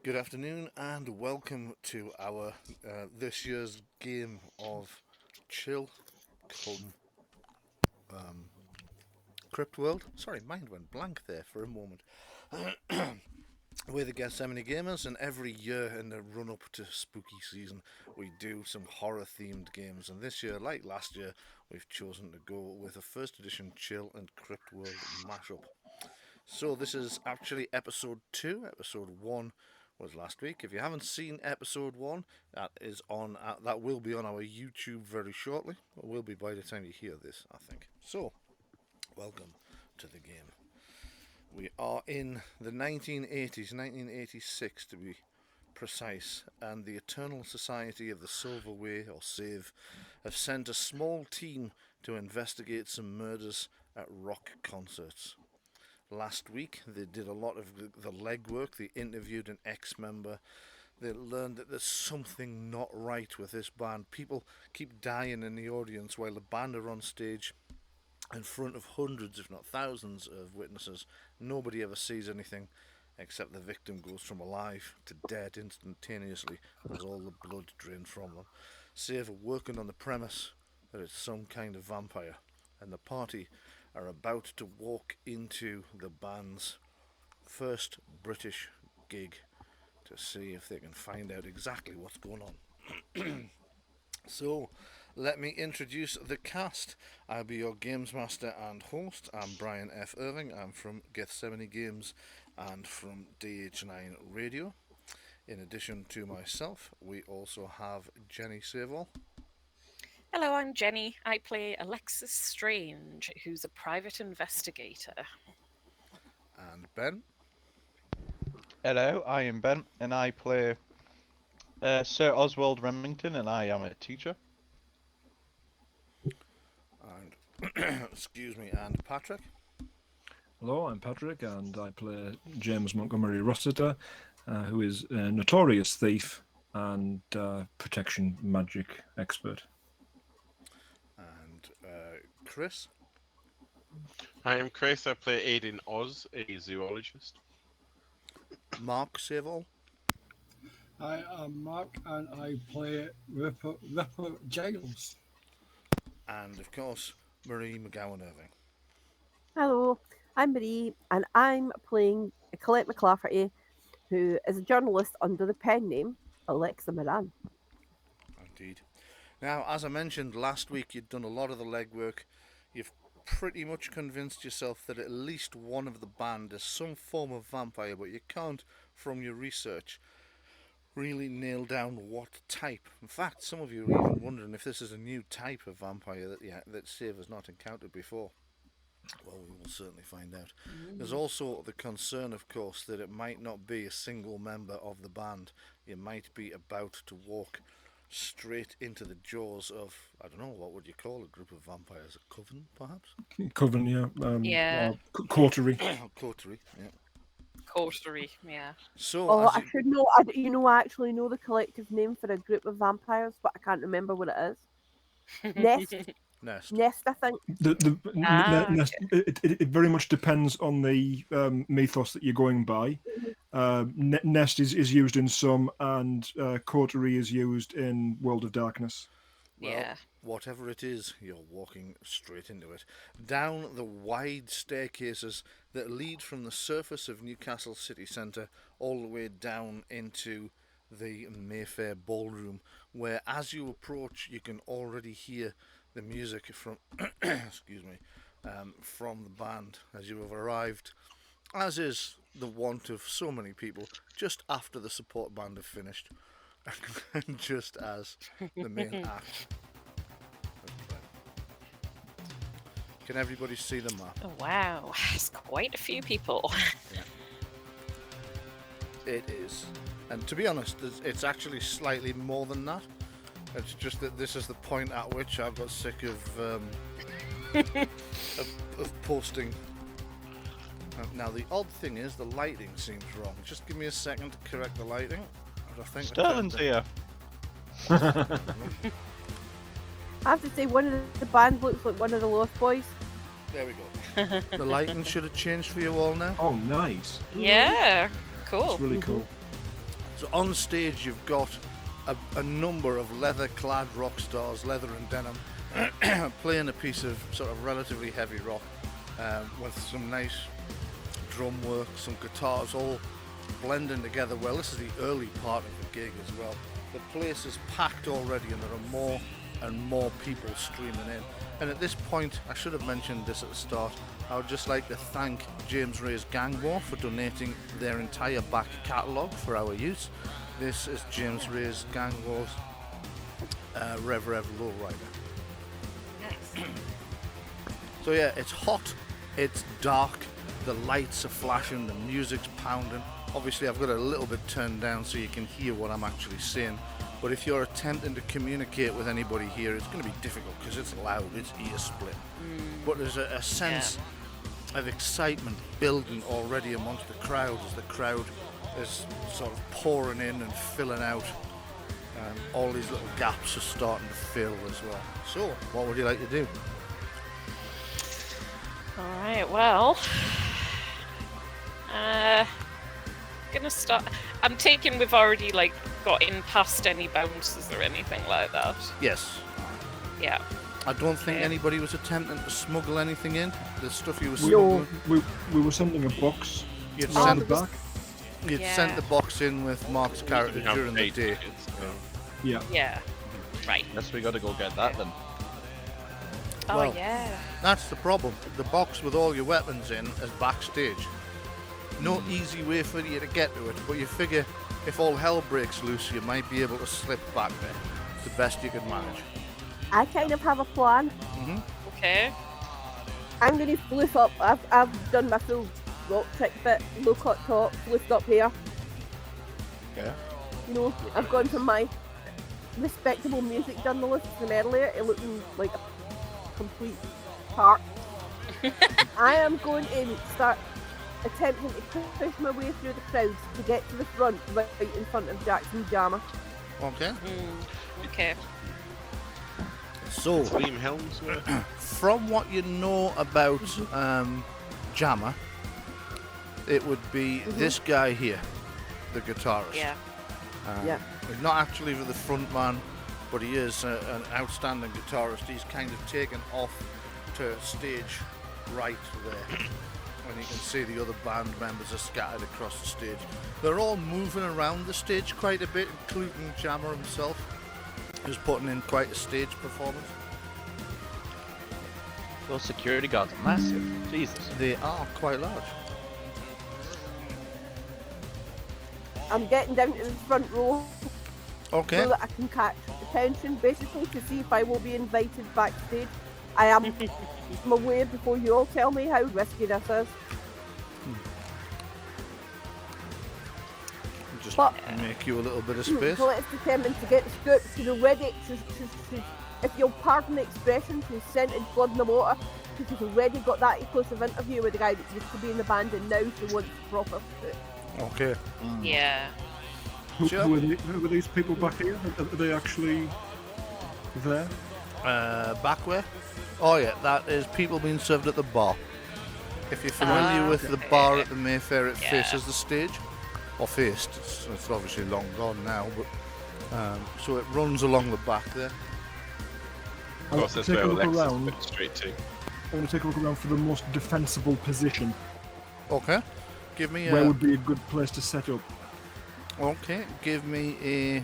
Good afternoon and welcome to our this year's game of Chill Come Crypt World. Sorry, mind went blank there for a moment. We're the Gethsemane Gamers, and every year in the run up to spooky season, we do some horror themed games. And this year, like last year, we've chosen to go with a first edition Chill and Crypt World mashup. So, this is actually episode 2. Episode 1 was last week. If you haven't seen episode 1, that will be on our YouTube very shortly. It will be by the time you hear this, I think. So, welcome to the game. We are in the 1980s, 1986 to be precise, and the Eternal Society of the Silver Way, or SAVE, have sent a small team to investigate some murders at rock concerts. Last week, they did a lot of the legwork. They interviewed an ex-member. They learned that there's something not right with this band. People keep dying in the audience while the band are on stage in front of hundreds, if not thousands, of witnesses. Nobody ever sees anything except the victim goes from alive to dead instantaneously as all the blood drained from them. Save working on the premise that it's some kind of vampire, and the party are about to walk into the band's first British gig to see if they can find out exactly what's going on. So, let me introduce the cast. I'll be your games master and host. I'm Bryan F. Irving. I'm from Gethsemane Games and from DH9 Radio. In addition to myself, we also have Jenni Saveall. Hello, I'm Jenni. I play Alexis Strange, who's a private investigator. And Ben. Hello, I am Ben, and I play Sir Oswald Remington, and I am a teacher. And excuse me, and Patrick. Hello, I'm Patrick, and I play James Montgomery Rossiter, who is a notorious thief and protection magic expert. And Chris. I am Chris. I play Aiden Oz, a zoologist. Marc Saveall. I am Marc, and I play Rupert Giles. And of course, Marie McGowen Irving. Hello, I'm Marie, and I'm playing Colette McLafferty, who is a journalist under the pen name Alexis Moran. Indeed. Now, as I mentioned last week, you'd done a lot of the legwork. You've pretty much convinced yourself that at least one of the band is some form of vampire, but you can't, from your research, really nail down what type. In fact, some of you are even wondering if this is a new type of vampire that Save has not encountered before. Well, we will certainly find out. There's also the concern, of course, that it might not be a single member of the band. You might be about to walk straight into the jaws of, I don't know, what would you call a group of vampires? A coven, perhaps? Coven, yeah. Yeah. Coterie. Coterie, yeah. Coterie, yeah. So, I should know. I actually know the collective name for a group of vampires, but I can't remember what it is. Nest, I think. Nest, it very much depends on the mythos that you're going by. Nest is used in some, and Coterie is used in World of Darkness. Well, Yeah. whatever it is, you're walking straight into it. Down the wide staircases that lead from the surface of Newcastle city centre all the way down into the Mayfair ballroom, where as you approach you can already hear the music from from the band as you have arrived, as is the want of so many people, just after the support band have finished and just as the main act. Can everybody see the map? Oh, wow. It's quite a few people. It is. And to be honest, it's actually slightly more than that. It's just that this is the point at which I've got sick of posting. Now the odd thing is the lighting seems wrong. Just give me a second to correct the lighting. I think Sterling's here. I have to say, one of the band looks like one of the Lost Boys. There we go. The lighting should have changed for you all now. Oh, nice. Yeah, cool. That's really cool. So on stage you've got a number of leather-clad rock stars, leather and denim, playing a piece of sort of relatively heavy rock with some nice drum work, some guitars all blending together well. This is the early part of the gig as well. The place is packed already and there are more and more people streaming in. And at this point, I should have mentioned this at the start, I would just like to thank James Ray's Gang War for donating their entire back catalogue for our use. This is James Ray's Gang War's Rev Rev Lowrider. Nice. So yeah, it's hot, it's dark, the lights are flashing, the music's pounding. Obviously I've got it a little bit turned down so you can hear what I'm actually saying. But if you're attempting to communicate with anybody here, it's going to be difficult because it's loud, it's ear split. But there's a sense of excitement building already amongst the crowd as the crowd is sort of pouring in and filling out. All these little gaps are starting to fill as well. So, what would you like to do? Alright, well. Gonna start. I'm taking we've already like got in past any bounces or anything like that. Yes. Yeah. I don't think Okay. anybody was attempting to smuggle anything in. The stuff you were No, smuggling. we were sending a box You'd Oh, around sent, the back. you'd Yeah. sent the box in with Marc's character We have during the 8 day. tickets, so- Yeah. Yeah. Right. Guess we gotta go get that then. Oh Well, yeah. That's the problem. The box with all your weapons in is backstage. No easy way for you to get to it, but you figure if all hell breaks loose, you might be able to slip back there. It's the best you can manage. I kind of have a plan. Okay. I'm going to flip up. I've done my full rock trick bit, low cut top, lift up here. Yeah. You know, I've gone from my respectable music journalist from earlier to looking like a complete tart. I am going to start attempting to push my way through the crowds to get to the front, right in front of Jackson's Jammer. Okay. Okay. So, Liam Helmsworth. from what you know about Jammer, it would be this guy here, the guitarist. Yeah. Yeah. He's not actually the front man, but he is an outstanding guitarist. He's kind of taken off to stage right there. And you can see the other band members are scattered across the stage. They're all moving around the stage quite a bit, including Jammer himself, who's putting in quite a stage performance. Those security guards are massive. Jesus. They are quite large. I'm getting down to the front row Okay. so that I can catch attention, basically, to see if I will be invited backstage. I am my way before you all tell me how risky this is. Just But- make you a little bit of space. Colette's determined to get the scoop. She's already, if you'll pardon the expression, she's scented blood in the water. She's already got that exclusive interview with the guy that used to be in the band and now she wants proper scoop. Okay. Yeah. Sure. Who are these people back here? Are they actually there? Back where? Oh yeah, that is people being served at the bar. If you're familiar with the bar at the Mayfair, it Yeah. faces the stage. Or faced. It's obviously long gone now, but so it runs along the back there. Of I'll course, that's take where a look Alexis around. went straight to. I want to take a look around for the most defensible position. Okay. Give me Where a would be a good place to set up? okay. Give me a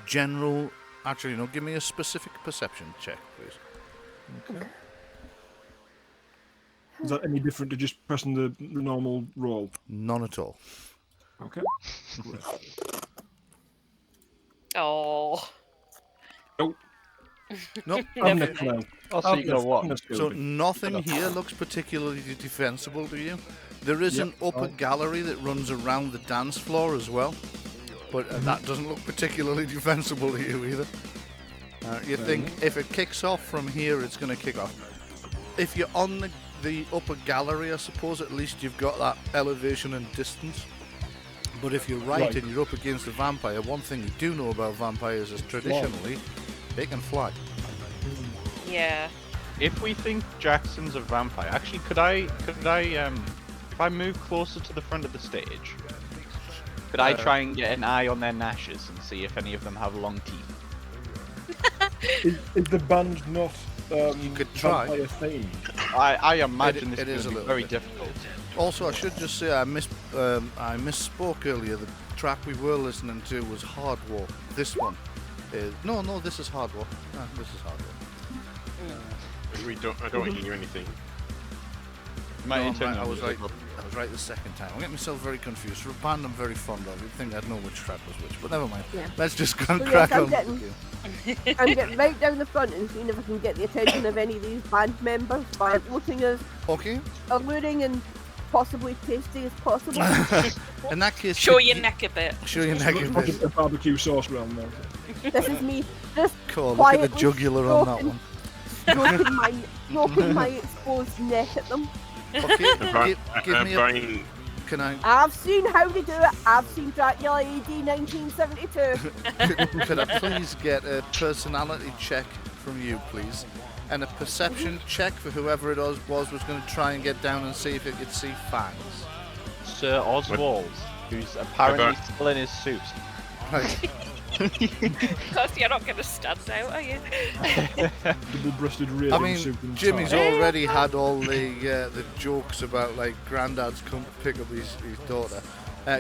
general. Actually, no. Give me a specific perception check, please. Okay. Is that any different to just pressing the normal roll? None at all. Okay. Great. Oh. Nope. I'm next now. Also, you gotta what? So nothing here looks particularly defensible to you. There is an upper gallery that runs around the dance floor as well, but that doesn't look particularly defensible to you either. You think if it kicks off from here, it's going to kick off. If you're on the upper gallery, I suppose at least you've got that elevation and distance. But if you're right and you're up against a vampire, one thing you do know about vampires is traditionally they can fly. Yeah. If we think Jackson's a vampire, actually, could I if I move closer to the front of the stage, Could I try and get an eye on their gnashes and see if any of them have long teeth? Is the band not You could try. vampire themed? I imagine It this is a is little very bit. difficult. Also, I should just say I misspoke earlier. The track we were listening to was Hard War. This one is no, this is Hard War. Ah, this is Hard War. I don't hear anything. Might No, turn I the was music right. up. I was right the second time. I'm getting myself very confused. For a band I'm very fond of, you'd think I'd know which track was which, but never mind. Yeah. Let's just go and So crack yes, I'm on. getting- I'm getting right down the front and seeing if I can get the attention of any of these band members by looking as Okay. alluring and possibly tasty as possible. In that case, Show could your you- neck a bit. Show your neck a Like bit. a barbecue sauce round there. This is me just Cool. Look at the quietly jugular on that stroking- one. stroking my exposed neck at them. Okay. Give me a. Bryan, Can I? I've seen how to do it. I've seen Dracula AD 1972. Could I please get a personality check from you, please? And a perception check for whoever it was going to try and get down and see if it could see fangs. Sir Oswald, who's apparently About- still in his suit. Right. Because you're not going to stand out, are you? Double-breasted I raven mean, suit and Jimmy's tie. already had all the jokes about like granddad's come to pick up his daughter.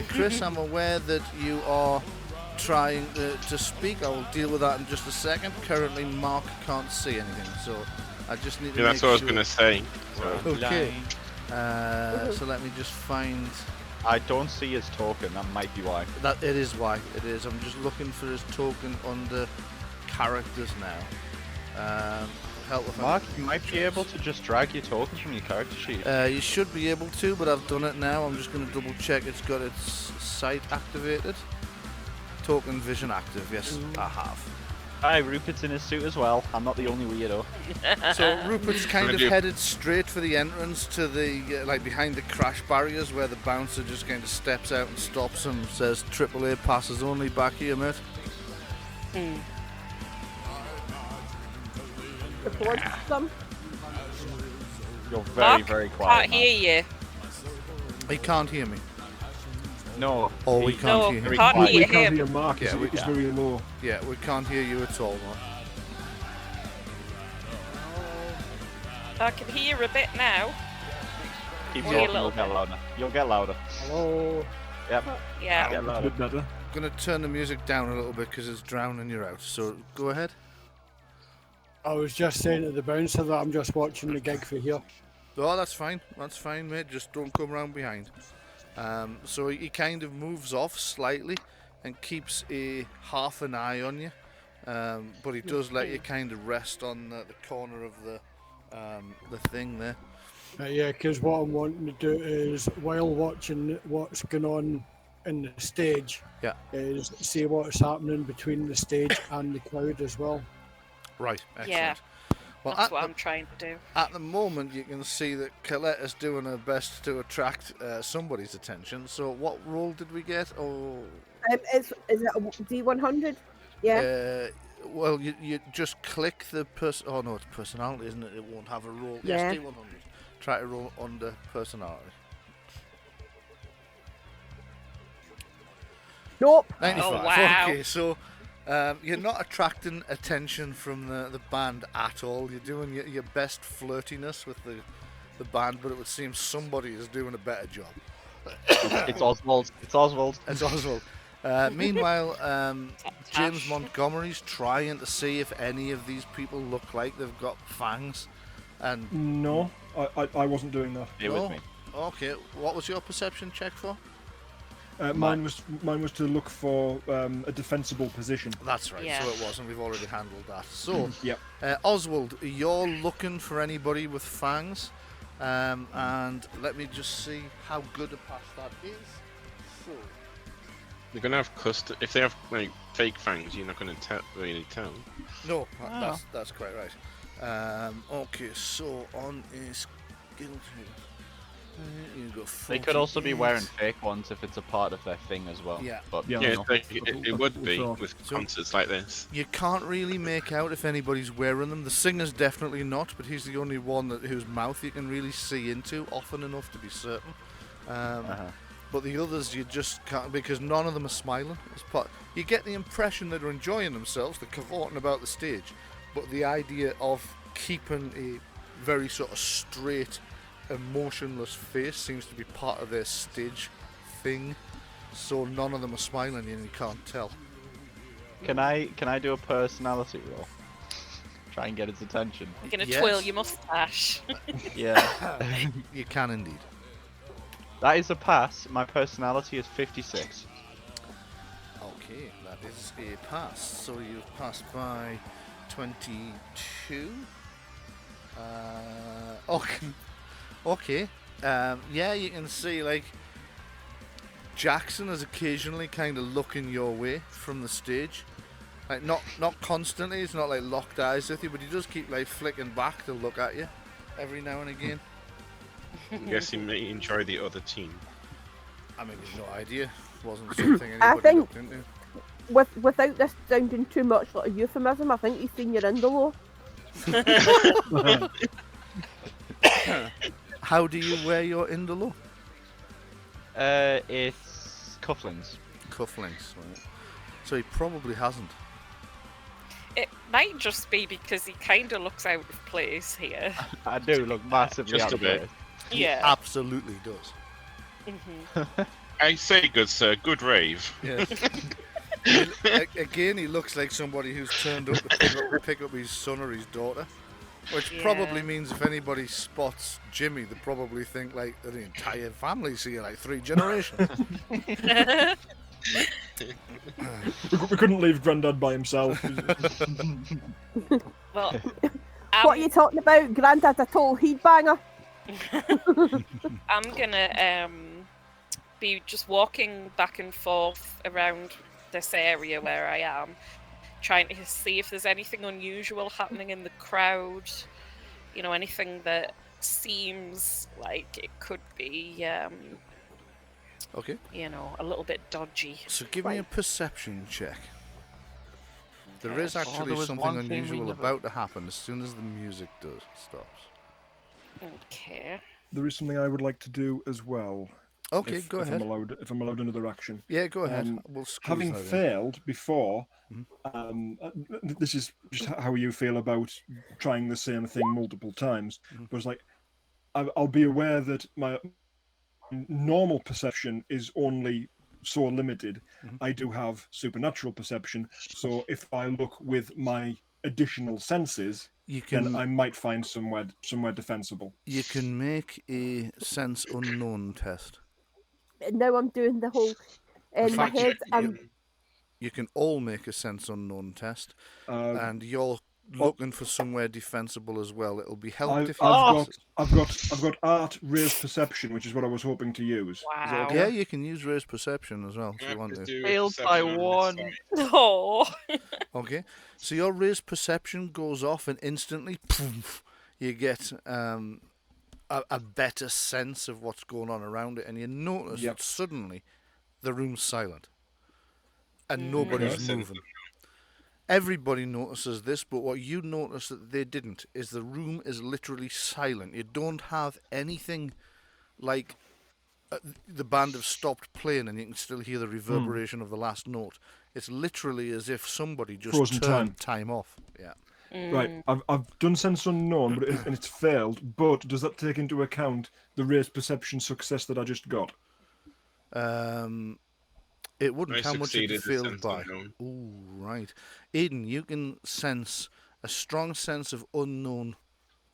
Chris, I'm aware that you are trying to speak. I will deal with that in just a second. Currently, Marc can't see anything, so I just need to yeah, make that's what I was sure. gonna say. So, Okay. So let me just find I don't see his token, that might be why. that. It is why it is. I'm just looking for his token under characters now. Help if Mark, I'm- you might be able to just drag your token from your character sheet. You should be able to, but I've done it now. I'm just going to double check it's got its sight activated. Token vision active. Yes, I have. Hi, Rupert's in his suit as well. I'm not the only weirdo. So Rupert's kind of Would you- headed straight for the entrance to the like behind the crash barriers where the bouncer just kind of steps out and stops him. Says AAA passes only. Back here, mate. Report some. You're very, Mark, very quiet. Can't hear you. He can't hear me. No. Oh, we he- can't No, hear him. Very can't quiet. hear We can't him. hear Mark, Yeah, we it's can. very low. Yeah, we can't hear you at all, Mark. I can hear a bit now. Keep Only a talking, little you'll get bit. louder. You'll get louder. Hello. Yep. Yeah. Get A louder. bit better. I'm gonna turn the music down a little bit because it's drowning you out. So go ahead. I was just saying to the bouncer that I'm just watching the gig for here. Oh, that's fine. That's fine, mate. Just don't come round behind. So he kind of moves off slightly and keeps a half an eye on you. But he does let you kind of rest on the corner of the thing there. Yeah, because what I'm wanting to do is, while watching what's going on in the stage, Yeah. is see what's happening between the stage and the crowd as well. Right. Excellent. Yeah. Well, That's at what the, I'm trying to do. at the moment, you can see that Colette is doing her best to attract somebody's attention. So what role did we get? Oh, Is it a D100? Yeah. well, you just click the person. Oh no, it's personality, isn't it? It won't have a role. Yeah. Yes, D100. Try to roll under personality. Nope. 95. Oh, wow. Okay, so you're not attracting attention from the band at all. You're doing your best flirtiness with the band, but it would seem somebody is doing a better job. It's Oswald. It's Oswald. It's Oswald. Meanwhile, James Montgomery's trying to see if any of these people look like they've got fangs. And No, I wasn't doing that. Here no? with me. Okay, what was your perception check for? Mine was to look for a defensible position. That's right, Yeah. so it was, and we've already handled that. So, Yep. Oswald, you're looking for anybody with fangs, and let me just see how good a pass that is. So, You're gonna have if they have like fake fangs, you're not gonna really tell. no, Oh. that's quite right. Okay, so on a skill tree, you go. They could also be 48. wearing fake ones if it's a part of their thing as well. Yeah. But Yeah. Yeah, no. it would be So- with So- concerts like this. You can't really make out if anybody's wearing them. The singer's definitely not, but he's the only one whose mouth you can really see into often enough to be certain. but the others you just can't, because none of them are smiling. You get the impression that they're enjoying themselves, they're cavorting about the stage, but the idea of keeping a very sort of straight, emotionless face seems to be part of their stage thing. So none of them are smiling, and you can't tell. Can I do a personality roll? Try and get his attention. You're gonna Yes. twirl your mustache. Yeah. You can indeed. That is a pass. My personality is 56. Okay, that is a pass. So you've passed by 22. Okay. Okay. Yeah, you can see like Jackson is occasionally kind of looking your way from the stage. Like not constantly. It's not like locked eyes with you, but he does keep like flicking back to look at you every now and again. I guess he may enjoy the other team. I mean, we've no idea. It wasn't something I anybody think- looked into. Without this sounding too much like a euphemism, I think he's seen your indolo. How do you wear your indolo? It's cufflinks. Cufflinks, right? So he probably hasn't. It might just be because he kind of looks out of place here. I do look massively Just out a of bit. place. He Yeah. absolutely does. I say, good sir, good rave. Yeah. Again, he looks like somebody who's turned up to pick up his son or his daughter. Which probably Yeah. means if anybody spots Jimmy, they probably think like the entire family's here, like 3 generations. We couldn't leave Grandad by himself. Well, What are you talking about? Grandad's a total heat banger. I'm gonna be just walking back and forth around this area where I am, trying to see if there's anything unusual happening in the crowd. You know, anything that seems like it could be, Okay, you know, a little bit dodgy. so give me a perception check. There is there actually was something one thing we unusual never- about to happen as soon as the music stops. Okay. There is something I would like to do as well. Okay, if, go if ahead. if I'm allowed another action. Yeah, go ahead. Um, We'll squeeze Having that in. failed before, Mhm. this is just how you feel about trying the same thing multiple times. Mhm. But it's like, I'll be aware that my normal perception is only so limited. Mhm. I do have supernatural perception, so if I look with my additional senses, You then can I might find somewhere defensible. you can make a sense unknown test. And now I'm doing the whole in my fact, head. You can all make a sense unknown test, Uh, and you're looking for somewhere defensible as well. It'll be helped I've if you. I've got art raised perception, which is what I was hoping to use. Is that Wow. okay? Yeah, you can use raised perception as well if you want to. Failed by one. Oh. Okay, so your raised perception goes off, and instantly, poof, you get a better sense of what's going on around it, and you notice Yep. that suddenly the room's silent, and Mm. nobody's Okay. moving. Everybody notices this, but what you notice that they didn't is the room is literally silent. You don't have anything like the band have stopped playing and you can still hear the reverberation of the last note. It's literally as if somebody just Frozen turned time off. Yeah. Right, I've done sense unknown, but and it's failed. But does that take into account the raised perception success that I just got? It wouldn't. I How much it succeeded the failed sense by? unknown. Ooh, right. Aiden, you can sense a strong sense of unknown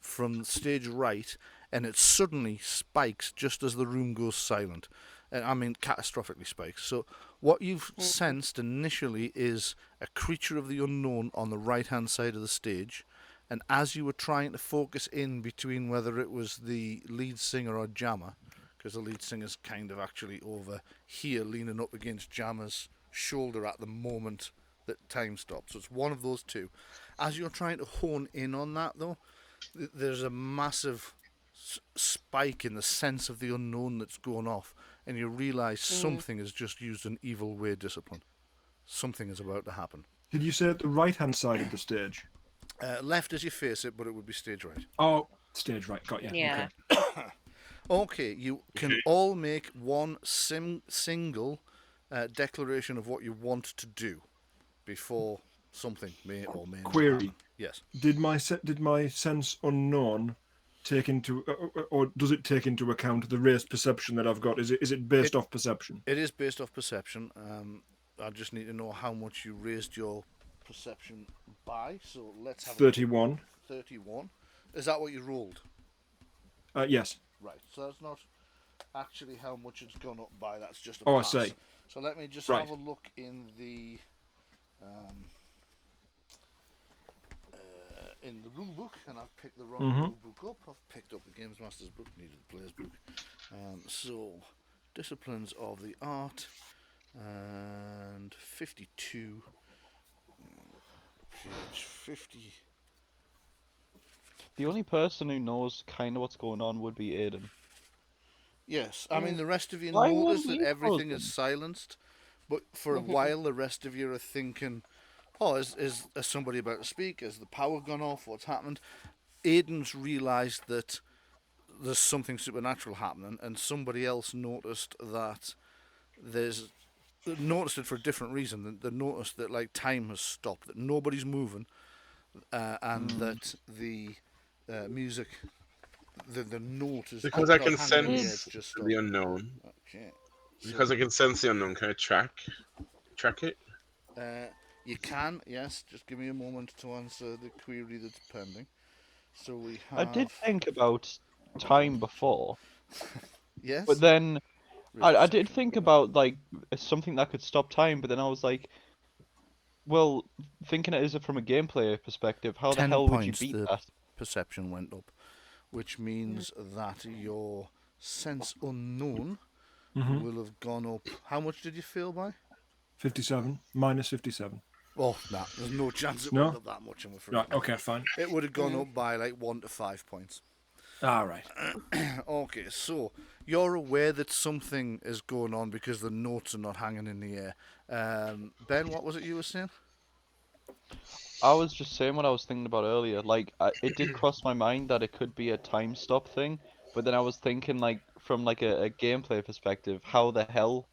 from stage right, and it suddenly spikes just as the room goes silent. I mean, catastrophically spikes. So what you've sensed initially is a creature of the unknown on the right-hand side of the stage, and as you were trying to focus in between whether it was the lead singer or Jammer, because the lead singer's kind of actually over here leaning up against Jammer's shoulder at the moment that time stops. So it's one of those two. As you're trying to hone in on that, though, there's a massive spike in the sense of the unknown that's going off, and you realise something has just used an evil way discipline. Something is about to happen. Did you say at the right-hand side of the stage? Left as you face it, but it would be stage right. Oh, stage right. Got you. Yeah. Okay. Okay, you can all make one single declaration of what you want to do before something may or may not Query. happen. Yes. Did my sense unknown take into, or does it take into account the raised perception that I've got? Is it based off perception? It is based off perception. I just need to know how much you raised your perception by. So let's have 31. 31. Is that what you rolled? Yes. Right. So that's not actually how much it's gone up by. That's just a Oh, pass. I see. So let me just Right. have a look in the rule book, and I've picked the wrong rule book up. I've picked up the Games Master's book, needed the Player's book. So, Disciplines of the Art, and 52, page 50. The only person who knows kind of what's going on would be Aiden. Yes, I mean the rest of you Why notice wouldn't that you everything know is silenced, but for a while the rest of you are thinking, "Oh, is somebody about to speak? Has the power gone off? What's happened?" Aiden's realised that there's something supernatural happening, and somebody else noticed that noticed it for a different reason. They noticed that like time has stopped, that nobody's moving, and that the music. The note is Because I not can hanging on the sense edge, just the stopped. unknown. Okay. Because I can sense the unknown, can I track it? You can, yes. Just give me a moment to answer the query that's pending. So we have. I did think about time before, Yes. but then I Retrocession. did think about like something that could stop time, but then I was like, well, thinking it is from a gameplay perspective, how the 10 hell would you points beat the that? perception went up, which means that your sense unknown will have gone up. How much did you fail by? 57 minus 57. Oh, nah, there's no chance it No? went up that much, I'm afraid. Right. Okay. Fine. It would have gone up by like 1 to 5 points. All right. Okay, so you're aware that something is going on because the notes are not hanging in the air. Ben, what was it you were saying? I was just saying what I was thinking about earlier. Like, it did cross my mind that it could be a time stop thing, but then I was thinking, like, from like a gameplay perspective, how the hell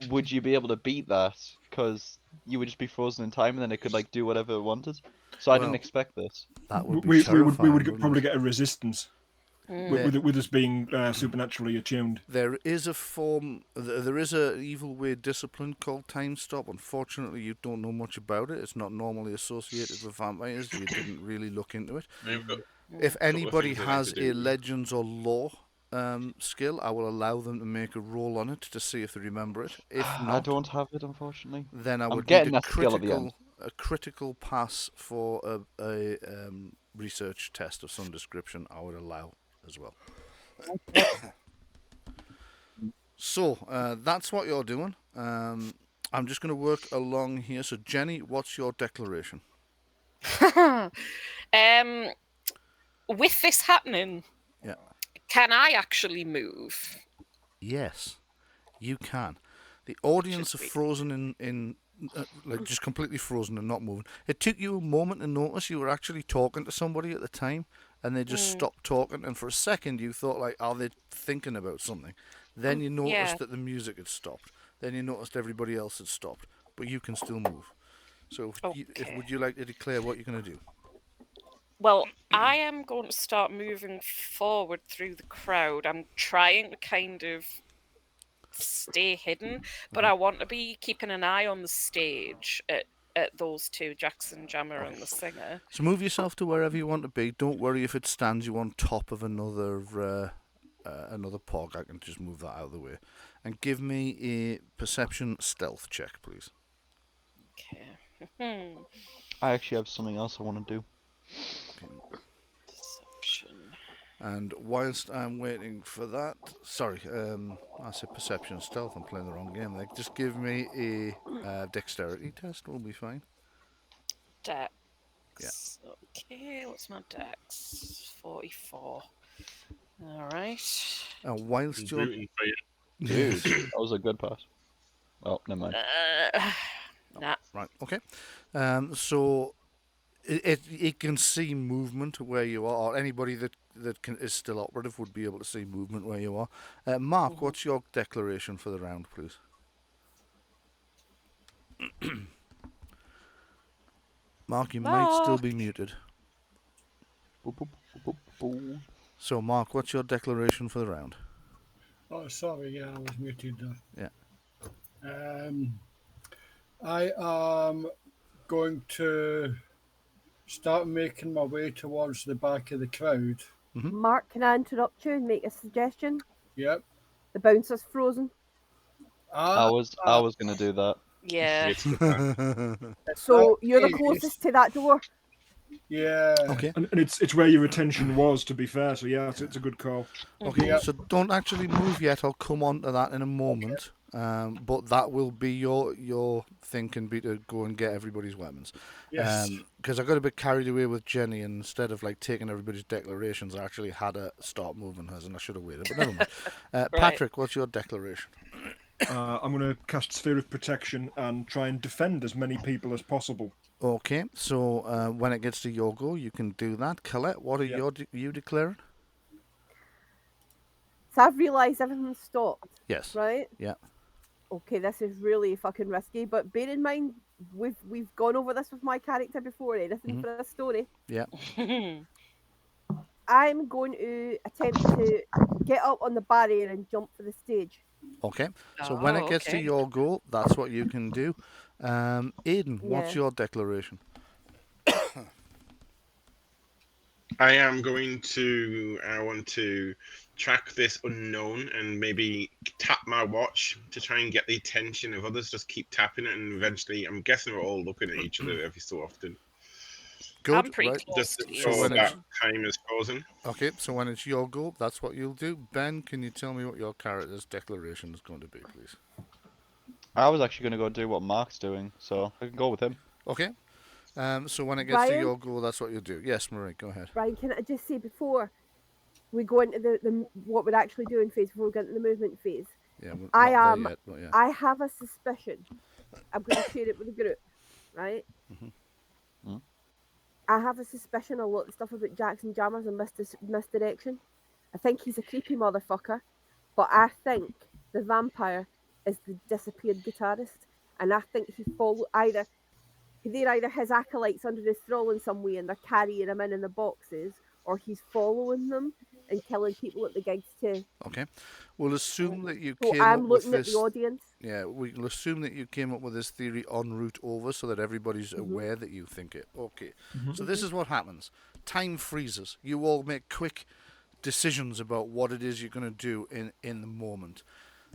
would you be able to beat that? Because you would just be frozen in time, and then it could like do whatever it wanted. So I didn't Well, expect this. That would be We terrifying. would wouldn't probably it? get a resistance with us being supernaturally attuned. There is a form. There is a evil way discipline called time stop. Unfortunately, you don't know much about it. It's not normally associated with vampires. You didn't really look into it. I've got If couple of anybody things I like has to a do. legends or lore skill, I will allow them to make a roll on it to see if they remember it. If I not, don't have it, unfortunately. then I I'm would getting need that skill at the end. a critical pass for a research test of some description. I would allow as well. So that's what you're doing. I'm just going to work along here. So Jenni, what's your declaration? With this happening, Yeah. can I actually move? Yes, you can. The audience are Should we- frozen in like just completely frozen and not moving. It took you a moment to notice you were actually talking to somebody at the time, and they just stopped talking. And for a second, you thought like, are they thinking about something? Then you noticed Yeah. that the music had stopped. Then you noticed everybody else had stopped, but you can still move. So, Okay. would you like to declare what you're going to do? Well, I am going to start moving forward through the crowd. I'm trying to kind of stay hidden, but I want to be keeping an eye on the stage at those two, Jackson Jammer and the singer. So move yourself to wherever you want to be. Don't worry if it stands you on top of another pog. I can just move that out of the way. And give me a perception stealth check, please. Okay. I actually have something else I want to do. Perception. And whilst I'm waiting for that, sorry, I said perception stealth. I'm playing the wrong game. Like, just give me a dexterity test. We'll be fine. Dex. Yeah. Okay, what's my dex? 44. Alright. And whilst you're Rooting for you. Dude, that was a good pass. Oh, never mind. Nah. right, okay. So It can see movement where you are, or anybody that is still operative would be able to see movement where you are. Marc, what's your declaration for the round, please? Marc, you might still be muted. Boop, boop, boop, boop. So, Marc, what's your declaration for the round? Oh, sorry, yeah, I was muted there. Yeah. I am going to start making my way towards the back of the crowd. Marc, can I interrupt you and make a suggestion? Yep. The bouncer's frozen. I was gonna do that. Yeah. It's the back. So you're the case- closest to that door. Yeah. Okay. And it's where your attention was, to be fair. So yeah, it's a good call. Okay, Yep. so don't actually move yet. I'll come on to that in a moment. But that will be your thing can be to go and get everybody's weapons. Yes. Because I got a bit carried away with Jenni, and instead of like taking everybody's declarations, I actually had her start moving hers, and I should have waited. But never mind. Patrick, what's your declaration? I'm going to cast Sphere of Protection and try and defend as many people as possible. Okay, so when it gets to your go, you can do that. Colette, what are you declaring? So I've realised everything's stopped, Yes. right? Yeah. Okay, this is really fucking risky, but bear in mind we've gone over this with my character before. Anything for a story. Yeah. I'm going to attempt to get up on the barrier and jump for the stage. Okay. So when it gets to your go, that's what you can do. Aiden, what's your declaration? I want to track this unknown and maybe tap my watch to try and get the attention of others. Just keep tapping it, and eventually, I'm guessing we're all looking at each other every so often. Good. I'm pretty right. close Just to so you. that time is frozen. Okay, so when it's your go, that's what you'll do. Ben, can you tell me what your character's declaration is going to be, please? I was actually gonna go do what Mark's doing, so I can go with him. Okay. So when it gets to Bryan? your go, that's what you'll do. Yes, Marie, go ahead. Bryan, can I just say before we go into the what we're actually doing phase, before we get into the movement phase, Yeah, we're I not am. there yet, but yeah. I have a suspicion. I'm going to share it with the group, right? I have a suspicion a lot of stuff about Jackson Jammers and misdirection. I think he's a creepy motherfucker, but I think the vampire is the disappeared guitarist, and I think they're either his acolytes under his thrall in some way and they're carrying him in the boxes, or he's following them and killing people at the gigs too. Okay. We'll assume that you So came up I'm with looking this. at the audience. Yeah, we'll assume that you came up with this theory en route over so that everybody's aware that you think it. Okay. So this is what happens. Time freezes. You all make quick decisions about what it is you're going to do in the moment.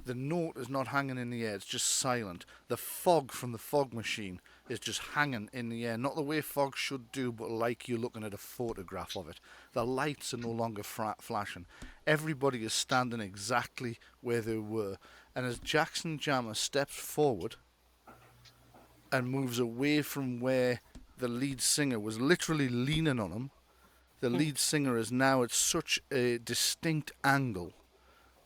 The note is not hanging in the air, it's just silent. The fog from the fog machine is just hanging in the air. Not the way fog should do, but like you're looking at a photograph of it. The lights are no longer flashing. Everybody is standing exactly where they were. And as Jackson Jammer steps forward and moves away from where the lead singer was literally leaning on him, the lead singer is now at such a distinct angle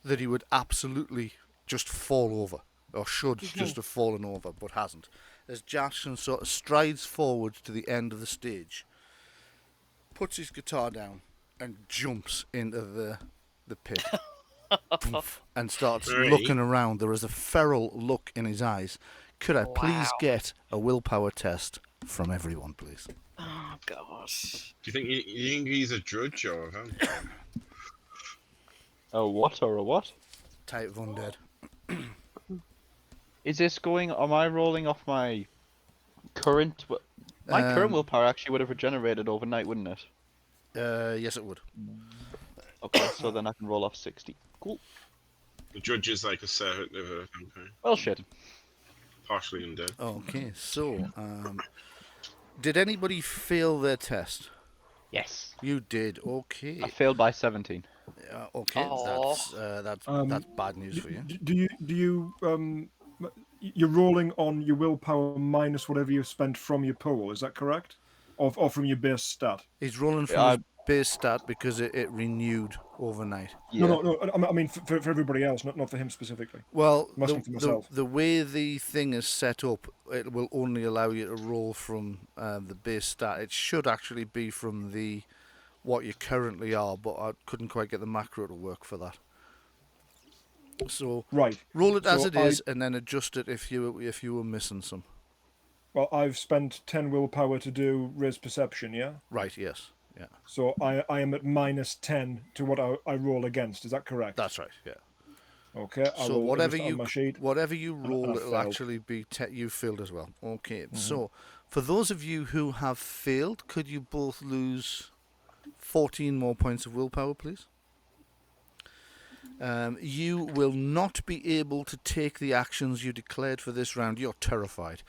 that he would absolutely just fall over, or should just have fallen over, but hasn't. As Jackson sort of strides forward to the end of the stage, puts his guitar down, and jumps into the pit. Poof, and starts looking around. There is a feral look in his eyes. Could I please get a willpower test from everyone, please? Oh gosh. Do you think he's a drudge or a vampire? A what or a what? Type of undead. Is this going? Am I rolling off my current? My current willpower actually would have regenerated overnight, wouldn't it? Yes, it would. Okay, so then I can roll off 60. Cool. The drudge is like a servant of a vampire, Well, shit. partially undead. Okay, so did anybody fail their test? Yes. You did. Okay. I failed by 17. Okay. Aw. That's bad news for you. Do you you're rolling on your willpower minus whatever you've spent from your pool? Is that correct? Or from your base stat? He's rolling from Yeah, base stat because it renewed overnight. Yeah. No. I mean for everybody else, not for him specifically. Well, I'm asking for myself. the way the thing is set up, it will only allow you to roll from the base stat. It should actually be from what you currently are, but I couldn't quite get the macro to work for that. So Right. roll it as So it is, and then adjust it if you were missing some. Well, I've spent 10 willpower to do raise perception, yeah? Right. Yes. Yeah. So I am at -10 to what I roll against. Is that correct? That's right. Yeah. Okay. I So will whatever adjust on my sheet. you roll, I've it'll failed. actually be you failed as well. Okay. So for those of you who have failed, could you both lose 14 more points of willpower, please? You will not be able to take the actions you declared for this round. You're terrified.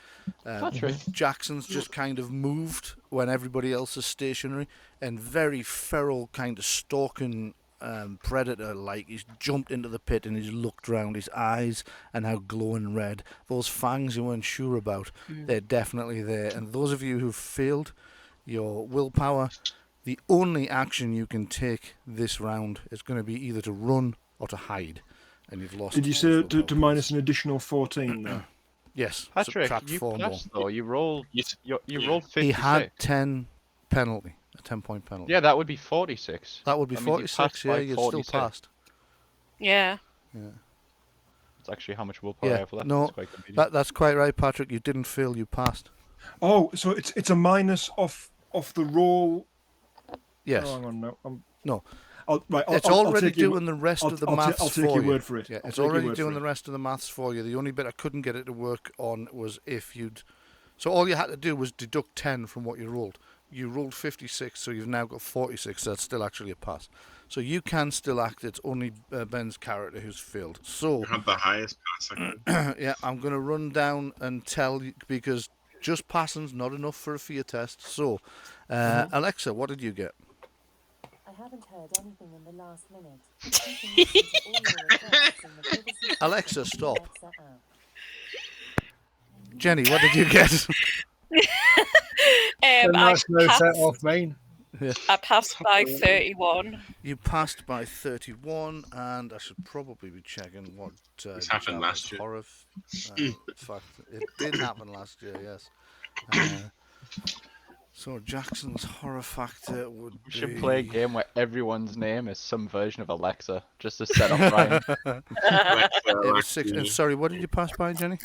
Patrick. Jackson's just kind of moved when everybody else is stationary, and very feral, kind of stalking predator-like. He's jumped into the pit and he's looked round. His eyes are now glowing red. Those fangs you weren't sure about, they're definitely there. And those of you who've failed your willpower, the only action you can take this round is going to be either to run or to hide, and you've lost. Did you say to willpower minus points. an additional 14 there? Yes, Patrick, subtract you 4 more. passed though. You rolled. You rolled 56. He had 10 penalty, a 10-point penalty. Yeah, that would be 46. That would be I mean, you 46. passed Yeah, by you'd 46. still passed. Yeah. That's actually how much willpower I Yeah, have left. no, It's quite convenient. that's quite right, Patrick. You didn't fail. You passed. Oh, so it's a minus off the roll. Yes. Oh, hang on, no. No. I'll It's already take your- doing the rest of the I'll maths I'll take for your you. word for it. Yeah, I'll it's take your already word doing for the it. rest of the maths for you. The only bit I couldn't get it to work on was if you'd. So all you had to do was deduct 10 from what you rolled. You rolled 56, so you've now got 46. So that's still actually a pass. So you can still act. It's only Ben's character who's failed. So You had the highest pass. I think. yeah, I'm going to run down and tell you because just passing's not enough for a fear test. So, Alexa, what did you get? I haven't heard anything in the last minute. You can listen to all your requests in the privacy Alexa, settings of the stop. Alexa app. Jenny, what did you get? And I that's now set passed, off mine. I passed by 31. You passed by 31, and I should probably be checking what This happened last year. horror fact. It did happen last year, yes. So Jackson's horror factor would We be... should play a game where everyone's name is some version of Alexa, just to set up Bryan. It was 6. And sorry, what did you pass by, Jenny?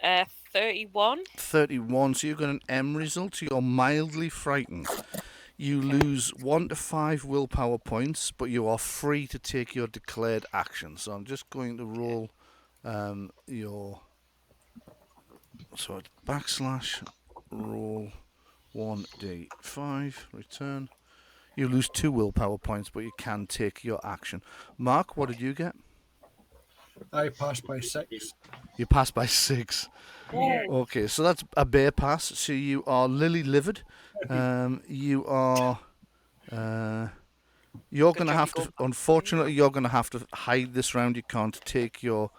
31. 31. So you've got an M result. So you're mildly frightened. You lose 1 to 5 willpower points, but you are free to take your declared action. So I'm just going to roll your... So it's / roll 1d5, return. You lose 2 willpower points, but you can take your action. Mark, what did you get? I passed by 6. You passed by 6. Okay, so that's a bear pass. So you are lily livered. You are. You're going to have to. Unfortunately, you're going to have to hide this round. You can't take your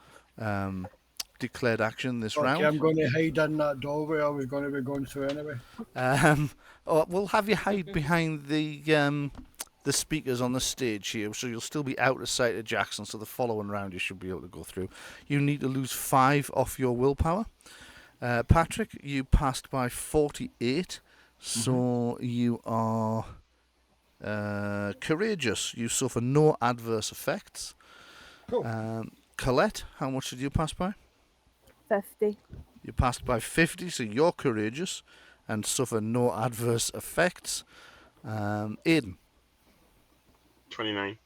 declared action this round. Okay, I'm going to hide in that doorway I was going to be going through anyway. We'll have you hide behind the speakers on the stage here, so you'll still be out of sight of Jackson. So the following round you should be able to go through. You need to lose 5 off your willpower. Patrick, you passed by 48, so you are courageous. You suffer no adverse effects. Cool. Colette, how much did you pass by? 50. You passed by 50, so you're courageous and suffer no adverse effects. Aiden, 29.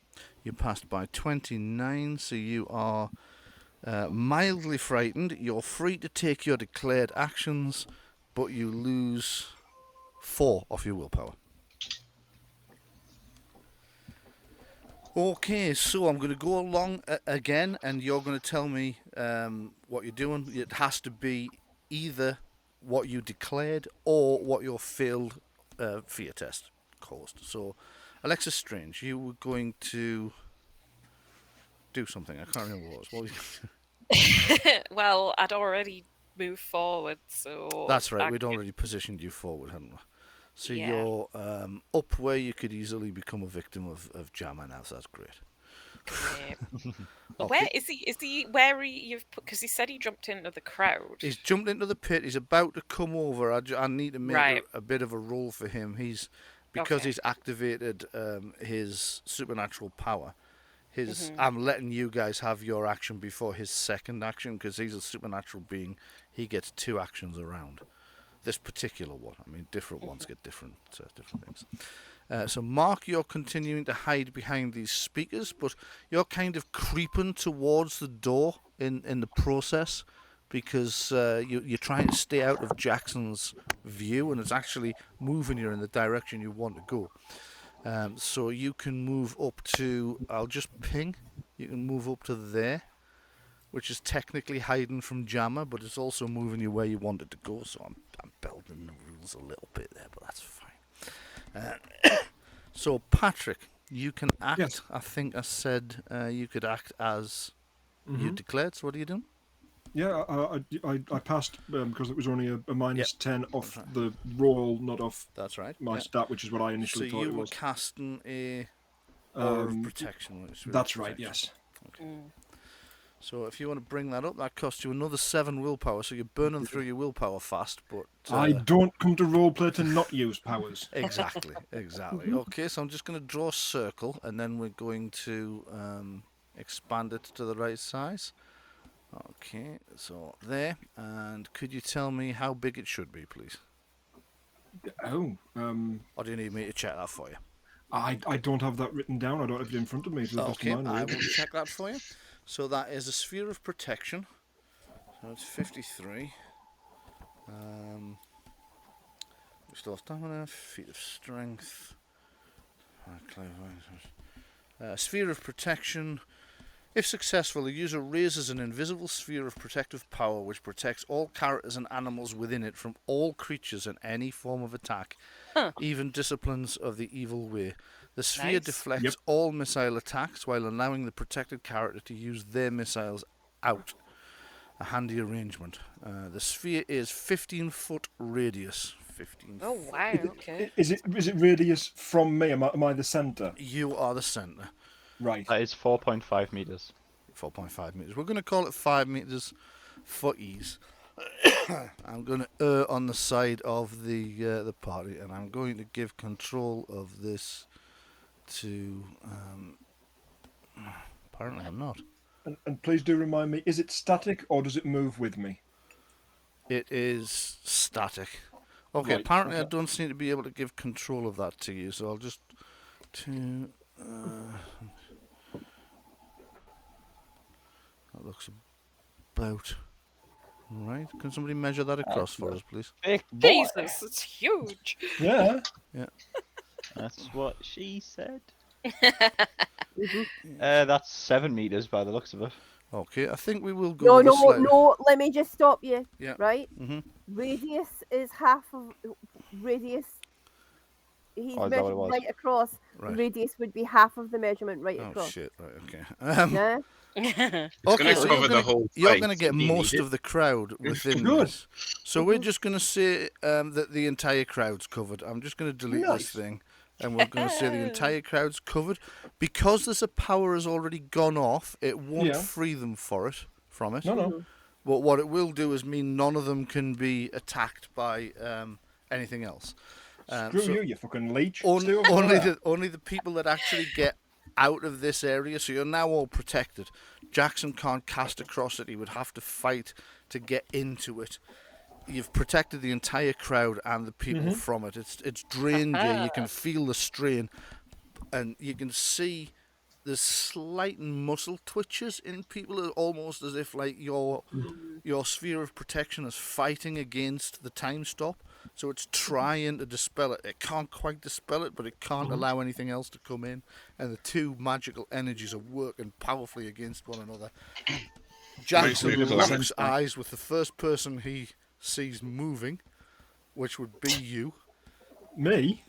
you passed by 29, so you are mildly frightened. You're free to take your declared actions, but you lose 4 of your willpower. Okay, so I'm going to go along again, and you're going to tell me what you're doing. It has to be either what you declared or what your failed fear test caused. So, Alexis Strange, you were going to do something. I can't remember what it was. What were you... Well, I'd already moved forward, so... That's right. We'd already positioned you forward, hadn't we? So Yeah. you're up where you could easily become a victim of Jamin now, so that's great. Great. Okay. Where is he? Is he where you've put? Because he said he jumped into the crowd. He's jumped into the pit. He's about to come over. I need to make Right. a bit of a roll for him. Because Okay. he's activated his supernatural power. Mm-hmm. I'm letting you guys have your action before his second action because he's a supernatural being. He gets 2 actions around. This particular one. I mean, different ones get different things. So, Marc, you're continuing to hide behind these speakers, but you're kind of creeping towards the door in the process because you're trying to stay out of Jackson's view, and it's actually moving you in the direction you want to go. So you can move up to, I'll just ping, you can move up to there, which is technically hiding from Jammer, but it's also moving you where you want it to go, so I'm building the rules a little bit there, but that's fine. So Patrick, you can act, Yes. I think I said you could act as you Mhm. declared, so what are you doing? Yeah, I passed because it was only a minus 10 off That's right. the roll, not off That's right. my stat, which is what I initially So thought you it were was. casting a aura of Um, protection. Which was That's right, protection. yes. Mm. So if you want to bring that up, that costs you another 7 willpower. So you're burning through your willpower fast, but I don't come to roleplay to not use powers. exactly. Okay, so I'm just going to draw a circle, and then we're going to expand it to the right size. Okay, so there. And could you tell me how big it should be, please? Oh, Or do you need me to check that for you? I don't have that written down. I don't have it in front of me. To the best Okay, of my I knowledge. will check that for you. So that is a sphere of protection. So it's 53. Restore stamina, feat of strength. Sphere of protection. If successful, the user raises an invisible sphere of protective power which protects all characters and animals within it from all creatures and any form of attack, even disciplines of the evil way. The sphere Nice. deflects all missile attacks while allowing the protected character to use their missiles out. A handy arrangement. The sphere is 15-foot radius. 15. Oh wow. Okay. Is it radius from me? Am I the centre? You are the centre. Right. That is 4.5 meters. 4.5 meters. We're going to call it 5 meters for ease. I'm going to err on the side of the party, and I'm going to give control of this to. Apparently, I'm not. And please do remind me: is it static or does it move with me? It is static. Okay. Right, Apparently, I okay. don't seem to be able to give control of that to you, so I'll just. That looks about right. Can somebody measure that across for us, please? Big boy. Jesus, it's huge. Yeah. That's what she said. That's 7 meters by the looks of it. Okay, I think we will go. No. Let me just stop you. Yeah. Right. Mhm. Radius is half of radius. He's Oh, is that what measured it was? right across. Right. Radius would be half of the measurement right Oh across. shit! Right. Okay. Yeah. It's Okay, gonna so cover the whole you're site going to get if you most need it. of the crowd within Good. this. So we're just going to say that the entire crowd's covered. I'm just going to delete Nice. this thing, and we're going to say the entire crowd's covered. Because there's a power has already gone off, it won't Yeah. free them from it. No. But what it will do is mean none of them can be attacked by anything else. Screw so you fucking leech. only Stay over there. only the people that actually get out of this area, so you're now all protected. Jackson can't cast across it. He would have to fight to get into it. You've protected the entire crowd and the people from it. It's drained you. You can feel the strain, and you can see there's slight muscle twitches in people, almost as if like your sphere of protection is fighting against the time stop. So it's trying to dispel it. It can't quite dispel it, but it can't allow anything else to come in. And the two magical energies are working powerfully against one another. Jackson Makes me locks collapse. eyes with the first person he sees moving, which would be you. Me?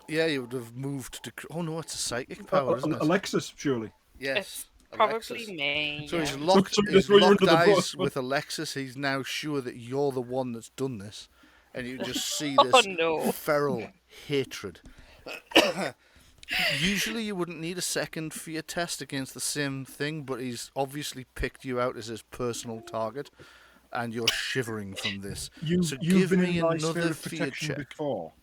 Yeah, you would have moved to. Oh no, it's a psychic power, isn't it? Alexis, surely. Yes, Probably Alexis. me. So yeah. he's locked, So he's you're locked under the eyes bus. with Alexis. He's now sure that you're the one that's done this. And you just see Oh, this no. feral, hatred. Usually you wouldn't need a second fear test against the same thing, but he's obviously picked you out as his personal target, and you're shivering from this. So You've give been me in my sphere another of fear protection check. before.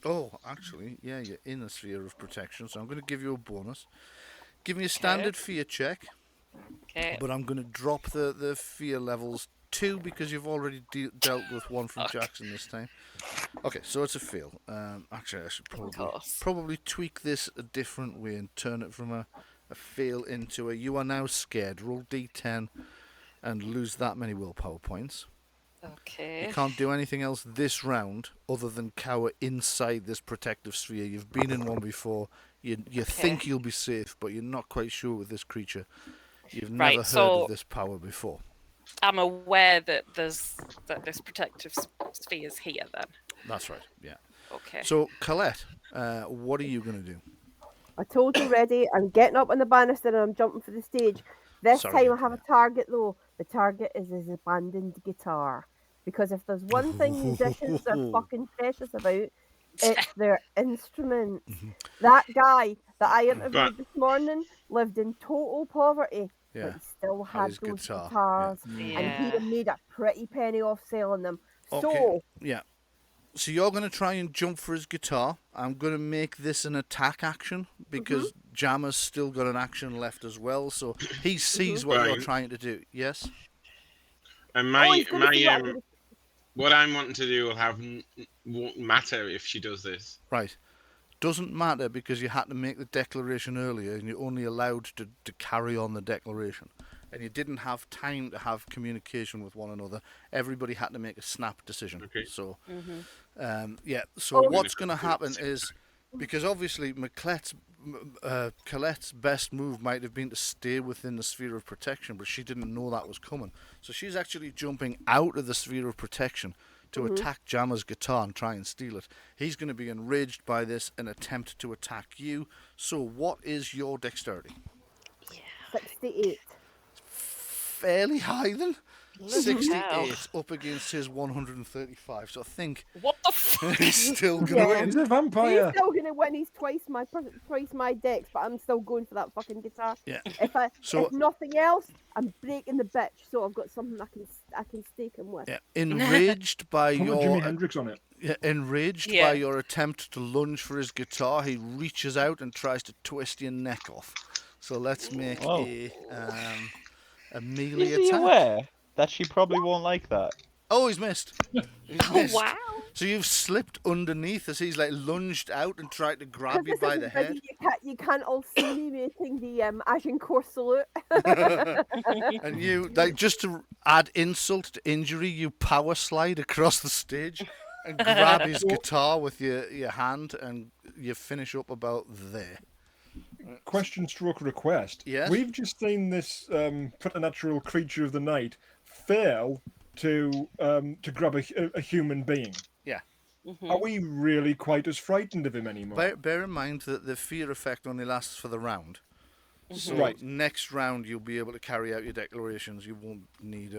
Oh, actually, yeah, you're in the sphere of protection, so I'm going to give you a bonus. Give me a standard fear check, Okay. but I'm going to drop the fear levels 2 because you've already dealt with one from Jackson this time. Okay, so it's a fail. Actually, I should probably tweak this a different way and turn it from a fail into a you are now scared. Roll D10 and lose that many willpower points. Okay. You can't do anything else this round other than cower inside this protective sphere. You've been in one before. You think you'll be safe, but you're not quite sure with this creature. You've never heard of this power before. I'm aware that this protective sphere is here then. That's right, yeah. Okay. So, Colette, what are you going to do? I told you already, I'm getting up on the banister and I'm jumping for the stage. This time I have a target though. The target is his abandoned guitar. Because if there's one thing musicians are fucking precious about, it's their instrument. That guy that I interviewed this morning lived in total poverty, but he still had those guitars, and he had made a pretty penny off selling them. So So you're going to try and jump for his guitar. I'm going to make this an attack action because Jammer's still got an action left as well. So he sees what you're trying to do. Yes. And what I'm wanting to do won't matter if she does this. Right. Doesn't matter because you had to make the declaration earlier and you're only allowed to carry on the declaration. And you didn't have time to have communication with one another. Everybody had to make a snap decision. Okay. So, what's going to happen is, because obviously Colette's best move might have been to stay within the sphere of protection, but she didn't know that was coming. So she's actually jumping out of the sphere of protection to attack Jammer's guitar and try and steal it. He's going to be enraged by this and attempt to attack you. So what is your dexterity? 68. Fairly high then. 68 up against his 135. So I think what the fuck? He's still gonna win. He's a vampire. He's still gonna win. He's twice my dex, but I'm still going for that fucking guitar. Yeah. If nothing else, I'm breaking the bitch, so I've got something I can stake him with. Yeah. Enraged by your Jimi Hendrix on it. Yeah, enraged by your attempt to lunge for his guitar, he reaches out and tries to twist your neck off. So let's make a melee attack. Is he aware that she probably won't like that? Oh, he's missed. He's missed. Wow. So you've slipped underneath as he's like lunged out and tried to grab you by the head. You can't all see me making the Agincourt salute. And you, just to add insult to injury, you power slide across the stage and grab his guitar with your hand, and you finish up about there. Question stroke request. Yes. We've just seen this preternatural creature of the night fail to grab a human being. Yeah. Are we really quite as frightened of him anymore? Bear in mind that the fear effect only lasts for the round. So next round you'll be able to carry out your declarations. You won't need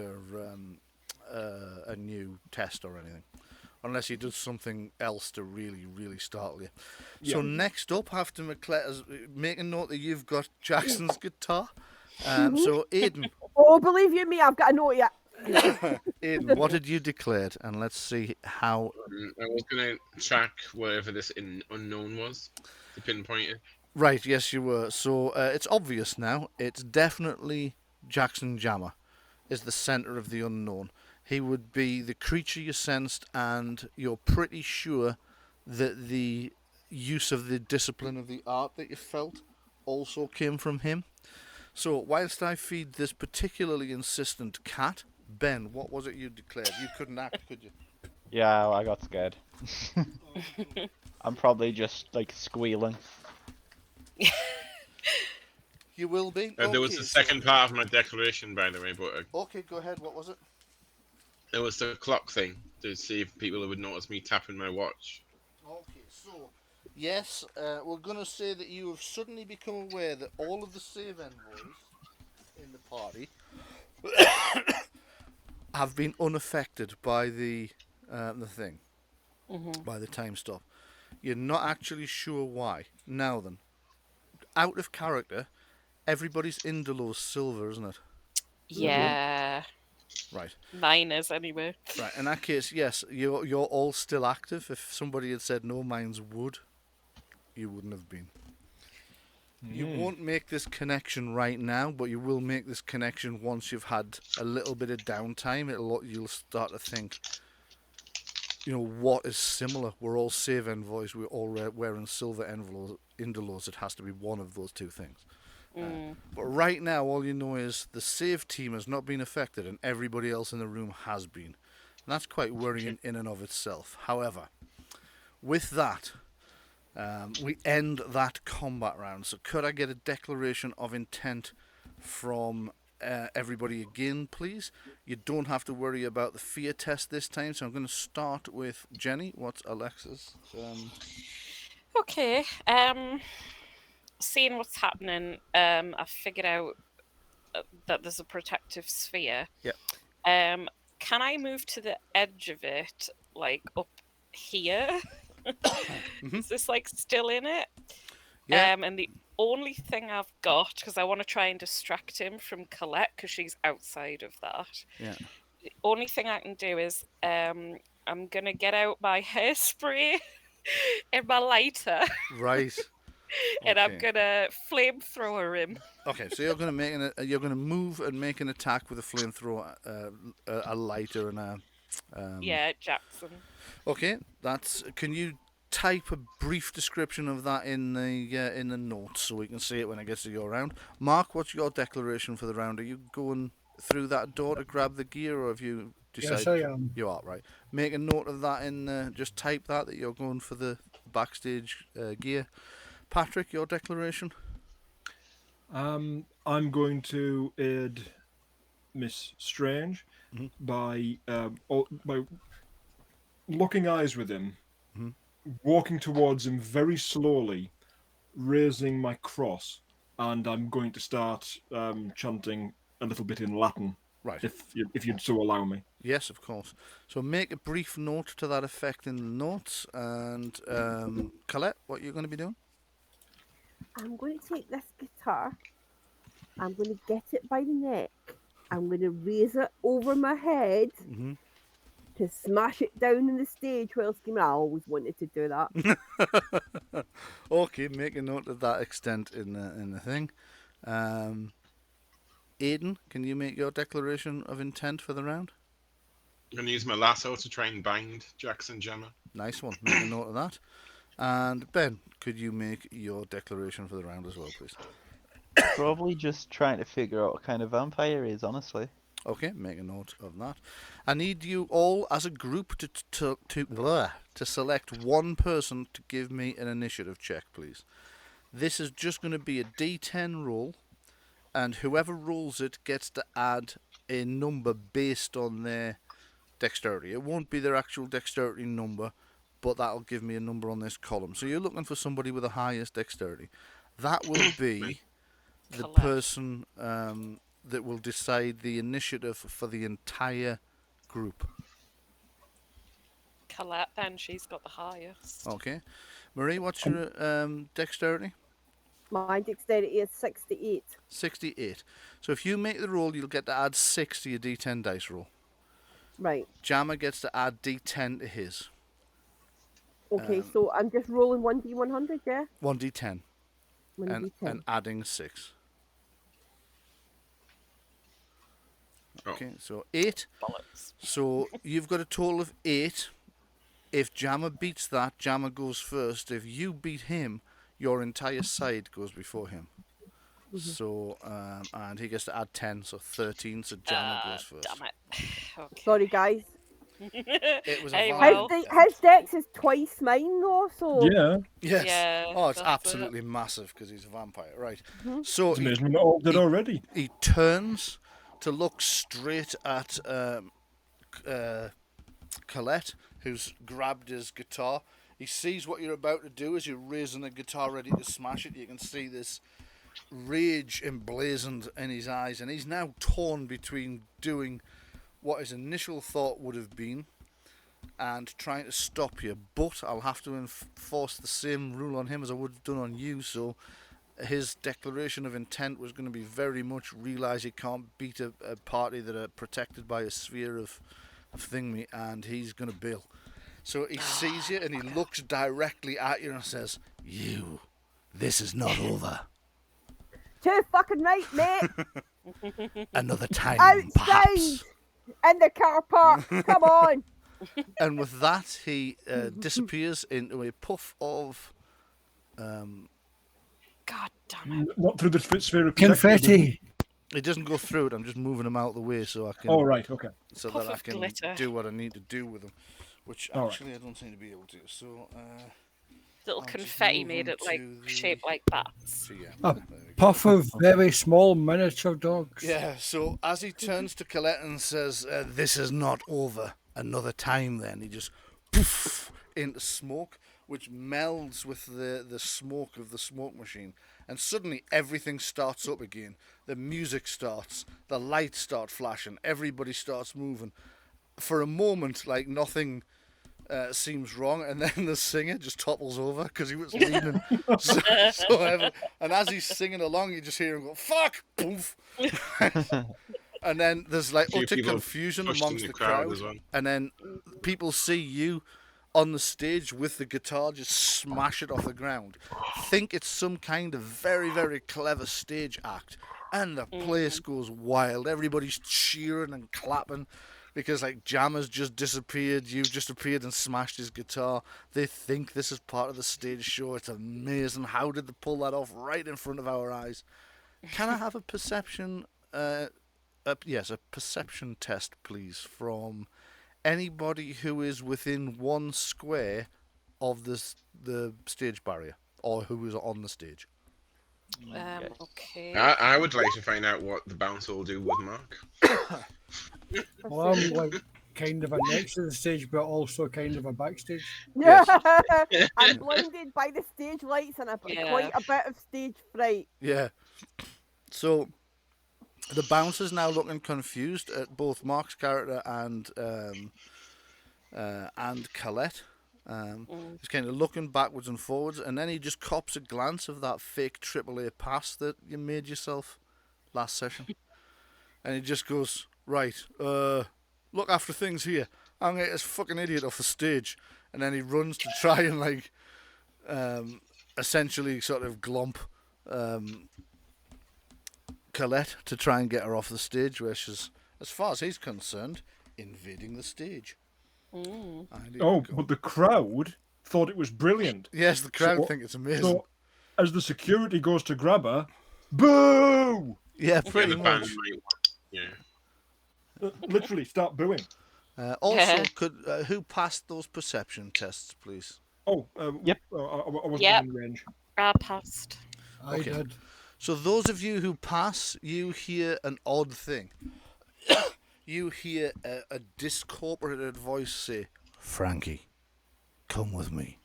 a new test or anything. Unless he does something else to really, really startle you. Yeah. So next up, after McLafferty, make a note that you've got Jackson's guitar. So Aiden. Oh, believe you me, I've got a note yet. Aiden, what had you declared? And let's see how... I was going to track whatever this unknown was, to pinpoint it. Right, yes you were. So it's obvious now. It's definitely Jackson Jammer is the centre of the unknown. He would be the creature you sensed, and you're pretty sure that the use of the discipline of the art that you felt also came from him. So, whilst I feed this particularly insistent cat, Ben, what was it you declared? You couldn't act, could you? Yeah, I got scared. I'm probably just, squealing. You will be? There was the second part of my declaration, by the way, but... Okay, go ahead, what was it? It was the clock thing, to see if people would notice me tapping my watch. Okay, so, yes, we're going to say that you have suddenly become aware that all of the save envoys in the party have been unaffected by the thing, by the time stop. You're not actually sure why. Now then, out of character, everybody's Indolor's silver, isn't it? Yeah. Right. Mine is anyway. Right. In that case, yes, you're all still active. If somebody had said no, mine's wood, you wouldn't have been. You won't make this connection right now, but you will make this connection once you've had a little bit of downtime. You'll start to think, what is similar? We're all save envoys. We're all wearing silver Indolors. It has to be one of those two things. But right now, all you know is the save team has not been affected, and everybody else in the room has been. And that's quite worrying in and of itself. However, with that, we end that combat round. So could I get a declaration of intent from everybody again, please? You don't have to worry about the fear test this time. So I'm going to start with Jenni. What's Alexis? Okay. Seeing what's happening, I've figured out that there's a protective sphere. Yeah. Can I move to the edge of it, like up here? Is this like still in it? Yeah. And the only thing I've got, because I want to try and distract him from Colette, because she's outside of that. Yeah. The only thing I can do is I'm gonna get out my hairspray and my lighter. Right. And I'm Okay. gonna flamethrower him. Okay, so you're going to move and make an attack with a flamethrower, a lighter, and a. Yeah, Jackson. Okay, Can you type a brief description of that in the notes so we can see it when it gets to your round? Marc, what's your declaration for the round? Are you going through that door to grab the gear, or have you decided? Yes, I am. You are, right. Make a note of that in. Just type that you're going for the backstage gear. Patrick, your declaration? I'm going to aid Miss Strange by locking eyes with him, walking towards him very slowly, raising my cross, and I'm going to start chanting a little bit in Latin. Right. If you'd so allow me. Yes, of course. So make a brief note to that effect in the notes. And Colette, what are you going to be doing? I'm going to take this guitar. I'm going to get it by the neck. I'm going to raise it over my head to smash it down in the stage while screaming. I always wanted to do that. Okay, make a note of that extent in the thing. Aiden, can you make your declaration of intent for the round? I'm going to use my lasso to try and bind Jackson Gemma. Nice one. Make a note of that. And Ben, could you make your declaration for the round as well, please? Probably just trying to figure out what kind of vampire he is, honestly. Okay, make a note of that. I need you all as a group to select one person to give me an initiative check, please. This is just going to be a D10 roll, and whoever rolls it gets to add a number based on their dexterity. It won't be their actual dexterity number, but that'll give me a number on this column. So you're looking for somebody with the highest dexterity. That will be the Colette. person that will decide the initiative for the entire group. Colette, then she's got the highest. Okay. Marie, what's your dexterity? My dexterity is 68. 68. So if you make the roll, you'll get to add 6 to your D10 dice roll. Right. Jammer gets to add D10 to his. Okay, so I'm just rolling 1d100, yeah? 1D10. 1d10. And adding 6. Oh. Okay, so 8. Bollocks. So you've got a total of 8. If Jammer beats that, Jammer goes first. If you beat him, your entire side goes before him. So, and he gets to add 10, so 13, so Jammer goes first. Damn it. Okay. Sorry, guys. It was a Hey, violent well. death. His dex is twice mine, though, so... Yeah, Yes. Yeah, Oh, it's that's absolutely massive because he's a vampire. Right. So it's amazing we're not all dead already. he turns to look straight at Colette, who's grabbed his guitar. He sees what you're about to do as you're raising the guitar ready to smash it. You can see this rage emblazoned in his eyes, and he's now torn between doing what his initial thought would have been and trying to stop you, but I'll have to enforce the same rule on him as I would have done on you, so his declaration of intent was going to be very much realise he can't beat a party that are protected by a sphere of thingy, and he's going to bail. So he sees you and he looks directly at you and says, "You, this is not over. Too fucking right, mate. Another time, Outside perhaps." in the car park. Come on. And with that, he disappears into a puff of God damn it. Not through the sphere of protection. Confetti. it doesn't go through it. I'm just moving him out of the way so I can Oh, right, okay. so Puff that I of can glitter. do what I need to do with them, which All right. actually I don't seem to be able to. So Little I'll just confetti move made him it like to the- shaped like bats. so yeah. A there we go. puff of very small miniature dogs. Yeah, so as he turns to Colette and says, "This is not over. Another time," then he just poof into smoke, which melds with the smoke of the smoke machine. And suddenly everything starts up again. The music starts, the lights start flashing, everybody starts moving. For a moment, like nothing seems wrong, and then the singer just topples over because he was leaning so heavily. And as he's singing along, you just hear him go, "Fuck!" Poof. And then there's like Few utter people confusion pushed amongst in the the crowd crowd. as well. And then people see you on the stage with the guitar just smash it off the ground. Think it's some kind of very, very clever stage act. And the place goes wild. Everybody's cheering and clapping because like Jammer's just disappeared, you've just appeared and smashed his guitar. They think this is part of the stage show. It's amazing. How did they pull that off right in front of our eyes? Can I have a perception yes, a perception test, please, from anybody who is within 1 square of the stage barrier, or who is on the stage. Okay. I would like to find out what the bouncer will do with Mark. Well, I'm like kind of a next to the stage, but also kind of a backstage. Yes. I'm blinded by the stage lights and I've got Yeah. quite a bit of stage fright. Yeah. So the bouncer's now looking confused at both Mark's character and Colette. He's kind of looking backwards and forwards, and then he just cops a glance of that fake AAA pass that you made yourself last session. And he just goes, "Right, look after things here. I'm going to get this fucking idiot off the stage." And then he runs to try and, like, essentially sort of glomp Colette to try and get her off the stage, where she's, as far as he's concerned, invading the stage. And here Oh, we go. but the crowd thought it was brilliant. Yes, the crowd So- think it's amazing. So, as the security goes to grab her, boo! Yeah, Yeah, pretty the band much. might want- yeah. Literally start booing. Also, could who passed those perception tests, please? Oh, Yep. I wasn't Yep. in range. I passed. I Okay. did. So those of you who pass, you hear an odd thing. You hear a discorporated voice say, "Frankie, come with me."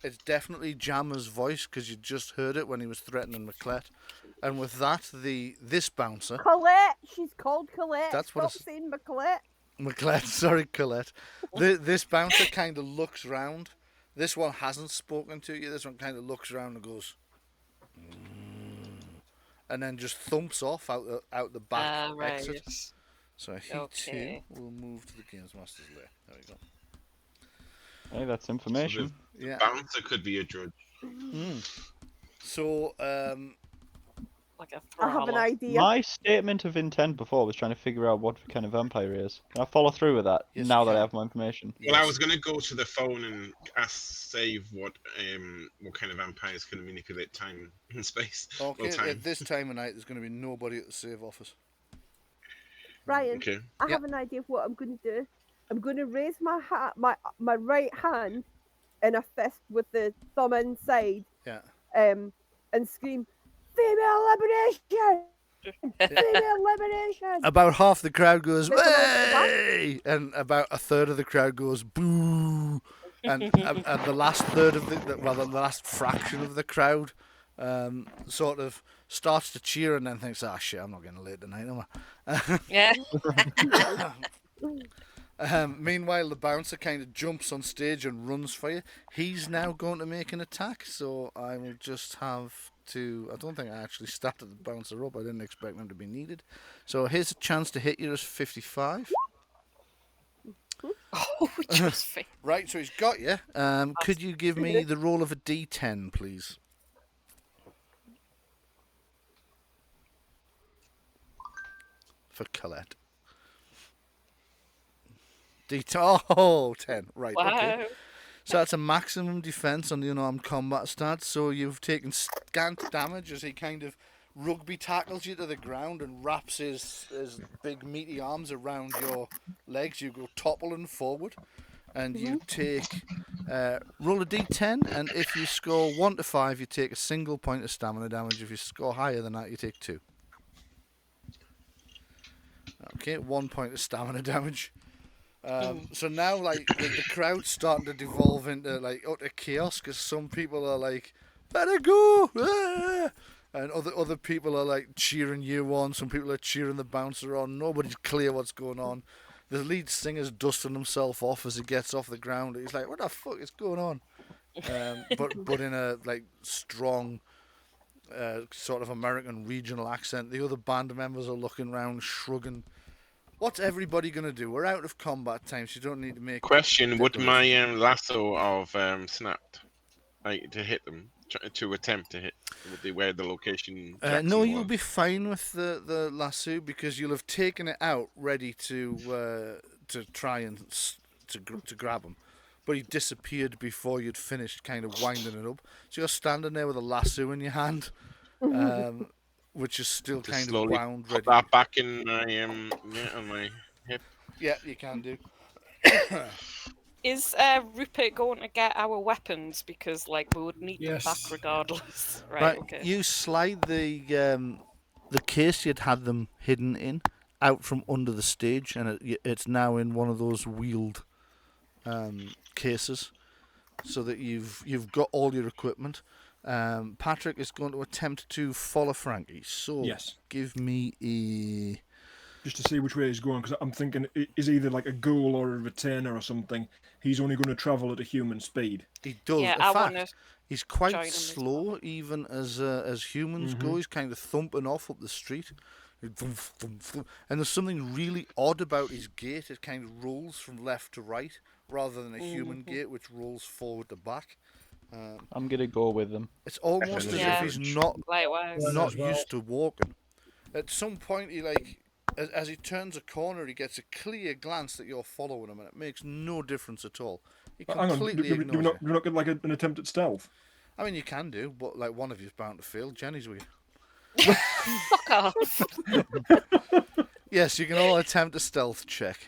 It's definitely Jammer's voice because you just heard it when he was threatening McLafferty. And with that, this bouncer, Colette, she's called Colette. That's what Stop it's- saying McLette. Colette. This bouncer kind of looks round. This one hasn't spoken to you. This one kind of looks around and goes, and then just thumps off out the back Right. exit. So he Okay. too will move to the Games Master's lair. There we go. Hey, that's information. Yeah. Bouncer could be a judge. So Like a I have an thrall. idea. My statement of intent before was trying to figure out what kind of vampire he is. Can I follow through with that Yes, now you that I can. have more information? Well, I was going to go to the phone and ask Save what kind of vampires can manipulate time and space. okay, Well, time. at this time of night, there's going to be nobody at the save office. Ryan, Okay. I Yeah. have an idea of what I'm going to do. I'm going to raise my my right hand in a fist with the thumb inside, Yeah. and scream, "Female liberation! Female liberation!" About half the crowd goes, There's a lot of that. "Way!" and about a third of the crowd goes, "Boo!" And the last third of the last fraction of the crowd sort of starts to cheer and then thinks, "Ah, shit, I'm not getting late tonight, am I?" Yeah. Meanwhile, the bouncer kind of jumps on stage and runs for you. He's now going to make an attack, so I will just have to. I don't think I actually started the bouncer up. I didn't expect him to be needed. So here's a chance to hit you as 55. Oh, just think. Right, so he's got you. Could you give me the roll of a D10, please? For Colette. D10. Oh, 10. Right, Wow. okay. So that's a maximum defense on the unarmed combat stat. So you've taken scant damage as he kind of rugby tackles you to the ground and wraps his big meaty arms around your legs. You go toppling forward, and you take roll a d10. And if you score 1 to 5, you take a single point of stamina damage. If you score higher than that, you take 2. Okay, 1 point of stamina damage. So now, like, the crowd's starting to devolve into, like, utter chaos because some people are like, better go! Ah! And other people are, like, cheering you on. Some people are cheering the bouncer on. Nobody's clear what's going on. The lead singer's dusting himself off as he gets off the ground. He's like, what the fuck is going on? But in a, like, strong sort of American regional accent. The other band members are looking around, shrugging. What's everybody going to do? We're out of combat time, so you don't need to make... Question, would my lasso have snapped? Like, to hit them? To attempt to hit? Would they where the location... no, Jackson you'll was? be fine with the lasso because you'll have taken it out ready to try and to grab him. But he disappeared before you'd finished kind of winding it up. So you're standing there with a lasso in your hand. Which is still Just kind of slowly wound put ready. that back in my on my hip. Yeah, you can do. Is Rupert going to get our weapons because, like, we would need them back regardless? Right. Okay. You slide the case you'd had them hidden in out from under the stage, and it's now in one of those wheeled cases, so that you've got all your equipment. Patrick is going to attempt to follow Frankie. So Yes. give me a... Just to see which way he's going, because I'm thinking is either like a ghoul or a retainer or something. He's only going to travel at a human speed. He does. Yeah, In I fact, wanna he's join quite him as slow, well. even as humans go. He's kind of thumping off up the street. Thump, thump, thump. And there's something really odd about his gait. It kind of rolls from left to right, rather than a human gait, which rolls forward to back. I'm gonna go with them. It's almost as Yeah. if he's not Likewise. not used to walking. At some point, he as he turns a corner, he gets a clear glance that you're following him, and it makes no difference at all. He Hang on, completely do we ignores not, you. do we not get like an attempt at stealth? I mean, you can do, but like one of you's bound to fail. Jenny's with you. Fuck off. Yes, you can all attempt a stealth check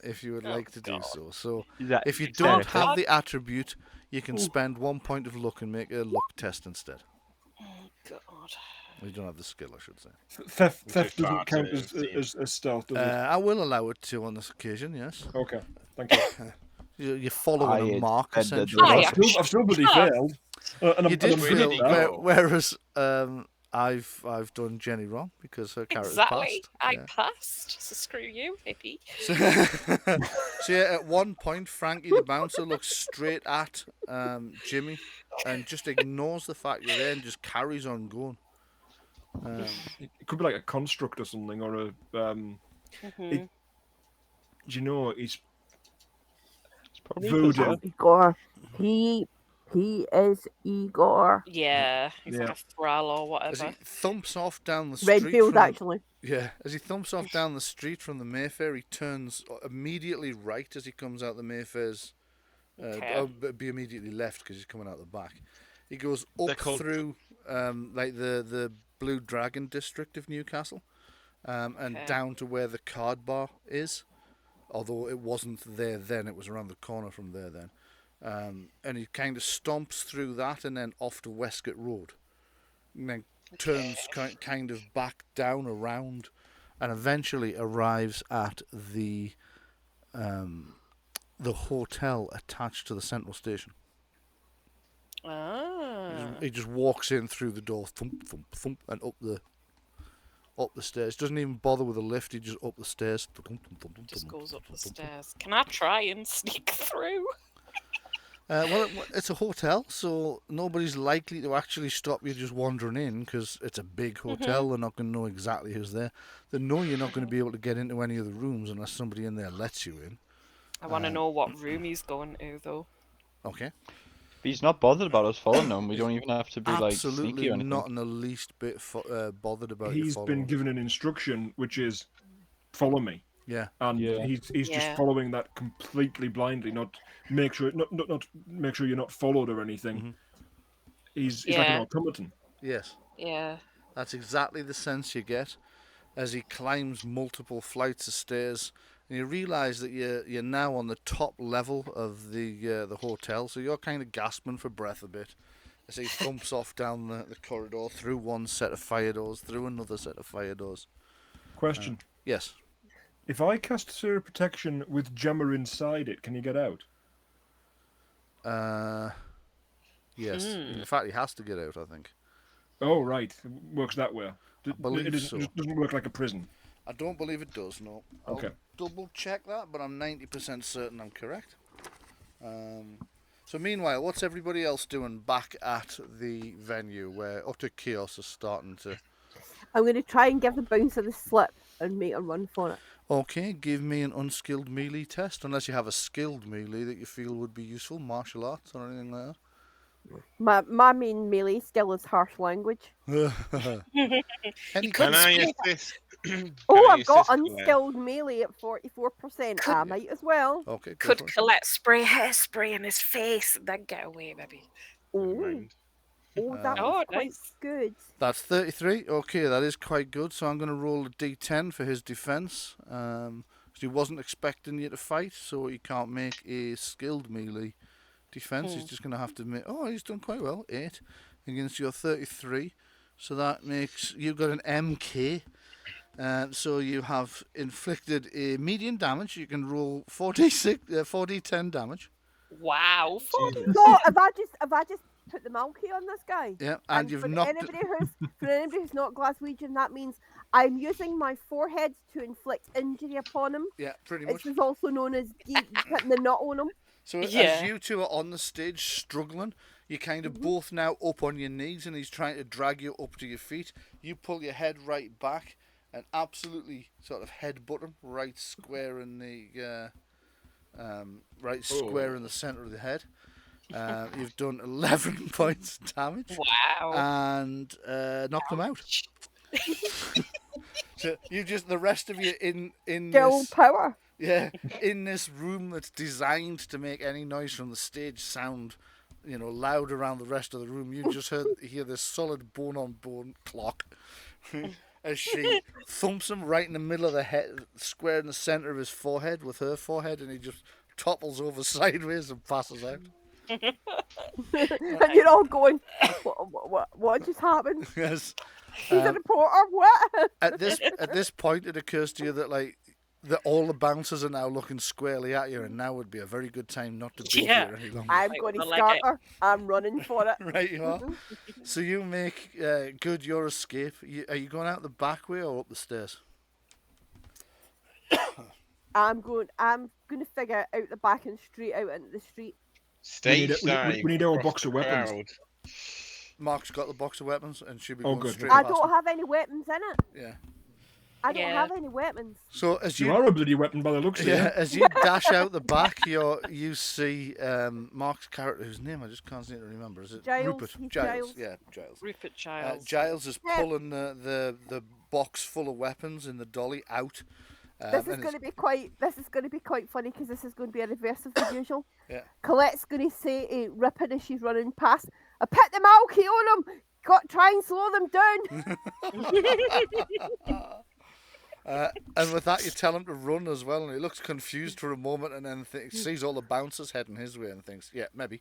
if you would like to do so. So Is that if you don't hysterical? have the attribute, you can spend 1 point of luck and make a luck test instead. God. You don't have the skill, I should say. Theft far doesn't count to as stealth, does it? I will allow it to on this occasion, yes. Okay, thank you. You're following a mark, expected essentially. that. I've still bloody Shut up. failed. And You did I'm Where fail, did he that. go? whereas I've done Jenny wrong because her character's Exactly. passed. I Yeah. passed. So screw you, hippie. So yeah, at one point, Frankie the bouncer looks straight at Jimmy and just ignores the fact you're there and just carries on going. It could be like a construct or something, or a. Do you know he's It's probably voodoo? possessed. Igor. He is Igor. Yeah. He's like Yeah. a thrall or As he whatever. thumps off down the street. Redfield, from actually. as he thumps off down the street from the Mayfair, he turns immediately right as he comes out the Mayfair's. Okay. Be immediately left because he's coming out the back. He goes They're up called- through like the Blue Dragon district of Newcastle, and Okay. down to where the card bar is. Although it wasn't there then, it was around the corner from there then. And he kind of stomps through that and then off to Westgate Road, and then turns kind of back down around, and eventually arrives at the hotel attached to the central station. Ah. He just walks in through the door, thump, thump, thump, and up the up the stairs. Doesn't even bother with a lift. He just up the stairs. Just goes up the stairs. Can I try and sneak through? Well, it's a hotel, so nobody's likely to actually stop you just wandering in because it's a big hotel. They're not going to know exactly who's there. They know you're not going to be able to get into any of the rooms unless somebody in there lets you in. I want to know what room he's going to, though. Okay. But he's not bothered about us following him. We don't even have to be like Absolutely sneaky or anything. not in the least bit bothered about you He's following. been given an instruction, which is follow me. Yeah. And Yeah. he's just following that completely blindly, not make sure make sure you're not followed or anything. He's like an automaton. Yes. Yeah. That's exactly the sense you get as he climbs multiple flights of stairs. And you realise that you're now on the top level of the hotel, so you're kind of gasping for breath a bit as he thumps off down the corridor, through one set of fire doors, through another set of fire doors. Question. Yes. If I cast Sphere of Protection with Gemma inside it, can you get out? Yes. In fact, he has to get out, I think. Oh, right. It works that way. believe It so. doesn't work like a prison. I don't believe it does, no. Okay. I'll double check that, but I'm 90% certain I'm correct. So meanwhile, what's everybody else doing back at the venue where utter chaos is starting to... I'm going to try and give the bouncer the slip and make a run for it. Okay, give me an unskilled melee test, unless you have a skilled melee that you feel would be useful, martial arts or anything like My main melee skill is harsh language. that. Any Can I speak. assist? Oh, Can I I've got assist Colette? unskilled melee at 44%. I might as well. Okay, go Could for it. Colette spray hairspray in his face and then get away, maybe? Oh, Mind. that Oh, was quite nice. good. That's 33. Okay, that is quite good. So I'm going to roll a d10 for his defense. Because he wasn't expecting you to fight, so he can't make a skilled melee defense. He's just going to have to make... Oh, he's done quite well. 8 against your 33. So that makes... You've got an MK. So you have inflicted a medium damage. You can roll 4d10 damage. Wow. No, have I just put the Malky on this guy? Yeah, and you've for knocked... anybody who's not Glaswegian, that means I'm using my forehead to inflict injury upon him. Yeah, pretty much. This is also known as putting the nut on him. So Yeah. as you two are on the stage struggling, you're kind of both now up on your knees and he's trying to drag you up to your feet. You pull your head right back and absolutely sort of headbutt him right square in the square in the centre of the head. You've done 11 points of damage Wow. and knocked him out. So you just, the rest of you in Skill this... power. Yeah, in this room that's designed to make any noise from the stage sound, loud around the rest of the room, you just hear this solid bone-on-bone clock as she thumps him right in the middle of the head, square in the centre of his forehead with her forehead, and he just topples over sideways and passes out. And you're all going, what just happened? Yes. He's a reporter. What? At this point, it occurs to you that that all the bouncers are now looking squarely at you, and now would be a very good time not to be here any longer. I'm Right, going to well, like start it. her. I'm running for it. Right, you are. So you make good your escape. Are you going out the back way or up the stairs? I'm going to figure out the back and straight out into the street. Stage we dive. need our across box the of weapons. crowd. Mark's got the box of weapons, and she'll be Oh, going good. straight I past don't him. have any weapons in it. Yeah. I don't Yeah. have any weapons. So as You you are a bloody weapon by the looks of yeah, it. as you dash out the back, you see Mark's character, whose name I just can't seem to remember. Is it Giles, Rupert? he's Giles. Giles. Yeah, Giles. Rupert Giles. Giles is Yeah. pulling the box full of weapons in the dolly out. This is and going to be quite. This is going to be quite funny because this is going to be a reverse of the usual. Yeah. Colette's going to say to Rupert as she's running past, "I put the Malky on them. Got try and slow them down." And with that, you tell him to run as well, and he looks confused for a moment, and then sees all the bouncers heading his way, and thinks, "Yeah, maybe."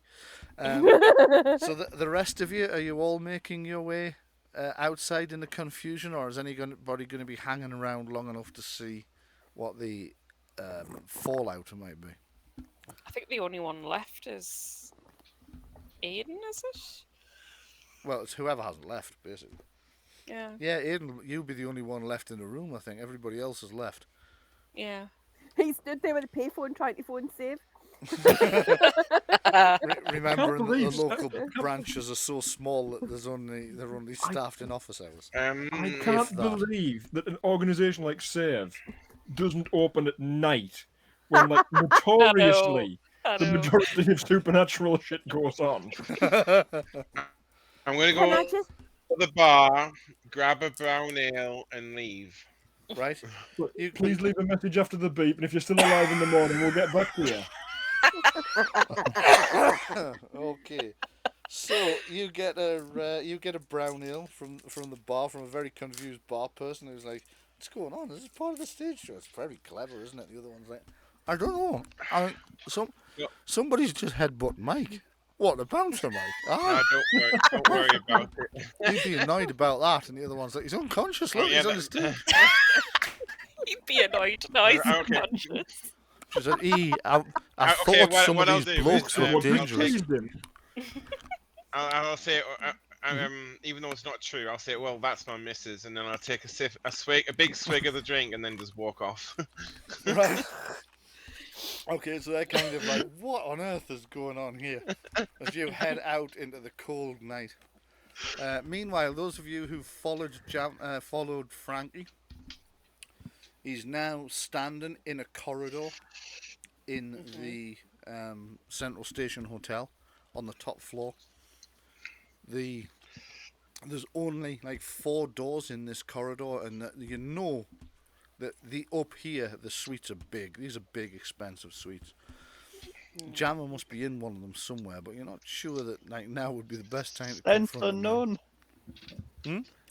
So the rest of you, are you all making your way outside in the confusion, or is anybody going to be hanging around long enough to see what the fallout might be? I think the only one left is Aiden, is it? Well, it's whoever hasn't left, basically. Yeah. Yeah, Aiden, you'll be the only one left in the room, I think. Everybody else has left. Yeah. He stood there with a payphone trying to phone Save. Remembering that the believe- local branches are so small that they're only staffed in office hours. I If can't that. believe that an organisation like Save doesn't open at night when, like, notoriously I the know. majority of supernatural shit goes on. I'm going to Can I go just? to the bar, grab a brown ale, and leave. Right? But You- please leave a message after the beep, and if you're still alive in the morning, we'll get back to you. Okay. So you get a brown ale from the bar from a very confused bar person who's like, "What's going on? This is part of the stage show. It's very clever, isn't it?" The other one's like, "I don't know. Yep. Somebody's just headbutt Mike. What, the bouncer, Mike? Ah, Don't worry about it. you'd be annoyed about that." And the other one's like, "He's unconscious. Look, Oh, yeah, he's on that- the stage." You'd be annoyed. Nice Okay. conscious. She said, I Okay, thought some what of I'll these do is, blokes were What dangerous." pleased him? I'll say, even though it's not true, I'll say, well, that's my missus, and then I'll take a big swig of the drink, and then just walk off. Right. Okay, so they're kind of like, what on earth is going on here? As you head out into the cold night. Meanwhile, those of you who followed Frankie, he's now standing in a corridor in the Central Station Hotel on the top floor. There's only like 4 doors in this corridor, and you know that up here the suites are big. These are big, expensive suites. Jammer must be in one of them somewhere, but you're not sure that like now would be the best time to Sense confront him. unknown.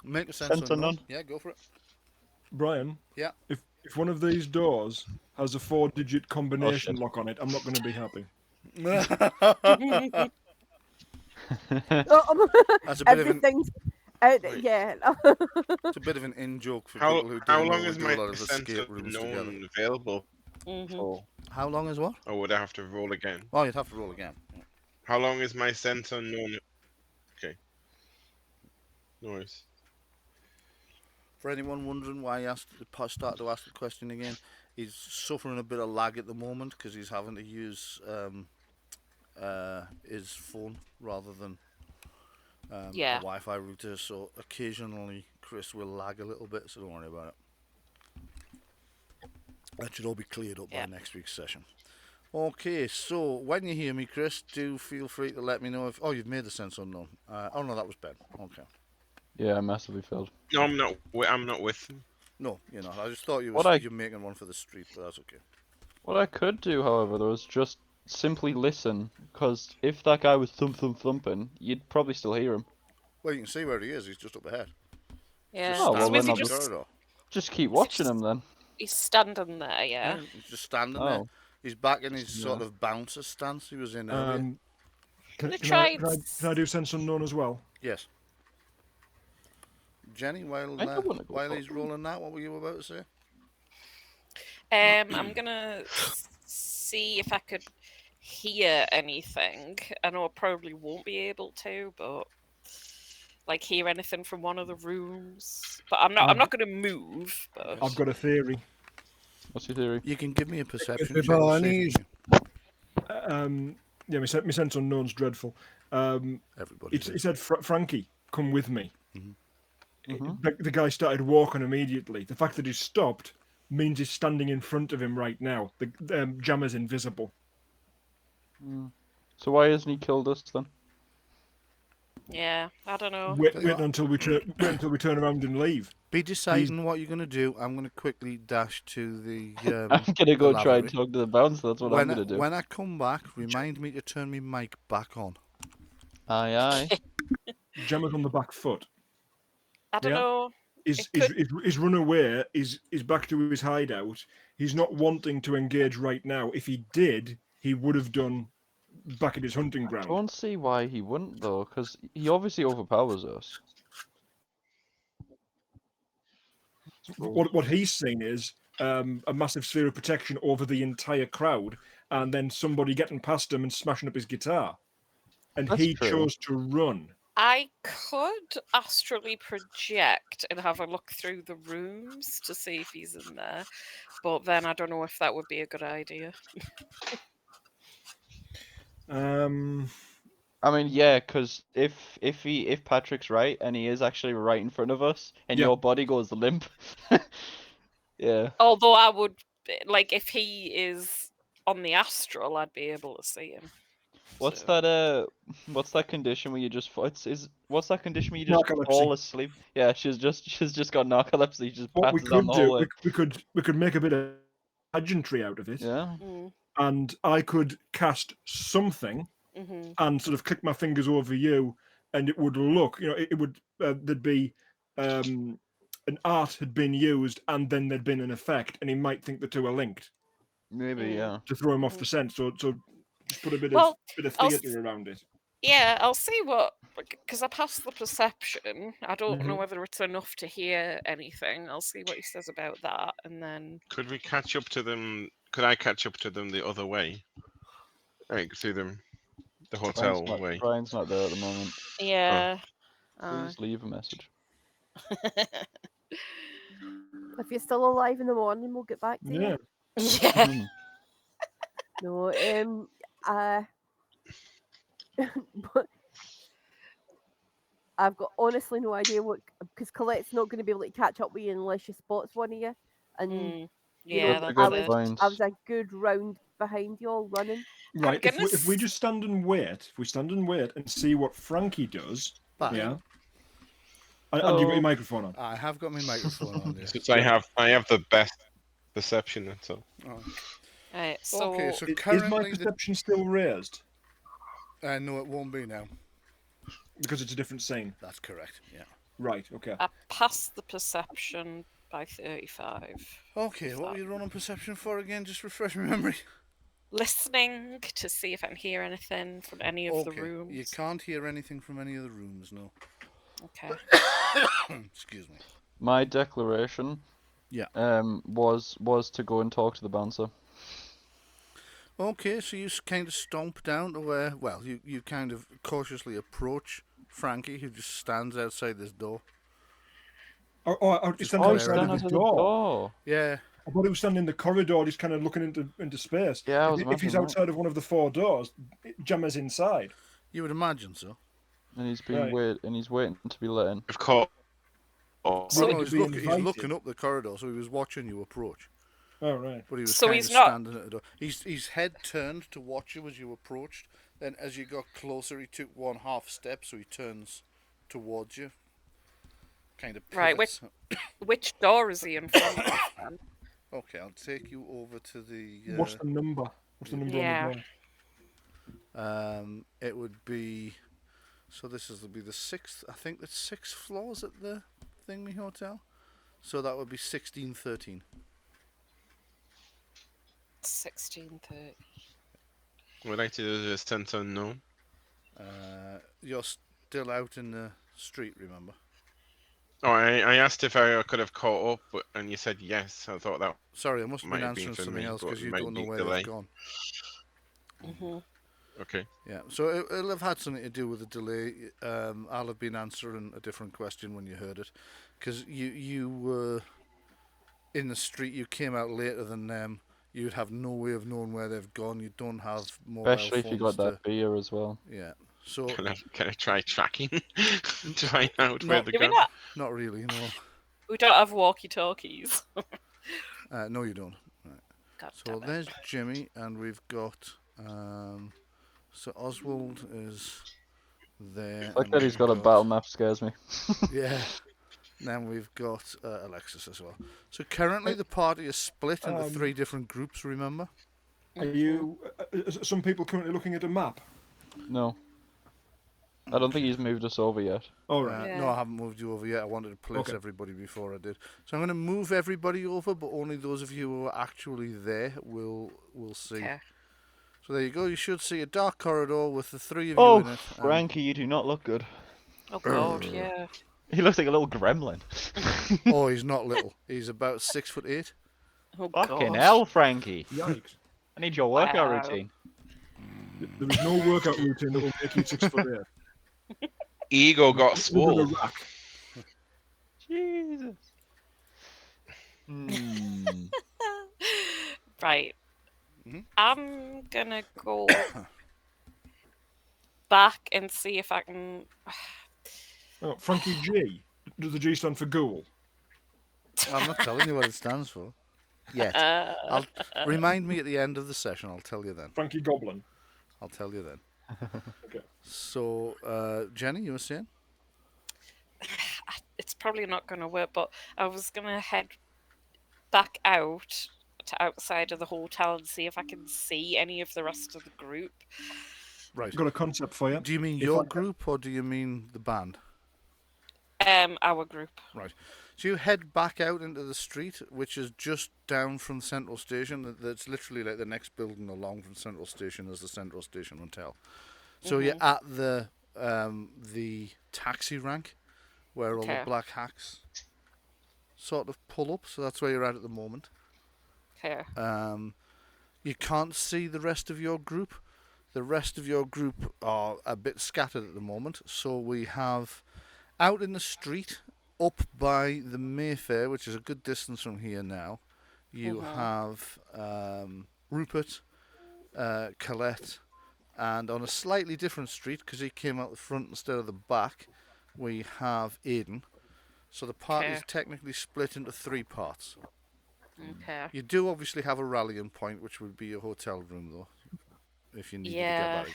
Make a sense Sense unknown. unknown. Yeah, go for it. Brian, Yeah. if one of these doors has a 4-digit combination shit. lock on it, I'm not going to be happy. That's a bit of an Everything's out. Right. Yeah. it's a bit of an in joke for How people who how don't know long we is do my a lot of sense escape of rooms together. known available? Mhm. For? How long is what? Or would I have to roll again? Oh, you'd have to roll again. How long is my sense unknown? Okay. No worries. For anyone wondering why he started to ask the question again, he's suffering a bit of lag at the moment because he's having to use his phone rather than a Yeah. Wi-Fi router. So occasionally Chris will lag a little bit, so don't worry about it. That should all be cleared up Yeah. by next week's session. Okay, so when you hear me, Chris, do feel free to let me know if... Oh, you've made the sense unknown. Oh, no, that was Ben. Okay. Yeah, I massively failed. No, I'm not. I'm not with them. No, you're not. I just thought you're making one for the street, but that's okay. What I could do, however, was just simply listen, because if that guy was thumping, you'd probably still hear him. Well, you can see where he is. He's just up ahead. Yeah. Oh, well, So is then he I'll just, Just keep watching him then. he's standing there, yeah. He's just standing there. Oh. He's back in his Yeah. sort of bouncer stance he was in earlier. Can They I tried- can I do sense unknown as well? Yes. Jenny, while I don't wanna go while for he's it. rolling that, what were you about to say? I'm gonna see if I could hear anything. I know I probably won't be able to, but like hear anything from one of the rooms. But I'm not gonna move. But I've got a theory. What's your theory? You can give me a perception the check. to see if Barneys. Yeah, my sense unknown's dreadful. Everybody. He said, Frankie, come with me. Mhm. The guy started walking immediately. The fact that he stopped means he's standing in front of him right now. The Jammer's invisible. So why hasn't he killed us then? yeah, I don't know. Wait until we turn around and leave. Be deciding what you're going to do. I'm going to quickly dash to the. I'm gonna go try and lavatory. talk to the bouncer. That's what I'm gonna do. When I come back, remind me to turn my mic back on. Aye, aye. Jammer's on the back foot. I don't Yeah. know. He's run away. He's back to his hideout. He's not wanting to engage right now. If he did, he would have done back at his hunting I ground. don't see why he wouldn't though, because he obviously overpowers us. What he's seen is a massive sphere of protection over the entire crowd, and then somebody getting past him and smashing up his guitar. And That's he true. chose to run. I could astrally project and have a look through the rooms to see if he's in there, but then I don't know if that would be a good idea. I mean, yeah, because if Patrick's right and he is actually right in front of us, and Yeah. your body goes limp, yeah. Although I would, like, if he is on the astral, I'd be able to see him. What's So- that? What's that condition where you just what's that condition where you just Narcolepsy. fall asleep? Yeah, she's just got narcolepsy. She just What we passes down could the do, hallway. we could make a bit of pageantry out of it, Yeah. Mm, and I could cast something mhm. and sort of click my fingers over you, and it would look, it would there'd be an art had been used, and then there'd been an effect, and he might think the two are linked Maybe, yeah. to throw him off the scent. So just put a bit Well, of I'll theatre around it. Yeah, I'll see what, because I passed the perception. I don't know Mhm. whether it's enough to hear anything. I'll see what he says about that, and then Could we catch up to them? Could I catch up to them the other way? Like through them, the hotel way. Brian's not there at the moment. yeah. Please leave a message. If you're still alive in the morning, we'll get back to Yeah. you. Yeah. No, but I've got honestly no idea what, because Colette's not going to be able to catch up with you unless she spots one of you. And Mm, you know, yeah, Good- that's good I it. point. was a good round behind you all running. Right. If gonna we just stand and wait, and see what Frankie does, But yeah. And you've got your microphone on. I have got my microphone on there. Since I have the best perception. That's all. Oh. Right, so, Okay, so Is my currently perception still raised? no, it won't be now. Because it's a different scene. That's correct. Yeah. Right. Okay. I passed the perception by 35. Okay, what were you running perception for again? Just refresh my memory. Listening to see if I can hear anything from any of the rooms. You can't hear anything from any of the rooms, no. Okay. Excuse me. My declaration, Yeah. was to go and talk to the bouncer. Okay, so you kind of stomp down to where, well, you kind of cautiously approach Frankie, who just stands outside this door. He's Oh, standing he's outside standing of outside the the door. door. Yeah. I thought he was standing in the corridor, just kind of looking into space. Yeah, I was if he's imagining that. outside of one of the 4 doors, Gemma's inside. You would imagine so. And he's been Right. he's waiting to be let in. Of course. Oh, So no, to he's, be he's invited. looking up the corridor, so he was watching you approach. Oh, right. But he was So kind he's of not- standing at the door. His head turned to watch you as you approached. Then as you got closer, he took 1/2 step, so he turns towards you. Kind of Right, pivots. Which door is he in front of? then? Okay, I'll take you over to the... What's the number? What's the number Yeah. on the door? It would be... So this will be the 6th... I think there's 6 floors at the Thingy Hotel. So that would be 1613. 1630. Would like to do the sense unknown. You're still out in the street, remember? Oh, I asked if I could have caught up, and you said yes. I thought that Sorry, I must have Might been have been answering for something me, else but because it you might don't know be where delay. they've gone. okay. Yeah, so it'll have had something to do with the delay. I'll have been answering a different question when you heard it, because you were in the street. You came out later than them. You'd have no way of knowing where they've gone. You don't have mobile Especially if you phones got that beer as well. Yeah, so Can I try tracking to find out where No. they're Do we going? not? not really. No, We don't have walkie-talkies. no, you don't. God So damn it. there's Jimmy, and we've got so Oswald is there. The fact and that he's we've got a battle map scares me. Yeah. Then we've got Alexis as well. So currently the party is split into 3 different groups, remember? Are you? Some people currently looking at a map. No. I don't think he's moved us over yet. All right. Yeah. No, I haven't moved you over yet. I wanted to place Okay. everybody before I did. So I'm going to move everybody over, but only those of you who are actually there will see. Okay. So there you go. You should see a dark corridor with the 3 of you Oh, in it. and- Frankie, you do not look good. Oh god, yeah. He looks like a little gremlin. Oh, he's not little. He's about 6'8". Oh Fucking god. hell, Frankie. Yikes. I need your workout Wow. routine. There is no workout routine that will make you 6'8". Ego got With a swole. rack. Jesus. Hmm. Right. Mhm. I'm gonna go back and see if I can. Oh, Frankie G. Does the G stand for ghoul? I'm not telling you what it stands for yet. I'll remind me at the end of the session. I'll tell you then. Frankie Goblin. I'll tell you then. Okay. So, Jenni, you were saying? It's probably not going to work, but I was going to head back out to outside of the hotel and see if I can see any of the rest of the group. Right. Got a concept for you. Do you mean If your I- group or do you mean the band? Our group. Right. So you head back out into the street, which is just down from Central Station. That's literally like the next building along from Central Station is the Central Station Hotel. So you're at the taxi rank where all the Okay. black hacks sort of pull up. So that's where you're at the moment. Okay. You can't see the rest of your group. The rest of your group are a bit scattered at the moment. So we have out in the street, up by the Mayfair, which is a good distance from here now, you have Rupert, Colette, and on a slightly different street, because he came out the front instead of the back, we have Aiden. So the party is technically split into 3 parts. Okay. You do obviously have a rallying point, which would be your hotel room, though, if you needed to get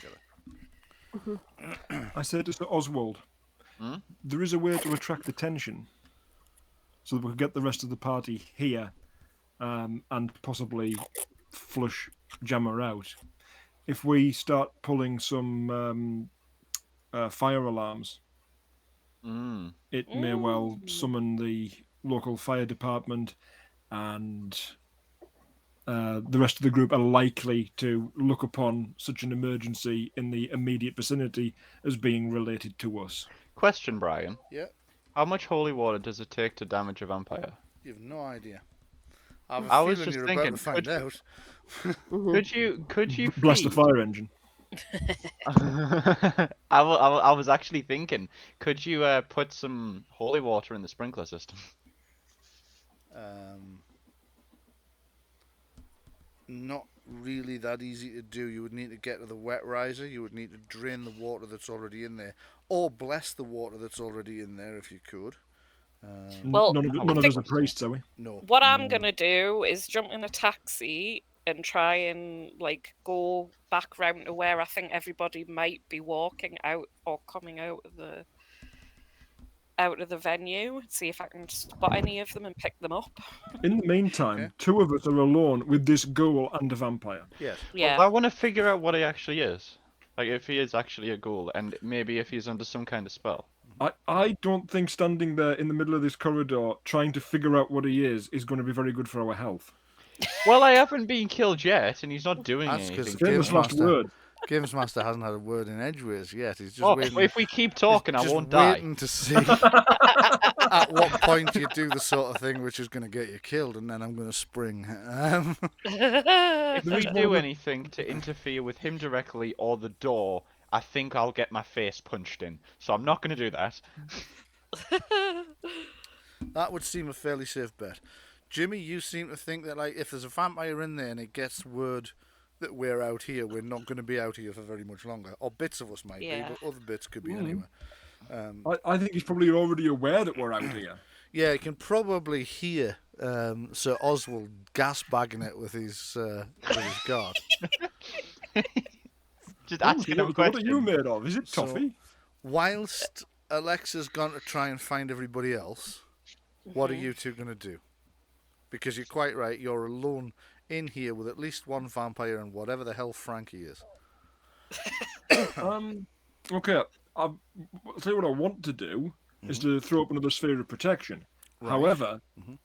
that together. I said to Sir Oswald, there is a way to attract attention so that we could get the rest of the party here and possibly flush Jammer out. If we start pulling some fire alarms, it may well summon the local fire department, and the rest of the group are likely to look upon such an emergency in the immediate vicinity as being related to us. Question, Brian. Yeah, How much holy water does it take to damage a vampire? you have no idea. I have I a was feeling just you're thinking, about to find out. Could you Blast the feed? fire engine. I was actually thinking, could you put some holy water in the sprinkler system? Not really that easy to do. You would need to get to the wet riser. You would need to drain the water that's already in there, or bless the water that's already in there if you could. Well, None of us are priests, are we? No. What I'm going to do is jump in a taxi and try and go back round to where I think everybody might be walking out or coming out of the venue, see if I can spot any of them and pick them up. In the meantime, 2 of us are alone with this ghoul and a vampire. Yes. Yeah. Well, I want to figure out what he actually is. Like, if he is actually a ghoul, and maybe if he's under some kind of spell. I don't think standing there in the middle of this corridor trying to figure out what he is going to be very good for our health. Well, I haven't been killed yet, and he's not doing That's 'cause anything. the Famous last word. Games Master hasn't had a word in edgeways yet. He's just Well, waiting. if we keep talking, I just won't die. waiting to see at what point you do the sort of thing which is going to get you killed, and then I'm going to spring. If we do anything to interfere with him directly or the door, I think I'll get my face punched in. So I'm not going to do that. That would seem a fairly safe bet. Jimmy, you seem to think that if there's a vampire in there and it gets word that we're out here, we're not going to be out here for very much longer. Or bits of us might be, but other bits could be anywhere. I think he's probably already aware that we're out here. Yeah, you can probably hear Sir Oswald gas-bagging it with his guard. Just asking him What are questions. you made of? Is it So- toffee? Whilst Alexa's gone to try and find everybody else, what are you two going to do? Because you're quite right, you're alone in here with at least one vampire and whatever the hell Frankie is. Okay, I'll tell you what I want to do is to throw up another sphere of protection. Right. However,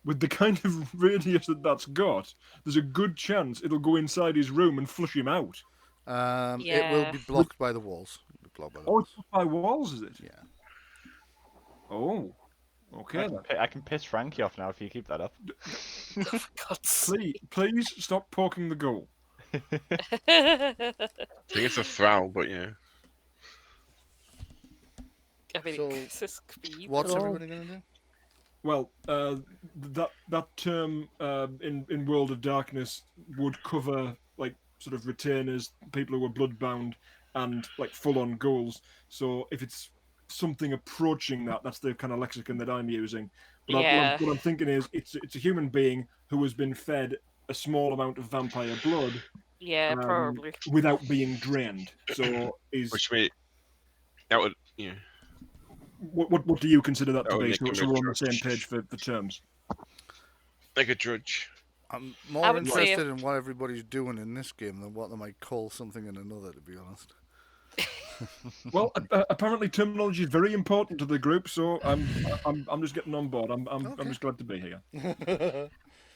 with the kind of radius that's got, there's a good chance it'll go inside his room and flush him out. It will be blocked by the walls. It'll be blocked by the Oh, walls. it's by walls, is it? Yeah. Oh, okay then. I can piss Frankie off now if you keep that up. Please stop poking the goal. I think it's a foul, but yeah. I mean, So, this could be either. what's Oh. everybody going to do? Well, that term in World of Darkness would cover like sort of retainers, people who are bloodbound, and like full-on ghouls. So if it's something approaching that, that's the kind of lexicon that I'm using. But Yeah. what I'm thinking is it's a human being who has been fed a small amount of vampire blood Yeah, probably. without being drained. So is Which may that would yeah. what do you consider that That to would be? make So him a we're on the same drudge. page for terms. Like a drudge. I'm I more would say- interested in what everybody's doing in this game than what they might call something in another, to be honest. Well, apparently terminology is very important to the group, so I'm just getting on board. I'm Okay. just glad to be here.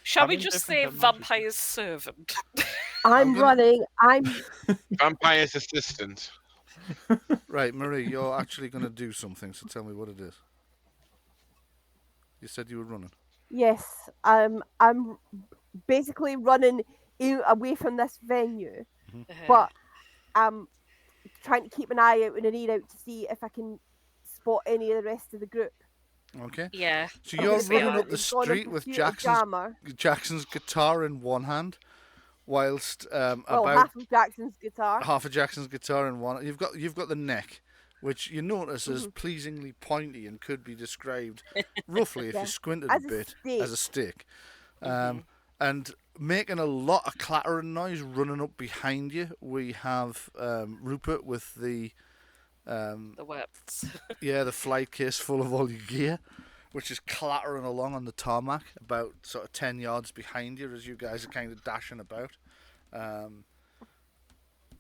Shall we Having just different say terminology. vampire's servant? I'm gonna- running. I'm Vampire's assistant. Right, Marie, you're actually going to do something, so tell me what it is. You said you were running. yes. I'm basically running away from this venue, but I'm trying to keep an eye out and an ear out to see if I can spot any of the rest of the group. Okay. Yeah. So I'm you're gonna say running I- up the It's gone in street with pursuit of Jackson's guitar in one hand, whilst Well, about half of Jackson's guitar. half of Jackson's guitar in one. You've got the neck, which you notice is Mm-hmm. pleasingly pointy and could be described roughly if Yeah. you squinted As a a bit stick. Mm-hmm. as a stick. And making a lot of clattering noise running up behind you, we have Rupert with the The weapons. the flight case full of all your gear, which is clattering along on the tarmac about sort of 10 yards behind you as you guys are kind of dashing about.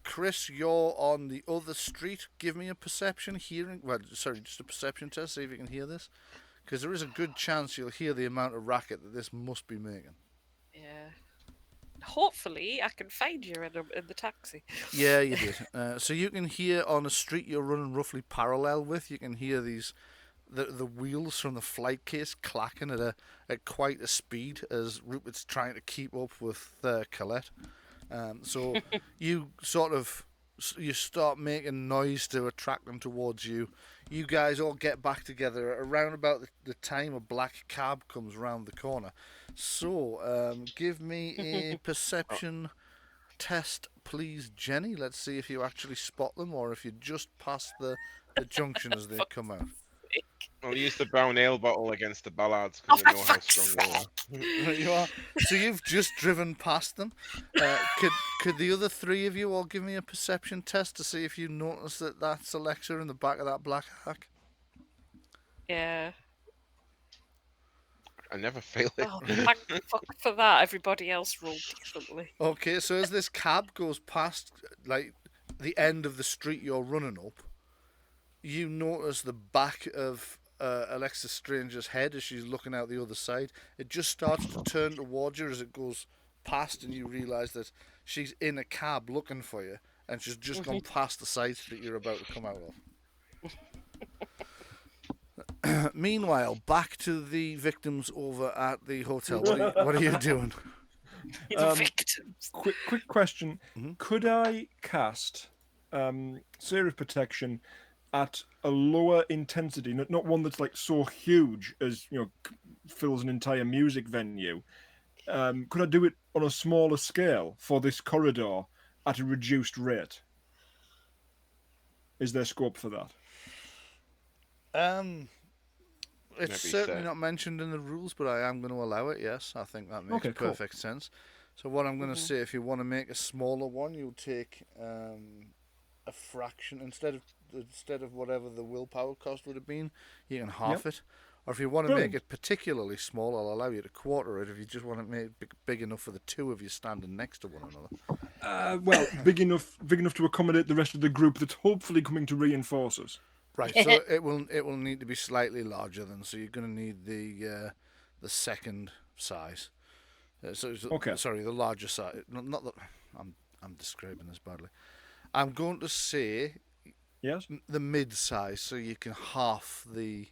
Chris, you're on the other street. Give me a perception just a perception test, see if you can hear this. Because there is a good chance you'll hear the amount of racket that this must be making. Yeah. Hopefully, I can find you in the taxi. Yeah, you did. So you can hear on a street you're running roughly parallel with, you can hear the wheels from the flight case clacking at quite a speed as Rupert's trying to keep up with Colette. So you you start making noise to attract them towards you. You guys all get back together around about the time a black cab comes round the corner. So give me a perception test, please, Jenny. Let's see if you actually spot them or if you just pass the junction as they come out. I'll use the brown ale bottle against the ballards because I know how strong they are. Right, you are. So you've just driven past them. Could the other three of you all give me a perception test to see if you notice that that's Alexa in the back of that black hack? Yeah. I never fail it. Oh, thank fuck for that. Everybody else rolled differently. Okay, so as this cab goes past, like, the end of the street you're running up, you notice the back of Alexis Stranger's head as she's looking out the other side. It just starts to turn towards you as it goes past, and you realise that she's in a cab looking for you, and she's just gone past the side street you're about to come out of. Meanwhile, back to the victims over at the hotel. What are you doing? The victims. Quick question: Mhm. Could I cast Sphere of Protection at a lower intensity, not one that's like so huge as fills an entire music venue? Could I do it on a smaller scale for this corridor at a reduced rate? Is there scope for that? It's Maybe certainly so. not mentioned in the rules, but I am going to allow it. Yes, I think that makes Okay, cool. perfect sense. So what I'm going to say, if you want to make a smaller one, you'll take a fraction instead of whatever the willpower cost would have been. You can half it, or if you want to make Brilliant. it particularly small, I'll allow you to quarter it. If you just want to make it big enough for the two of you standing next to one another. Well, big enough to accommodate the rest of the group that's hopefully coming to reinforce us. Right, so it will need to be slightly larger then. So you're going to need the second size. Okay. Sorry, the larger size. Not that I'm describing this badly. I'm going to say Yes. the mid size, so you can half the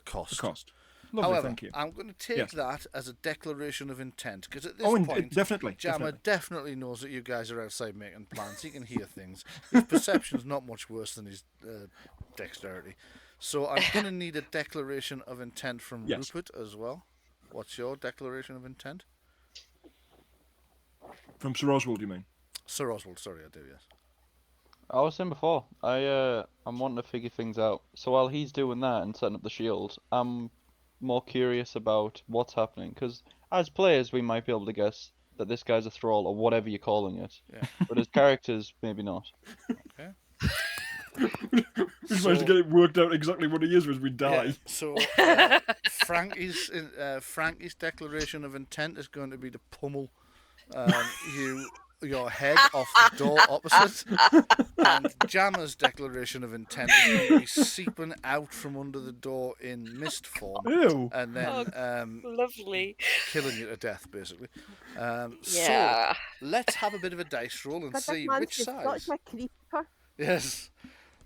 cost. The cost. Lovely, However, thank you. I'm going to take Yes. that as a declaration of intent because at this Oh, point, definitely. Jammer definitely. definitely knows that you guys are outside making plans. He can hear things. His perception's not much worse than his dexterity. So I'm going to need a declaration of intent from Yes. Rupert as well. What's your declaration of intent? From Sir Oswald, you mean? Sir Oswald, sorry, I do, yes. I was saying before, I'm wanting to figure things out. So while he's doing that and setting up the shield, I'm more curious about what's happening. Because as players, we might be able to guess that this guy's a thrall or whatever you're calling it. Yeah. But as characters, maybe not. Okay. We just managed to get it worked out exactly what he is as we die. Yeah, so Frankie's declaration of intent is going to be to pummel your head off the door opposite, and Jammer's declaration of intent is going to be seeping out from under the door in mist form, Ew. and then Lovely. killing you to death, basically. Yeah. So let's have a bit of a dice roll and But see this man's which just side. such a creeper. Yes.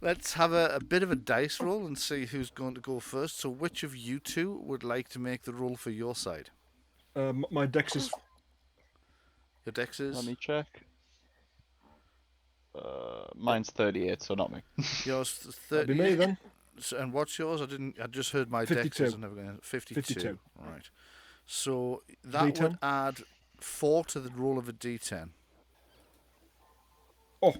Let's have a bit of a dice roll and see who's going to go first. So which of you two would like to make the roll for your side? My dex is Your dex is? Let me check. Mine's 38, so not me. Yours that'd 30. be me then. So, and what's yours? I just heard my 52. dex is never going to 52. 52. Right. So that D10? would add 4 to the roll of a d10. Oh,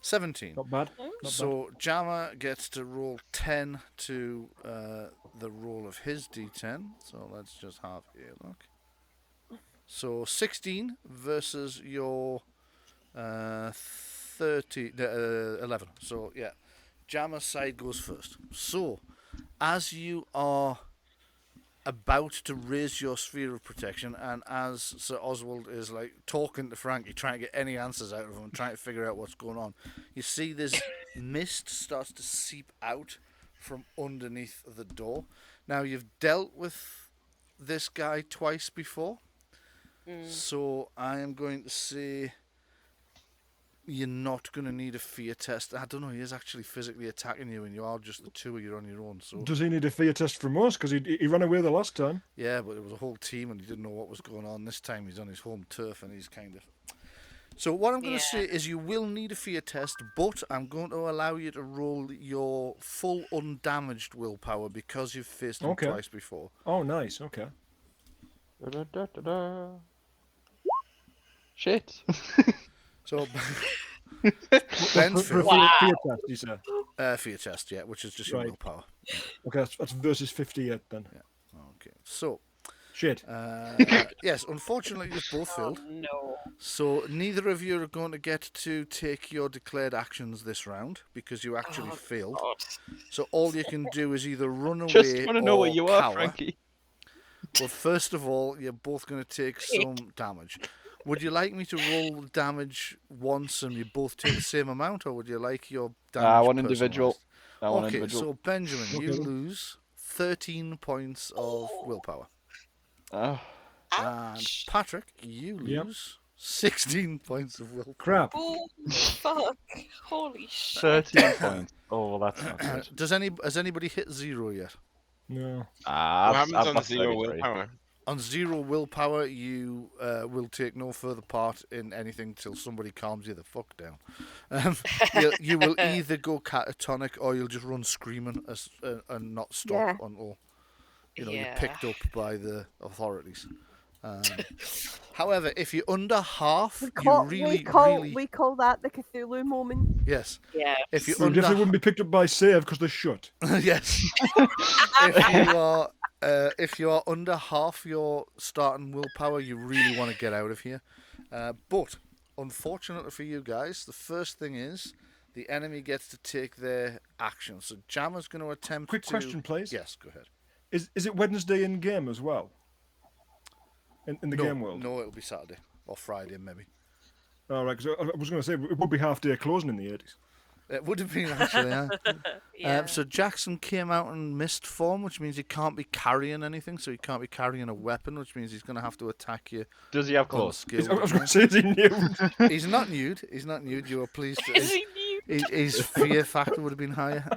17. not bad. Not So Jammer gets to roll 10 to the roll of his d10. So let's just have a look. So 16 versus your 11. So yeah, Jammer's side goes first. So as you are about to raise your sphere of protection, and as Sir Oswald is like talking to Frankie, trying to get any answers out of him, trying to figure out what's going on, you see this mist starts to seep out from underneath the door. Now you've dealt with this guy twice before, so I am going to say you're not going to need a fear test. I don't know, he is actually physically attacking you and you are just the two of you on your own. So Does he need a fear test from us? Because he ran away the last time. yeah, but it was a whole team and he didn't know what was going on. This time he's on his home turf and he's kind of... So what I'm going to say is you will need a fear test, but I'm going to allow you to roll your full undamaged willpower because you've faced him Okay. twice before. Oh, nice. Okay. Da-da-da-da-da. Shit. So Ben's For a failed. fear test, he said. Fear test, yeah, which is just your Right. willpower. Okay, that's versus 58 then. Okay, so... Shit. yes, unfortunately you've both failed. No. So neither of you are going to get to take your declared actions this round because you actually failed. God. So all you can do is either run away Just want to know or what you are, cower. Frankie. Well, first of all, you're both going to take some damage. Would you like me to roll damage once and you both take the same amount, or would you like your damage I want individual. personalised? I want Okay, individual. so Benjamin, you Okay. lose 13 points of willpower. Ah, And Patrick, you Yep. lose 16 points of willpower. Crap. Oh, fuck. Holy shit. 13 points. Oh, that's not good. Has anybody hit 0 yet? No. What I've happens on got 0 33. willpower? On 0 willpower, you will take no further part in anything till somebody calms you the fuck down. You will either go catatonic or you'll just run screaming and not stop until you're picked up by the authorities. However, if you're under half, We really call that the Cthulhu moment. yes. Yeah. If you're We under definitely wouldn't be picked up by Save because they're shut. yes. If you are under half your starting willpower, you really want to get out of here. But unfortunately for you guys, the first thing is the enemy gets to take their action. So Jammer's going to attempt. Quick question, please. Yes, go ahead. Is it Wednesday in game as well? In the game world? No, it'll be Saturday or Friday maybe. All right, because I was going to say it would be half day closing in the 80s. It would have been actually. Yeah. So Jackson came out in mist form, which means he can't be carrying anything. So he can't be carrying a weapon, which means he's going to have to attack you. Does he have clothes? unskilled. I was going to say, is he new? He's not nude. He's not nude. You are pleased. Is he new? His fear factor would have been higher.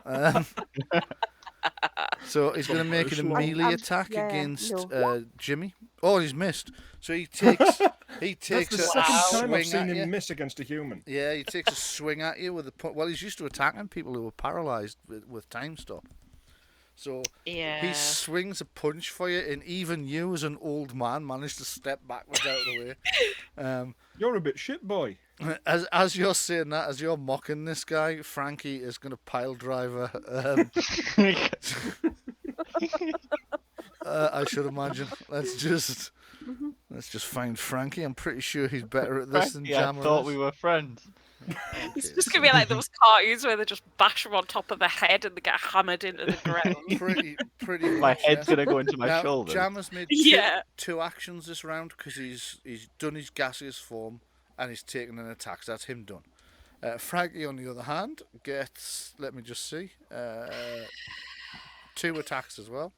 So he's going to make it a melee attack yeah, against no. Jimmy. Oh, he's missed. So he takes That's the a second time swing I've seen at you. him miss against a human. Yeah, he takes a swing at you with a point. Well, he's used to attacking people who were paralysed with time stop. So Yeah. he swings a punch for you, and even you, as an old man, manage to step backwards out of the way. You're a bit shit, boy. As you're saying that, as you're mocking this guy, Frankie is going to pile driver. I should imagine. Let's just find Frankie. I'm pretty sure he's better at this than Frankie, I Jammer thought is. we were friends. It's just gonna be like those cartoons where they just bash them on top of the head and they get hammered into the ground. Pretty My much, head's yes. gonna go into my Now, shoulder. Jammer's made Yeah. two actions this round because he's done his gaseous form and he's taken an attack. So that's him done. Frankie, on the other hand, gets, let me just see, 2 attacks as well.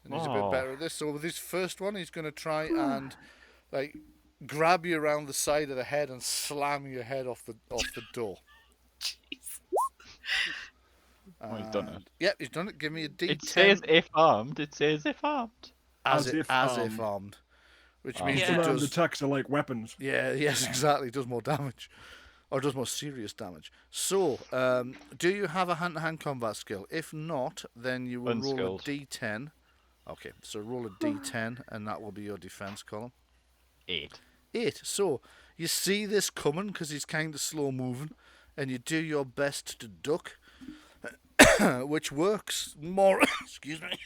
And he's a bit better at this. So with his first one, he's going to try and like grab you around the side of the head and slam your head off the door. Oh, he's done it. Yep, he's done it. Give me a D10. It says if armed. It says if armed. as if if armed. Which means Yeah. it Unarmed does. attacks are like weapons. Yeah, yes, exactly. It does more damage. Or does more serious damage. So, do you have a hand-to-hand combat skill? If not, then you will roll a Unskilled. D10. Okay, so roll a D10, and that will be your defense column. 8. 8. So, you see this coming because he's kind of slow moving, and you do your best to duck, which works more. Excuse me.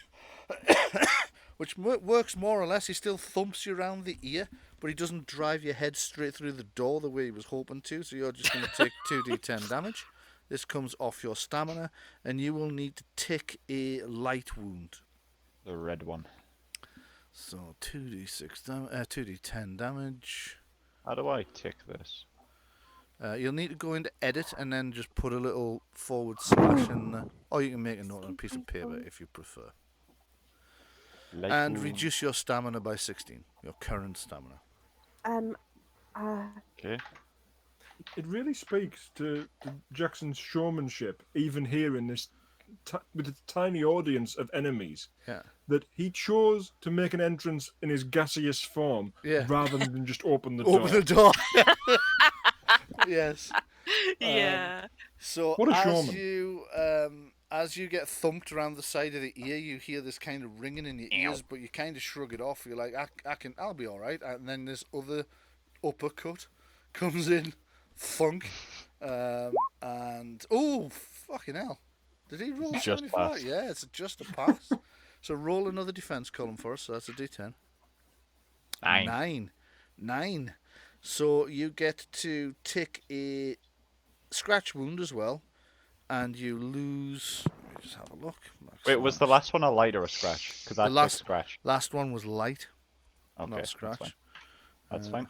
Which works more or less. He still thumps you around the ear, but he doesn't drive your head straight through the door the way he was hoping to. So you're just going to take 2d10 damage. This comes off your stamina, and you will need to take a light wound. The red one. So 2d10 damage. How do I tick this? You'll need to go into edit and then just put a little forward slash in there. Or you can make a note on a piece of paper if you prefer. Light And wound. reduce your stamina by 16. Your current stamina. Okay. It really speaks to Jackson's showmanship, even here in this, with a tiny audience of enemies, Yeah. that he chose to make an entrance in his gaseous form Yeah. rather than just open the door. Open the door. Yes. Yeah. So What a as showman. you get thumped around the side of the ear, you hear this kind of ringing in your ears, but you kind of shrug it off. You're like, I'll be all right. And then this other uppercut comes in, thunk, and oh fucking hell! Did he roll Just 75? pass. Yeah, it's just a pass. So roll another defense column for us. So that's a D10. 9. 9. So you get to take a scratch wound as well, and you lose. Let me just have a look. Wait, was the last one a light or a scratch? Because I The took last- scratch. Last one was light, Okay, not a that's scratch. fine. That's fine.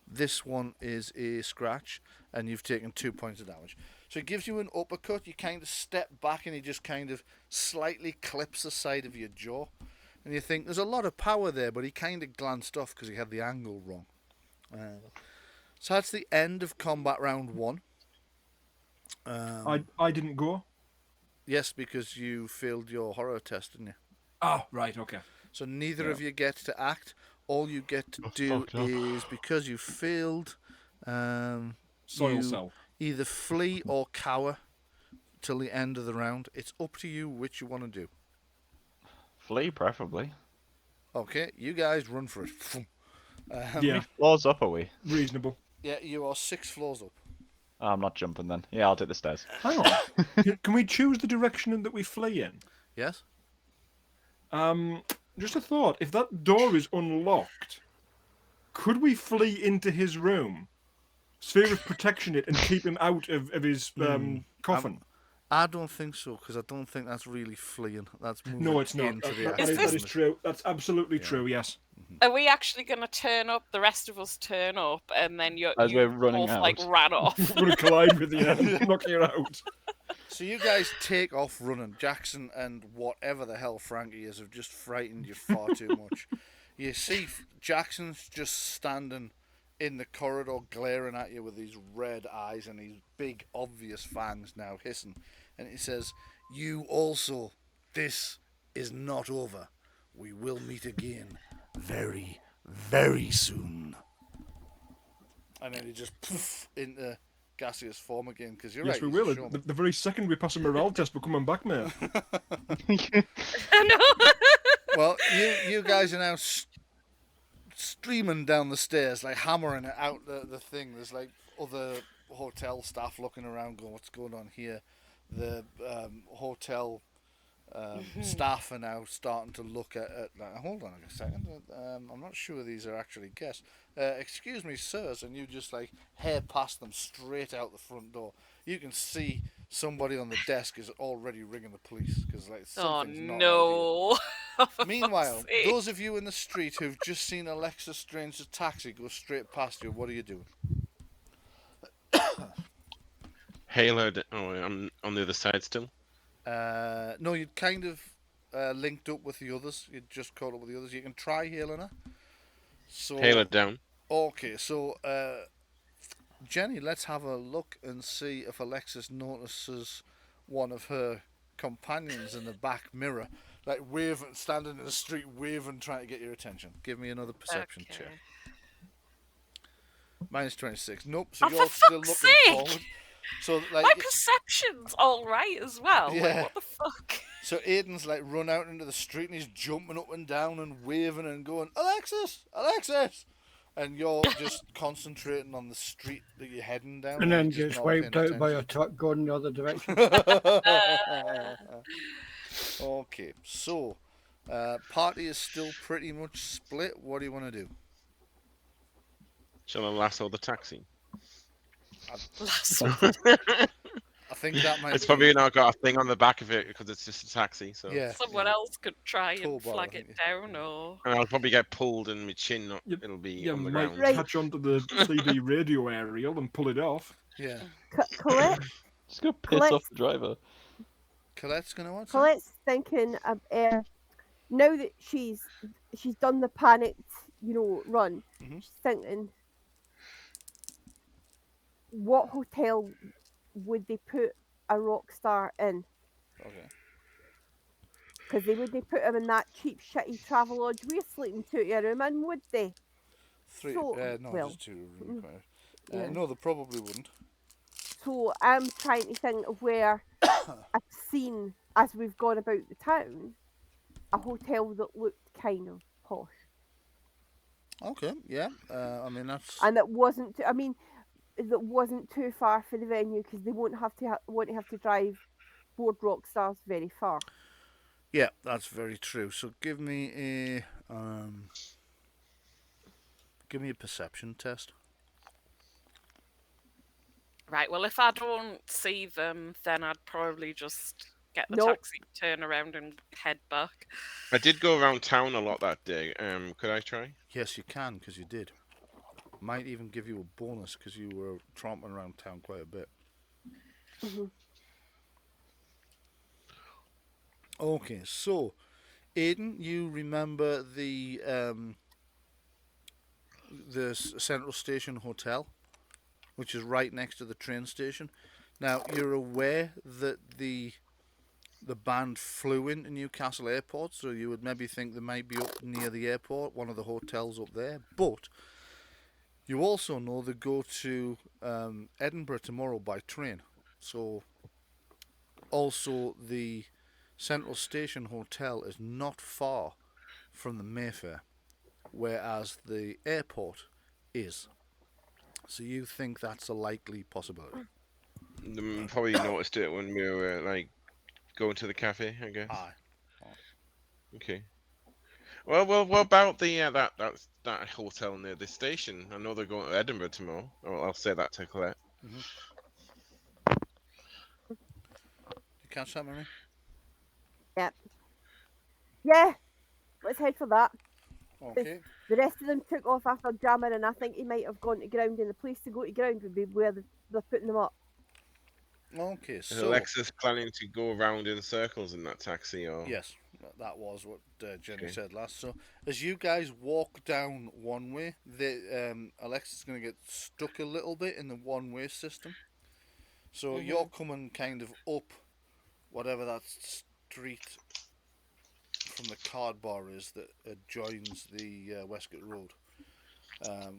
This one is a scratch, and you've taken 2 points of damage. So it gives you an uppercut. You kind of step back, and he just kind of slightly clips the side of your jaw. And you think there's a lot of power there, but he kind of glanced off because he had the angle wrong. So that's the end of combat round 1. I didn't go. Yes, because you failed your horror test, didn't you? Oh, right, okay. So neither of you get to act. All you get to do fucked up. is, because you failed, Soil you cell. either flee or cower till the end of the round. It's up to you which you want to do. Flee, preferably. Okay, you guys run for it. Yeah, Floors up, are we? reasonable. Yeah, you are 6 floors up. Oh, I'm not jumping then. Yeah, I'll take the stairs. Hang on. Can we choose the direction that we flee in? Yes? Just a thought. If that door is unlocked, could we flee into his room, sphere of protection it, and keep him out of his coffin? I don't think so, because I don't think that's really fleeing. That's moving No, it's not. into the That action. is true. That's absolutely true, yes. Are we actually going to turn up? The rest of us turn up, and then As we're you running both like out. ran off. We're going to collide with you and knock you out. So you guys take off running. Jackson and whatever the hell Frankie is have just frightened you far too much. You see Jackson's just standing in the corridor glaring at you with these red eyes and these big obvious fangs now hissing. And he says, "You also, this is not over. We will meet again very, very soon." And then he just poof into gaseous form again, because you're Yes, right. we he's a will. showman. The very second we pass a morale test, we're coming back, mate. I know. Well, you guys are now streaming down the stairs, like hammering it out the thing. There's like other hotel staff looking around, going, "What's going on here?" The hotel staff are now starting to look at hold on a second. I'm not sure these are actually guests. Excuse me, sirs, and you just like hair past them straight out the front door. You can see somebody on the desk is already ringing the police because like Oh something's not right no. here. For Meanwhile, fuck's sake. those of you in the street who've just seen Alexis Strange's taxi go straight past you, what are you doing? Halo. Oh, I'm on the other side still. No, you'd kind of linked up with the others. You'd just caught up with the others. You can try hailing her. So, Halo down. okay, so Jenni, let's have a look and see if Alexis notices one of her companions in the back mirror, like waving, standing in the street, waving, trying to get your attention. Give me another perception check. -26. Nope. So Oh, you're for still fuck's looking sake! forward. So like, My perception's all right as well. Yeah. Like, what the fuck? so Aiden's like run out into the street and he's jumping up and down and waving and going, Alexis, Alexis, and you're just concentrating on the street that you're heading down. And then you're just gets not wiped paying out by a attention. truck going the other direction. Okay, so party is still pretty much split. What do you want to do? Shall I lasso the taxi? I think that might It's be... probably not got a thing on the back of it because it's just a taxi. So Yeah. Someone else could try Tow and bar, flag I think. it down, or and I'll probably get pulled and my chin. Yep. It'll be Yeah, on the might ground. catch onto the CB radio aerial and pull it off. Yeah. Colette, Just go piss Colette- off the driver. Colette's going to watch it? Colette's thinking of now that she's done the panicked, run. Mhm. She's thinking, what hotel would they put a rock star in? Okay. Because they put him in that cheap, shitty Travelodge we're sleeping 2 room in, would they? Three. So- No, well, just 2 room. yeah. No, they probably wouldn't. So I'm trying to think of where I've seen, as we've gone about the town, a hotel that looked kind of posh. Okay, yeah. I mean, that's... And that wasn't, that wasn't too far for the venue because they won't have to drive board rock stars very far. Yeah, that's very true. So give me a perception test. right. Well, if I don't see them, then I'd probably just get the Nope. taxi, turn around, and head back. I did go around town a lot that day. Could I try? Yes, you can, because you did. Might even give you a bonus because you were tromping around town quite a bit. Mhm. Okay, so Aiden, you remember the Central Station Hotel, which is right next to the train station. Now you're aware that the band flew into Newcastle Airport, so you would maybe think they might be up near the airport, one of the hotels up there. But you also know they go to Edinburgh tomorrow by train. So also the Central Station Hotel is not far from the Mayfair, whereas the airport is. So you think that's a likely possibility? Probably noticed it when we were like going to the cafe, I guess. Aye. Okay. Well, what about the that hotel near the station? I know they're going to Edinburgh tomorrow. Oh, I'll say that to Colette. You catch that, Mary? Yep. Yeah, let's head for that. Okay. The rest of them took off after Jamin, and I think he might have gone to ground, and the place to go to ground would be where they're putting them up. Okay, Is so... Alexis planning to go around in circles in that taxi, or? Yes, that was what Jenni Okay. said last. So as you guys walk down one way, Alexis is going to get stuck a little bit in the one-way system. So you're coming kind of up whatever that street from the card bar is that adjoins the Westgate Road,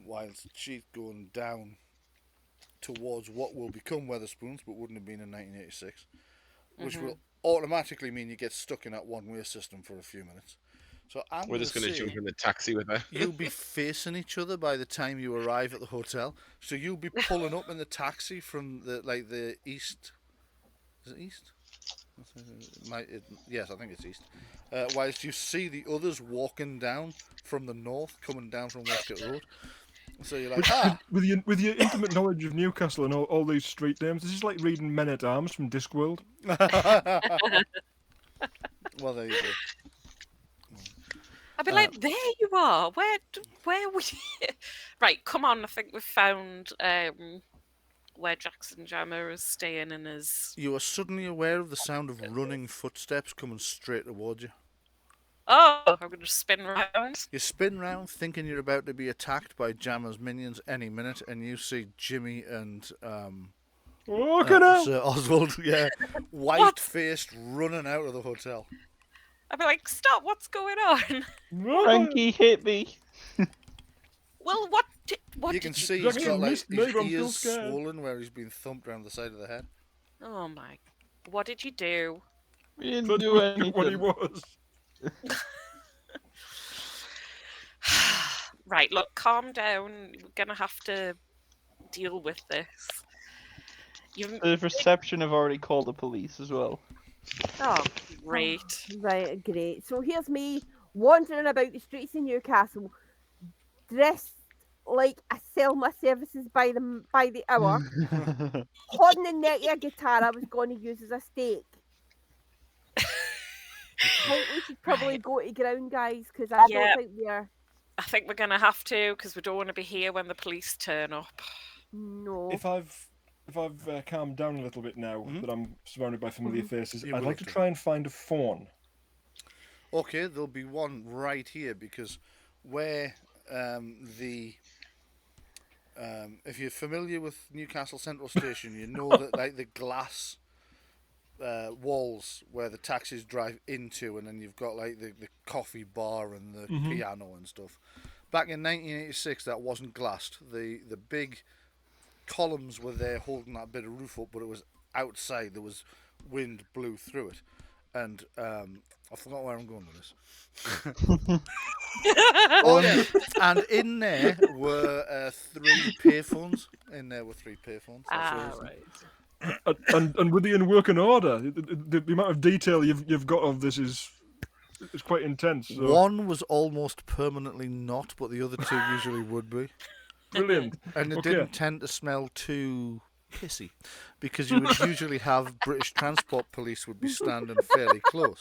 whilst she's going down towards what will become Wetherspoons, but wouldn't have been in 1986, which Mm-hmm. will automatically mean you get stuck in that one-way system for a few minutes. So I'm We're going just to going to say jump in the taxi with her. you'll be facing each other by the time you arrive at the hotel. So you'll be pulling up in the taxi from the east. Is it east? Yes, I think it's east. Whilst you see the others walking down from the north, coming down from Westgate Road. So you're like, With your intimate knowledge of Newcastle and all these street names, this is like reading Men at Arms from Discworld. Well, there you go. I'd be like, there you are. Where were you? Right, come on. I think we've found where Jackson Jammer is staying in his. You are suddenly aware of the sound of running footsteps coming straight towards you. Oh, I'm going to spin round. You spin round thinking you're about to be attacked by Jammer's minions any minute, and you see Jimmy and Sir Oswald, white-faced, running out of the hotel. I'd be like, stop, what's going on? Frankie hit me. Well, what You can did see you he's got me, his I'm still ears scared. swollen where he's been thumped around the side of the head. Oh my, what did you do? We didn't But do anything. what he was. Right, look, calm down. We're going to have to deal with this. The reception have already called the police as well. Oh, great. Right, great. So here's me wandering about the streets of Newcastle, dressed like I sell my services by the hour, holding the neck of a guitar I was going to use as a stake. I think we should probably go to ground, guys, because I Yeah. don't think we're. I think we're going to have to, because we don't want to be here when the police turn up. No. If I've calmed down a little bit now that I'm surrounded by familiar faces, You I'd will like to do. try and find a phone. Okay, there'll be one right here because where if you're familiar with Newcastle Central Station, you know that like the glass walls where the taxis drive into, and then you've got like the coffee bar and the piano and stuff. Back in 1986, that wasn't glassed. The big columns were there holding that bit of roof up, but it was outside. There was wind blew through it, and I forgot where I'm going with this. Oh yeah, and in there were 3 payphones. That's Right. and with the in working order, the amount of detail you've got of this is quite intense. So. One was almost permanently not, but the other 2 usually would be. Brilliant. And it Okay. didn't tend to smell too pissy, because you would usually have British Transport Police would be standing fairly close.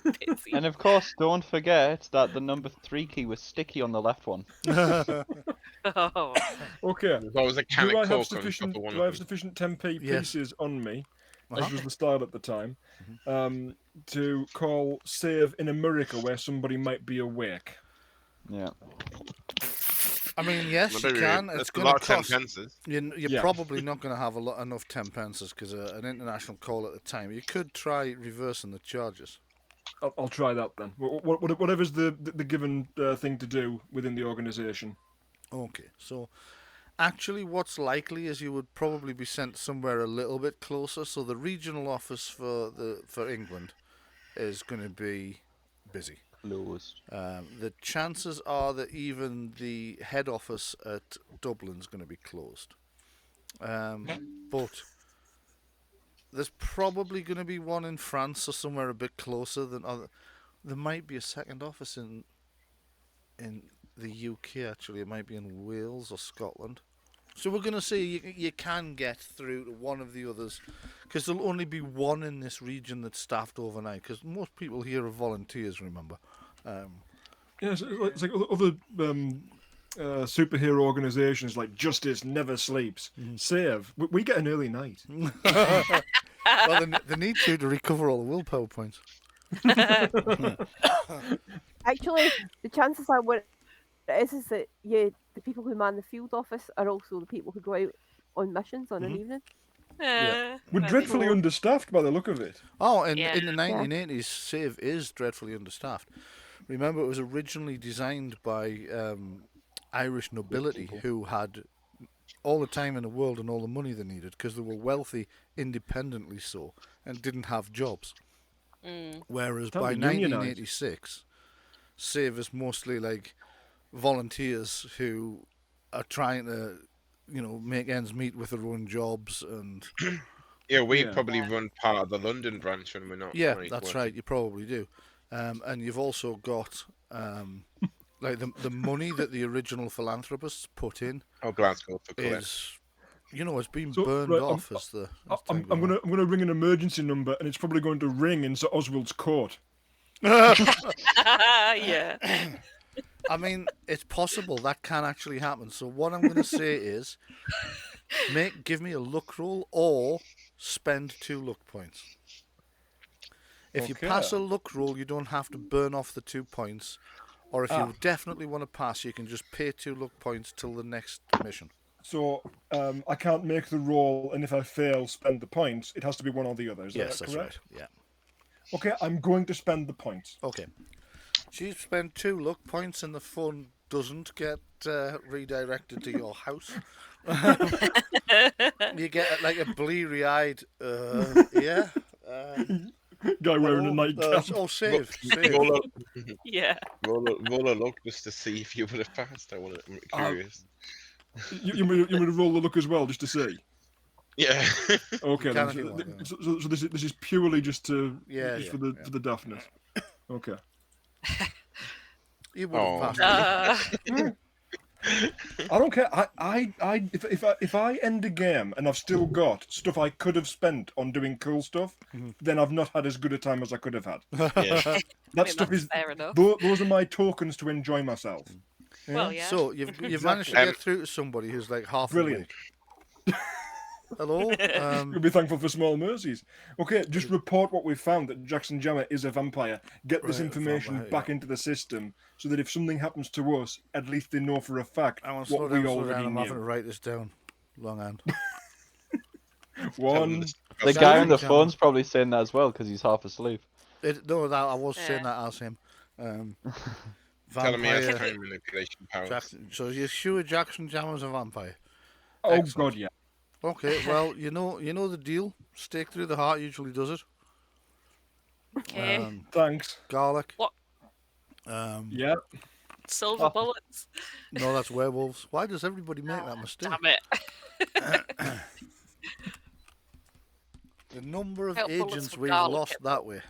Busy. And of course, don't forget that the number 3 key was sticky on the left one. Oh. Okay. There's always a can Do I of have Coke on top sufficient? of one Do I of have them. sufficient 10p Yes. pieces on me, Uh-huh. as was the style at the time, to call save in America where somebody might be awake? Yeah. I mean, yes, you Maybe can. that's It's a going lot to of cost. 10 pences. You're Yeah. probably not going to have enough 10 pences because an international call at the time. You could try reversing the charges. I'll try that then. Whatever's the given thing to do within the organisation. Okay, so actually, what's likely is you would probably be sent somewhere a little bit closer. So the regional office for England is going to be busy. Closed. The chances are that even the head office at Dublin's going to be closed. But there's probably going to be one in France or somewhere a bit closer than other. There might be a second office in the UK. Actually, it might be in Wales or Scotland. So we're going to see you can get through to one of the others, because there'll only be one in this region that's staffed overnight. Because most people here are volunteers. Remember. Yes, it's like other superhero organisations like Justice Never Sleeps. Save. We get an early night. Well, they need to recover all the willpower points. Actually, the chances are what it is that the people who man the field office are also the people who go out on missions on an evening. Yeah. We're dreadfully understaffed by the look of it. Oh, in Yeah. in the 1980s, Save is dreadfully understaffed. Remember, it was originally designed by Irish nobility who had all the time in the world and all the money they needed because they were wealthy independently so and didn't have jobs. Whereas by Time to unionise. 1986, Save is mostly like volunteers who are trying to, make ends meet with their own jobs and. Yeah, we Yeah. probably run part of the London branch when we're not. Yeah, like, that's working. right. You probably do, and you've also got like the money that the original philanthropists put in Oh, Glasgow for Colette. is, it's been So, burned right, off as the. as I'm time goes gonna ring an emergency number, and it's probably going to ring in Sir Oswald's court. on. Yeah. I mean, it's possible that can actually happen. So what I'm going to say is, give me a luck roll or spend 2 luck points. If you Okay. pass a luck roll, you don't have to burn off the 2 points. Or if you definitely want to pass, you can just pay 2 luck points till the next mission. So I can't make the roll, and if I fail, spend the points. It has to be one or the other. Is Yes, that that's correct? right. Yeah. Okay, I'm going to spend the points. Okay. So you spend 2 luck points and the phone doesn't get redirected to your house. You get like a bleary-eyed, yeah. Guy wearing a hello? nightcap. Save. Yeah. Roll a look just to see if you would have passed. I'm curious. You want me to roll the look as well, just to see? Yeah. Okay, You then. can if you want, yeah. So this is purely just to Yeah, for the daftness. Okay. You would have passed. I don't care. If I end a game and I've still got stuff I could have spent on doing cool stuff, then I've not had as good a time as I could have had. Yeah. That stuff that's is fair enough. those are my tokens to enjoy myself. Well, yeah. So you've managed to get through to somebody who's like half Brilliant. awake. Hello. You'll be thankful for small mercies. Okay, just report what we've found, that Jackson Jammer is a vampire. Get this Right, information vampire, back into the system so that if something happens to us, at least they know for a fact I want to what slow we down. already I'm having to knew. write this down. Longhand. One. The Jamin, guy on the Jamin. phone's probably saying that as well because he's half asleep. I was saying that as him. Telling me I have Vampire. time manipulation powers. Jackson, so you're sure Jackson Jammer's a vampire? Oh Excellent. God, yeah. Okay, well, you know the deal. Stake through the heart usually does it. Okay. Thanks. Garlic. What? Yeah. Silver bullets. No, that's werewolves. Why does everybody make that mistake? Damn it. The number of Help bullets agents with we've garlic lost in that way.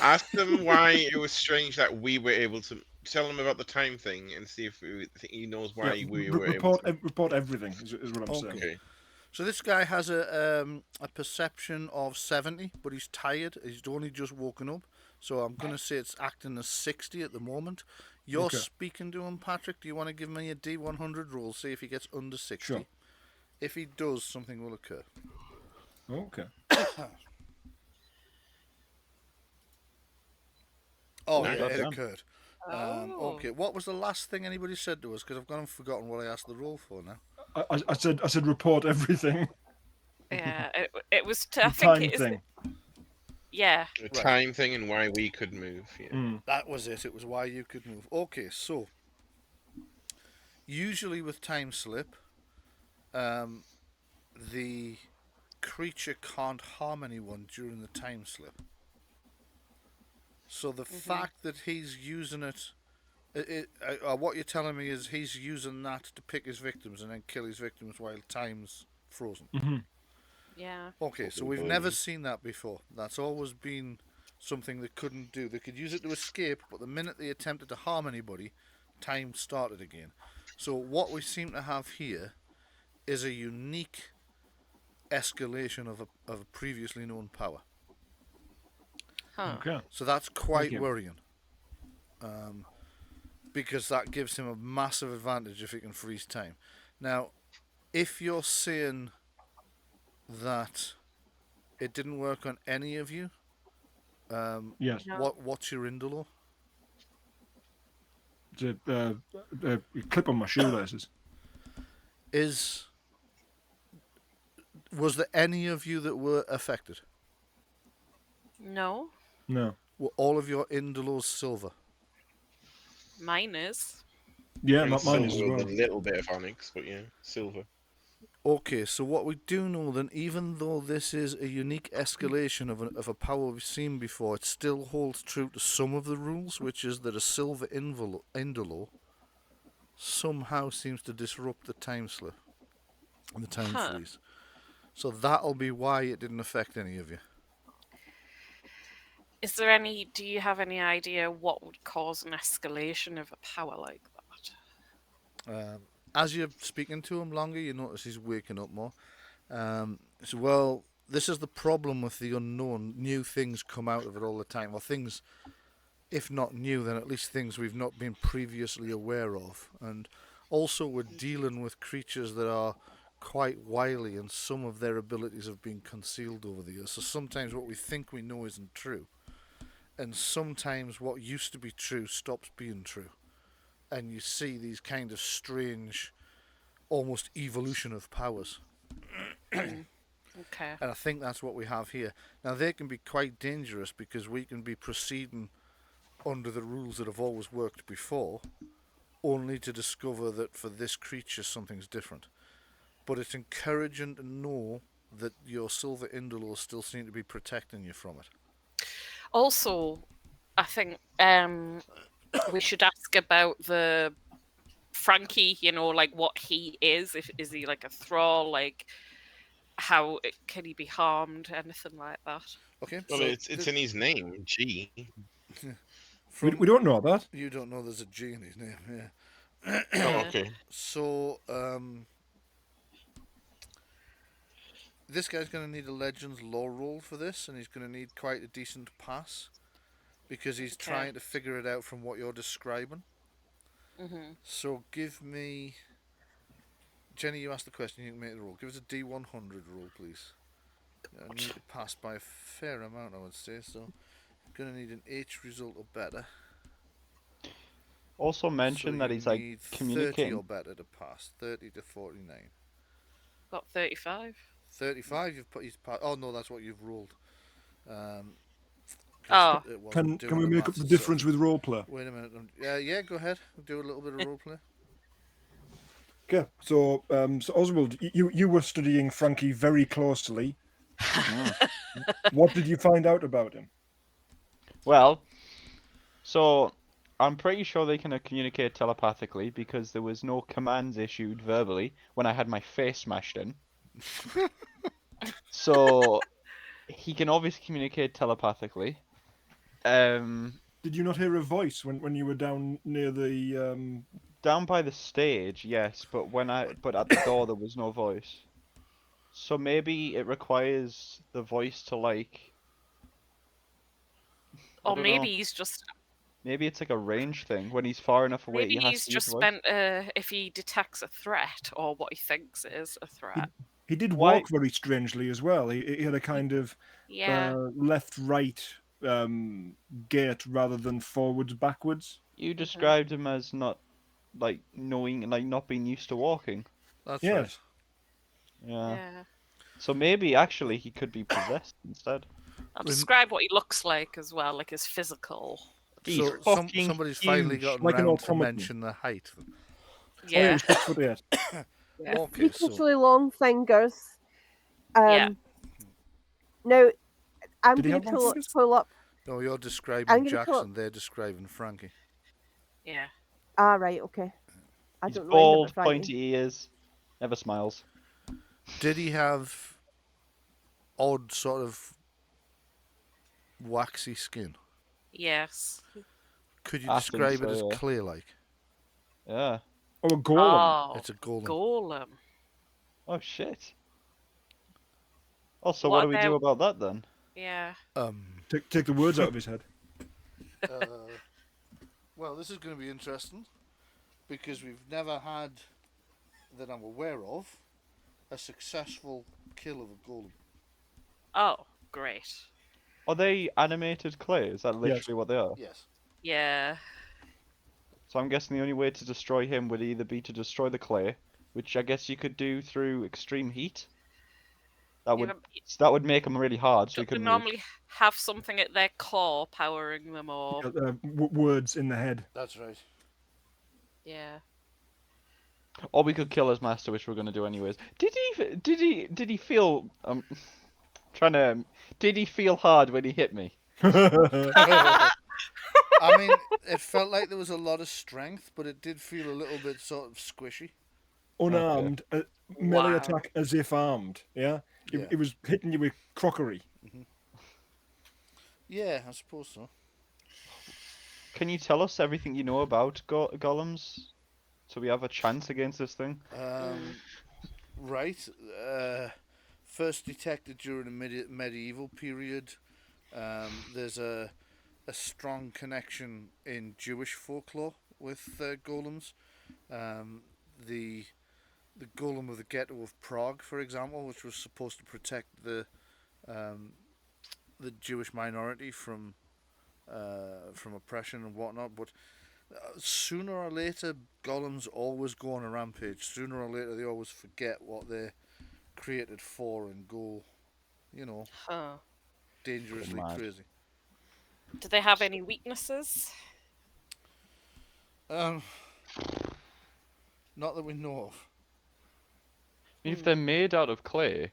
Ask them why it was strange that we were able to tell him about the time thing and see if he knows why Yeah, we were able to. report everything is what I'm saying. Okay. So this guy has a perception of 70, but he's tired. He's only just woken up. So I'm going to say it's acting as 60 at the moment. You're Okay. speaking to him, Patrick. Do you want to give me a D100 roll? See if he gets under 60. Sure. If he does, something will occur. Okay. Oh, Nice. yeah, it Goddamn. occurred. Oh. Okay, what was the last thing anybody said to us? Because I've gone and forgotten what I asked the roll for now. I said report everything. Yeah, it was. I The think time it is. thing. Yeah. The time thing and why we could move. Yeah. Mm. That was it. It was why you could move. Okay, so usually with time slip, the creature can't harm anyone during the time slip. So the fact that he's using it, what you're telling me is he's using that to pick his victims and then kill his victims while time's frozen. Mm-hmm. Yeah. Okay, so we've never seen that before. That's always been something they couldn't do. They could use it to escape, but the minute they attempted to harm anybody, time started again. So what we seem to have here is a unique escalation of a previously known power. Huh. Okay. So that's quite you. worrying. Because that gives him a massive advantage if he can freeze time. Now, if you're saying that it didn't work on any of you, Yes. No. what's your indolo? It's a clip on my shoelaces. Was there any of you that were affected? No. No. Were all of your indolos silver? Mine is. Yeah, And mine is as silver well. with a little bit of onyx, but yeah, silver. Okay, so what we do know then, even though this is a unique escalation of a power we've seen before, it still holds true to some of the rules, which is that a silver indolo somehow seems to disrupt the time slip and the time Huh. freeze. So that'll be why it didn't affect any of you. Do you have any idea what would cause an escalation of a power like that? As you're speaking to him longer, you notice he's waking up more. So, well, this is the problem with the unknown. New things come out of it all the time. Well, things, if not new, then at least things we've not been previously aware of. And also, we're dealing with creatures that are quite wily, and some of their abilities have been concealed over the years. So sometimes what we think we know isn't true. And sometimes what used to be true stops being true. And you see these kind of strange, almost evolution of powers. Okay. And I think that's what we have here. Now, they can be quite dangerous because we can be proceeding under the rules that have always worked before, only to discover that for this creature something's different. But it's encouraging to know that your silver indolos still seem to be protecting you from it. Also, I think we should ask about the Frankie. Like what he is. Is he like a thrall? Like how can he be harmed? Anything like that? Okay. Well, so it's in his name, G. We don't know that. You don't know there's a G in his name, yeah. Oh, okay. So, this guy's going to need a Legends lore roll for this, and he's going to need quite a decent pass, because he's trying to figure it out from what you're describing. Mm-hmm. So give me... Jenni, you asked the question, you can make the roll. Give us a D100 roll, please. I need to pass by a fair amount, I would say, so... Going to need an H result or better. Also mention So that you he's like need 30 communicating. or better to pass. 30 to 49. Got 35. 35, he's passed. Oh no, that's what you've rolled. Oh. It wasn't Can doing we the make up maths the itself. difference with roleplay? Wait a minute. Yeah, go ahead. Do a little bit of roleplay. Okay, so Oswald, you were studying Frankie very closely. What did you find out about him? Well, so I'm pretty sure they can communicate telepathically because there was no commands issued verbally when I had my face smashed in. So he can obviously communicate telepathically. Did you not hear a voice when you were down near the? Down by the stage, yes, but at the door there was no voice. So maybe it requires the voice to like. I Or don't maybe know. he's just. Maybe it's like a range thing. When he's far enough away, Maybe he has he's to use just the voice. spent. If he detects a threat or what he thinks is a threat. He did Why- walk very strangely as well. He had a kind of Yeah. left-right gait rather than forwards-backwards. You described him as not like knowing, like not being used to walking. That's Yes. right. Yeah. Yeah. So maybe actually he could be possessed instead. I'll describe what he looks like as well, like his physical. He's So fucking somebody's finally huge. gotten like an round to automaton. mention the height. Yeah. Oh, yeah, 6'8". Yeah. Okay, so Freakishly long fingers. Yeah. Now, I'm Did he going have to long fingers? pull up. no, you're I'm describing gonna Jackson. pull up- They're describing Frankie. Yeah. Ah, right, okay. I He's don't know anything bald, about Frankie. pointy ears, never smiles. Did he have odd sort of waxy skin? Yes. Could you I think describe it so, as yeah. clay-like? Yeah. Oh, a golem. Oh, It's a golem. golem. Oh shit. Also, What what do we do about that then? Yeah. Take the words out of his head. Well, this is going to be interesting because we've never had, that I'm aware of, a successful kill of a golem. Oh, great. Are they animated clay? Is that literally what they are? Yes. Yeah. So I'm guessing the only way to destroy him would either be to destroy the clay, which I guess you could do through extreme heat. That would make them really hard, so he Don't they couldn't move. normally have something at their core powering them or... Words in the head. That's right. Yeah. Or we could kill his master, which we're gonna do anyways. Did he feel trying to did he feel hard when he hit me? I mean, it felt like there was a lot of strength, but it did feel a little bit sort of squishy. Unarmed, melee Wow. attack as if armed. Yeah, Yeah. it was hitting you with crockery. Yeah, I suppose so. Can you tell us everything you know about golems, so we have a chance against this thing? Right. First detected during the medieval period. There's a strong connection in Jewish folklore with golems. The golem of the ghetto of Prague, for example, which was supposed to protect the Jewish minority from oppression and whatnot, but sooner or later, golems always go on a rampage. Sooner or later, they always forget what they're created for and go, Huh. dangerously Mad. crazy. Do they have any weaknesses? Not that we know of. If they're made out of clay.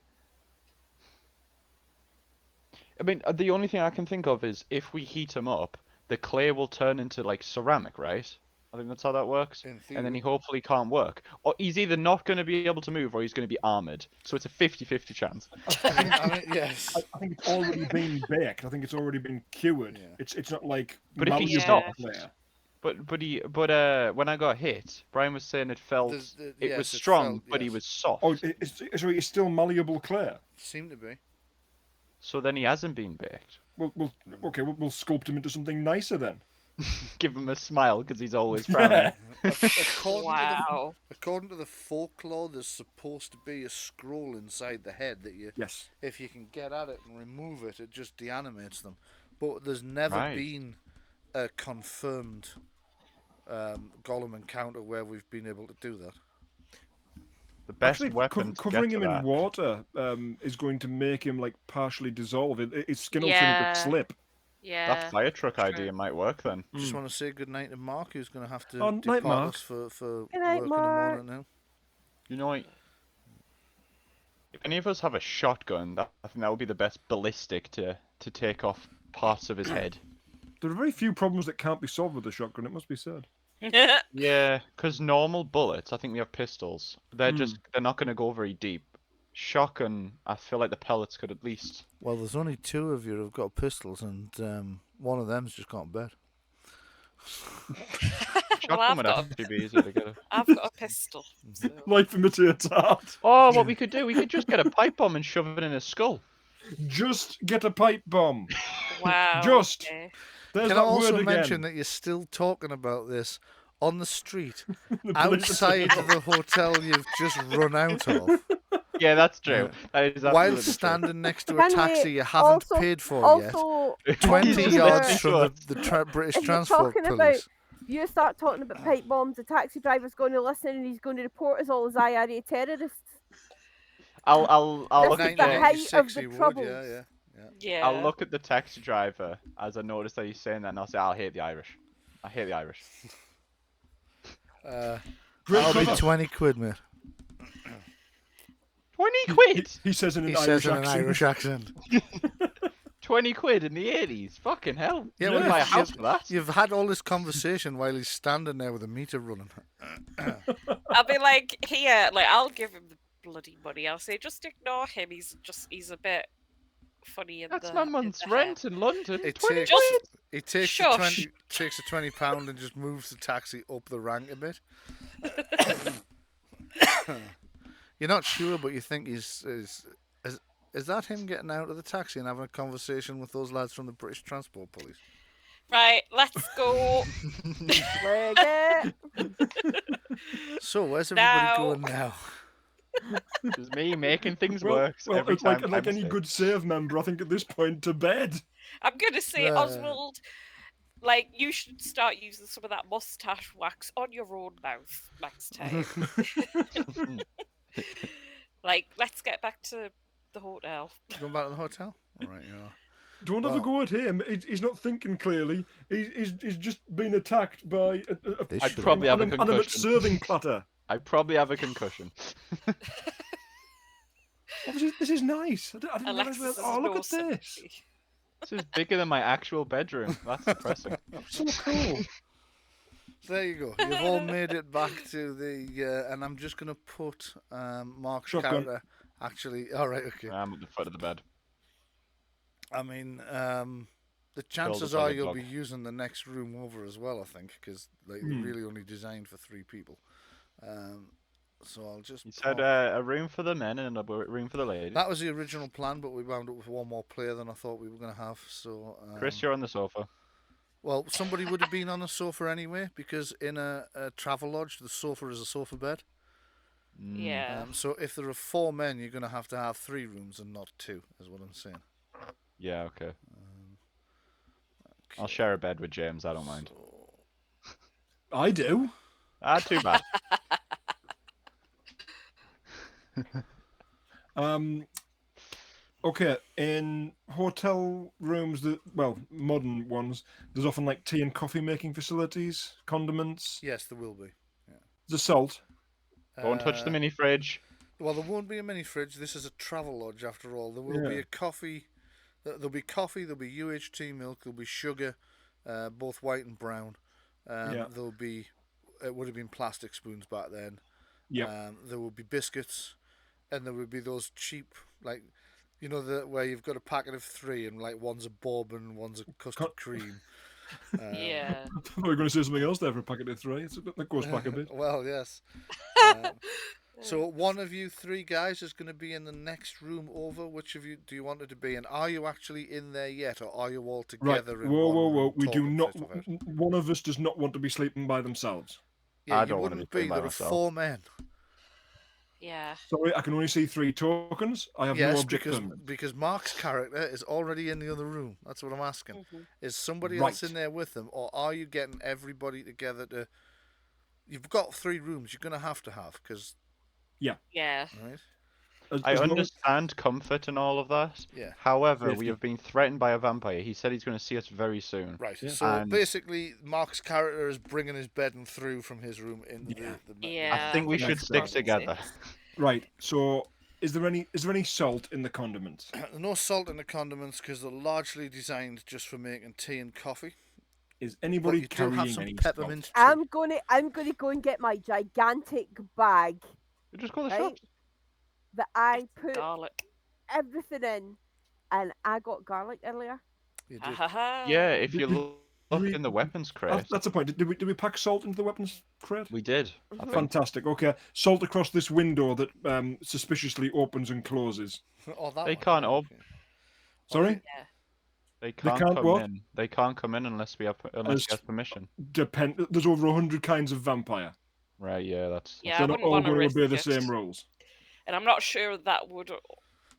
I mean, the only thing I can think of is if we heat them up, the clay will turn into like ceramic, right? I think that's how that works. In And then he theory. hopefully can't work. Or he's either not going to be able to move or he's going to be armored. So it's a 50-50 chance. I mean, yes. I think it's already been baked. I think it's already been cured. Yeah. It's not like But if he malleable stopped- clay. But when I got hit, Bryan was saying it felt it yes, was it strong, felt- but he yes. was soft. Oh, it's still malleable clay. Seemed to be. So then he hasn't been baked. We'll sculpt him into something nicer then. Give him a smile because he's always Yeah. frowning. Wow. According to the folklore, there's supposed to be a scroll inside the head that Yes. if you can get at it and remove it, it just deanimates them. But there's never Right. been a confirmed golem encounter where we've been able to do that. The best Actually, weapon to covering get him to in that. water is going to make him like partially dissolve. His skin will turn Yeah. into slip. Yeah. That fire truck true. idea might work then. Just want to say good night to Mark, who's going to have to Oh, night, depart Mark. us for Good night, work in the Mark. morning now. You know what? If any of us have a shotgun, I think that would be the best ballistic to take off parts of his head. There are very few problems that can't be solved with a shotgun. It must be said. Yeah, because normal bullets, I think we have pistols. They're not going to go very deep. Shotgun, I feel like the pellets could at least. Well, there's only two of you who've got pistols, and one of them's just gone to bed. Shotgun I've would got actually be easier to get. I've got a pistol. So. Life imitates art. Oh, what we could do? We could just get a pipe bomb and shove it in his skull. Just get a pipe bomb. Wow. Just. okay. There's Can I that also word mention again. that you're still talking about this on the street The police- outside of the hotel you've just run out of, Yeah, that's true. That is absolutely while true. standing next to a Can we taxi you haven't also- paid for yet, Also, 20 also yards there- from the British if you're Transport talking about- Police. you start talking about pipe bombs, the taxi driver's going to listen and he's going to report us all as IRA terrorists. I'll This look is at the the, height of 1986 the he would, troubles. yeah. Yeah. I'll look at the taxi driver as I notice that he's saying that, and I'll say, "I hate the Irish. I hate the Irish." Great That'll be cover. 20 quid, mate. 20 quid. He says in an He Irish says in an accent. Irish accent. 20 quid in the 80s. Fucking hell. Yeah, You well, could buy a you've- house for that. You've had all this conversation while he's standing there with a meter running. I'll be like, here, like, I'll give him the bloody money. I'll say, just ignore him. He's a bit funny in That's the my in month's the head." rent in London. It 20 takes quid. he takes Shush. the £20 and just moves the taxi up the rank a bit. You're not sure, but you think is that him getting out of the taxi and having a conversation with those lads from the British Transport Police? Right, let's go. Leg it. So where's everybody Now. going now? Just me making things Well, work well, every it's time. like any good save member, I think at this point to bed. I'm gonna say, Right. Oswald, like, you should start using some of that mustache wax on your own mouth next time. Like, let's get back to the hotel. Going back to the hotel? All right, yeah. Don't have a Well- go at him. He's not thinking clearly. He's just been attacked by This I'd should- probably have a animate concussion. serving platter. I probably have a concussion. Oh, this is nice. I didn't realize. Alexis Oh, look no at this. sympathy. This is bigger than my actual bedroom. That's depressing. So cool. So there you go. You've all made it back to the, and I'm just going to put Marc's Shotgun. character. Actually, all right, okay. I'm at the foot of the bed. I mean, the chances like are a you'll dog. be using the next room over as well. I think because they're really only designed for 3 people. So I'll just. You said pop- a room for the men and a room for the ladies. That was the original plan, but we wound up with one more player than I thought we were going to have. So. Chris, you're on the sofa. Well, somebody would have been on a sofa anyway, because in a travel lodge, the sofa is a sofa bed. Yeah. So if there are 4 men, you're going to have 3 rooms and not 2, is what I'm saying. Yeah, okay. I'll share a bed with James. I don't mind. I do. Ah, too bad. Okay, in hotel rooms, modern ones, there's often like tea and coffee making facilities, condiments. Yes, there will be. There's salt. Don't touch the mini fridge. Well, there won't be a mini fridge. This is a travel lodge, after all. There will be Yeah. a coffee. There'll be coffee. There'll be UHT milk. There'll be sugar, both white and brown. Yeah. There'll be. It would have been plastic spoons back then. Yeah. There will be biscuits, and there would be those cheap, like, you know, where you've got a packet of 3 and like one's a bourbon, one's a custard cream. Yeah. I thought we were going to say something else there for a packet of 3. That goes back a bit. Well, yes. So one of you 3 guys is going to be in the next room over. Which of you do you want it to be? And are you actually in there yet, or are you all Right. together? In Whoa, one whoa, room whoa. We do talking not. face to face? One of us does not want to be sleeping by themselves. Yeah, I you don't wanna wouldn't be be. playing by There are myself. 4 men. Yeah. Sorry, I can only see 3 tokens. I have no Yes, objection. because Marc's character is already in the other room. That's what I'm asking. Is somebody Right. else in there with them, or are you getting everybody together to? You've got 3 rooms. You're going to have because Yeah. right. I As long as- understand comfort and all of that. Yeah. However, Safety. we have been threatened by a vampire. He said he's going to see us very soon. Right. Yeah. So And- basically, Mark's character is bringing his bedding through from his room into Yeah. the Yeah. I think we Makes should stick sense. together. Right. So, is there any salt in the condiments? No salt in the condiments because they're largely designed just for making tea and coffee. Is But anybody you do have carrying some any peppermint. tea. I'm gonna go and get my gigantic bag We just go to the Right. shops. that I put Garlic. everything in, and I got garlic earlier. You Ha do. ha ha. Yeah, if you Did- look we- in the weapons crate. That's the point. Did we pack salt into the weapons crate? We did. I think. Fantastic. Okay, salt across this window that suspiciously opens and closes. Oh, that They one. can't Okay. Sorry, They can't can't come what? in. They can't come in unless we have permission. depend. There's over 100 kinds of vampire. Right? Yeah, that's. Yeah, I They're not wouldn't all want to going risk to obey the it. same rules. And I'm not sure that would.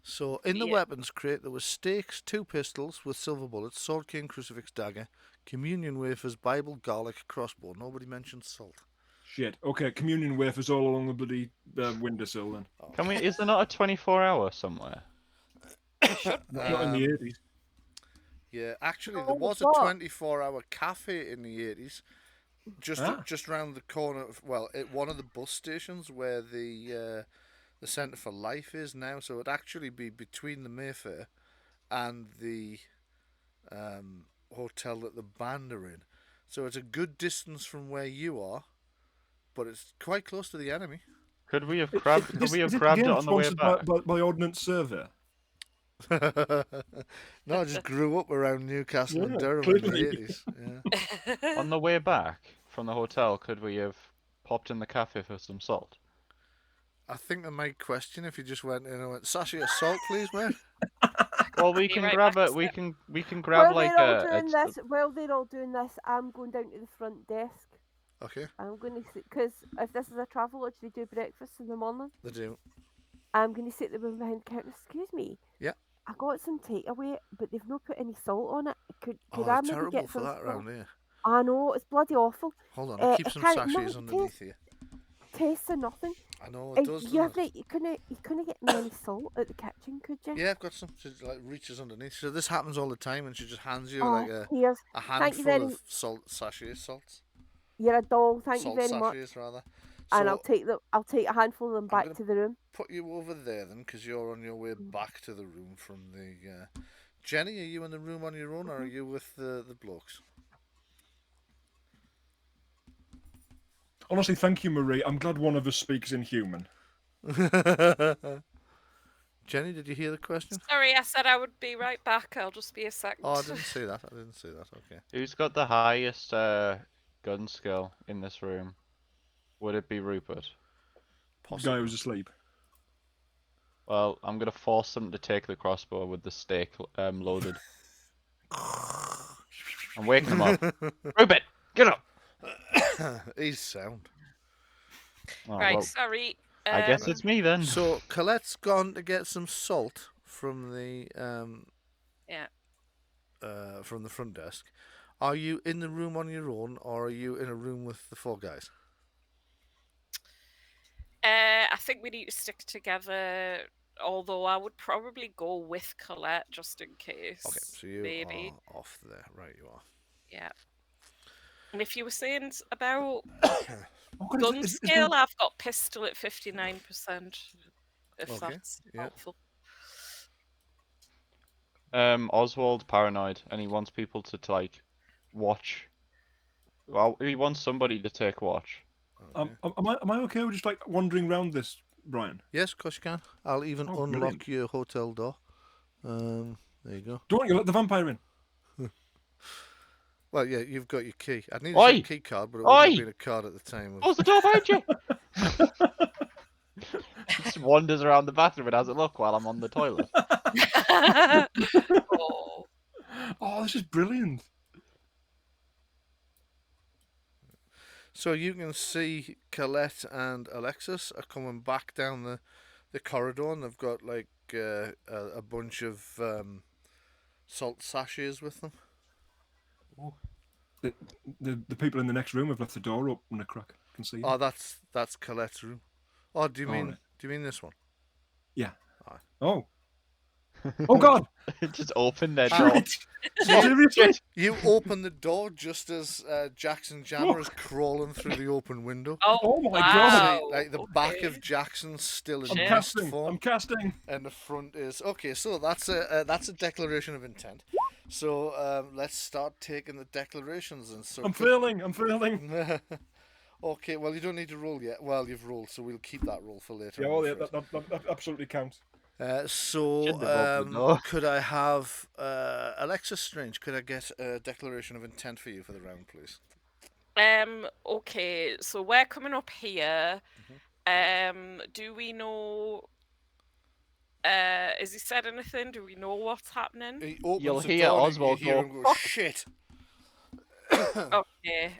So in the Yeah. weapons crate there was stakes, 2 pistols with silver bullets, sword, cane, crucifix, dagger, communion wafers, Bible, garlic, crossbow. Nobody mentioned salt. Shit. Okay, communion wafers all along the bloody windowsill then. Can we? Is there not a 24-hour somewhere? Not in the 80s. Yeah, actually, Oh, there was a what? 24-hour cafe in the 80s, just round the corner. Well, at one of the bus stations where the Centre for Life is now. So it'd actually be between the Mayfair and the hotel that the band are in. So it's a good distance from where you are, but it's quite close to the enemy. Could we have grabbed? Could we have Is grabbed it game on the way sponsored back? by Ordnance Survey? No, I just grew up around Newcastle and Yeah, Durham in the clearly. 80s. Yeah. On the way back from the hotel, could we have popped in the cafe for some salt? I think they might question if you just went in and went, "Sashi, a salt, please, mate." Well, we Be can right grab back, it. We sir. can grab While like they're all a. doing this, I'm going down to the front desk. Okay, I'm going to because if this is a travel lodge, they do breakfast in the morning. they do. I'm going to sit there behind the counter. Excuse me. Yeah. I got some takeaway, but they've not put any salt on it. Could Oh, I they're maybe terrible get for some that salt? around here. I know it's bloody awful. Hold on, I'll keep I some can't- sachets no, underneath here. Tastes of nothing. I know it does, doesn't it? You couldn't get me any salt at the kitchen, could you? Yeah, I've got some. She like reaches underneath. So this happens all the time, and she just hands you Oh, like a here's. a Thank you handful very. of salts. You're a doll. Thank you Salt very much. sachets rather. And So I'll take a handful of them I'm back gonna to the room. put you over there then, because you're on your way back to the room from the. Jenni, are you in the room on your own, or are you with the blokes? Honestly, thank you, Marie. I'm glad one of us speaks in human. Jenni, did you hear the question? Sorry, I said I would be right back. I'll just be a second. Oh, I didn't see that. I didn't see that. Okay. Who's got the highest gun skill in this room? Would it be Rupert? Possible. Guy was asleep. Well, I'm gonna force them to take the crossbow with the stake loaded. I'm waking him up. Rupert, get up! He's sound. Oh, Right, well, sorry. I guess it's me then. So Colette's gone to get some salt from the Yeah. from the front desk. Are you in the room on your own, or are you in a room with the 4 guys? I think we need to stick together. Although I would probably go with Colette just in case. Okay, so you maybe. are off there. Right, you are. Yeah. And if you were saying about Oh, God, gun is skill, there- I've got pistol at 59%. If Okay, that's yeah. helpful. Oswald's paranoid, and he wants people to like watch. Well, he wants somebody to take watch. Okay. am I okay with just like wandering around this, Brian? Yes, of course you can. I'll even Oh, unlock brilliant. your hotel door. There you go. Don't you let the vampire in? Well, yeah, you've got your key. I needed Oi! your key card, but it wouldn't Oi! have been a card at the time. Of... Close the door behind you! He just wanders around the bathroom and has a look while I'm on the toilet. Oh. Oh, this is brilliant. So you can see Colette and Alexis are coming back down the corridor, and they've got like a bunch of salt sachets with them. The people in the next room have left the door open a crack. I can see it. Oh, that's Colette's room. Oh, do you Oh, mean right. do you mean this one? Yeah. Aye. Oh. Oh God! Just open their Ow. door. Seriously? You open the door just as Jackson Jammer is crawling through the open window. Oh my wow. God! See, like the back Okay. of Jackson's still in I'm Shit. mist casting. form, I'm casting. and the front is okay. So that's a declaration of intent. So let's start taking the declarations and so. I'm failing. I'm failing. Okay, well you don't need to roll yet. Well, you've rolled, so we'll keep that roll for later. Yeah, I'm well, yeah, afraid. that absolutely counts. So Shouldn't have opened the door. could I have Alexis Strange? Could I get a declaration of intent for you for the round, please? Okay, so we're coming up here. Do we know? Has he said anything? Do we know what's happening? He opens You'll the hear door and Oswald you hear go, him go, shit. Okay.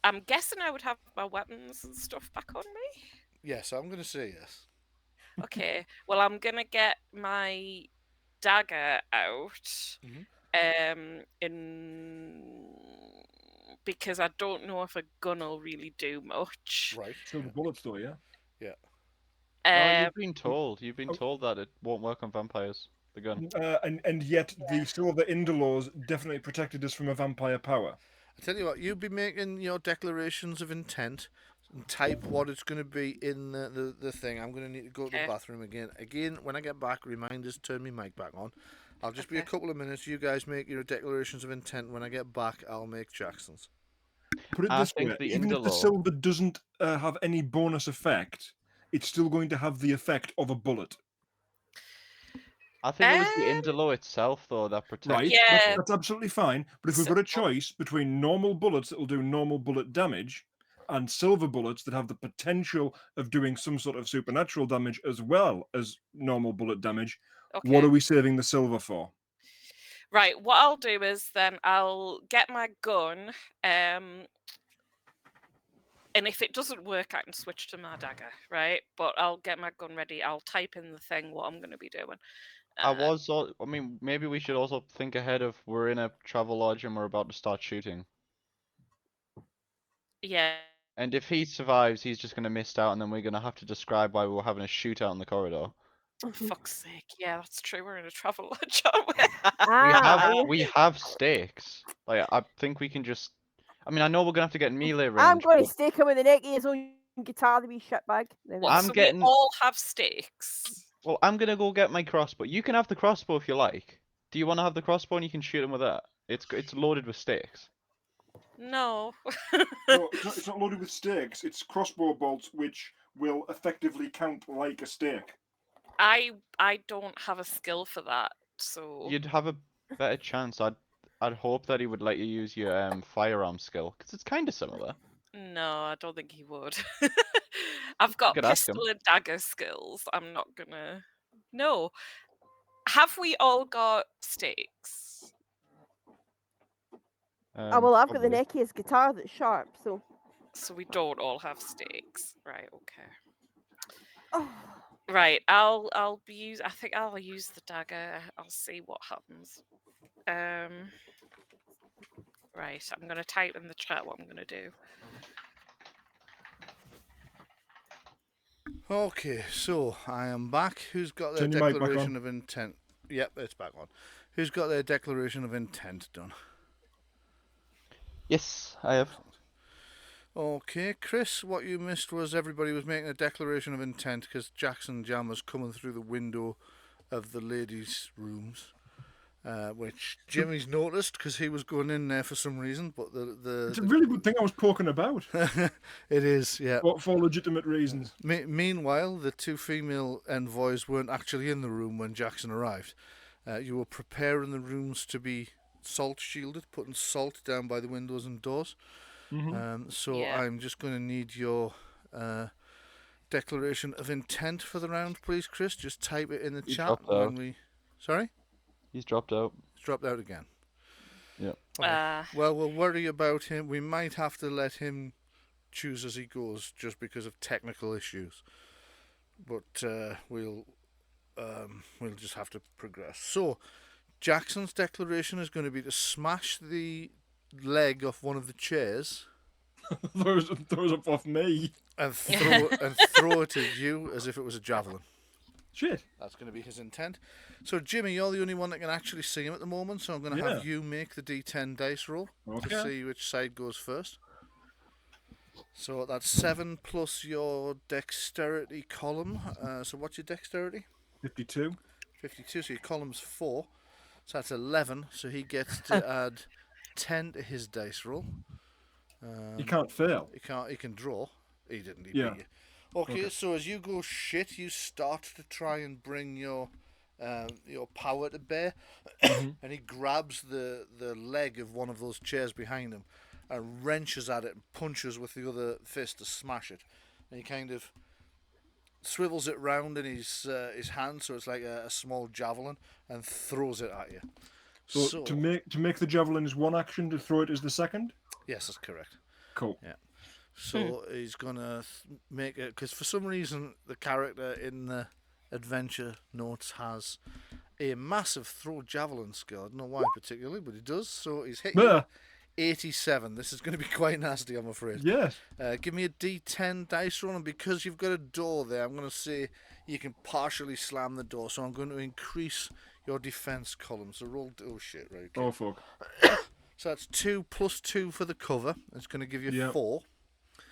I'm guessing I would have my weapons and stuff back on me. Yes, I'm going to say yes. Okay. Well, I'm gonna get my dagger out. Because I don't know if a gun will really do much. Right. Silver bullets, though, yeah. Oh, Um, you've been told that it won't work on vampires. The gun. And yet the silver indolors definitely protected us from a vampire power. I tell you what, you be making your declarations of intent and type what it's going to be in the thing. I'm going to need to go to the Okay. bathroom again. Again, when I get back, reminders, turn my mic back on. I'll just be a Okay. couple of minutes. You guys make your declarations of intent. When I get back, I'll make Jackson's. Put it I this think way: the even if the indolor- silver doesn't have any bonus effect, it's still going to have the effect of a bullet. I think it was the Um, Indolo itself, though, that protects. Right? Yeah. That's absolutely fine. But if we've got a choice between normal bullets that will do normal bullet damage and silver bullets that have the potential of doing some sort of supernatural damage as well as normal bullet damage, okay. what are we saving the silver for? Right, what I'll do is then I'll get my gun, and if it doesn't work, I can switch to my dagger, right? But I'll get my gun ready. I'll type in the thing what I'm going to be doing. I mean, maybe we should also think ahead of we're in a travel lodge and we're about to start shooting. Yeah. And if he survives, he's just going to miss out, and then we're going to have to describe why we were having a shootout in the corridor. For fuck's sake. Yeah, that's true. We're in a travel lodge, aren't we? We have stakes. Like, I think we can just. I mean, I know we're going to have to get in melee range. I'm going to but stake him with the neck of his own guitar, the wee shitbag. What, I'm so getting- we all have stakes. Well, I'm going to go get my crossbow. You can have the crossbow if you like. Do you want to have the crossbow and you can shoot him with that? It's loaded with stakes. No. No, it's not loaded with stakes. It's crossbow bolts, which will effectively count like a stake. I don't have a skill for that, so You'd have a better chance. I'd hope that he would let you use your firearm skill, because it's kind of similar. no, I don't think he would. I've got could ask him. pistol and dagger skills. I'm not gonna. No. Have we all got stakes? Well, I've got the Probably. neck of his guitar that's sharp, so. So we don't all have stakes, right? Okay. Oh. Right, I think I'll use the dagger. I'll see what happens. Right, I'm gonna type in the chat what I'm gonna do. Okay, so I am back. Who's got their Turn your mic back declaration on. of intent? Yep, it's back on. Who's got their declaration of intent done? Yes, I have. Okay, Chris, what you missed was everybody was making a declaration of intent because Jackson Jam was coming through the window of the ladies' rooms, which Jimmy's noticed because he was going in there for some reason. But It's a really good thing I was poking about. it is, yeah. But for legitimate reasons. Meanwhile, the two female envoys weren't actually in the room when Jackson arrived. You were preparing the rooms to be salt shielded, putting salt down by the windows and doors. So Yeah. I'm just going to need your declaration of intent for the round, please, Chris. Just type it in the He's chat dropped when out. we. Sorry, He's dropped out. it's dropped out again. Yeah. Okay. Well, we'll worry about him. We might have to let him choose as he goes, just because of technical issues. But we'll just have to progress. So, Jackson's declaration is going to be to smash the leg off one of the chairs throws up off me. and throw it at you as if it was a javelin. Shit. That's going to be his intent. So, Jimmy, you're the only one that can actually see him at the moment, so I'm going to have you make the D10 dice roll to Okay. see which side goes first. So that's 7 plus your dexterity column. So what's your dexterity? 52. 52, so your column's 4. So that's 11, so he gets to add 10 to his dice roll. You can't fail. He can draw. He didn't. He Yeah. beat you. Okay, so as you go shit, you start to try and bring your power to bear, and he grabs the leg of one of those chairs behind him and wrenches at it and punches with the other fist to smash it. And he kind of swivels it round in his hand, so it's like a small javelin, and throws it at you. So to make the javelin is one action, to throw it is the second? Yes, that's correct. Cool. Yeah. So he's gonna make it, because for some reason the character in the adventure notes has a massive throw javelin skill. I don't know why particularly, but he does. So he's hit you 87. This is going to be quite nasty, I'm afraid. Yes. Give me a D10 dice roll, and because you've got a door there, I'm going to say you can partially slam the door. So I'm going to increase your defense column. So roll. Oh shit! Right. Okay. Oh fuck. So that's 2 plus 2 for the cover. It's going to give you 4.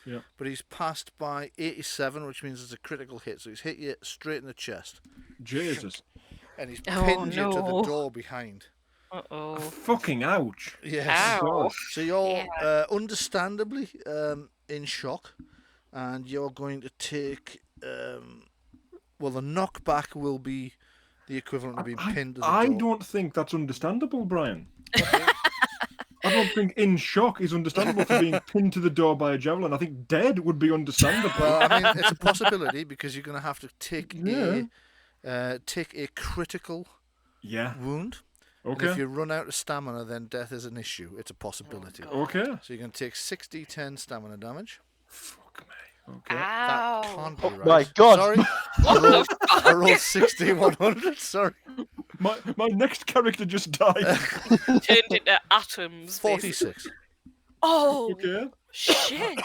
Yeah. But he's passed by 87, which means it's a critical hit. So he's hit you straight in the chest. Jesus. And he's Oh, pinned you to the no. door behind. Uh-oh. Fucking ouch. Yes. Ow. So you're understandably in shock. And you're going to take... well, the knockback will be the equivalent of being pinned to the door. I don't think that's understandable, Brian. I don't think in shock is understandable for being pinned to the door by a javelin. I think dead would be understandable. Well, I mean, it's a possibility because you're going to have to take a critical wound. Okay. And if you run out of stamina, then death is an issue. It's a possibility. Okay. So you're going to take 6d10 stamina damage. Fuck me. Okay. Ow. That can't be right. my God. Sorry. I rolled 60-100. Sorry. My next character just died. Turned into atoms. basically. 46. Oh, Okay. shit.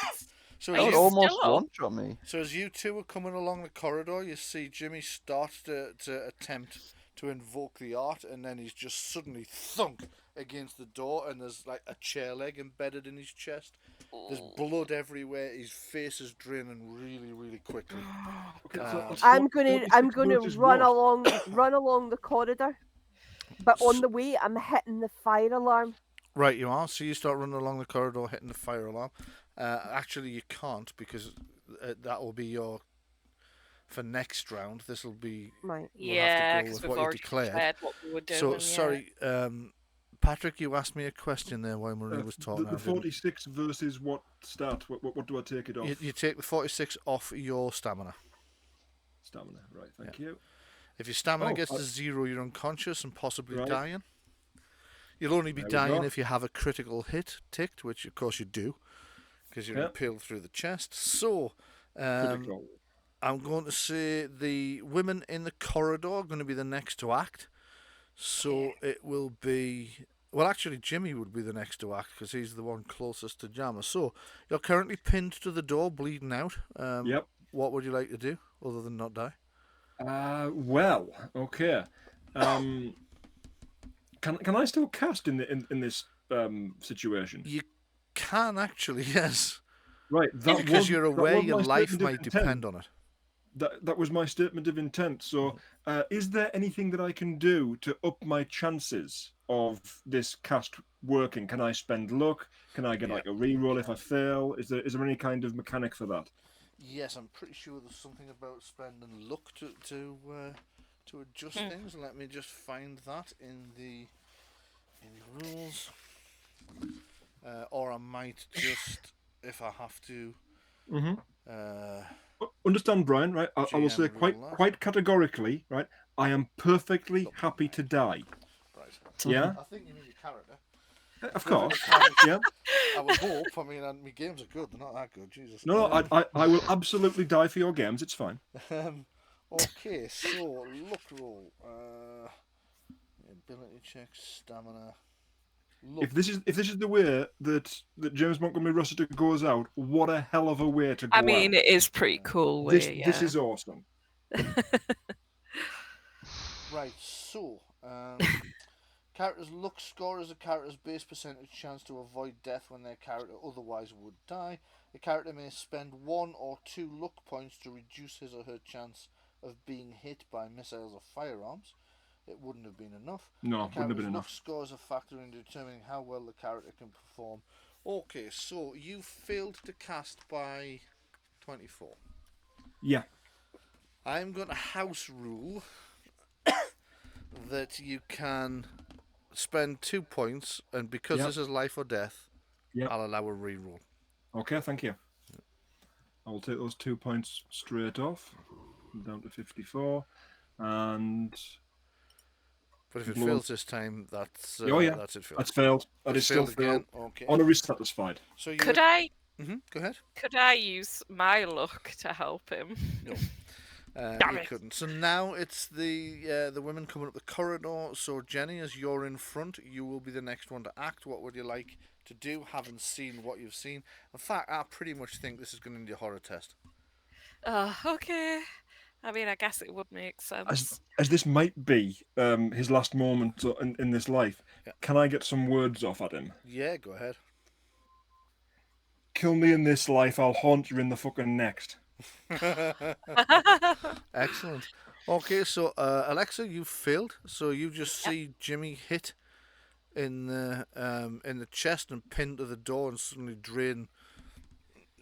So Are That as you would you, almost still up? one-shot me. so as you two are coming along the corridor, you see Jimmy start to attempt to invoke the art, and then he's just suddenly thunk against the door, and there's like a chair leg embedded in his chest. There's blood everywhere. His face is draining really, really quickly. Okay, I'm gonna 46 versus run what? along the corridor, but on the way I'm hitting the fire alarm. Right, you are. So you start running along the corridor, hitting the fire alarm. Actually, you can't because that will be your for next round. This will be Right. we'll Yeah, have to go because with we've what you already declared. declared what we were doing. So yeah. sorry, Patrick, you asked me a question there while Marie was talking. The I didn't- 46 versus what stat? What do I take it off? You take the 46 off your stamina. Stamina, right? Thank you. If your stamina Oh, gets to 0, you're unconscious and possibly Right. dying. You'll only be There we dying go. if you have a critical hit ticked, which of course you do, because you're Yep. impaled through the chest. So, Critical. I'm going to say the women in the corridor are going to be the next to act. So it will be. Well, actually, Jimmy would be the next to act because he's the one closest to Jammer. So you're currently pinned to the door, bleeding out. Yep. What would you like to do other than not die? Well, okay. Can I still cast in this situation? You can actually, yes. Right. Because you're aware your my life statement of might intent. depend on it. That was my statement of intent. So, is there anything that I can do to up my chances of this cast working? Can I spend luck? Can I get like a reroll if I fail? Is there any kind of mechanic for that? Yes, I'm pretty sure there's something about spending luck to adjust things. Let me just find that in the rules. Or I might just, if I have to. Understand, Brian? Right. I will GM say rule that. quite categorically. Right. I am perfectly happy to die. Right. Yeah. I think you mean your character. Of course. Yeah. I would hope. I mean, and my games are good. They're not that good. Jesus. No, I will absolutely die for your games. It's fine. Okay, so luck roll. Ability check, stamina. Luck. If this is the way that James Montgomery Rossiter goes out, what a hell of a way to go I mean, out. it is pretty cool. This Way, this yeah. is awesome. Right, so character's luck score is a character's base percentage chance to avoid death when their character otherwise would die. The character may spend 1 or 2 luck points to reduce his or her chance of being hit by missiles or firearms. It wouldn't have been enough. No, wouldn't have been Luck enough. score is a factor in determining how well the character can perform. Okay, so you failed to cast by 24. Yeah. I'm going to house rule that you can spend 2 points, and because Yep. this is life or death, Yep. I'll allow a reroll. Okay, thank you. I will take those 2 points straight off. Down to 54. And But if it Blow. fails this time, that's Oh, yeah. that's it. that's failed. That It is still failed again. failed. Okay. Honor is satisfied. So you Could I? Go ahead. Could I use my luck to help him? No. Damn You it. couldn't. So now it's the women coming up the corridor. So Jenny, as you're in front, you will be the next one to act. What would you like to do, having seen what you've seen? In fact, I pretty much think this is going to be a horror test. Okay. I mean, I guess it would make sense. As this might be his last moment in this life, Yeah. can I get some words off at him? Yeah, go ahead. Kill me in this life, I'll haunt you in the fucking next. Excellent. Okay, so Alexa, you failed. So you just see Jimmy hit in the chest and pinned to the door and suddenly drain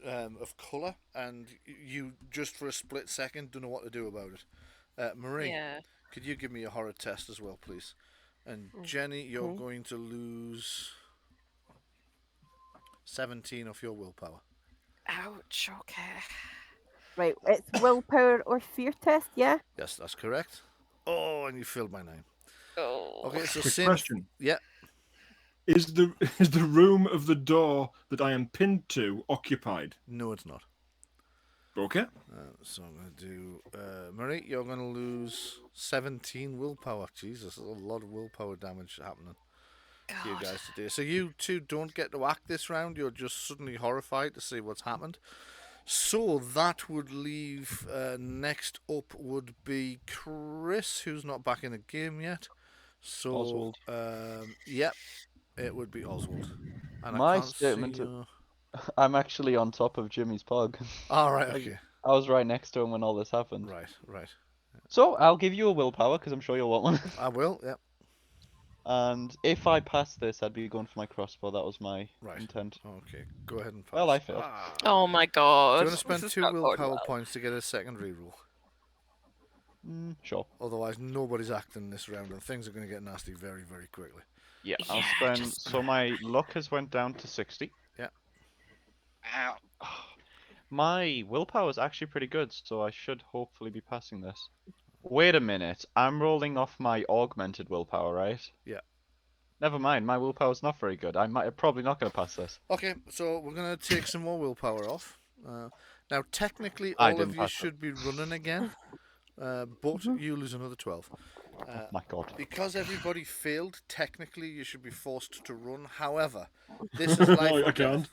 of colour, and you just for a split second don't know what to do about it. Marie, Yeah. could you give me a horror test as well, please? And Jenny, you're going to lose 17 of your willpower. Ouch. Okay. Right, it's willpower or fear test, yeah? Yes, that's correct. Oh, and you failed by 9. Oh. Okay, so Quick same. question. Yeah. Is the room of the door that I am pinned to occupied? No, it's not. Okay. So I'm going to do... Marie, you're going to lose 17 willpower. Jesus, there's a lot of willpower damage happening. for you God. guys to do. So you two don't get to act this round. You're just suddenly horrified to see what's happened. So that would leave next up would be Chris, who's not back in the game yet. So Oswald. Yep, it would be Oswald. And My I can't statement. see you. I'm actually on top of Jimmy's pug. All right, Like, okay, I was right next to him when all this happened. right. So I'll give you a willpower because I'm sure you'll want one. I will. Yep. And if I pass this, I'd be going for my crossbow. That was my Right. intent. Okay, go ahead and pass. Well, I failed. Oh my Do god. you want to spend This is 2 not going willpower well. points to get a second reroll? Sure. Otherwise, nobody's acting this round, and things are going to get nasty very, very quickly. Yeah, I'll Yeah, spend. just- So my luck has went down to 60. Yeah. Ow. My willpower is actually pretty good, so I should hopefully be passing this. Wait a minute, I'm rolling off my augmented willpower, right? Yeah. Never mind, my willpower's not very good. I'm probably not going to pass this. Okay, so we're going to take some more willpower off. Now, technically, I all didn't of you pass it. should be running again, but you lose another 12. Oh my god. Because everybody failed, technically you should be forced to run. However, this is life or I death. can't.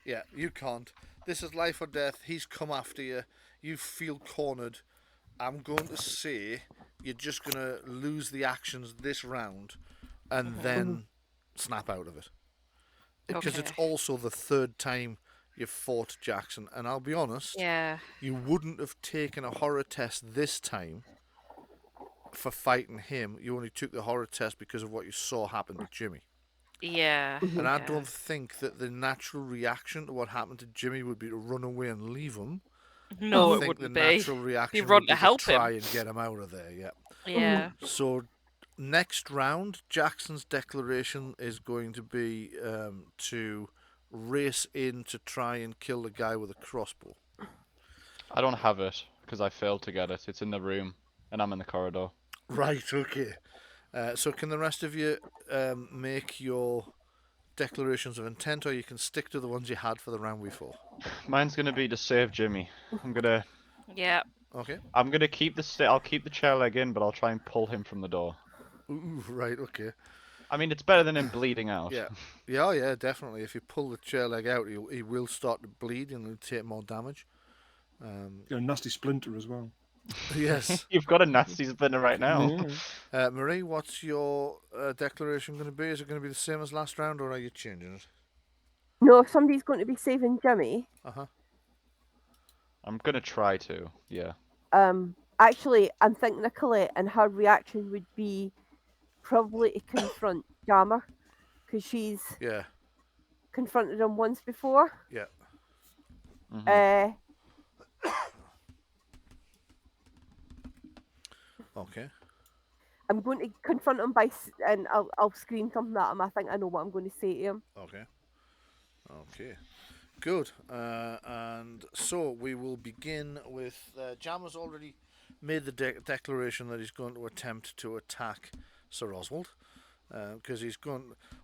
Yeah, you can't. This is life or death. He's come after you. You feel cornered. I'm going to say you're just going to lose the actions this round and then snap out of it. Because it's Okay. also the third time you've fought Jackson. And I'll be honest, Yeah. you wouldn't have taken a horror test this time for fighting him. You only took the horror test because of what you saw happen to Jimmy. Yeah. And I yeah. don't think that the natural reaction to what happened to Jimmy would be to run away and leave him. No, I it think wouldn't the be. natural reaction run would to be help to try him. and get him out of there. Yeah. Yeah. So next round, Jackson's declaration is going to be to race in to try and kill the guy with a crossbow. I don't have it because I failed to get it. It's in the room and I'm in the corridor. Right. Okay. So can the rest of you make your declarations of intent, or you can stick to the ones you had for the round before? Mine's gonna be to save Jimmy. Yeah. Okay. I'm gonna keep I'll keep the chair leg in, but I'll try and pull him from the door. Ooh, right. Okay. I mean, it's better than him bleeding out. Yeah. Yeah. Yeah. Definitely. If you pull the chair leg out, he will start to bleed and he'll take more damage. Got a nasty splinter as well. Yes. You've got a nasty splinter right now. Yeah. Marie, what's your declaration going to be? Is it going to be the same as last round, or are you changing it? No, if somebody's going to be saving Jimmy, I'm gonna try to. Yeah. actually, I'm thinking of Colette, and her reaction would be probably to confront Jammer, because she's Yeah. confronted him once before. Yeah. Mhm. Okay. I'm going to confront him and I'll scream something at him. I think I know what I'm going to say to him. Okay. Okay. Good. And so we will begin with Jammer's already made the declaration that he's going to attempt to attack Sir Oswald. Because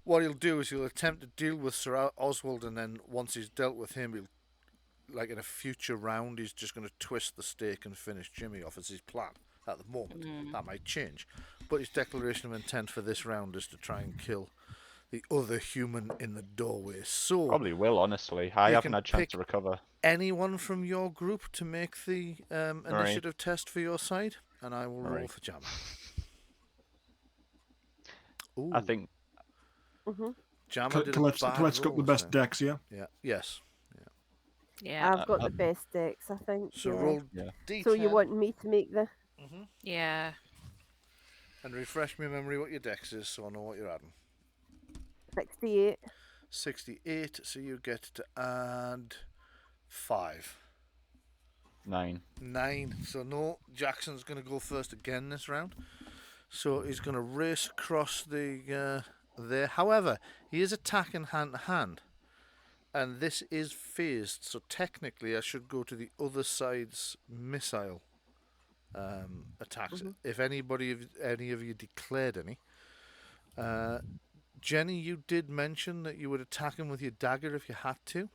what he'll do is he'll attempt to deal with Sir Oswald, and then once he's dealt with him, he'll, like in a future round, he's just going to twist the stake and finish Jimmy off as his plan. At the moment, that might change, but his declaration of intent for this round is to try and kill the other human in the doorway. So Probably will, honestly. I You haven't can had a chance pick- to recover. anyone from your group to make the initiative test for your side, and I will roll Alright. for Jammer. Ooh, I think Jammer did Colette's a bad got the roll this best time. decks, yeah? Yeah. Yes. Yeah. I've got the best decks, I think. So yeah. roll Yeah. D10. So you want me to make the... Yeah. and refresh my memory what your dex is, so I know what you're adding. 68. 68. So you get to add 5. 9. 9. So no, Jackson's going to go first again this round. So he's going to race across the there. However, he is attacking hand to hand, and this is phased. So technically, I should go to the other side's missile attacks. If any of you declared any. Jenni, you did mention that you would attack him with your dagger if you had to.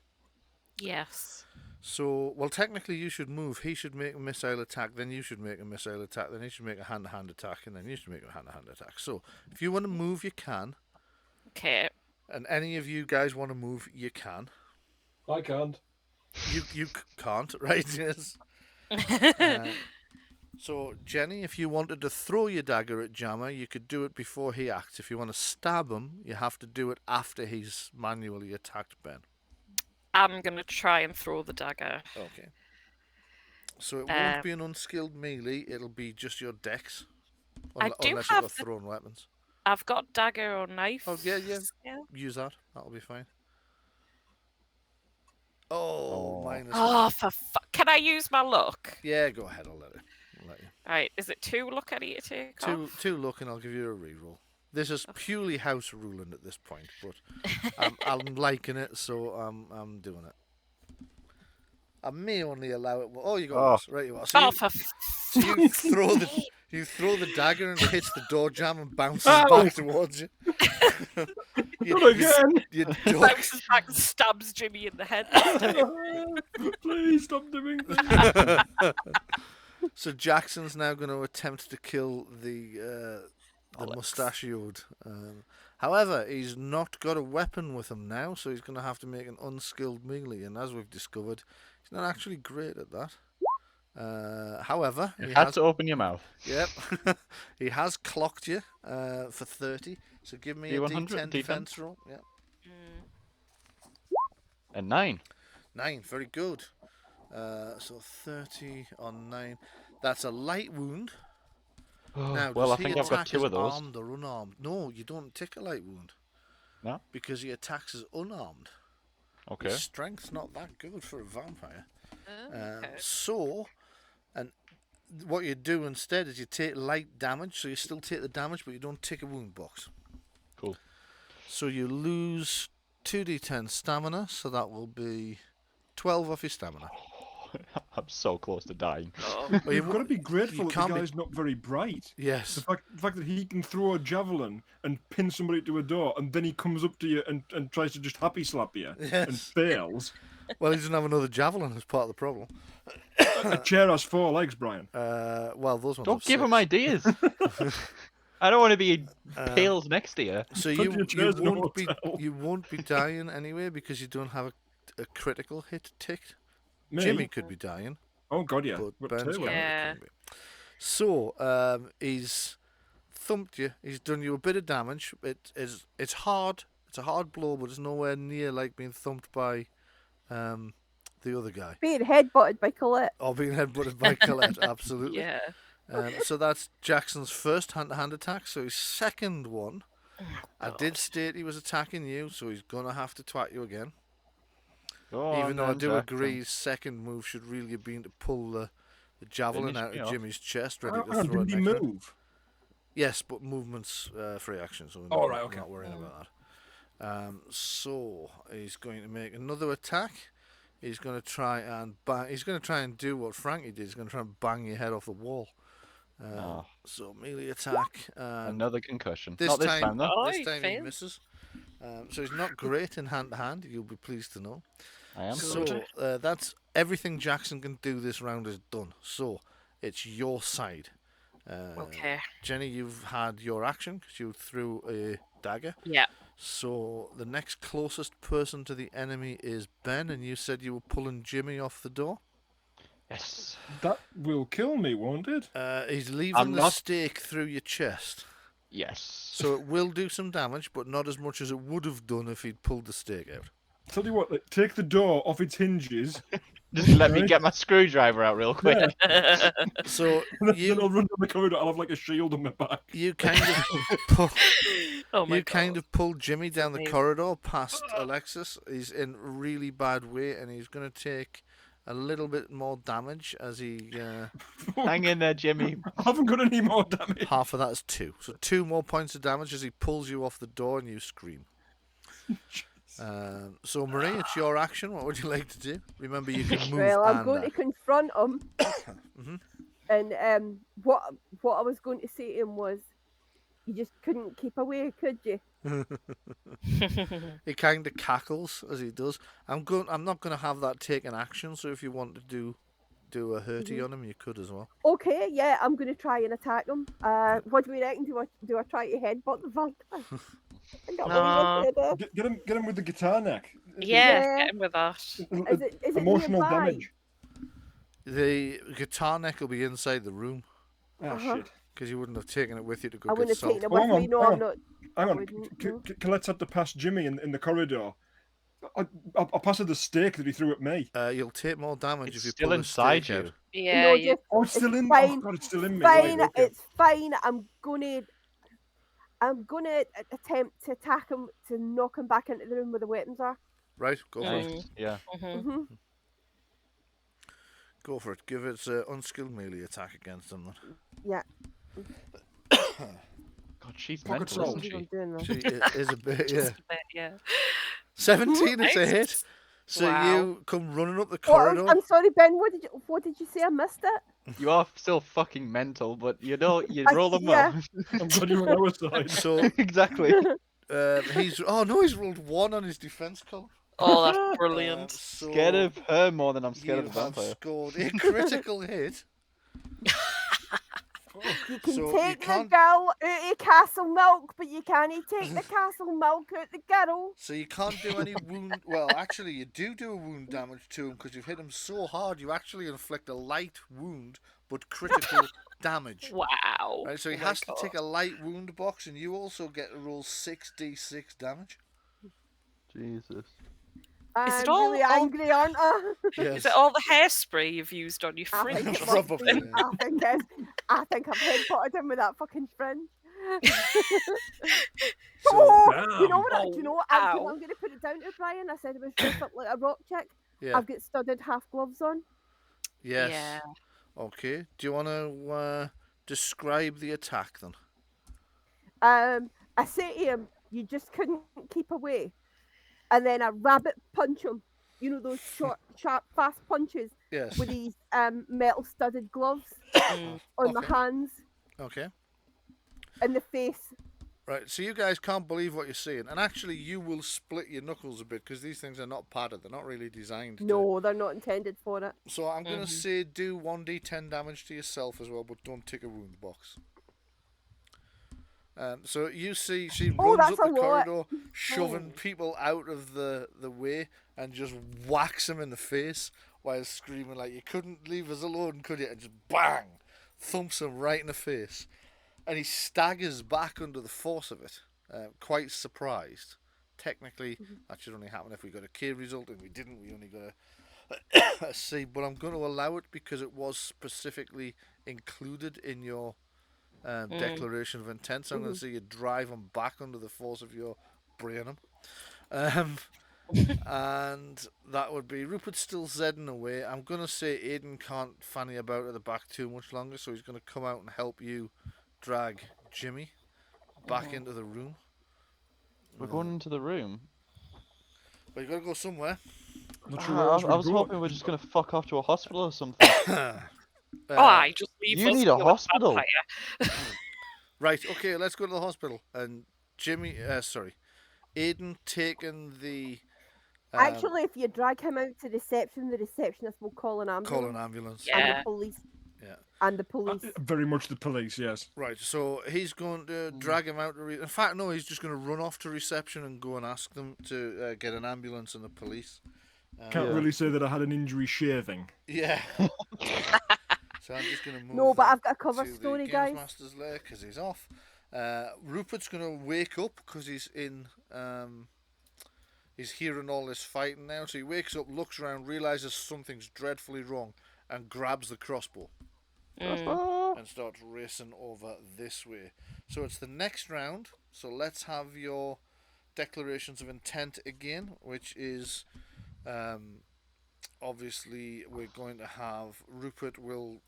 Yes. So, well, technically you should move. He should make a missile attack, then you should make a missile attack, then he should make a hand-to-hand attack, and then you should make a hand-to-hand attack. So, if you want to move, you can. Okay. And any of you guys want to move, you can. I can't. You can't, right? Yes. So, Jenny, if you wanted to throw your dagger at Jammer, you could do it before he acts. If you want to stab him, you have to do it after he's manually attacked Ben. I'm gonna try and throw the dagger. Okay. So it won't be an unskilled melee, it'll be just your dex. I do Unless have you've got thrown weapons. I've got dagger or knife. Oh, yeah. skill. Use that. That'll be fine. Oh, minus. Oh, for can I use my luck? Yeah, go ahead. I'll let you. Right, is it 2 luck I need to take off? Two luck, and I'll give you a reroll. This is purely house ruling at this point, but I'm liking it, so I'm doing it. I may only allow it. Oh, you got this. Right, you are. So you throw the dagger and it hits the door jamb and bounces back towards you. Not again. You bounces back and stabs Jimmy in the head. Please stop doing this. So Jackson's now going to attempt to kill the mustachioed. However, he's not got a weapon with him now, so he's going to have to make an unskilled melee. And as we've discovered, he's not actually great at that. However, you had to open your mouth. Yep, he has clocked you for 30. So give me a D10 defense roll. Yeah. A 9. 9, very good. So 30 on 9. That's a light wound. Now, well, I does he think I've got attack 2 of as those. armed or unarmed? No, you don't take a light wound. No? Because he attacks as unarmed. Okay. His strength's not that good for a vampire. Okay. So, and what you do instead is you take light damage, so you still take the damage, but you don't take a wound box. Cool. So you lose 2d10 stamina, so that will be 12 off your stamina. I'm so close to dying. Well, you've got to be grateful that the can't guy's not very bright. Yes. The fact that he can throw a javelin and pin somebody to a door, and then he comes up to you and tries to just happy slap you and fails. Well, he doesn't have another javelin as part of the problem. A chair has 4 legs, Brian. Well, those ones Don't have give 6. him ideas. I don't want to be in pails next to you. So you won't be dying anyway because you don't have a critical hit ticked. Me? Jimmy could be dying. Oh God, yeah. But But Ben's two, Yeah. couldn't be. So he's thumped you. He's done you a bit of damage. It's hard. It's a hard blow, but it's nowhere near like being thumped by the other guy. Being headbutted by Colette. Or being headbutted by Colette. Absolutely. Yeah. So that's Jackson's first hand-to-hand attack. So his second one, I did state he was attacking you, so he's gonna have to twat you again. Even though I do agree, his second move should really have been to pull the javelin out of Jimmy's chest, ready to throw it didn't he next to him. move? Yes, but movement's free action, so Oh, we're right, okay. not worrying about that. So he's going to make another attack. He's going to try and bang. He's going to try and do what Frankie did. He's going to try and bang your head off the wall. So melee attack. Another concussion. This Not this time, time, though. this time he misses. So he's not great in hand to hand. You'll be pleased to know. I am. So that's everything Jackson can do this round is done. So it's your side. Okay. Jenny, you've had your action because you threw a dagger. Yeah. So the next closest person to the enemy is Ben, and you said you were pulling Jimmy off the door. Yes. That will kill me, won't it? He's leaving I'm the not- stake through your chest. Yes. So it will do some damage, but not as much as it would have done if he'd pulled the stake out. Tell you what, like, take the door off its hinges. Just let me get my screwdriver out real quick. Yeah. So Then I'll run down the corridor. I'll have like a shield on my back. you kind of pull, Oh my kind God. of pulled Jimmy down the Amazing. corridor past Alexis. He's in a really bad way, and he's going to take a little bit more damage as he. Hang in there, Jimmy. I haven't got any more damage. Half of that is 2. So 2 more points of damage as he pulls you off the door and you scream. So Marie, it's your action. What would you like to do? Remember, you can move. Well, I'm and going to act. confront him. Mhm. And what I was going to say to him was, you just couldn't keep away, could you? He kind of cackles as he does. I'm not going to have that take an action. So if you want to do a hurty on him, you could as well. Okay, yeah, I'm going to try and attack him. What do we reckon? Do I try to headbutt the vampire? I can't No. believe I said Get him with the guitar neck. Yeah, Yeah. get him with that. that. Is it Emotional nearby? damage. The guitar neck will be inside the room Ah, Uh-huh. shit. because you wouldn't have taken it with you to go I get wouldn't have salt. taken it Oh, with hang me. on, No, hang I'm on. not. Hang I on. wouldn't. No. Colette's had to pass Jimmy in the corridor. I'll pass her the stake that he threw at me. You'll take more damage It's if you still pull the inside stake you. out. Yeah, No, you... just Oh, it's still in. fine. Oh god, it's still in me. fine. Right, okay. It's fine. I'm gonna attempt to attack him to knock him back into the room where the weapons are. Right, go for it. Mm. Yeah. Mhm. hmm Go for it. Give it an unskilled melee attack against them. Yeah. God, she's Pocket mental, salt. isn't she? I'm doing this. She is a bit, yeah. Just a bit, yeah. 17 is a Nice. hit. So Wow. you come running up the Oh, corridor. I'm sorry, Ben. What did you say? I missed it. You are still fucking mental, but you know, you I- roll them yeah. up. I'm glad you're on our side. So Exactly. he's he's rolled 1 on his defense column. Oh, that's brilliant. So Scared of her more than I'm scared you of the have vampire. scored a critical hit. You can So you take the can't- girl out of Castle Milk, but you can't take the Castle Milk out the girl. So you can't do any wound. Well, actually, you do a wound damage to him because you've hit him so hard. You actually inflict a light wound, but critical damage. Wow. Right, so he Oh my has to God. take a light wound box, and you also get to roll 6d6 damage. Jesus. Is I'm it all- really all- angry, aren't I? Yes. Is it all the hairspray you've used on your I fringe? think it Probably, must be. yeah. I think I've headbutted him with that fucking fringe. So, Oh, you know what? Oh, Do you know what? ow. I'm going to put it down to Brian. I said it was dressed up like a rock chick. yeah. I've got studded half gloves on. Yes. Yeah. Okay. Do you want to describe the attack then? I say to him, "You just couldn't keep away," and then I rabbit punch him. You know those short, sharp, fast punches Yes. with these metal studded gloves Mm. on the Okay. hands Okay. and the face. Right. So you guys can't believe what you're seeing, and actually, you will split your knuckles a bit because these things are not padded. They're not really designed. No, they're not intended for it. So I'm gonna Mhm. say do 1d10 damage to yourself as well, but don't take a wound box. So you see, she Oh, runs up that's the a lot. corridor, shoving Oh. people out of the way, and just whacks him in the face while screaming like, "You couldn't leave us alone, could you?" And just bang, thumps him right in the face, and he staggers back under the force of it, quite surprised. Technically, that should only happen if we got a K result, and we didn't. We only got a C, but I'm going to allow it because it was specifically included in your declaration of intent. So I'm going to say you drive him back under the force of your brain. And that would be Rupert's still Zedding away. I'm going to say Aiden can't fanny about at the back too much longer, so he's going to come out and help you drag Jimmy back into the room. We're going into the room. But you got to go somewhere. Not sure where else I we'd was go. hoping we're just gonna fuck off to a hospital or something. Oh, I just leave you us need a to hospital. vampire. Right, okay, let's go to the hospital. And Aiden taking the Actually, if you drag him out to reception, the receptionist will call an ambulance. call an ambulance. Yeah. And the police. Yeah. And the police. Very much the police, yes. Right, so he's going to drag him out to in fact, no, he's just going to run off to reception and go and ask them to get an ambulance and the police. Can't Yeah. really say that I had an injury shaving. Yeah. So I'm just going to move. No, but that I've got a cover to the story, Games guys. Master's lair because he's off. Rupert's going to wake up because he's in. He's hearing all this fighting now, so he wakes up, looks around, realizes something's dreadfully wrong, and grabs the crossbow and starts racing over this way. So it's the next round. So let's have your declarations of intent again, which is obviously we're going to have Rupert will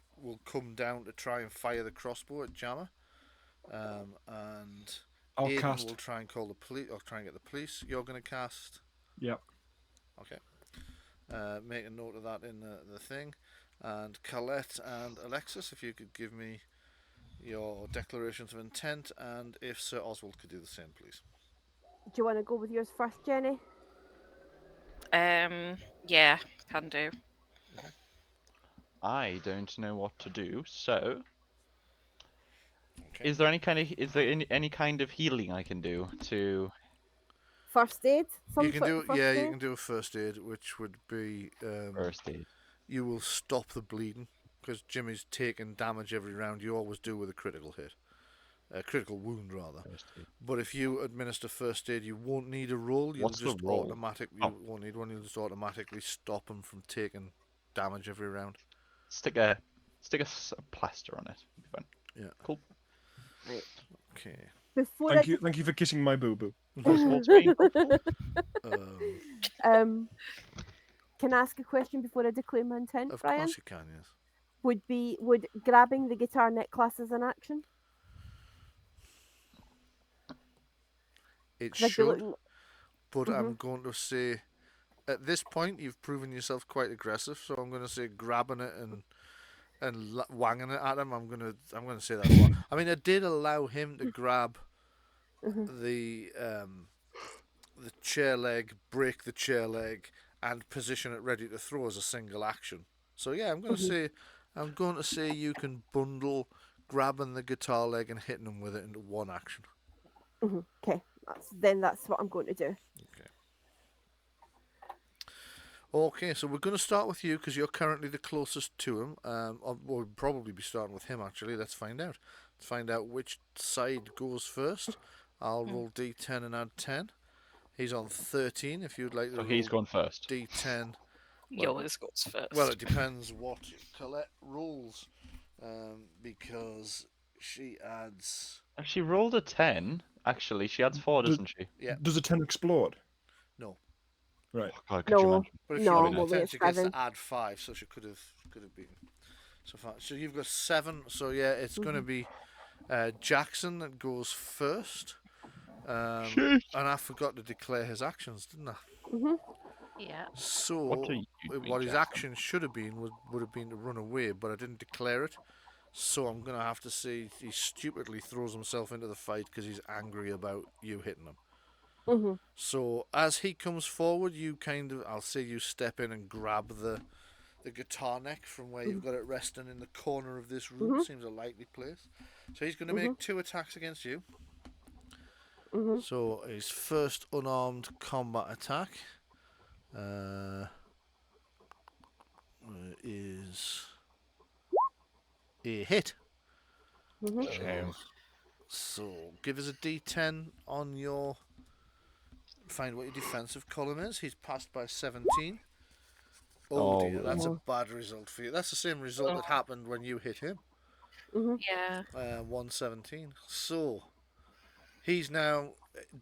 come down to try and fire the crossbow at Jammer, and I'll Aiden cast. will try and call the police or try and get the police. You're going to cast. Yep. Okay. Make a note of that in the thing. And Colette and Alexis, if you could give me your declarations of intent, and if Sir Oswald could do the same, please. Do you want to go with yours first, Jenny? Yeah, can do. I don't know what to do, so Okay. Is there any kind of healing I can do to? First aid? Some You can sort do of first you aid? can do a first aid, which would be First aid. you will stop the bleeding because Jimmy's taking damage every round. You always do with a critical hit, a critical wound rather. First aid. But if you administer first aid, you won't need a roll. You'll What's the just roll? automatically. Oh. You won't need one. You'll just automatically stop him from taking damage every round. Stick a plaster on it. Fine. Yeah. Cool. Okay. Before Thank you for kissing my boo boo. First of all, it's me. Can I ask a question before I declare my intent, Of Bryan? course you can. Yes. Would grabbing the guitar neck class as an action? It 'Cause I'd be should, looking- but I'm going to say, at this point, you've proven yourself quite aggressive. So I'm going to say grabbing it and wanging it at him. I'm going to say that. One. I mean, I did allow him to grab the chair leg, break the chair leg, and position it ready to throw as a single action. So yeah, I'm going to say you can bundle grabbing the guitar leg and hitting him with it into one action. Okay, that's what I'm going to do. Okay, so we're going to start with you because you're currently the closest to him. We'll probably be starting with him actually. Let's find out. Let's find out which side goes first. I'll roll D10 and add 10. He's on 13. If you'd like to. So he's going first. D10. Yours goes first. Well, it depends what Colette rolls, because she adds. If she rolled a 10, actually, she adds 4, doesn't she? Yeah. Does a 10 explode? No. Right. Oh, God, could you No, imagine? But if no, she I'm rolled a only 10, at she gets 7. to add 5, so she could have beaten. So far, so you've got 7. So yeah, it's going to be Jackson that goes first. And I forgot to declare his actions, didn't I? Yeah. So What do you what mean, his Jackson? action should have been would have been to run away, but I didn't declare it. So I'm gonna have to say he stupidly throws himself into the fight because he's angry about you hitting him. So as he comes forward, I'll say you step in and grab the guitar neck from where you've got it resting in the corner of this room. Seems a likely place. So he's going to make 2 attacks against you. So his first unarmed combat attack is a hit. Shame. So give us a D10 on your. Find what your defensive column is. He's passed by 17. Oh dear, that's a bad result for you. That's the same result that happened when you hit him. Yeah. 117. So he's now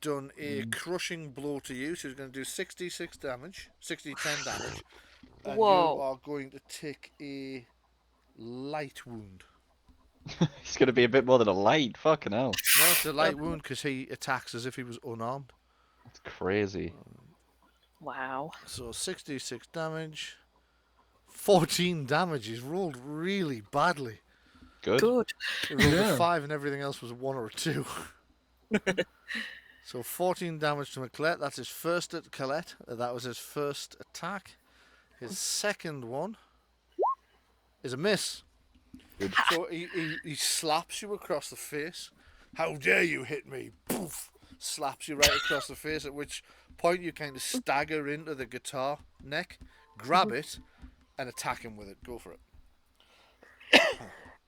done a crushing blow to you. So he's going to do 66 damage, 10 damage. And Whoa. you are going to take a light wound. It's going to be a bit more than a light. Fucking hell. No, it's a light wound because he attacks as if he was unarmed. That's crazy. Wow. So 66 damage. 14 damage. He's rolled really badly. Good. Good. He rolled a Yeah. 5 and everything else was a 1 or a 2. So 14 damage to Colette. That's his first at Colette. That was his first attack. His second one is a miss. Good. So he slaps you across the face. How dare you hit me? Poof! Slaps you right across the face, at which point you kind of stagger into the guitar neck, grab it, and attack him with it. Go for it.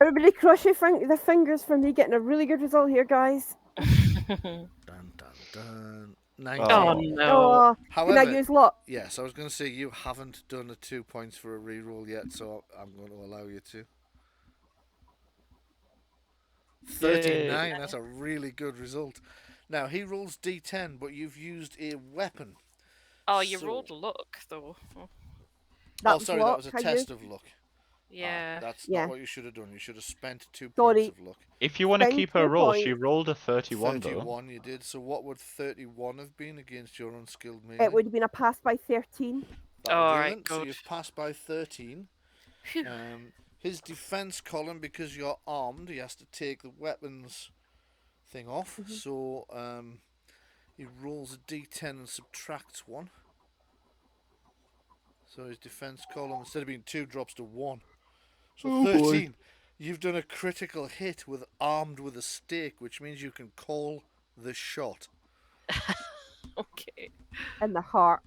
Everybody cross your the fingers for me getting a really good result here, guys. Dun, dun, dun. 19. Oh no. Oh, can I However, use luck? yes, I was going to say you haven't done the 2 points for a reroll yet, so I'm going to allow you to. 39, that's a really good result. Now, he rolls D10, but you've used a weapon. Oh, you So- rolled luck though. That Oh, was sorry, luck, that was a I test used. of luck. Yeah. That's Yeah. not what you should have done. You should have spent 2 Sorry. points of luck. If you want to Spend keep her 2 roll, she points. rolled a 31 though. 31 you did, so what would 31 have been against your unskilled melee? It would have been a pass by 13. That'll All do right, then. So good. you've passed by 13. His defense column, because you're armed, he has to take the weapons thing off. So he rolls a d10 and subtracts 1. So his defense column, instead of being 2, drops to 1. So 13. You've done a critical hit with armed with a stake, which means you can call the shot. Okay. In the heart.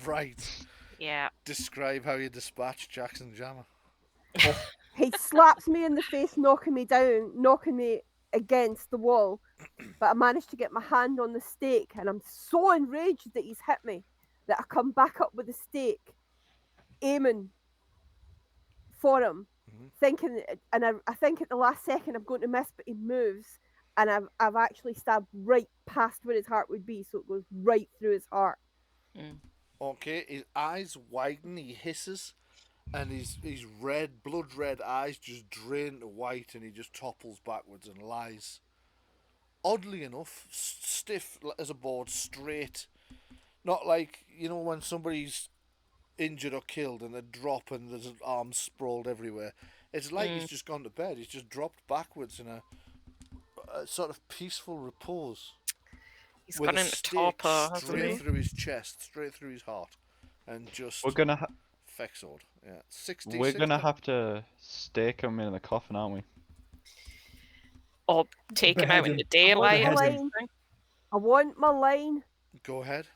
Right. Yeah. Describe how you dispatch Jackson Jammer. He slaps me in the face, knocking me down, knocking me against the wall. But I managed to get my hand on the stake, and I'm so enraged that he's hit me that I come back up with the stake, aiming for him, thinking, and I think at the last second I'm going to miss, but he moves, and I've actually stabbed right past where his heart would be, so it goes right through his heart. Okay, his eyes widen, he hisses, and his red, blood red eyes just drain to white, and he just topples backwards and lies. Oddly enough, stiff as a board, straight. Not like, you know, when somebody's injured or killed and they drop and there's arms sprawled everywhere. It's like he's just gone to bed. He's just dropped backwards in a sort of peaceful repose. He's with gone a into stake torpor, hasn't straight he? through his chest, straight through his heart, and just We're gonna feck sword. Yeah, 60. we're gonna have to stake him in the coffin, aren't we? Or take him out Behead in him. the daylight. Behead or him. something. I want my line. Go ahead.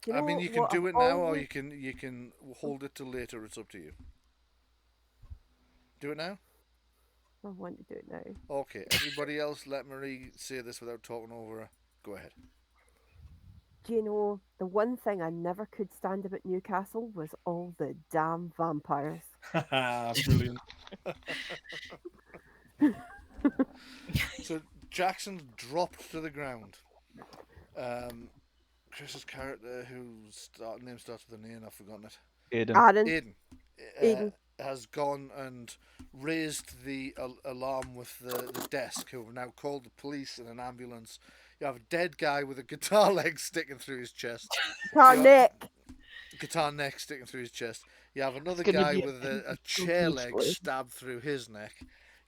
You I know mean, you can what do I've it now, or always- you can hold it till later. It's up to you. Do it now. I want to do it now. Okay. Everybody else, let Marie say this without talking over her. Go ahead. Do you know, the one thing I never could stand about Newcastle was all the damn vampires. Brilliant. So Jackson dropped to the ground. Chris's character, whose name starts with an A, and I've forgotten it. Aiden. Aiden. Aiden has gone and raised the alarm with the desk, who have now called the police and an ambulance. You have a dead guy with a guitar leg sticking through his chest. Our neck. Guitar neck sticking through his chest. You have another It's gonna guy be a with a painful chair leg story. stabbed through his neck.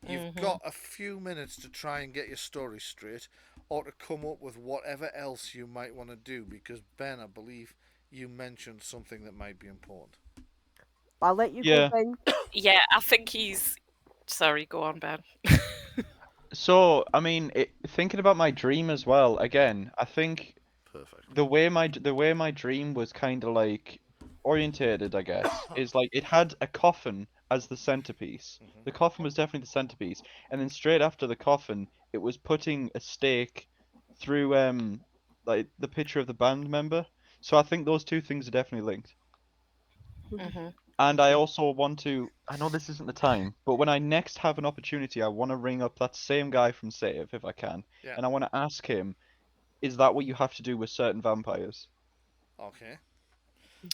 You've got a few minutes to try and get your story straight, or to come up with whatever else you might want to do, because Ben, I believe you mentioned something that might be important. I'll let you Yeah. go, Ben. Yeah, I think he's. Sorry, go on, Ben. So, I mean, thinking about my dream as well, again, I think Perfect. the way my dream was kind of like orientated, I guess, is like it had a coffin as the centerpiece. The coffin was definitely the centerpiece, and then straight after the coffin, it was putting a stake through like the picture of the band member. So I think those two things are definitely linked. And I also want to, I know this isn't the time, but when I next have an opportunity, I want to ring up that same guy from Save, if I can, Yeah. and I want to ask him, is that what you have to do with certain vampires? Okay.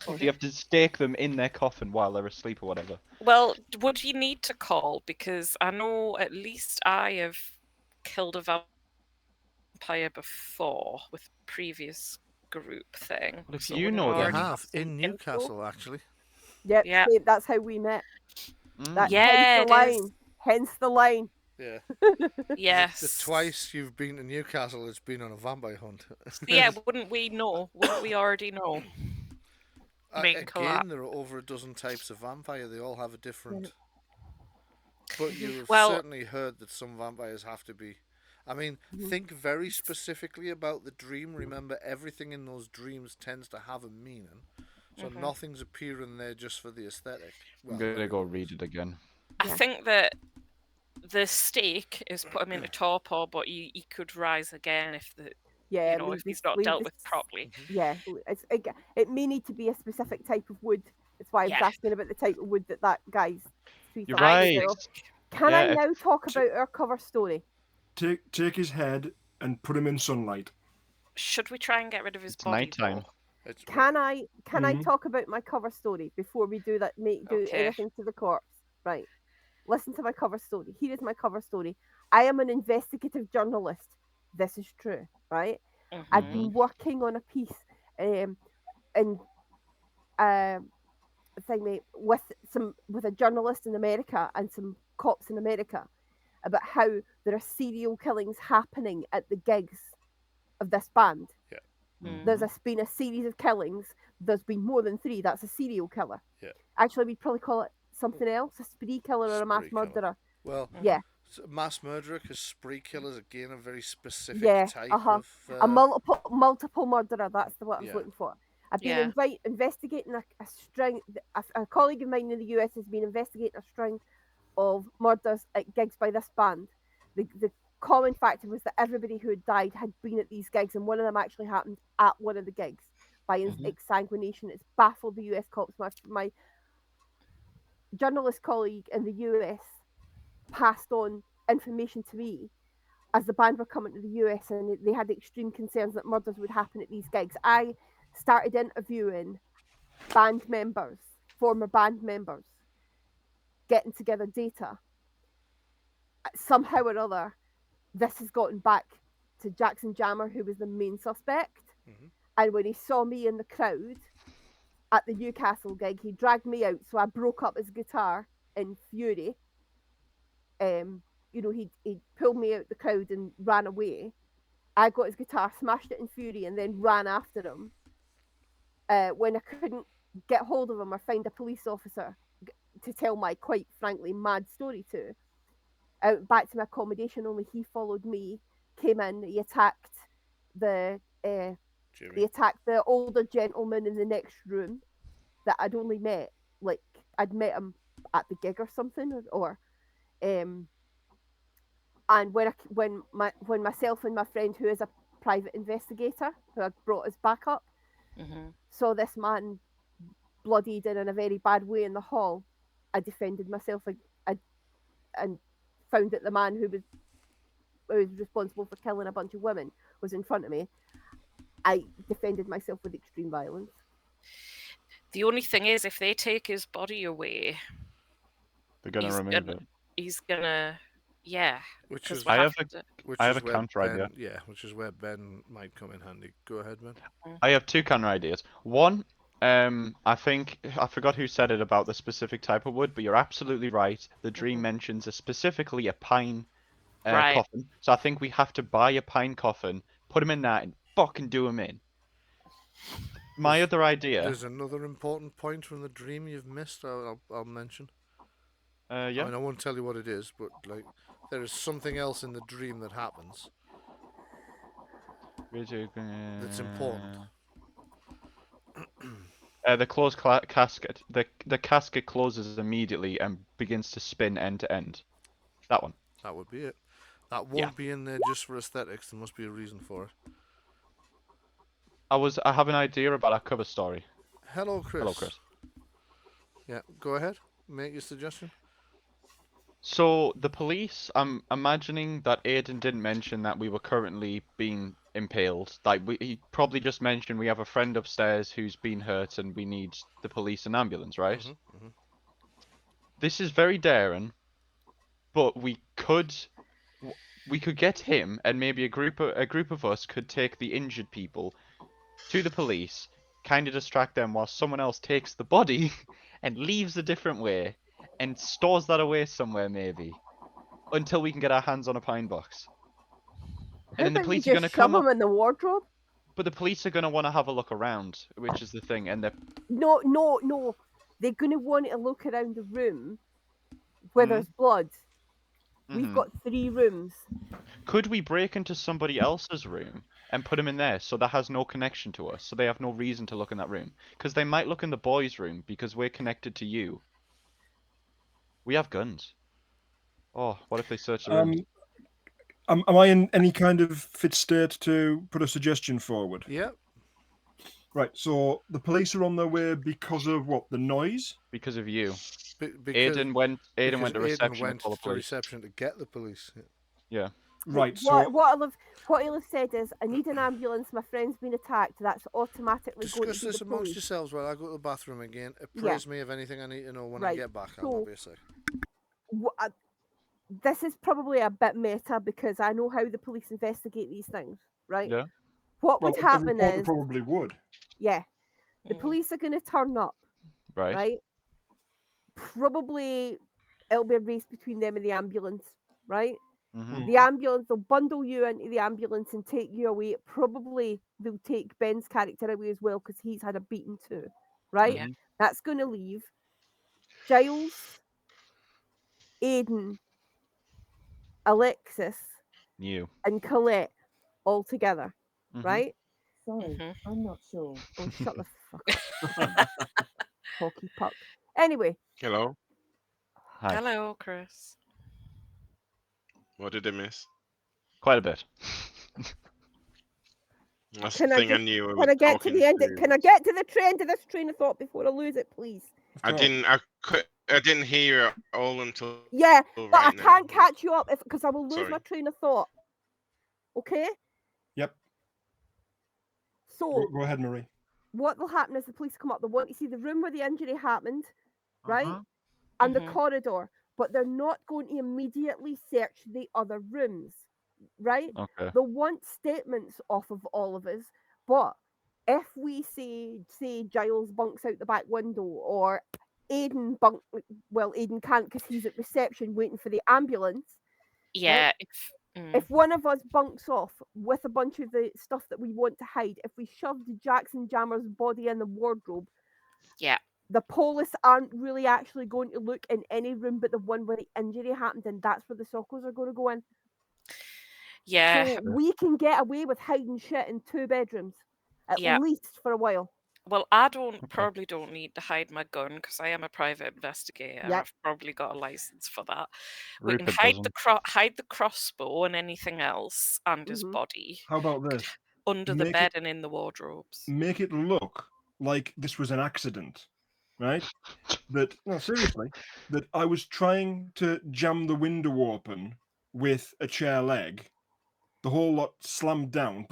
Do you have to stake them in their coffin while they're asleep or whatever? Well, would you need to call? Because I know at least I have killed a vampire before with previous group thing. Well, if so you wouldn't know we then- already You have have some in info? Newcastle, actually. Yep, Yeah. see, that's how we met. That, Yeah, hence the it line. is. Hence the line. Yeah. Yes. The twice you've been to Newcastle, it's been on a vampire hunt. Yeah, wouldn't we know? Wouldn't we already know? Me and Colette. Again, there are over a dozen types of vampire. They all have a different. But you've Well- certainly heard that some vampires have to be. I mean, think very specifically about the dream. Remember, everything in those dreams tends to have a meaning. So nothing's appearing there just for the aesthetic. I'm Well, gonna go read it again. I think that the stake is put him into torpor, but he could rise again if the Yeah, you know leave if the- he's not leave dealt the- with properly. Yeah, it may need to be a specific type of wood. That's why I was Yeah. asking about the type of wood that guy's. You're sweetheart right. is. So, can I Yeah. now talk about our cover story? Take his head and put him in sunlight. Should we try and get rid of his It's body? nighttime. though? it's, Can I Mhm. talk about my cover story before we do that? Do Okay. anything to the corpse? Right. Listen to my cover story. Here is my cover story. I am an investigative journalist. This is true, right? I've been working on a piece, and thing with a journalist in America and some cops in America about how there are serial killings happening at the gigs of this band. Yeah. There's been a series of killings. There's been more than 3. That's a serial killer. Yeah. Actually, we'd probably call it something else, a spree killer or a mass Spree killer. murderer. Well, Yeah, mass murderer, because spree killers again a very specific yeah, type uh-huh. of. A multiple murderer. That's what I was Yeah. looking for. I've been Yeah. investigating a string. A colleague of mine in the US has been investigating a string of murders at gigs by this band. The common factor was that everybody who had died had been at these gigs, and one of them actually happened at one of the gigs by exsanguination. It's baffled the US cops. My journalist colleague in the US passed on information to me as the band were coming to the US, and they had extreme concerns that murders would happen at these gigs. I started interviewing band members, former band members, getting together data. Somehow or other, this has gotten back to Jackson Jammer, who was the main suspect. Mhm. And when he saw me in the crowd at the Newcastle gig, he dragged me out. So I broke up his guitar in fury. He pulled me out the crowd and ran away. I got his guitar, smashed it in fury, and then ran after him. When I couldn't get hold of him or find a police officer to tell my quite frankly mad story to, I went back to my accommodation. Only he followed me, came in, he attacked the older gentleman in the next room that I'd only met, like I'd met him at the gig or something, and when myself and my friend, who is a private investigator, who had brought us back up, saw this man bloodied and in a very bad way in the hall, I defended myself and found that the man who was responsible for killing a bunch of women was in front of me. I defended myself with extreme violence. The only thing is, if they take his body away, They're gonna remove it. He's gonna, yeah. Which is I have a where counter idea. Yeah, which is where Ben might come in handy. Go ahead, Ben. I have two counter ideas. One, I think I forgot who said it about the specific type of wood, but you're absolutely right. The dream mentions specifically a pine coffin, so I think we have to buy a pine coffin, put him in that, and fucking do him in. My other idea. There's another important point from the dream you've missed. I'll mention. Yeah. I mean, I won't tell you what it is, but like there is something else in the dream that happens that's important. The closed casket. The casket closes immediately and begins to spin end to end. That one. That would be it. That won't be in there just for aesthetics. There must be a reason for it. I have an idea about our cover story. Hello, Chris. Hello, Chris. Yeah, go ahead. Make your suggestion. So the police, I'm imagining that Aiden didn't mention that we were currently being impaled. Like he probably just mentioned we have a friend upstairs who's been hurt and we need the police and ambulance, right? This is very daring, but we could get him, and maybe a group of us could take the injured people to the police, kind of distract them while someone else takes the body and leaves a different way and stores that away somewhere maybe until we can get our hands on a pine box. And then the police are going to come up in the wardrobe. But the police are going to want to have a look around, which is the thing, and they're no. They're going to want to look around the room where there's blood. We've got 3 rooms. Could we break into somebody else's room and put them in there so that has no connection to us, so they have no reason to look in that room? Because they might look in the boys' room because we're connected to you. We have guns. Oh, what if they search the room? Am I in any kind of fit state to put a suggestion forward? Yeah. Right, so the police are on their way because of what? The noise? Because of you. Aiden went to reception to get the police. Yeah. Right. What he'll have said is, I need an ambulance. My friend's been attacked. That's automatically going to be Discuss this the amongst police. yourselves while I go to the bathroom again. Appraise me of anything I need to know when I get back. I'll not be a sec. This is probably a bit meta because I know how the police investigate these things, right? Yeah. What would happen is probably would. Yeah, the police are going to turn up, right? Probably it'll be a race between them and the ambulance, right? The ambulance, they'll bundle you into the ambulance and take you away. Probably they'll take Ben's character away as well because he's had a beating too, right? Yeah. That's going to leave Giles, Aiden, Alexis, You. and Colette all together, Mhm. right? Sorry, Mhm. I'm not sure. Oh, shut the fuck up, hockey puck. Anyway, Hello. Hi. Hello, Chris. What did I miss? Quite a bit. That's can the I thing I just knew. I was can I get to talking the end? to. Can I get to the end of this train of thought before I lose it, please? I didn't. I didn't hear it all until. Yeah, but I right now. can't catch you up because I will lose my Sorry. train of thought. Okay. Yep. So Go ahead, Marie. what will happen is the police come up. They want to see the room where the injury happened, right, Uh-huh. and the Mhm. corridor, but they're not going to immediately search the other rooms, right? Okay. They want statements off of all of us, but if we say Giles bunks out the back window or Aiden Aiden can't because he's at reception waiting for the ambulance. Yeah. If one of us bunks off with a bunch of the stuff that we want to hide, if we shoved Jackson Jammer's body in the wardrobe, Yeah. the police aren't really actually going to look in any room but the one where the injury happened, and that's where the Sockos are going to go in. Yeah. So we can get away with hiding shit in 2 bedrooms, at Yeah. least for a while. Well, I probably don't need to hide my gun because I am a private investigator. Yep. I've probably got a license for that. We Rupert can hide doesn't. hide the crossbow and anything else and his Mhm. body How about this? under the Make bed it- and in the wardrobes. Make it look like this was an accident, right? That no, seriously, that I was trying to jam the window open with a chair leg. The whole lot slammed down,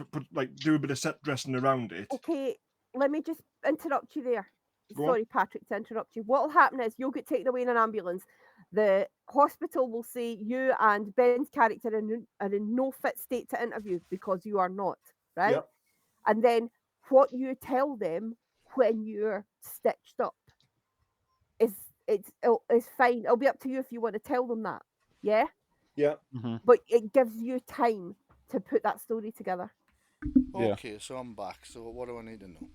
do a bit of set dressing around it. Okay, let me just interrupt you there. Go on. Sorry, Patrick, to interrupt you. What will happen is you'll get taken away in an ambulance. The hospital will say you and Ben's character are in no fit state to interview because you are not, right? Yep. And then what you tell them when you're stitched up is fine. It'll be up to you if you want to tell them that, yeah? Yeah. Mhm. But it gives you time to put that story together. Yeah. Okay, so I'm back. So what do I need to know?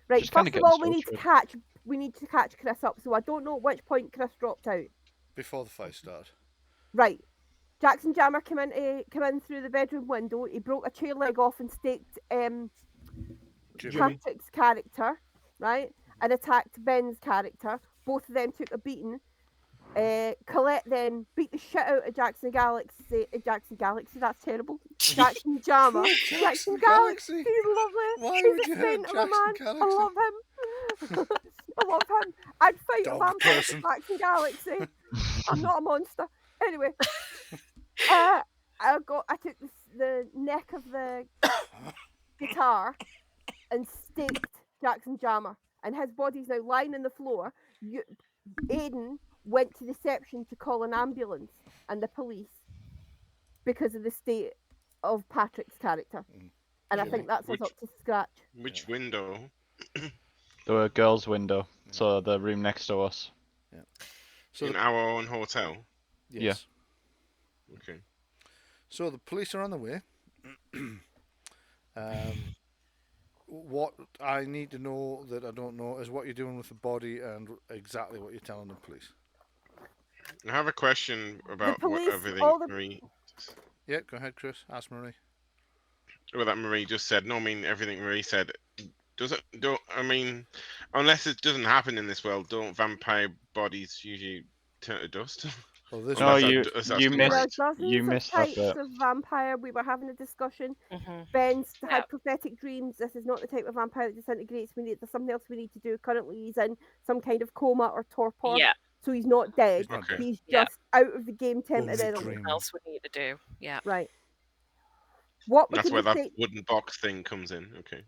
Right, Just kinda first of get all, the we need to catch Chris up. So I don't know at which point Chris dropped out. Before the fight started. Right, Jackson Jammer came in through the bedroom window. He broke a chair leg off and staked Jimmy. Patrick's character, right, and attacked Ben's character. Both of them took a beating. Colette then beat the shit out of Jackson Galaxy. That's terrible. Jackson Jammer. Jackson Galaxy. He's lovely. Why He's would a you hurt saint of a Jackson man. Galaxy? I love him. I love him. I'd fight Dog a vampire person. for Jackson Galaxy. I'm not a monster. Anyway, I took the neck of the guitar and staked Jackson Jammer, and his body's now lying on the floor. Aiden went to reception to call an ambulance and the police because of the state of Patrick's character. And I Jimmy, think that's us up to scratch. Which window? The girls' window, so the room next to us. So In our own hotel. yes. Okay. So the police are on the way. What I need to know that I don't know is what you're doing with the body and exactly what you're telling the police. I have a question about police, everything all the- Marie. Yeah, go ahead, Chris. Ask Marie. Well, that Marie just said. No, I mean everything Marie said. Unless it doesn't happen in this world, don't vampire bodies usually turn to dust? Well, this No, was- you There are missed. dozens You of missed that types bit. of vampire. We were having a discussion. Mhm. Ben's Yeah. had prophetic dreams. This is not the type of vampire that disintegrates. There's something else we need to do. Currently, he's in some kind of coma or torpor. Yeah. So he's not dead. He's not Okay. dead. He's Yeah. just out of the game Only temporarily. dream. What else we need to do? Yeah. Right. What we're That's where going to that say, wooden box thing comes in. Okay.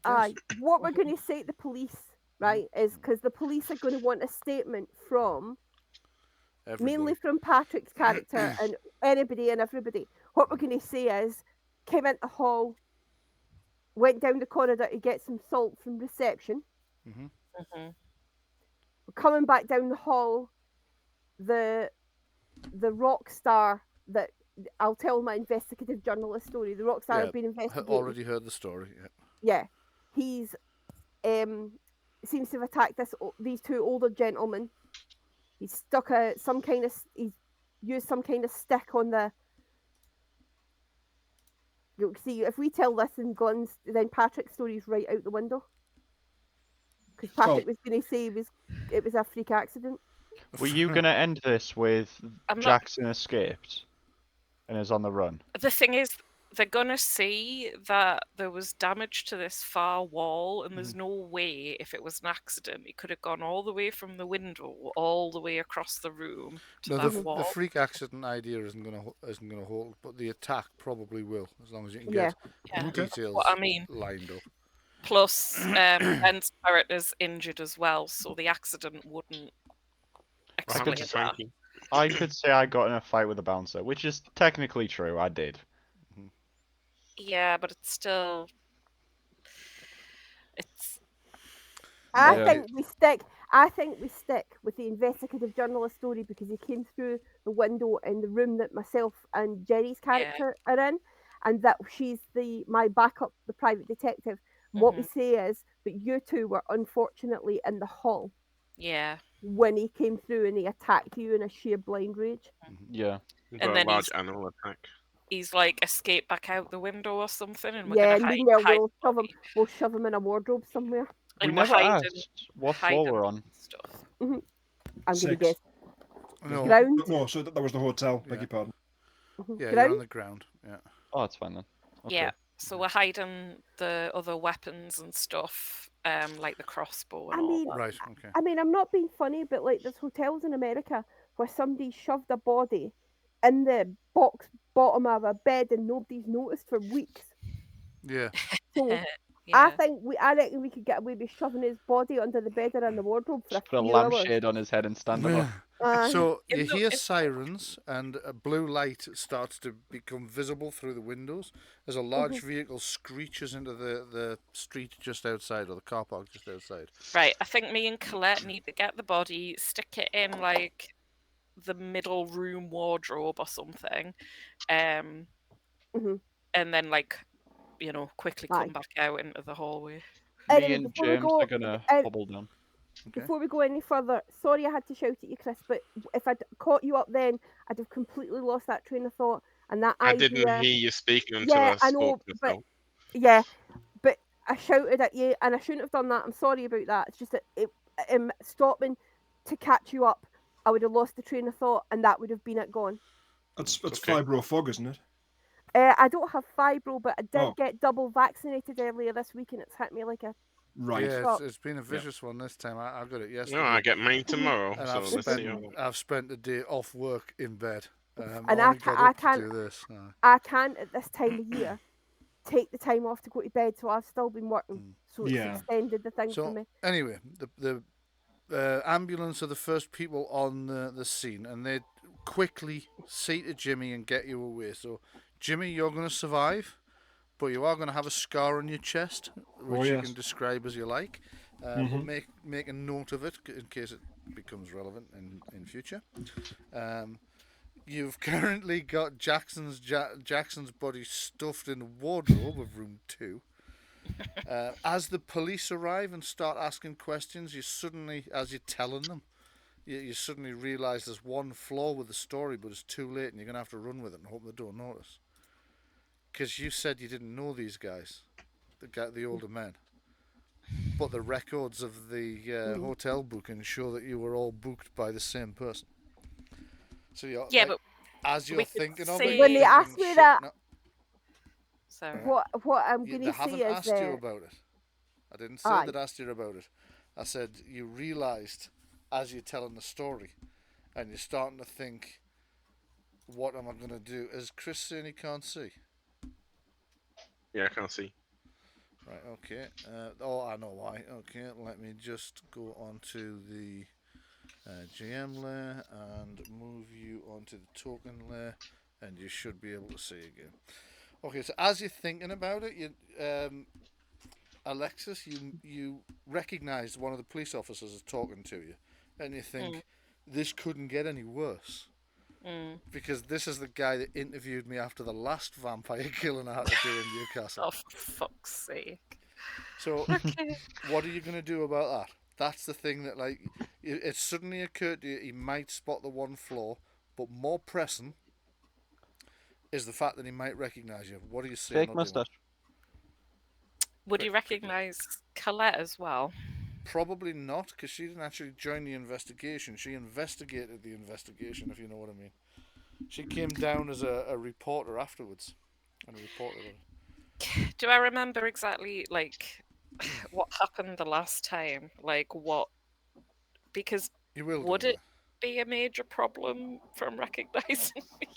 what we're going to say to the police, right, is because the police are going to want a statement from, mainly Everybody. from Patrick's character and anybody and everybody. What we're going to say is, came into the hall, went down the corridor to get some salt from reception. Mhm. Coming back down the hall, the rock star that I'll tell my investigative journalist story. The rock star Yeah, had been investigated. Already heard the story. Yeah. Yeah, he's seems to have attacked these two older gentlemen He's stuck he's used some kind of stick on the. You see, if we tell this in guns, then Patrick's story's right out the window. Because Patrick was going to say it was a freak accident. Were you gonna end this with I'm not- Jackson escaped and is on the run? The thing is, they're gonna see that there was damage to this far wall, and there's no way, if it was an accident, it could have gone all the way from the window, all the way across the room to No, that wall. the freak accident idea isn't gonna hold, but the attack probably will, as long as you can Yeah. get Yeah. details What I mean. lined up. Plus, Ben's parrot is injured as well, so the accident wouldn't What explain happened to that. Frankie? I could say I got in a fight with a bouncer, which is technically true. I did. Yeah, but it's still. It's. I Yeah. think we stick with the investigative journalist story because he came through the window in the room that myself and Jenny's character are in, and that she's my backup, the private detective. And what we say is that you two were unfortunately in the hall Yeah. when he came through and he attacked you in a sheer blind rage. Yeah. We've And got a then large animal attack. He's like escaped back out the window or something, and we're Yeah, gonna meanwhile hide we'll shove him in a wardrobe somewhere. We and we're never hiding asked what floor we're on. stuff. I'm going to 6. guess No, ground. No, so that was the hotel. Yeah. Beg your pardon. yeah, you're Ground? on the ground. Yeah. Oh, it's fine then. Okay. Yeah. So we're hiding the other weapons and stuff, like the crossbow and I all mean, that. Right. Okay. I mean, I'm not being funny, but like there's hotels in America where somebody shoved a body in the box bottom of a bed and nobody's noticed for weeks. Yeah. So Yeah. I reckon we could get away with shoving his body under the bed or in the wardrobe for Just put a a few hours. lampshade on his head and stand him up. So you In the- hear in- sirens, and a blue light starts to become visible through the windows as a large vehicle screeches into the street just outside, or the car park just outside. Right. I think me and Colette need to get the body, stick it in like the middle room wardrobe or something, Mhm. and then quickly come Aye. back out into the hallway. Anyway, Me and before we James go- are gonna uh, hobble down. Okay. Before we go any further, sorry I had to shout at you, Chris, but if I'd caught you up then, I'd have completely lost that train of thought and that I idea. didn't hear you speaking until Yeah, I I know, spoke but myself. yeah, but I shouted at you and I shouldn't have done that. I'm sorry about that. It's just that stopping to catch you up, I would have lost the train of thought and that would have been it gone. That's Okay. fibro fog, isn't it? I don't have fibro, but I did Oh. get double vaccinated earlier this week and it's hit me like a. Right. Yeah, Stop. it's been a vicious one this time. I got it yesterday. No, I get mine tomorrow, and so I've let's see. I've spent the day off work in bed. And I only got up to do this. I can't at this time of year take the time off to go to bed, so I've still been working. So it's Yeah. extended the thing for So me. anyway, the ambulance are the first people on the scene, and they quickly see to Jimmy and get you away. So Jimmy, you're going to survive, but you are going to have a scar on your chest, which you yes. can describe as you like. But make a note of it in case it becomes relevant in future. You've currently got Jackson's body stuffed in the wardrobe of room 2. As the police arrive and start asking questions, you suddenly, as you're telling them, you suddenly realise there's one flaw with the story, but it's too late and you're going to have to run with it and hope they don't notice. Because you said you didn't know these guys, the older men. But the records of the hotel booking show that you were all booked by the same person. So you're, Yeah, like, as you're we could thinking of say- it, When they you're ask thinking, me "Shit, that- no." Sorry. What I'm Yeah, going they to haven't say is asked you about it. I didn't say Aye. that asked you about it. I said you realised as you're telling the story, and you're starting to think, "What am I going to do?" Is Chris saying he can't see? Yeah, I can't see. Right. Okay. I know why. Okay. Let me just go on to the GM layer and move you onto the token layer, and you should be able to see again. Okay. So as you're thinking about it, you. Alexis, you recognise one of the police officers is talking to you, and you think this couldn't get any worse because this is the guy that interviewed me after the last vampire killing I had to do in Newcastle. Oh, for fuck's sake. So, what are you going to do about that? That's the thing that, like, it suddenly occurred to you he might spot the one flaw, but more pressing is the fact that he might recognise you. What do you say? Fake mustache. Would you recognise Colette as well? Probably not, because she didn't actually join the investigation. She investigated the investigation, if you know what I mean. She came down as a reporter afterwards, and reported it. Do I remember exactly, like, what happened the last time? Like, what? Because You will. would do it be a major problem from recognising me?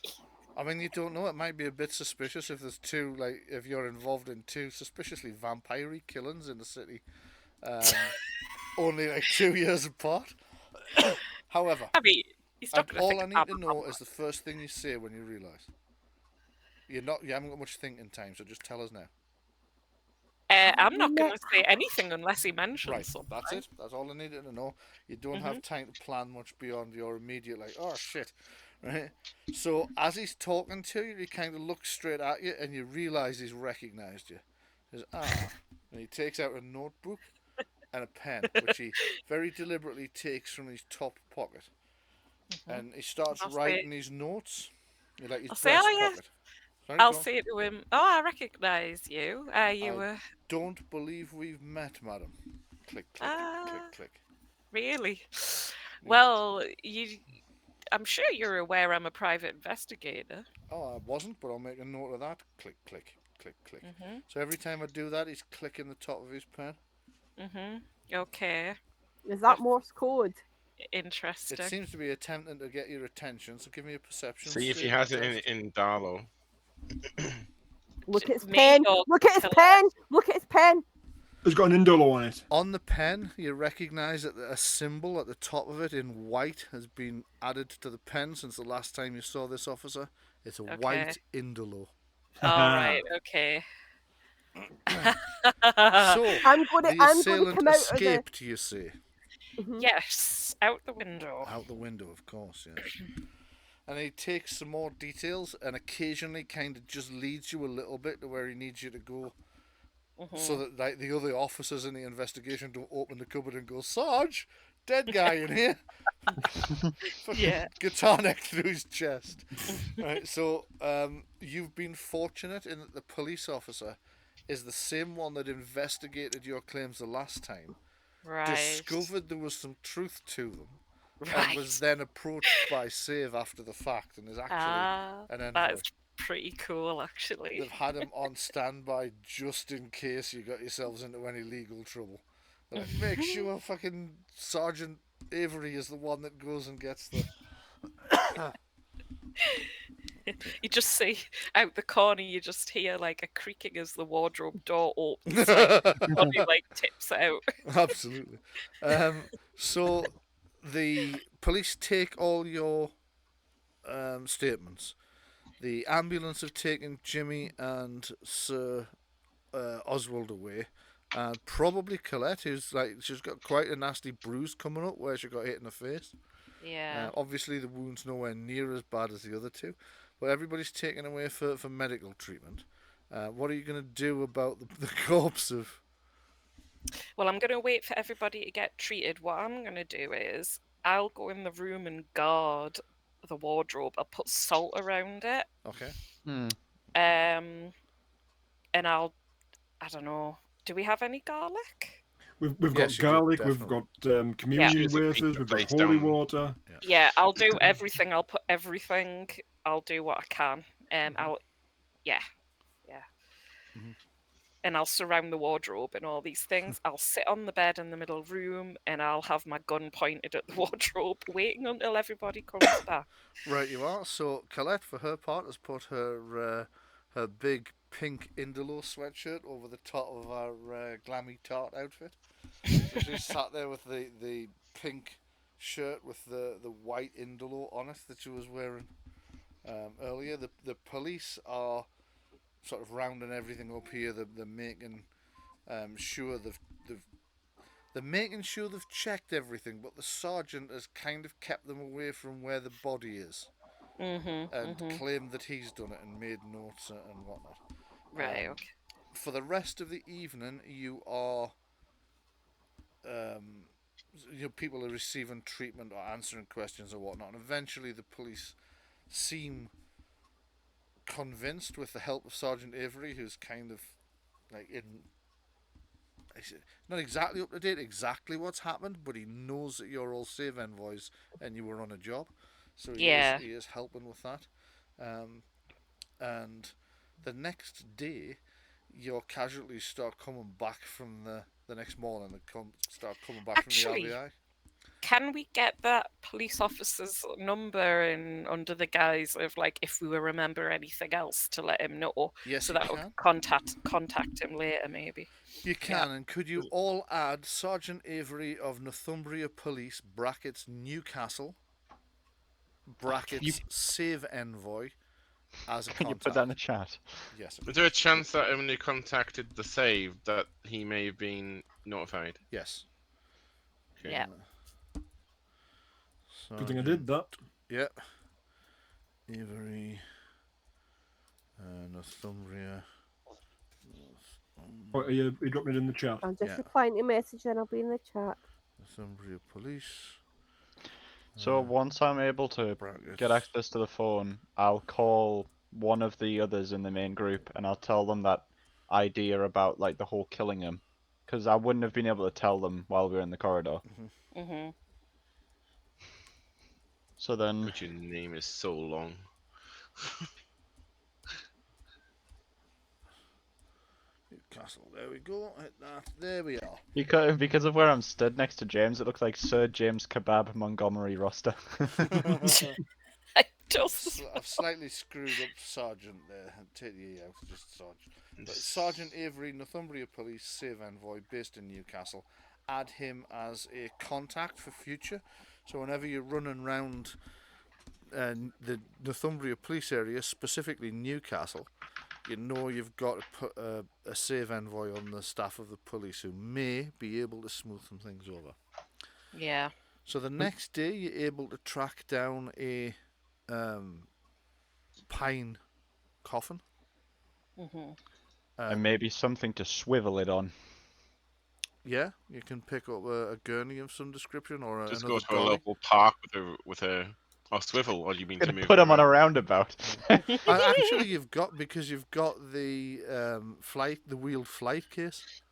I mean, you don't know. It might be a bit suspicious if there's two, like, if you're involved in two suspiciously vampire-y killings in the city, only like 2 years apart. However, I mean, he's not going to all think I need I'm to a know vampire. is the first thing you say when you realise. You haven't got much thinking time, so just tell us now. I'm not going to say anything unless he mentions Right, something. that's it. That's all I needed to know. You don't have time to plan much beyond your immediate, like, oh shit, right? So as he's talking to you, he kind of looks straight at you, and you realise he's recognised you. He says, and he takes out a notebook and a pen, which he very deliberately takes from his top pocket, and he starts I'll writing his notes. Like his I'll say, breast oh yeah. pocket. Sorry, I'll go on. say to him, oh, I recognise you. You I were don't believe we've met, madam. Click, click, click, click. really? Well, I'm sure you're aware I'm a private investigator. Oh, I wasn't, but I'll make a note of that. Click, click, click, click. So every time I do that, he's clicking the top of his pen. Okay. Is that Morse code? Interesting. It seems to be attempting to get your attention, so give me a perception. See if he has it in Darlow. Look at his Me pen. or Look at his Colette? pen. Look at his pen. It's got an indolo on it. On the pen, you recognise that a symbol at the top of it in white has been added to the pen since the last time you saw this officer. It's a white indolo. All right. Okay. So, I'm going the to assailant come out of the. escaped, you say? Yes, out the window. Out the window, of course, yes. And he takes some more details and occasionally kind of just leads you a little bit to where he needs you to go, so that, like, the other officers in the investigation don't open the cupboard and go, Sarge, dead guy in here. Yeah. Guitar neck through his chest. Right, so you've been fortunate in that the police officer is the same one that investigated your claims the last time, Right. discovered there was some truth to them, Right. and was then approached by Save after the fact, and is actually an envoy. That's pretty cool, actually. They've had him on standby just in case you got yourselves into any legal trouble. They're like, make sure fucking Sergeant Avery is the one that goes and gets the... You just see out the corner, you just hear like a creaking as the wardrobe door opens, like body like tips out. Absolutely. So the police take all your statements. The ambulance have taken Jimmy and Sir Oswald away, and probably Colette, who's like, she's got quite a nasty bruise coming up where she got hit in the face. Yeah. Obviously, the wound's nowhere near as bad as the other two, but everybody's taken away for medical treatment. What are you going to do about the corpse of... Well, I'm going to wait for everybody to get treated. What I'm going to do is I'll go in the room and guard the wardrobe. I'll put salt around it. Okay. And I don't know. Do we have any garlic? We've Yes, got you do, garlic, we've definitely. got communion Choose a wafers, pizza we've got place holy down. water. Yeah, I'll do everything. I'll put everything. I'll do what I can. Yeah. And I'll surround the wardrobe and all these things. I'll sit on the bed in the middle room and I'll have my gun pointed at the wardrobe, waiting until everybody comes back. Right, you are. So Colette, for her part, has put her big pink Indolo sweatshirt over the top of our glammy tart outfit. So she's sat there with the pink shirt with the white Indolo on it that she was wearing earlier. The police are sort of rounding everything up here. They're making sure they're making sure they've checked everything, but the sergeant has kind of kept them away from where the body is, and claimed that he's done it and made notes and whatnot. Right, okay. For the rest of the evening, you are people are receiving treatment or answering questions or whatnot, and eventually the police seem convinced with the help of Sergeant Avery, who's kind of like not exactly up to date exactly what's happened, but he knows that you're all save envoys and you were on a job, so Yeah. he is helping with that. And the next day, your casualties start coming back from the next morning. They start coming back Actually, from the RBI. Can we get that police officer's number and under the guise of like if we remember anything else to let him know, Yes, so you that we can. contact him later maybe. You can, and could you all add Sergeant Avery of Northumbria Police brackets Newcastle brackets save envoy as a Can you contact? put that in the chat? Yes. Is there a chance that when you contacted the save that he may have been notified? Yes. Okay. Yeah. Good thing I did that. Yeah. Avery, Northumbria. Oh, are you dropping it in the chat? I'm just replying to a message, then I'll be in the chat. Northumbria Police. So once I'm able to get access to the phone, I'll call one of the others in the main group and I'll tell them that idea about like the whole killing him, because I wouldn't have been able to tell them while we were in the corridor. So then, But your name is so long. Newcastle. There we go. Hit that. There we are. because of where I'm stood next to James, it looks like Sir James Kebab Montgomery roster. I've slightly screwed up Sergeant there. I'll take the E out, just Sergeant. But Sergeant Avery, Northumbria Police, save envoy, based in Newcastle. Add him as a contact for future. So whenever you're running around the Northumbria Police area, specifically Newcastle, you know you've got to put a save envoy on the staff of the police who may be able to smooth some things over. Yeah. So the next day, you're able to track down a pine coffin. And maybe something to swivel it on. Yeah, you can pick up a gurney of some description or Just another go to a dolly. local park with a swivel, or do you mean to move? Put them on a roundabout. Actually, you've got the the wheeled flight case.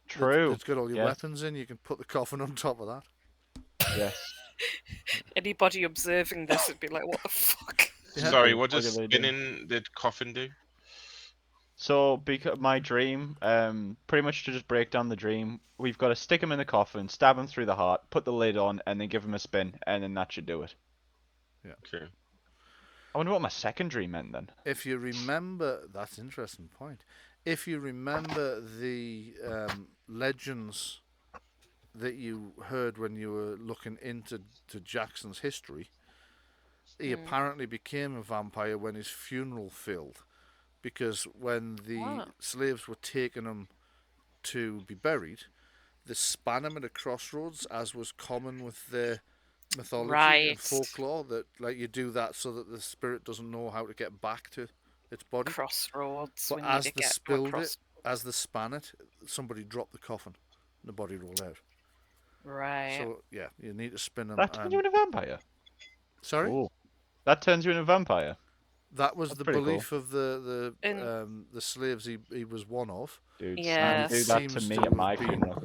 True. It's got all your weapons in. You can put the coffin on top of that. Yes. Anybody observing this would be like, "What the fuck?" Yeah. Sorry, what does spinning the coffin do? So, because my dream, pretty much to just break down the dream, we've got to stick him in the coffin, stab him through the heart, put the lid on, and then give him a spin, and then that should do it. Yeah. Okay. I wonder what my second dream meant then. If you remember, that's an interesting point. If you remember the legends that you heard when you were looking into Jackson's history, he apparently became a vampire when his funeral failed. Because when the slaves were taking him to be buried, they span him at a crossroads, as was common with their mythology and folklore. That like you do that so that the spirit doesn't know how to get back to its body. Crossroads. But as they as they span it, somebody dropped the coffin, and the body rolled out. Right. So yeah, you need to spin him. That turns you into a vampire. Sorry. Ooh. That turns you into a vampire. That was That's the pretty belief of the slaves he was one of. Dude, yeah. you do that to me at my funeral.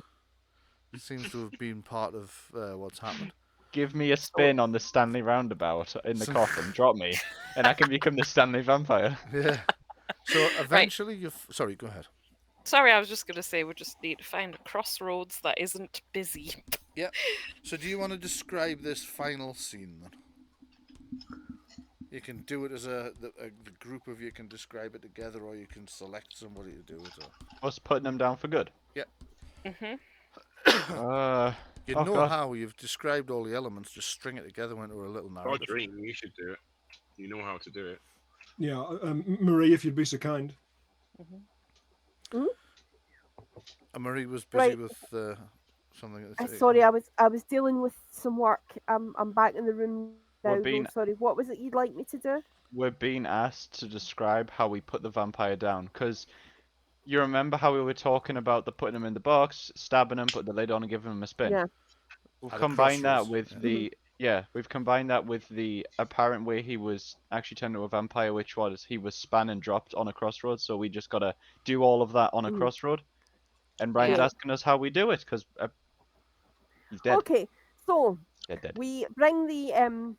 Seems to have been part of what's happened. Give me a spin on the Stanley roundabout in the coffin, drop me, and I can become the Stanley vampire. Yeah. So eventually Sorry, go ahead. Sorry, I was just going to say we just need to find a crossroads that isn't busy. Yeah. So do you want to describe this final scene then? You can do it as the group of you can describe it together, or you can select somebody to do it. Us putting them down for good. Yeah. You know how you've described all the elements. Just string it together into a little narrative. Oh, dream, you should do it. You know how to do it. Yeah, Marie, if you'd be so kind. Marie was busy with something. Sorry, I was dealing with some work. I'm back in the room now. Sorry, what was it you'd like me to do? We're being asked to describe how we put the vampire down, because you remember how we were talking about the putting him in the box, stabbing him, put the lid on, and giving him a spin. Yeah. We've At a combined that crossroads, with we've combined that with the apparent way he was actually turned into a vampire, which was he was spun and dropped on a crossroad. So we just gotta do all of that on a crossroad. And Brian's Yeah. asking us how we do it because he's dead. Okay, so Dead. we bring the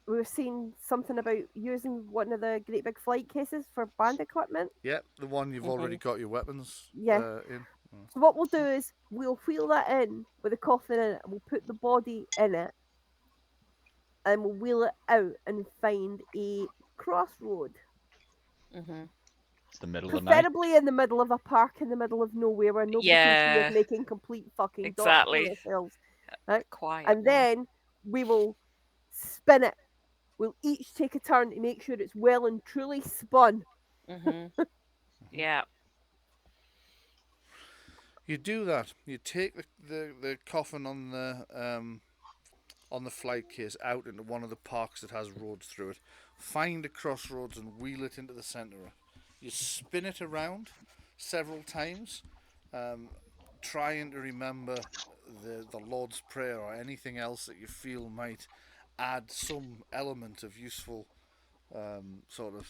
we were seeing something about using one of the great big flight cases for band equipment. Yeah, the one you've already got your weapons Yeah. in. So what we'll do is we'll wheel that in with the coffin in it, and we'll put the body in it, and we'll wheel it out and find a crossroad, It's the middle of the night. preferably in the middle of a park in the middle of nowhere where nobody can see us making complete fucking dots Exactly. for ourselves. Right? Quiet. And then we will spin it. We'll each take a turn to make sure it's well and truly spun. Yeah. You do that. You take the coffin on the flight case out into one of the parks that has roads through it. Find a crossroads and wheel it into the centre. You spin it around several times, trying to remember the Lord's Prayer or anything else that you feel might add some element of useful sort of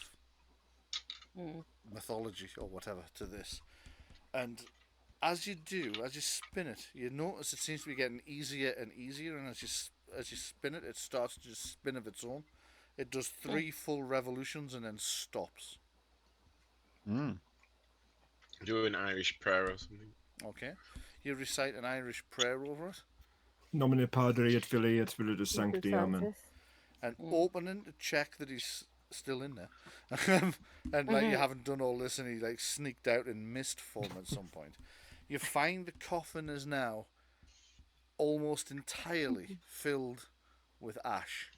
mythology or whatever to this. And as you spin it, you notice it seems to be getting easier and easier, and as you spin it, it starts to just spin of its own. It does 3 full revolutions and then stops. Do an Irish prayer or something. Okay. You recite an Irish prayer over it. Nomine Padre et Filii et Spiritus Sancti. Amen. And opening to check that he's still in there. And like you haven't done all this and he like sneaked out in mist form at some point. You find the coffin is now almost entirely filled with ash.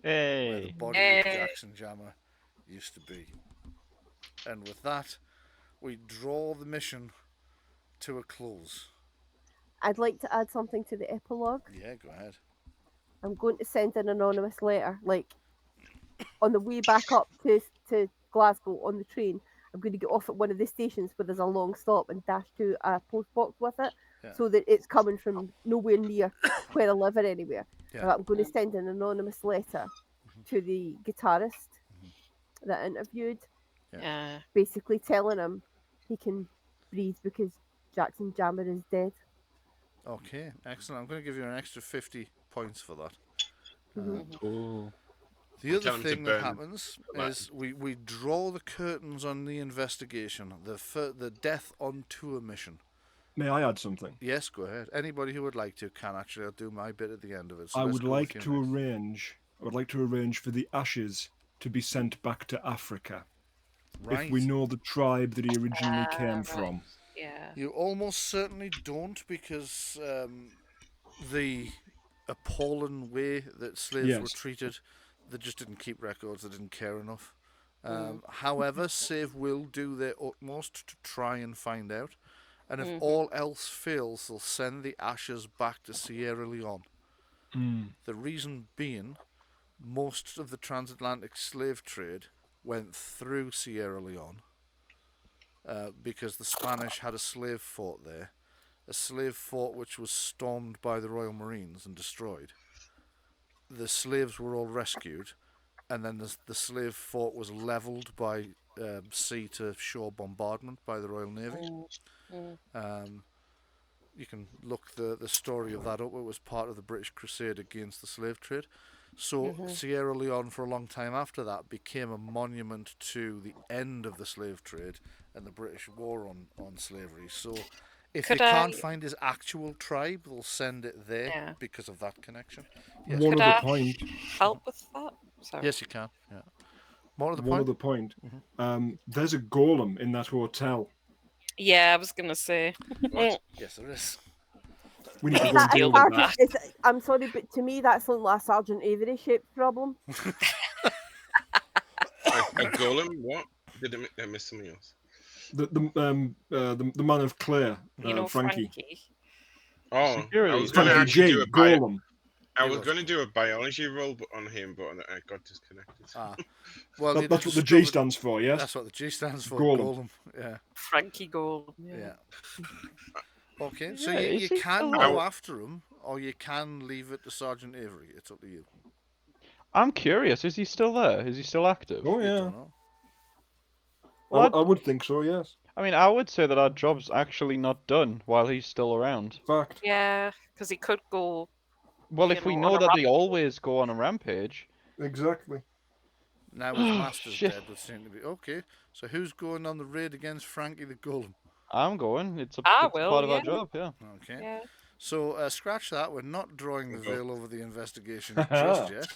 Where the Hey. body of Jackson Jammer used to be. And with that, we draw the mission to a close. I'd like to add something to the epilogue. Yeah, go ahead. I'm going to send an anonymous letter, like on the way back up to Glasgow on the train. I'm going to get off at one of the stations where there's a long stop and dash to a post box with it, so that it's coming from nowhere near where I live or anywhere. Yeah. I'm going to send an anonymous letter to the guitarist that I interviewed, basically telling him he can breathe because Jackson Jammer is dead. Okay, excellent. I'm going to give you an extra 50 points for that. The other thing that happens is we draw the curtains on the investigation, the death on tour mission. May I add something? Yes, go ahead. Anybody who would like to can actually. I'll do my bit at the end of it. So I would like to arrange for the ashes to be sent back to Africa. Right. If we know the tribe that he originally came from. Yeah. You almost certainly don't, because the appalling way that slaves were treated, they just didn't keep records. They didn't care enough. However, Saveall do their utmost to try and find out. And if all else fails, they'll send the ashes back to Sierra Leone. The reason being, most of the transatlantic slave trade went through Sierra Leone because the Spanish had a slave fort there. A slave fort which was stormed by the Royal Marines and destroyed. The slaves were all rescued, and then the slave fort was levelled by sea to shore bombardment by the Royal Navy. You can look the story of that up. It was part of the British Crusade against the slave trade. So Sierra Leone, for a long time after that, became a monument to the end of the slave trade and the British war on slavery. So if they can't find his actual tribe, they'll send it there because of that connection. Yes. Could I help with that? Sorry. Yes, you can. Yeah. More to the One point. other point. There's a golem in that hotel. Yeah, I was gonna say. Yes, there is. We need to go and deal with that. I'm sorry, but to me that's like a Sergeant Avery shaped problem. A golem? What? Did I miss something else? The man of Clare, Frankie. Oh, I was going to actually do a golem. I was going to do a biology roll on him, but I got disconnected. Well, that's what the G stands for, yes? That's what the G stands for. Golem. Yeah. Frankie Golem. Yeah. Okay, so Yeah, you is he can still go out? after him, or you can leave it to Sergeant Avery. It's up to you. I'm curious. Is he still there? Is he still active? Oh You yeah, don't know. Well, I would think so. Yes. I mean, I would say that our job's actually not done while he's still around. Fact. Yeah, because he could go, Well, you if we know, know on a that they rampage. always go on a rampage. Exactly. Now his master's Shit. dead, would seem to be okay. So who's going on the raid against Frankie the Golem? I'm going. It's a I it's a will, part of our yeah. job, yeah. Okay. Yeah. So scratch that. We're not drawing the Okay. veil over the investigation just yet.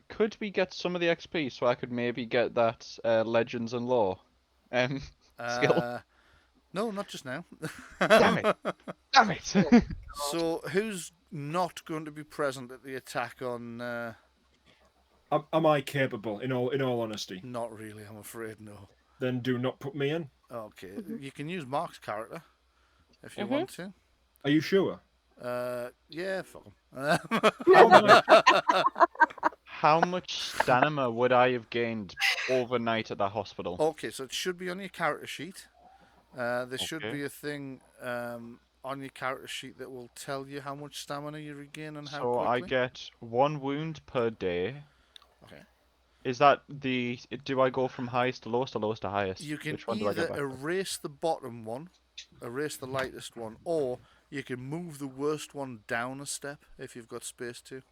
Could we get some of the XP so I could maybe get that Legends and Law skill? No, not just now. Damn it! Damn it! So who's not going to be present at the attack on? Am I capable? In all honesty, Not really, I'm afraid. No. then do not put me in. Okay, you can use Mark's character if you want to. Are you sure? Yeah, fuck him. How much stamina would I have gained overnight at that hospital? Okay, so it should be on your character sheet. There should Okay. be a thing on your character sheet that will tell you how much stamina you regain and how So I quickly. get 1 wound per day. Okay. Is that the... Do I go from highest to lowest or lowest to highest? You can Which one do I either get back? erase the bottom one, erase the lightest one, or you can move the worst one down a step if you've got space to.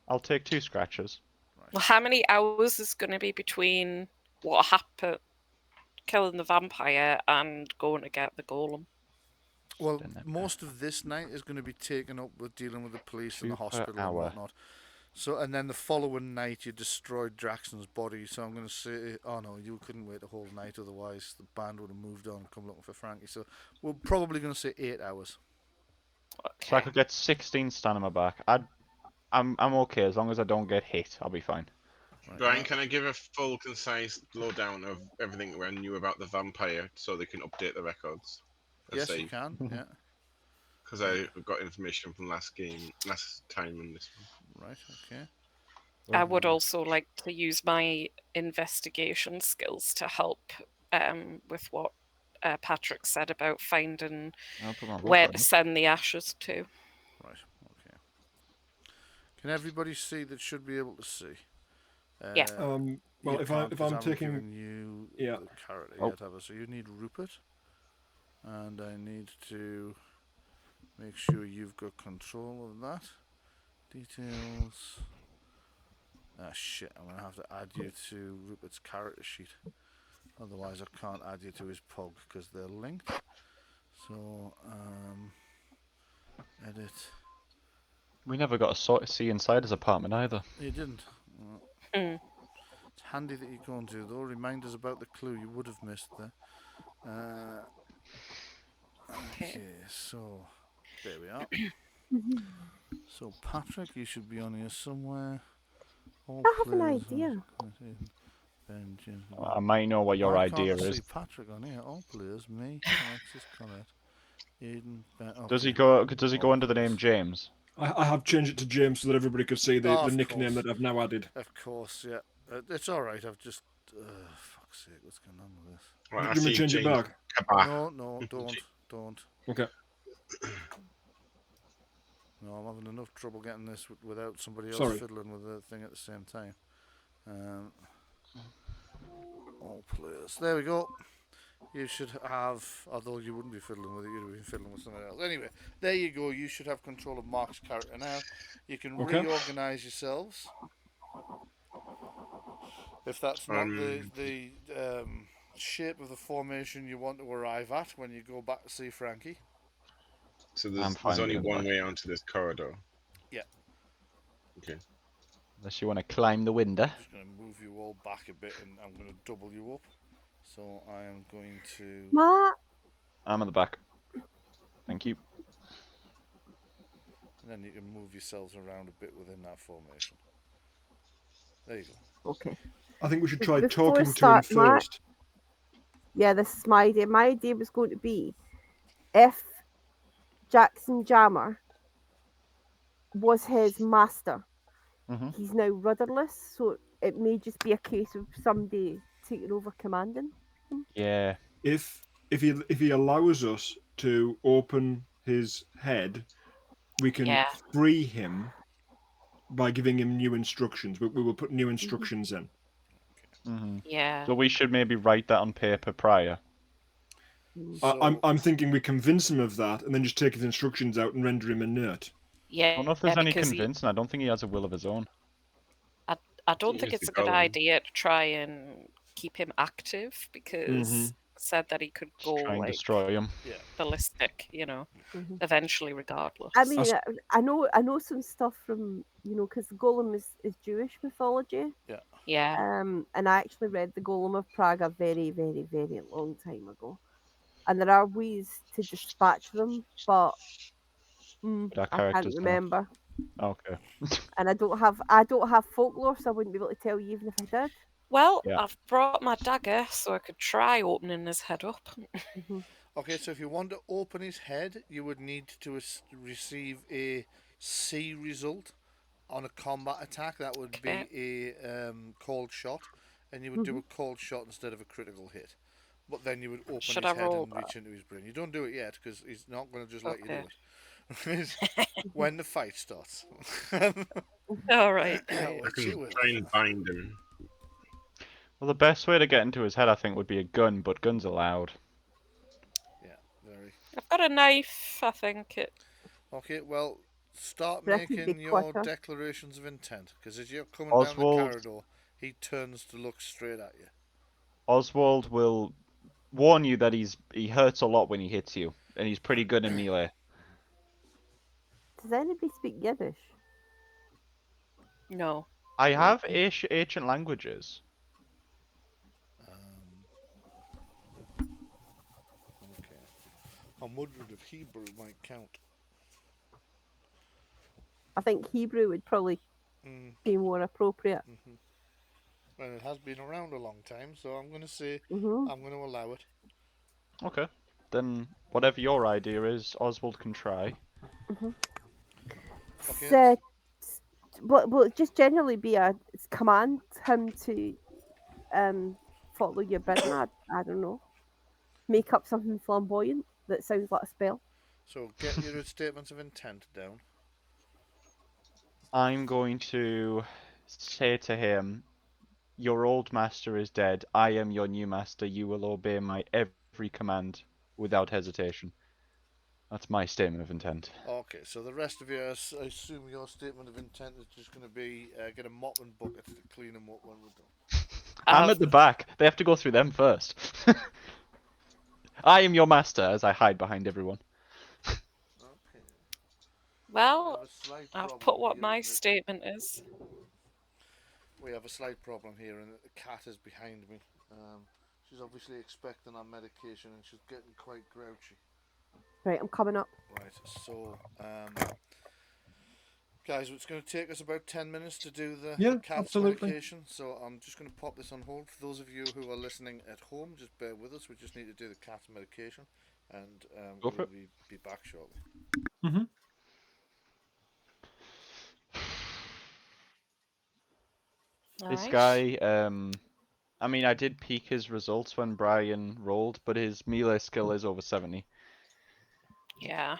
I'll take 2 scratches. Well, how many hours is going to be between what happened, killing the vampire, and going to get the golem? Well, Don't know. most of this night is going to be taken up with dealing with the police and 2 the per hospital and hour. whatnot. So, and then the following night you destroyed Draxon's body. So I'm going to say, oh no, you couldn't wait the whole night. Otherwise, the band would have moved on and come looking for Frankie. So we're probably going to say 8 hours. So I could get 16 stamina back. I'm okay as long as I don't get hit. I'll be fine. Right, Bryan, can I give a full, concise lowdown of everything we knew about the vampire so they can update the records? Yes, you can. Yeah. Because I got information from last time and this one. Right. Okay. I would also like to use my investigation skills to help with what Patrick said about finding I'll put my where Rupert to in. send the ashes to. Right. Okay. Can everybody see that? Should be able to see. Yeah. Well, You if can't 'cause I'm haven't taking, given you yeah. the character Oh. yet, have I? So you need Rupert, and I need to make sure you've got control of that. Details. Ah shit! I'm gonna have to add you to Rupert's character sheet. Otherwise, I can't add you to his pog because they're linked. So edit. We never got to see inside his apartment either. You didn't. Well, Mm. it's handy that you're going to, though. Reminders about the clue you would have missed there. Okay, so there we are. So Patrick, you should be on here somewhere. All I have an players idea. Ben, Jim, I might know what your Why can't idea I is. see Patrick on here. All players, me, Alexis, Colette, Aiden, Ben. Does he okay. go? Does he go under the name James? I have changed it to James so that everybody could see Oh, the of nickname course. that I've now added. Of course, yeah. It's all right. I've just. Fuck's sake, what's going on with this? Right, I Do you want me see to change it James back? Kabah. No, don't. Okay. No, I'm having enough trouble getting this without somebody else Sorry. fiddling with the thing at the same time. All players. There we go. You should have, although you wouldn't be fiddling with it, you'd be fiddling with something else. Anyway, there you go. You should have control of Mark's character now. You can Okay. reorganise yourselves. If that's not the shape of the formation you want to arrive at when you go back to see Frankie. So I'm there's fine only with one that. way onto this corridor. Yeah. Okay. Unless you want to climb the window. I'm just going to move you all back a bit and I'm going to double you up. So I am going to... Mark, I'm at the back. Thank you. And then you can move yourselves around a bit within that formation. There you go. okay. I think we should try Before talking we to him start, Mark- first. Yeah, this is my idea. My idea was going to be if Jackson Jammer was his master, Mhm. he's now rudderless, so it may just be a case of somebody taking over commanding. Yeah. If he allows us to open his head, we can Yeah. free him by giving him new instructions. We will put new instructions in. Yeah. So we should maybe write that on paper prior. I'm thinking we convince him of that, and then just take his instructions out and render him inert. Yeah. I don't know if there's any because convincing. I don't think he has a will of his own. I don't think He's it's the a good golem. idea to try and keep him active because it said that he could go Try and like destroy him. ballistic, eventually, regardless. I mean, I know some stuff from because the Golem is Jewish mythology. Yeah. And I actually read the Golem of Prague a very, very, very long time ago, and there are ways to dispatch them, but But our I can't characters don't. remember. Okay. And I don't have folklore, so I wouldn't be able to tell you even if I did. Well, Yeah. I've brought my dagger so I could try opening his head up. Okay, so if you want to open his head, you would need to receive a C result on a combat attack. That would be a cold shot, and you would do a cold shot instead of a critical hit. But then you would open Should his I head roll and that? reach into his brain. You don't do it yet because he's not going to just let you do it. When the fight starts. All right. I can try and bind him. Well, the best way to get into his head, I think, would be a gun, but guns are loud. Yeah, very. I've got a knife, I think. Okay, well, start That could be making your quicker. declarations of intent, because as you're coming Oswald- down the corridor, he turns to look straight at you. Oswald will warn you that he hurts a lot when he hits you, and he's pretty good in melee. Does anybody speak Yiddish? No. I have ancient languages. Okay. I'm wondering if Hebrew might count. I think Hebrew would probably be more appropriate. Well, it has been around a long time, so I'm going to say Mm-hmm. I'm going to allow it. Okay. Then whatever your idea is, Oswald can try. Okay. So, will it just generally be a command him to follow your bidding? I don't know. Make up something flamboyant that sounds like a spell. So get your statements of intent down. I'm going to say to him, your old master is dead. I am your new master. You will obey my every command without hesitation. That's my statement of intent. Okay, so the rest of you, I assume your statement of intent is just going to be get a mop and bucket to clean them up when we're done. I'm at the back. They have to go through them first. I am your master as I hide behind everyone. Okay. Well, We have a slight I've problem put what here my in that statement is. We have a slight problem here, and the cat is behind me. She's obviously expecting our medication, and she's getting quite grouchy. Right, I'm coming up. Right, so guys, it's going to take us about 10 minutes to do the cat's absolutely. medication, so I'm just going to pop this on hold. For those of you who are listening at home, just bear with us. We just need to do the cat's medication, and Go for we'll be back shortly. Mm-hmm. This Alright. guy, I mean, I did peek his results when Bryan rolled, but his melee skill is over 70. Yeah.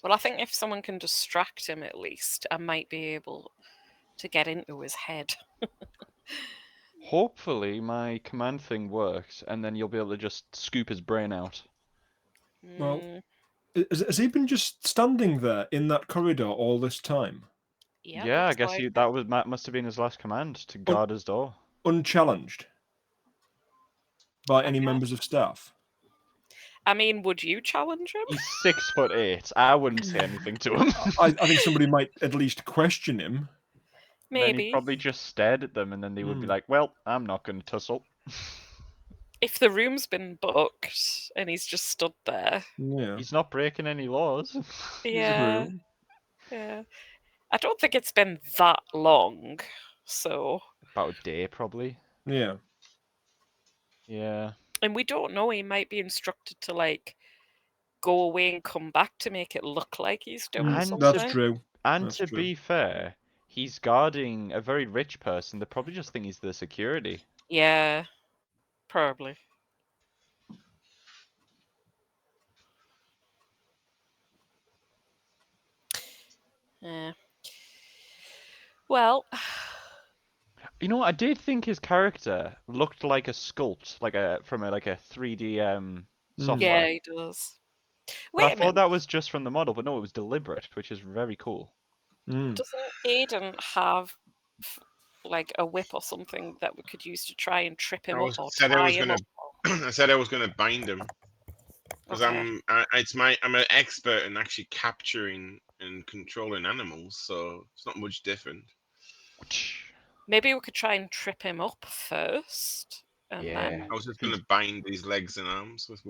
Well, I think if someone can distract him at least, I might be able to get into his head. Hopefully my command thing works, and then you'll be able to just scoop his brain out. Well, has he been just standing there in that corridor all this time? Yeah, I guess that must have been his last command, to guard his door. Unchallenged by any members of staff? I mean, would you challenge him? He's 6'8". I wouldn't say anything to him. I think somebody might at least question him. Then Maybe. he probably just stared at them, and then they would be like, well, I'm not going to tussle. If the room's been booked and he's just stood there. Yeah. He's not breaking any laws. Yeah. Yeah. I don't think it's been that long, so. About a day, probably. Yeah. Yeah. And we don't know, he might be instructed to, like, go away and come back to make it look like he's doing something. That's true. And to be fair, he's guarding a very rich person. They probably just think he's the security. Yeah, probably. Yeah. Well, You know what? I did think his character looked like a sculpt, from a 3D software. yeah, he does. But I Wait a thought minute. that was just from the model, but no, it was deliberate, which is very cool. Doesn't Aiden have like a whip or something that we could use to try and trip him up or tie him up? I said I was gonna bind him because Okay. I'm an expert in actually capturing and controlling animals, so it's not much different. Maybe we could try and trip him up first, and Yeah. then. I was just gonna bind these legs and arms with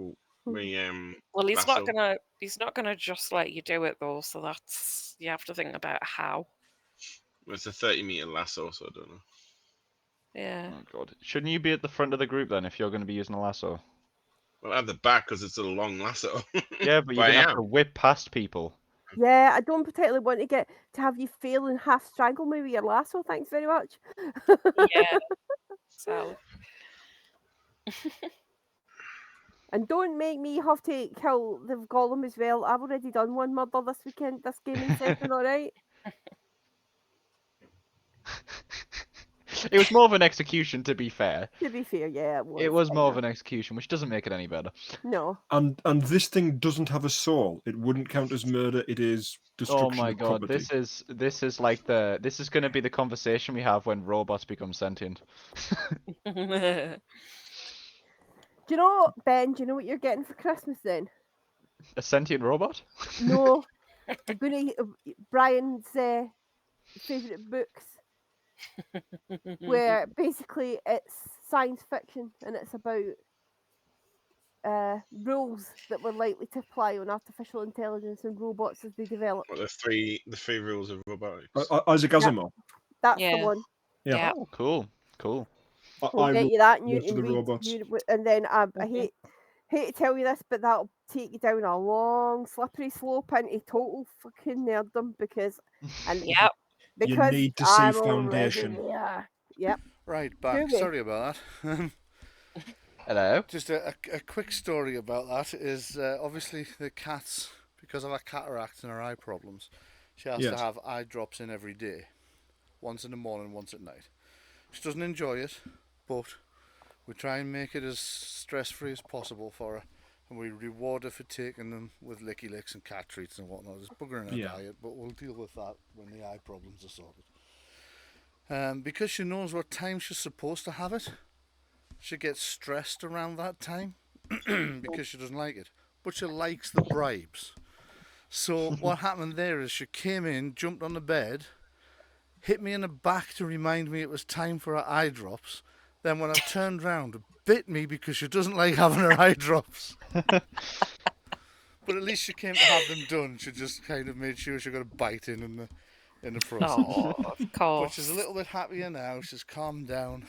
my Well, he's lasso. not gonna. He's not gonna just let you do it though. So that's you have to think about how. It's a 30-meter lasso, so I don't know. Yeah. Oh god. Shouldn't you be at the front of the group then if you're going to be using a lasso? Well, at the back because it's a long lasso. Yeah, but you're I going to have am. to whip past people. Yeah, I don't particularly want to have you fail and half strangle me with your lasso. Thanks very much. Yeah. So. And don't make me have to kill the golem as well. I've already done one murder this weekend, this gaming session, alright? It was more of an execution, to be fair. To be fair, yeah, it was. It was more of kinda. an execution, which doesn't make it any better. No. And this thing doesn't have a soul. It wouldn't count as murder. It is destruction Oh my of god, property. this is going to be the conversation we have when robots become sentient. Do you know, Ben, do you know what you're getting for Christmas then? A sentient robot? No. You're going to Brian's favourite books, where basically it's science fiction and it's about rules that were likely to apply on artificial intelligence and robots as they develop. Well, the three rules of robotics. Isaac Asimov. That's Yeah. the one. Yeah. Oh, cool. We'll get you that, and you most of can the read. robots. And then I hate to tell you this, but that'll take you down a long, slippery slope into total fucking nerddom because Yep. because need to see I'm Foundation. already there. Yep. Right, back. Do we? Sorry about that. Hello? Just a quick story about that is obviously the cat's, because of her cataracts and her eye problems, she has to Yes. have eye drops in every day. Once in the morning, once at night. She doesn't enjoy it, but we try and make it as stress-free as possible for her. And we reward her for taking them with licky licks and cat treats and whatnot. There's bugger in her Yeah. diet, but we'll deal with that when the eye problems are sorted. Because she knows what time she's supposed to have it, she gets stressed around that time because she doesn't like it. But she likes the bribes. So what happened there is she came in, jumped on the bed, hit me in the back to remind me it was time for her eye drops. Then when I turned round, bit me because she doesn't like having her eye drops. But at least she came to have them done. She just kind of made sure she got a bite in the process. Oh, of But course. she's a little bit happier now. She's calmed down.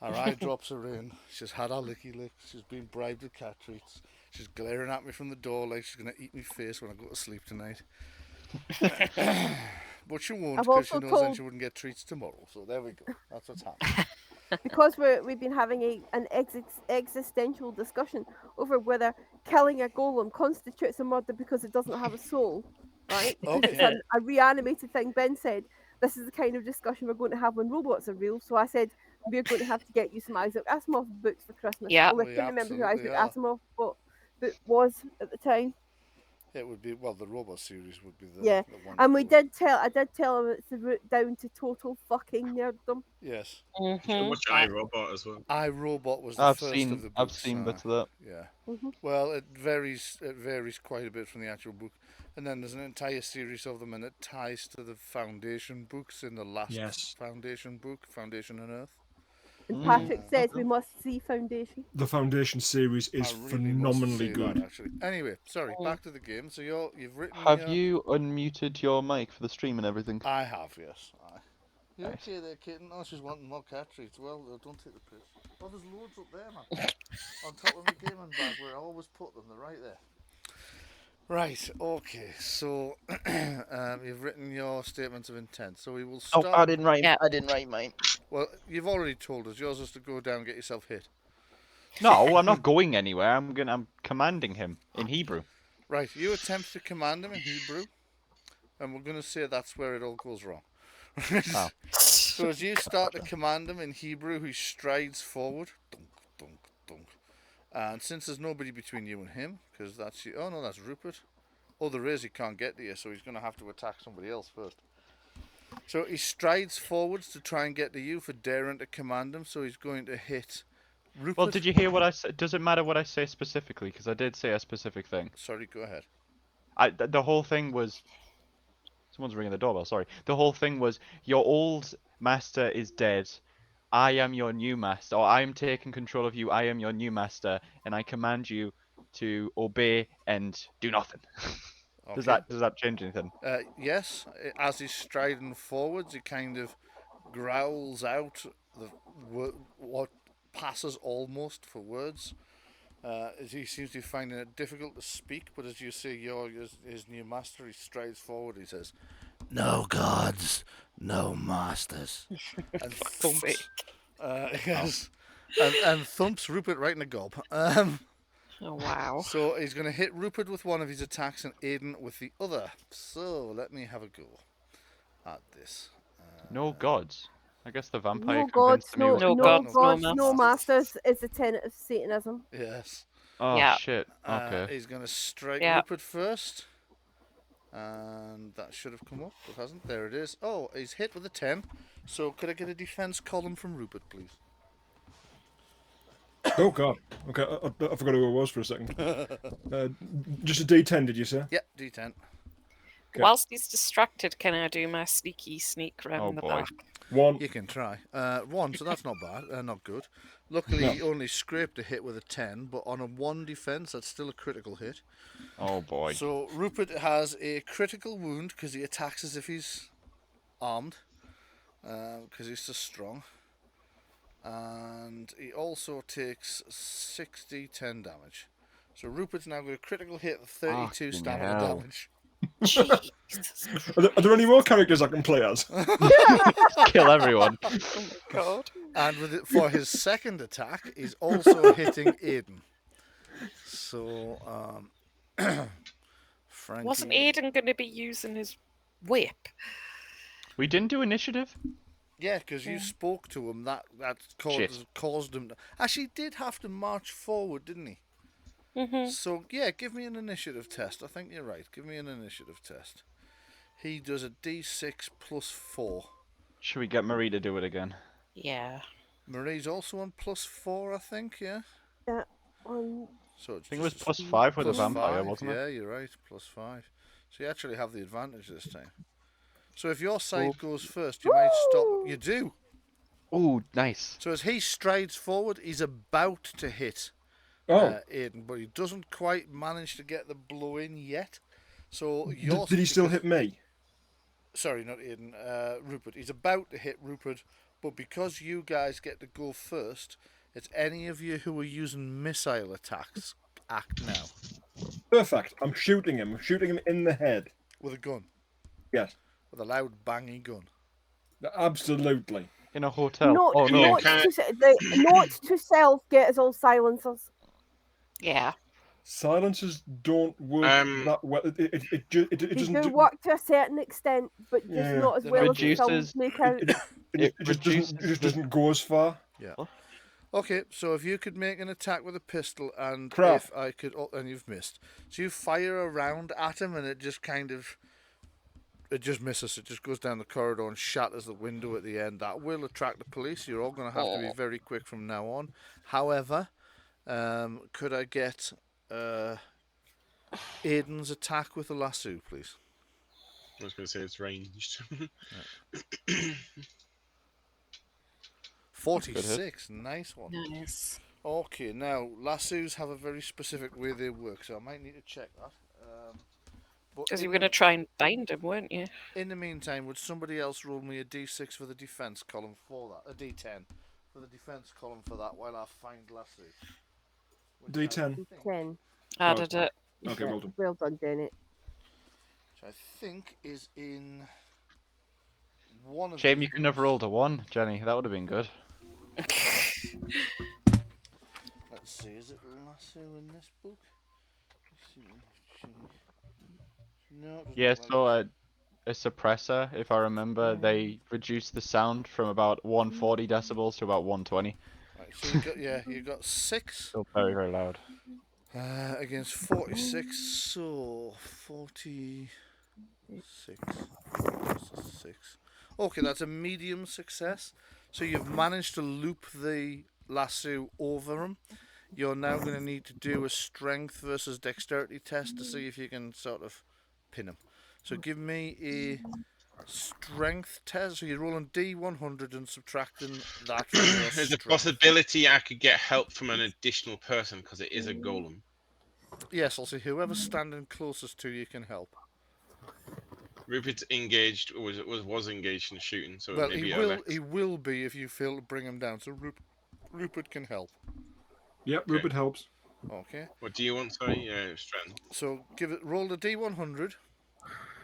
Her eye drops are in. She's had her licky licks. She's been bribed with cat treats. She's glaring at me from the door like she's going to eat me face when I go to sleep tonight. But she won't I've because she also knows then told- she wouldn't get treats tomorrow. So there we go. That's what's happening. Because we've been having an existential discussion over whether killing a golem constitutes a murder because it doesn't have a soul, right? Because it's Okay. a reanimated thing. Ben said this is the kind of discussion we're going to have when robots are real. So I said we're going to have to get you some Isaac Asimov books for Christmas. Yeah. Well, I We can't remember who Isaac absolutely are. Asimov book was at the time. It would be, well, the robot series would be the, Yeah, the one. And to go. I did tell him it's the route down to total fucking nerddom. Yes. So Mhm. much iRobot as well. iRobot was the I've first seen of the I've books. seen bits of that. Yeah. Mhm. Well, it varies quite a bit from the actual book. And then there's an entire series of them, and it ties to the Foundation books in the last Yes. Foundation book, Foundation on Earth. And Mm. Patrick says Okay. we must see Foundation. The Foundation series is I really must phenomenally say good. that, actually. Anyway, sorry, back to the game. So you've written. Have your... you unmuted your mic for the stream and everything? I have, yes. You Nice. okay there, kitten? Oh, she's wanting more cat treats. Well, don't take the piss. Oh, there's loads up there, man. On top of my gaming bag where I always put them. They're right there. Right, okay. So, you've written your statements of intent. So we will start... Oh, I didn't write. Yeah. I didn't write mine. Well, you've already told us. Yours is to go down and get yourself hit. No, I'm not going anywhere. I'm commanding him in Hebrew. Right, you attempt to command him in Hebrew. and we're going to say that's where it all goes wrong. Oh. So as you start to command him in Hebrew, he strides forward. Dunk, dunk, dunk. And since there's nobody between you and him, because that's you. Oh no, that's Rupert. Oh, there is. He can't get to you, so he's going to have to attack somebody else first. So he strides forwards to try and get to you for daring to command him. So he's going to hit Rupert. Well, did you hear what I said? Does it matter what I say specifically? Because I did say a specific thing. Sorry, go ahead. The whole thing was. Someone's ringing the doorbell. Sorry. The whole thing was your old master is dead. I am your new master, or I am taking control of you. I am your new master, and I command you to obey and do nothing. Does Okay. that change anything? Yes, as he's striding forwards, he kind of growls out what passes almost for words. As he seems to be finding it difficult to speak, but as you see, you're his new master. He strides forward. He says, "No gods, no masters," and thumps. Yes, and thumps Rupert right in the gob. Oh, wow. So he's going to hit Rupert with one of his attacks and Aiden with the other. So let me have a go at this. No gods. I guess the vampire No gods, convinced me. no, No no gods, gods, no no masters. masters is the tenet of Satanism. Yes. Oh Yeah. shit. Okay. He's going to strike Yeah. Rupert first. And that should have come up, but hasn't. There it is. Oh, he's hit with a 10. So could I get a defense column from Rupert, please? Oh God. Okay, I forgot who it was for a second. Just a D10, did you say? Yeah, D10. Okay. Whilst he's distracted, can I do my sneak round Oh, the boy. back? One. You can try. 1, so that's not bad. Not good. Luckily, he only scraped a hit with a 10, but on a 1 defense, that's still a critical hit. Oh boy. So Rupert has a critical wound because he attacks as if he's armed, because he's so strong. And he also takes 10 damage. So Rupert's now got a critical hit of 32 Fucking stamina hell. damage. Jesus. Are there any more characters I can play as? Kill everyone. Oh my god. And for his second attack, he's also hitting Aiden. So, Frankie... Wasn't Aiden going to be using his whip? We didn't do initiative. Yeah, because you spoke to him. That Shit. caused him to... Actually, he did have to march forward, didn't he? Mm-hmm. So, yeah, give me an initiative test. I think you're right. Give me an initiative test. He does a D6 plus 4. Should we get Marie to do it again? Yeah. Marie's also on plus 4, I think, yeah? Yeah. Um, So it's I think it was just plus 5 with a plus vampire, 5, wasn't it? Yeah, you're right. Plus 5. So you actually have the advantage this time. So if your side goes first, you might stop. You do. Ooh, nice. So as he strides forward, he's about to hit Aiden, but he doesn't quite manage to get the blow in yet. So Did he still hit me? Sorry, not Aiden. Rupert. He's about to hit Rupert, but because you guys get to go first, it's any of you who are using missile attacks. Act now Perfect. I'm shooting him. I'm shooting him in the head. with a gun, Yes. with a loud bangy gun. Absolutely. In a hotel. note, Oh no. note, note to self, get us all silencers. Yeah. Silencers don't work that well. It They doesn't do work to a certain extent, but just Yeah. not as They're well not- as the films make out. It just doesn't go as far. Yeah. Okay, so if you could make an attack with a pistol, and Crap. if I could, and you've missed. So you fire a round at him, and it just misses. It just goes down the corridor and shatters the window at the end. That will attract the police. You're all going to have to be very quick from now on. However, could I get Aiden's attack with a lasso, please? I was going to say it's ranged. 46, nice one. Nice. Okay, now lassos have a very specific way they work, so I might need to check that. But Because you in were going to try and bind him, weren't you? In the meantime, would somebody else roll me a d6 for the defense column for that? A d10 for the defense column for that while I find lasso. Which I D10. think- 10. Added it. Okay, well done. Well done, Jenny. Which I think is in one of Shame the you couldn't have rolled a 1, Jenny. That would have been good. Let's see, is it lasso in this book? Let's see. No. it doesn't Yeah, look like so it. a suppressor, if I remember. They reduced the sound from about 140 decibels to about 120. Right, so you got 6 Still very, very loud. against 46, so 46 plus 6. Okay, that's a medium success. So you've managed to loop the lasso over him. You're now going to need to do a strength versus dexterity test to see if you can sort of pin him. So give me a strength test. So you're rolling D100 and subtracting that from your There's a strength. possibility I could get help from an additional person because it is a golem. Yes, I'll see whoever's standing closest to you can help. Rupert's engaged, or was engaged in shooting, so Well, maybe he will be if you fail to bring him down. So Rupert can help. Yep, Okay. Rupert helps. Okay. What do you want? Sorry, strength. So roll the D100.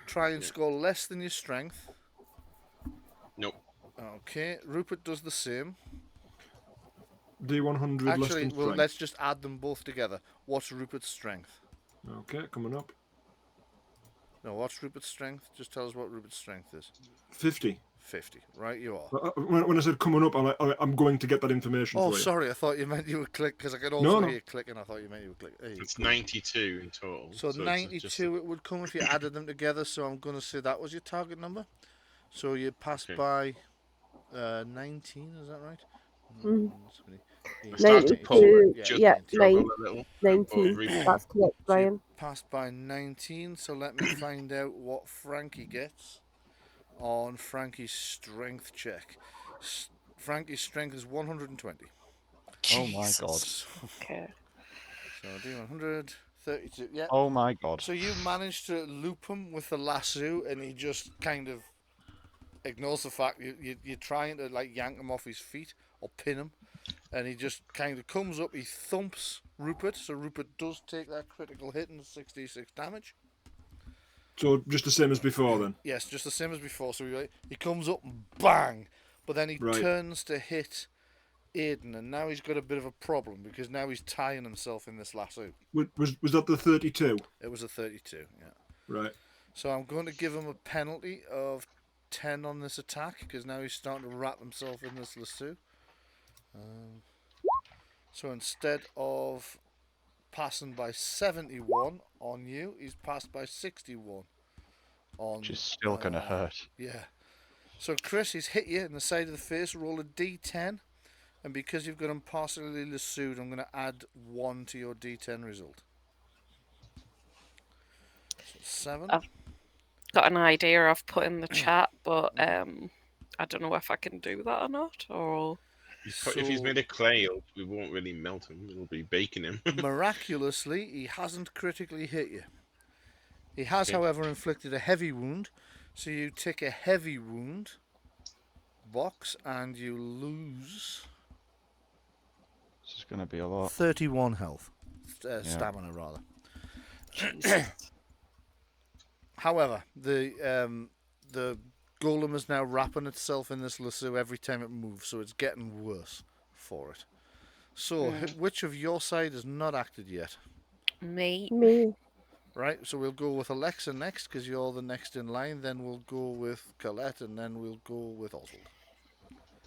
Try and score less than your strength. Nope. Okay. Rupert does the same. D100 less Actually, than well, strength. let's just add them both together. What's Rupert's strength? Okay, coming up. No, what's Rupert's strength? Just tell us what Rupert's strength is. 50. 50. Right, you are. When I said coming up, I'm going to get that information Oh, for you. sorry. I thought you meant you would click, because I could also hear clicking. I thought you meant you would click. It's 92 in total. So 92 it would come if you added them together, so I'm going to say that was your target number. So you passed by 19, is that right? Mm. 92, yeah, 19. 19. That's correct, Bryan. So passed by 19, so let me find out what Frankie gets on Frankie's strength check. Frankie's strength is 120. Oh my god. Okay. So D100, 32, yeah. Oh my god. So you managed to loop him with the lasso, and he just kind of ignores the fact you're trying to like yank him off his feet or pin him, and he just kind of comes up, he thumps Rupert, so Rupert does take that critical hit and 66 damage. So just the same as before then? Yes, just the same as before. So he comes up and bang, but then he turns to hit Aiden, and now he's got a bit of a problem because now he's tying himself in this lasso. Was that the 32? It was a 32, yeah. Right. So I'm going to give him a penalty of 10 on this attack because now he's starting to wrap himself in this lasso. So instead of passing by 71 on you, he's passed by 61 on. Which is still gonna hurt. Yeah. So Chris, he's hit you in the side of the face. Roll a D10, and because you've got him partially lassoed, I'm going to add 1 to your D10 result. So 7. I've got an idea I've put in the chat, but I don't know if I can do that or not. Or if he's made of clay, we won't really melt him. It'll be baking him. Miraculously, he hasn't critically hit you. He has, however, inflicted a heavy wound. So you take a heavy wound box and you lose. This is going to be a lot. 31 health. Stamina, rather. However, the golem is now wrapping itself in this lasso every time it moves, so it's getting worse for it. So, which of your side has not acted yet? Me. Right, so we'll go with Alexa next, because you're the next in line. Then we'll go with Colette, and then we'll go with Oswald.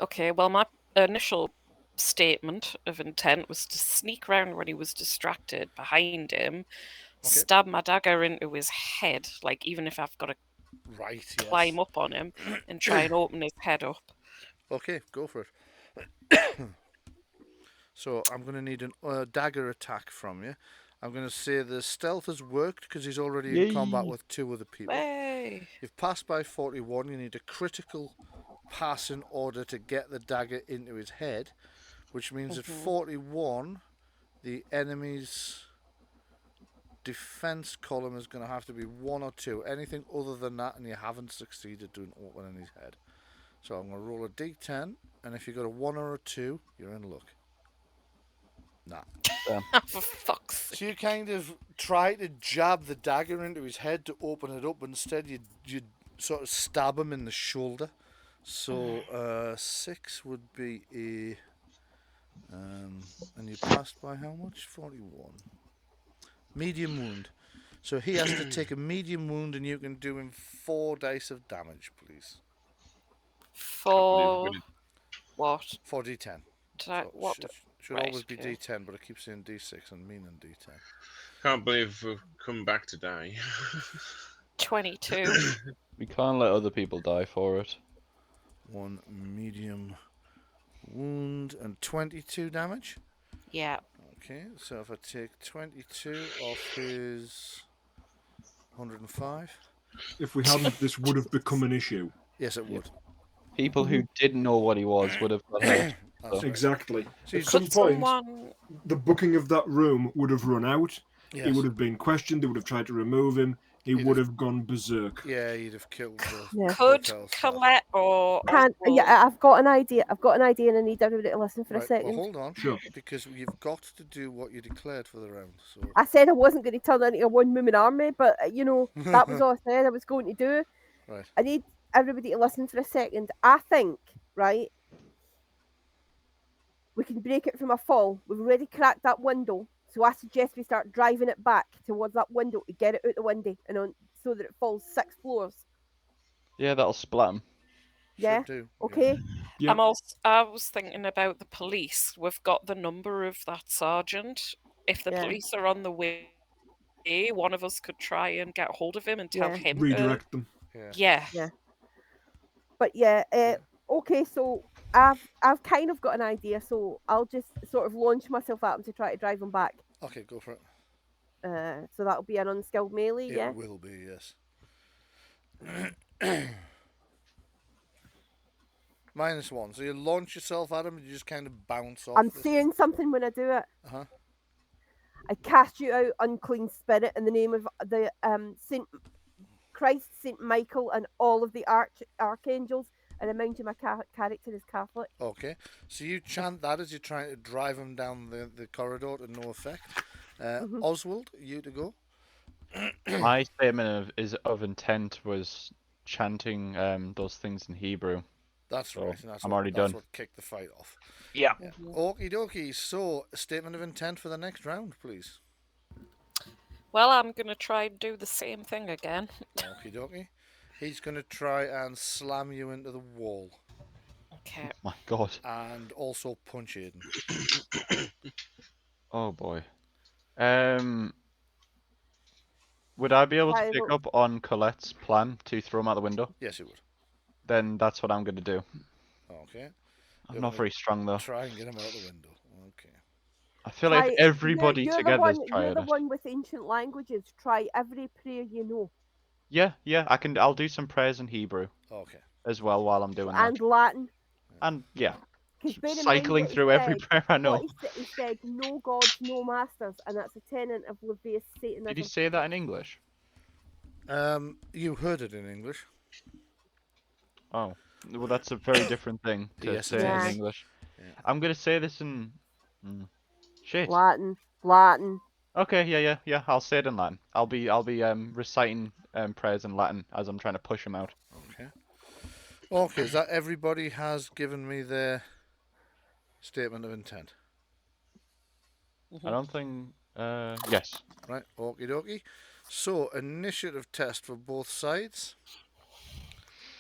Okay, well, my initial statement of intent was to sneak round when he was distracted behind him, stab my dagger into his head, like even if I've got to climb up on him and try and open his head up. Okay, go for it. So I'm going to need a dagger attack from you. I'm going to say the stealth has worked because he's already in combat with 2 other people. Hey. You've passed by 41. You need a critical pass in order to get the dagger into his head, which means at 41, the enemy's defense column is going to have to be 1 or 2. Anything other than that, and you haven't succeeded doing opening his head. So I'm going to roll a d10, and if you got a 1 or a 2, you're in luck. Nah. For fuck's sake. So you kind of try to jab the dagger into his head to open it up, but instead you sort of stab him in the shoulder. So 6 would be a... and you passed by how much? 41. Medium wound. So he has to take a medium wound, and you can do him 4 dice of damage, please. For what? 4d10. So What? should Right, always be okay. d10, but I keep saying d6 and meaning d10. Can't believe we've come back to die. 22. We can't let other people die for it. 1 medium wound and 22 damage. Yeah. Okay, so if I take 22 off his 105. If we hadn't, this would have become an issue. Yes, it would. People who didn't know what he was would have got hurt. That's right. Exactly. So At he's- some Could point, someone... the booking of that room would have run out. Yes. He would have been questioned. They would have tried to remove him. He He'd would have- have gone berserk. Yeah, you'd have killed the Yeah. Could hotel staff. Colette or Can Oswald- yeah, I've got an idea. and I need everybody to listen for a Right, second. well, hold on. Sure. Because you've got to do what you declared for the round. So I said I wasn't going to turn into a one-woman army, but that was all I said I was going to do. Right. I need everybody to listen for a second. I think, right, we can break it from a fall. We've already cracked that window, so I suggest we start driving it back towards that window to get it out the window and on so that it falls 6 floors. Yeah, that'll splat him. Yeah. Should do. Okay. Yeah. I was thinking about the police. We've got the number of that sergeant. If the Yeah. police are on the way, one of us could try and get hold of him and tell Yeah. him. Redirect them. Yeah. Yeah. But yeah, okay, so I've kind of got an idea, so I'll just sort of launch myself at him to try to drive him back. Okay, go for it. So that'll be an unskilled melee, It yeah? will be, yes. -1. So you launch yourself at him and you just kind of bounce off. I'm this- saying something when I do it. Uh-huh. I cast you out, unclean spirit, in the name of the Saint Christ, Saint Michael, and all of the archangels, and I mind you, my character is Catholic. Okay. So you chant that as you're trying to drive him down the corridor to no effect. Oswald, you to go. My statement of intent was chanting those things in Hebrew. That's So, right. And that's I'm what, already that's done. what kicked the fight off. Yeah. Yeah. Okie dokie. So, a statement of intent for the next round, please. Well, I'm going to try and do the same thing again. Okie dokie. He's going to try and slam you into the wall. Okay. My God. And also punch Aiden. Oh boy. Would I be able to pick up on Colette's plan to throw him out the window? Yes, you would. Then that's what I'm going to do. Okay. I'm not very strong though. Try and get him out the window. Okay. I feel like if everybody you're together is You're trying the it. one with ancient languages. Try every prayer you know. Yeah, I'll do some prayers in Hebrew Okay. as well while I'm doing that. And Latin. And yeah, 'Cause bear in mind cycling what he through every said. prayer I know. He said, no gods, no masters, and that's a tenet of Levius Satanism. Did he say that in English? You heard it in English. Oh, well, that's a very different thing to Yes, say it it is. in English. Yeah. I'm gonna say this in shit. Latin. Okay, yeah. I'll say it in Latin. I'll be reciting prayers in Latin as I'm trying to push him out. Okay. Okay, is that everybody has given me their statement of intent? I don't think. Yes. Right, okie dokie. So, initiative test for both sides.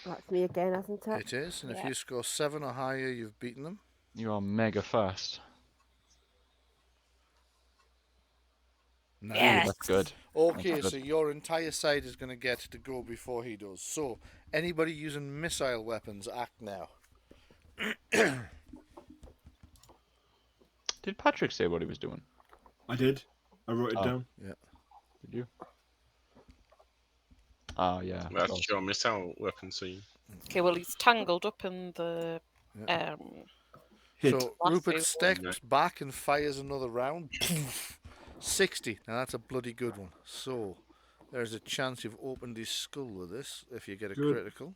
That's me again, isn't it? It is, and if Yeah. you score 7 or higher, you've beaten them. You are mega fast. Nice. Yes. That's good. Okay, That's so good. your entire side is going to get to go before he does. So, anybody using missile weapons, act now. Did Patrick say what he was doing? I did. I wrote it Oh. down. Yeah. Did you? Oh yeah. That's well, your missile weapon, so you... Okay, well, he's tangled up in the Yeah. Hit. So, Last Rupert save. steps back and fires another round. 60. Now, that's a bloody good one. So, there's a chance you've opened his skull with this if you get a Good. critical.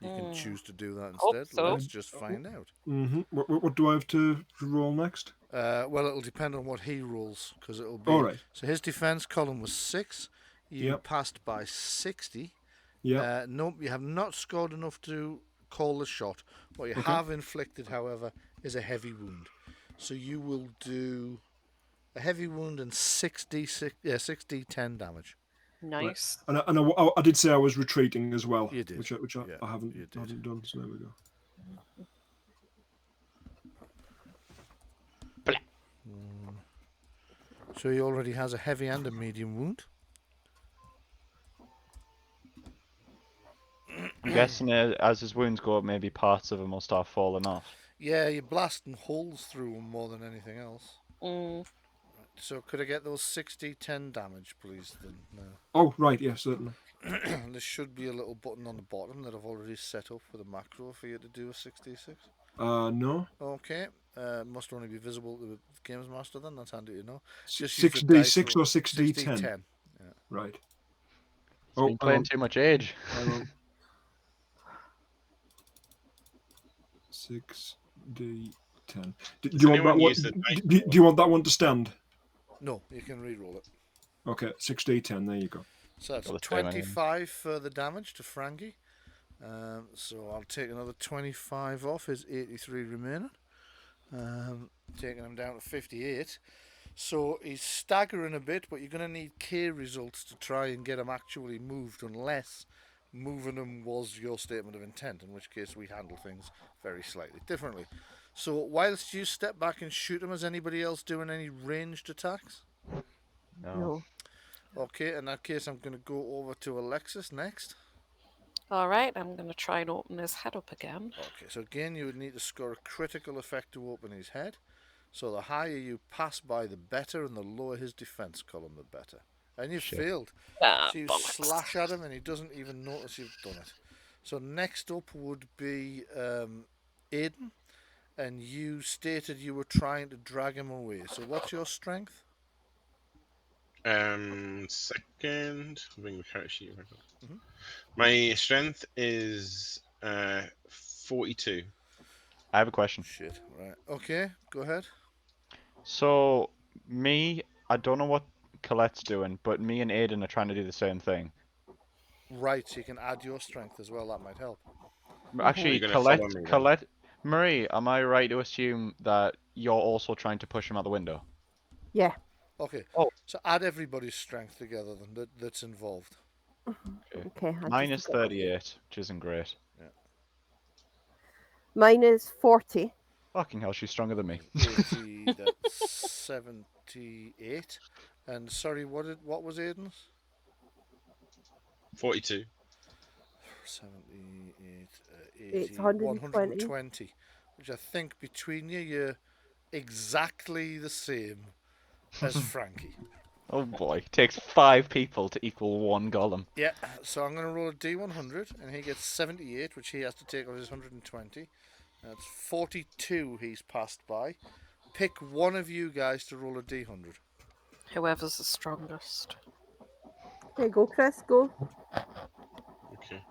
You can choose to do that Hope instead. so. Let's just find out. What do I have to roll next? Well, it'll depend on what he rolls, because it'll be... All right. So his defense column was 6. You Yep. passed by 60. Yeah. Nope, you have not scored enough to call the shot. What you have inflicted, however, is a heavy wound. So you will do a heavy wound and 6d10 damage. Nice. And I did say I was retreating as well. You did. Which Yeah, I haven't you did. done. So there we go. So he already has a heavy and a medium wound. I'm guessing as his wounds go up, maybe parts of him will start falling off. Yeah, you're blasting holes through him more than anything else. So could I get those 60-10 damage, please? Then. Oh, right, yeah, certainly. There should be a little button on the bottom that I've already set up with a macro for you to do a 66. No. Okay. Must only be visible to the Games Master then, that's handy to know. 6d6 or 6d10? 6d10. Yeah. Right. He's been playing too much Age. 6d10. Do you want that one? Do you want that one to stand? No, you can re-roll it. Okay, 6d10. There you go. So that's 25 further damage to Frankie. So I'll take another 25 off his 83 remaining. Taking him down to 58. So he's staggering a bit, but you're going to need K results to try and get him actually moved, unless moving him was your statement of intent, in which case we handle things very slightly differently. So whilst you step back and shoot him, is anybody else doing any ranged attacks? No. Okay, in that case I'm going to go over to Alexis next. Alright, I'm going to try and open his head up again. Okay, so again you would need to score a critical effect to open his head. So the higher you pass by, the better, and the lower his defense column, the better. And you've failed. So you slash at him and he doesn't even notice you've done it. So next up would be Aiden. And you stated you were trying to drag him away. So what's your strength? Second. Bring the character sheet. My strength is 42. I have a question. Shit. Right. Okay. Go ahead. So I don't know what Colette's doing, but me and Aiden are trying to do the same thing. Right. So you can add your strength as well. That might help. Actually, Colette, Marie, am I right to assume that you're also trying to push him out the window? Yeah. Okay. Oh. So add everybody's strength together then that's involved. Okay. Mine is 38, which isn't great. Yeah. Mine is 40. Fucking hell, she's stronger than me. 80, that's 78. And sorry, what was Aiden's? 42. 78, 80, 120. Which I think between you're exactly the same as Frankie. Oh boy, it takes 5 people to equal 1 golem. Yeah, so I'm going to roll a D100, and he gets 78, which he has to take off his 120. That's 42 he's passed by. Pick one of you guys to roll a D100. Whoever's the strongest. Okay, go, Chris, go. Okay.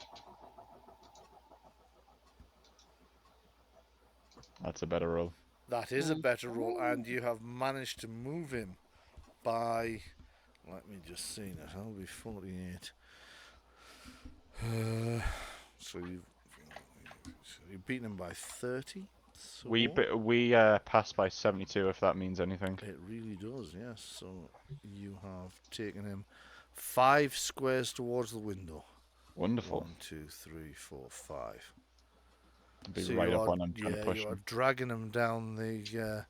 That's a better roll. That is a better roll, and you have managed to move him by, let me just see that, that'll be 48. So you've beaten him by 30. So We passed by 72, if that means anything. it really does, yes. So you have taken him 5 squares towards the window. Wonderful. 1, 2, 3, 4, 5. Be So right you up are, when I'm trying to push you him. are dragging him down the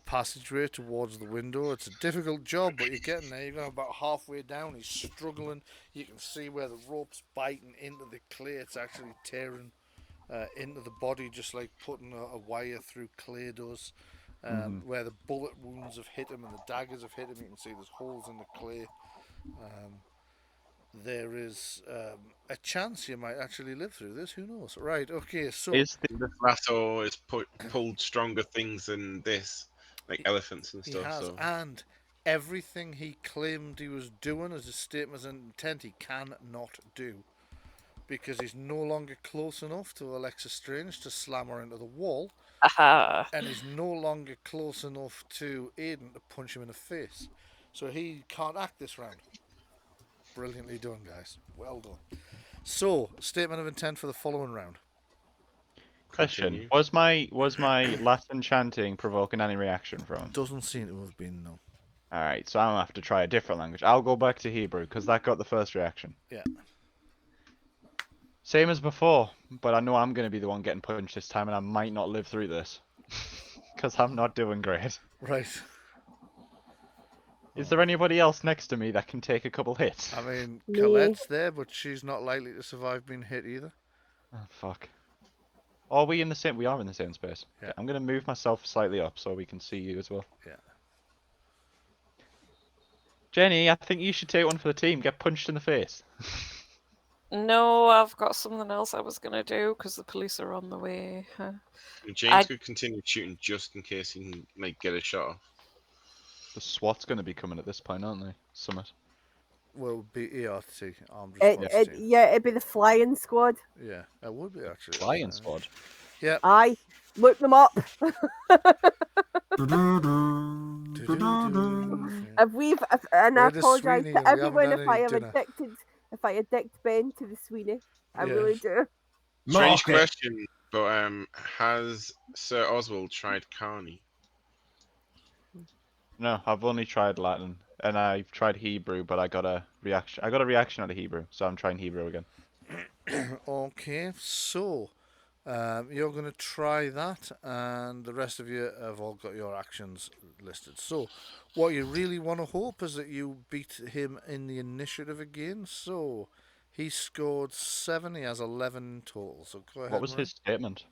passageway towards the window. It's a difficult job, but you're getting there. You're going about halfway down. He's struggling. You can see where the rope's biting into the clay. It's actually tearing into the body, just like putting a wire through clay does. Where the bullet wounds have hit him and the daggers have hit him, you can see there's holes in the clay. There is a chance you might actually live through this. Who knows? Right, okay, so... This lasso has pulled stronger things than this, like elephants and stuff. He has, so. and everything he claimed he was doing as a statement of intent, he cannot do. Because he's no longer close enough to Alexis Strange to slam her into the wall. Aha. And he's no longer close enough to Aiden to punch him in the face. So he can't act this round. Brilliantly done, guys. Well done. So, statement of intent for the following round. Question: Was my last enchanting provoking any reaction from him? Doesn't seem to have been, no. Alright, so I'm gonna have to try a different language. I'll go back to Hebrew, because that got the first reaction. Yeah. Same as before, but I know I'm gonna be the one getting punched this time, and I might not live through this. Because I'm not doing great. Right. Is there anybody else next to me that can take a couple hits? I mean, Me. Colette's there, but she's not likely to survive being hit either. Oh, fuck. Are we in the same? We are in the same space. Yeah. Okay, I'm gonna move myself slightly up so we can see you as well. Yeah. Jenni, I think you should take one for the team. Get punched in the face. No, I've got something else I was gonna do because the police are on the way. James could continue shooting just in case he can get a shot off. The SWAT's gonna be coming at this point, aren't they? Summit. Well, be ERT, armed response team. Yeah, it'd be the flying squad. Yeah, it would be actually. Flying squad. Yeah. Aye, look them up. And I We're the apologise Sweeney, to we haven't everyone had if I any have dinner. if I addict Ben to the Sweeney. I Yeah. really do. Strange Mark it. question, but has Sir Oswald tried Carney? No, I've only tried Latin, and I've tried Hebrew, but I got a reaction. I got a reaction out of Hebrew, so I'm trying Hebrew again. Okay, so you're going to try that, and the rest of you have all got your actions listed. So, what you really want to hope is that you beat him in the initiative again. So, he scored 7, he has 11 in total. So, go ahead. What was Moran. his statement?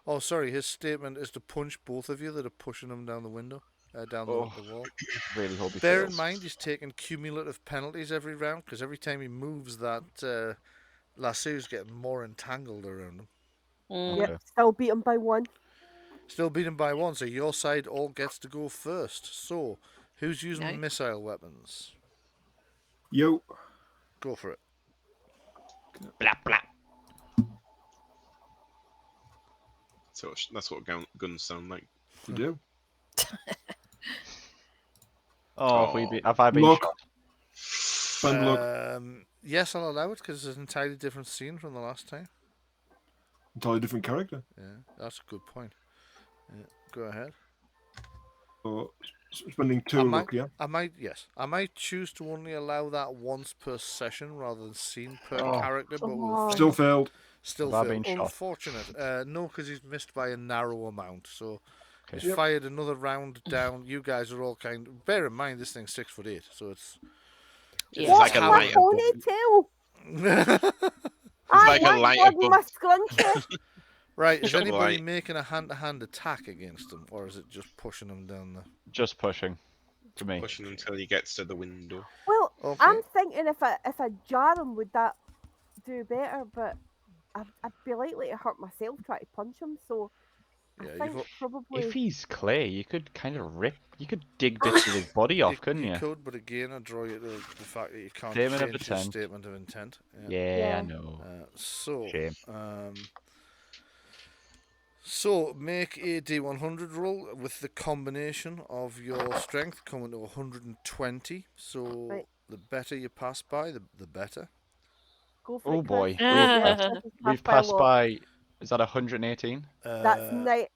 Oh, sorry, his statement is to punch both of you that are pushing him down the window, down the wall. Really hope he Bear in fails. mind, he's taking cumulative penalties every round, because every time he moves, that lasso's getting more entangled around him. Mm. Yep, still beat him by 1. Still beaten by 1, so your side all gets to go first. So, who's using Nice. missile weapons? Yo. Go for it. Blah, blah. So that's what guns sound like. You do. Oh, have I been Look. shot? Spend luck. Yes, I'll allow it, because it's an entirely different scene from the last time. Entirely different character. Yeah, that's a good point. Yeah, go ahead. So, spending 2 luck, yeah? I might choose to only allow that once per session rather than scene per character, but we'll Oh. think. Still failed. Still Have I failed. been shot? Unfortunate. No, because he's missed by a narrow amount. So Okay. he's fired another round down. You guys are all kind. Bear in mind, this thing's 6'8", so it's. Yeah. like What's a my lighter ponytail? It's like a lighter God, my scrunchie. Right, is Sure, anybody right. making a hand-to-hand attack against him, or is it just pushing him down the? Just pushing. For me. pushing until he gets to the window. Well, Okay. I'm thinking if I jar him, would that do better? But I'd be likely to hurt myself trying to punch him. So Yeah, I think probably. If he's clay, you could kind of you could dig bits of his body off, couldn't you? You could, but again, I draw you to the fact that you can't Statement of change your intent. statement of intent. Yeah, I Yeah. know. So, Shame. So make a D100 roll with the combination of your strength coming to 120. So Right. the better you pass by, the better. Go for Oh it, boy, Chris. we've Yeah, passed, this is we've by a passed lot. by. Is that 118? That's Not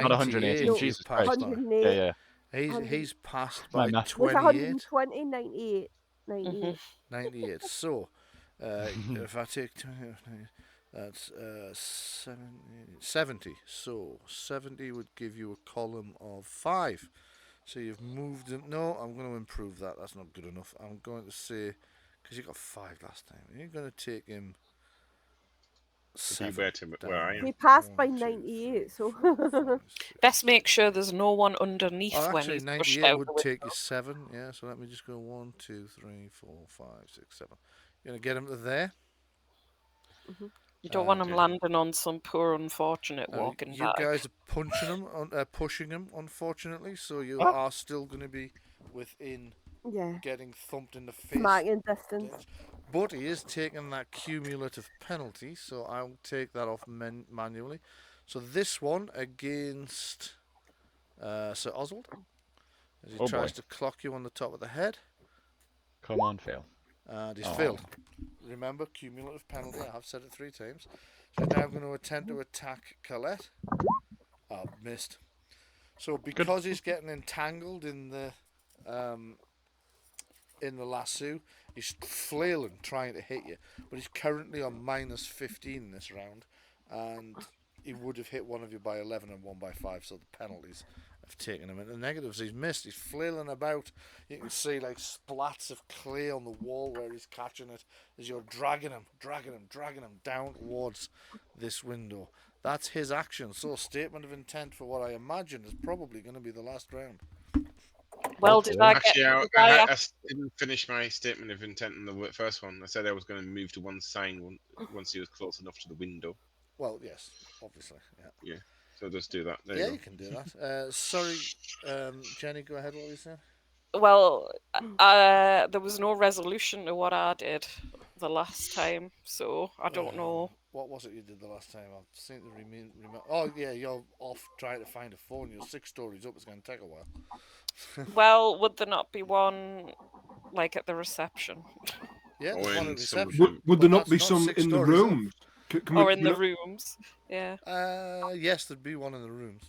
Not 118. no, Jesus passed Christ. by. 108. Yeah. He's passed My by math. Was 28. 120, 98. 98. 98. So, if I take 20, that's 70. So, 70 would give you a column of 5. So, you've moved him. No, I'm going to improve that. That's not good enough. I'm going to say, because you got 5 last time, you're going to take him Be where 7. where I am. He passed by 1, 2, 98, so. 3, 4, 5, 6. Best make sure there's no one underneath Oh, when actually, he's pushed 98 out would the window. take you 7. Yeah, so let me just go 1, 2, 3, 4, 5, 6, 7. You're going to get him to there. You don't want him Okay. landing on some poor unfortunate Now, walking you back. guys are punching him, pushing him, unfortunately, so you Oh. are still going to be within Yeah. getting thumped in the face. Smacking distance. But he is taking that cumulative penalty, so I'll take that off manually. So this one against Sir Oswald, as he Oh, tries boy. to clock you on the top of the head, Come on, fail. and he's Oh. failed. Remember, cumulative penalty, I have said it 3 times. So now I'm going to attempt to attack Colette. Oh, missed. So because he's getting entangled in the in the lasso. He's flailing, trying to hit you, but he's currently on -15 this round, and he would have hit one of you by 11 and one by 5, so the penalties have taken him into negatives. He's missed. He's flailing about. You can see like splats of clay on the wall where he's catching it as you're dragging him down towards this window. That's his action. So, statement of intent for what I imagine is probably going to be the last round. Well, did I get? Actually, did I I didn't finish my statement of intent in the first one. I said I was going to move to one side once he was close enough to the window. Well, yes, obviously, yeah. Yeah, so just do that. There Yeah, you you can do that. Sorry, Jenny, go ahead. What were you saying? Well, there was no resolution to what I did the last time, so I don't know. What was it you did the last time? I seem to remember. Oh, yeah, you're off trying to find a phone. You're 6 stories up. It's going to take a while. Well, would there not be one like at the reception? Yeah, Or there's one in at some reception. Would there but not be that's some 6 in the stories up. room? Or in the rooms? Yeah. Yes, there'd be one in the rooms.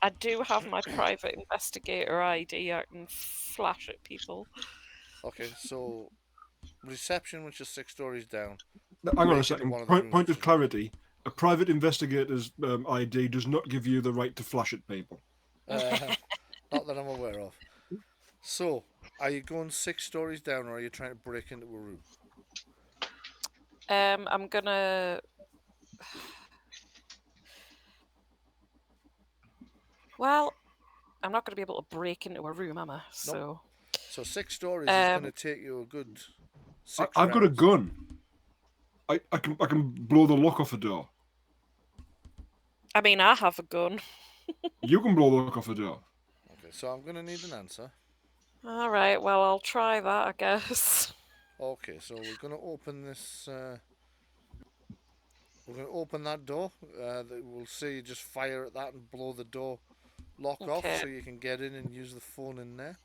I do have my private investigator ID. I can flash at people. Okay, so reception, which is 6 stories down. Hang on Break a into second. one of the rooms, Point of please. clarity. A private investigator's ID does not give you the right to flash at people. Not that I'm aware of. So, are you going 6 stories down, or are you trying to break into a room? I'm gonna. Well, I'm not gonna be able to break into a room, am I? So. So 6 stories is going to take you a good 6 I've got a rounds. gun. I can blow the lock off a door. I mean, I have a gun. You can blow the lock off a door. Okay, so I'm going to need an answer. All right. Well, I'll try that, I guess. Okay, so we're going to open this. We're going to open that door. We'll see you just fire at that and blow the door lock off, Okay. so you can get in and use the phone in there.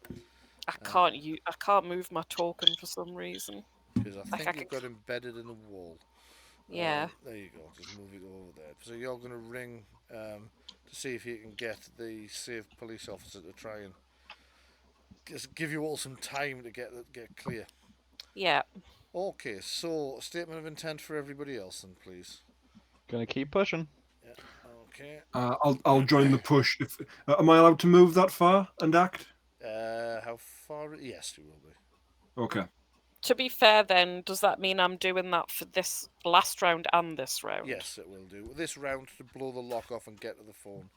I can't move my token for some reason. Because I Like think I you've got embedded in a wall. Yeah. There you go. Just move it over there. So you're going to ring to see if you can get the safe police officer to try and just give you all some time to get clear. Yeah. Okay, so statement of intent for everybody else, then, please. Gonna keep pushing. Yeah. Okay. I'll join the push. If am I allowed to move that far and act? How far? Yes, you will be. Okay. To be fair, then, does that mean I'm doing that for this last round and this round? Yes, it will do. This round to blow the lock off and get to the phone.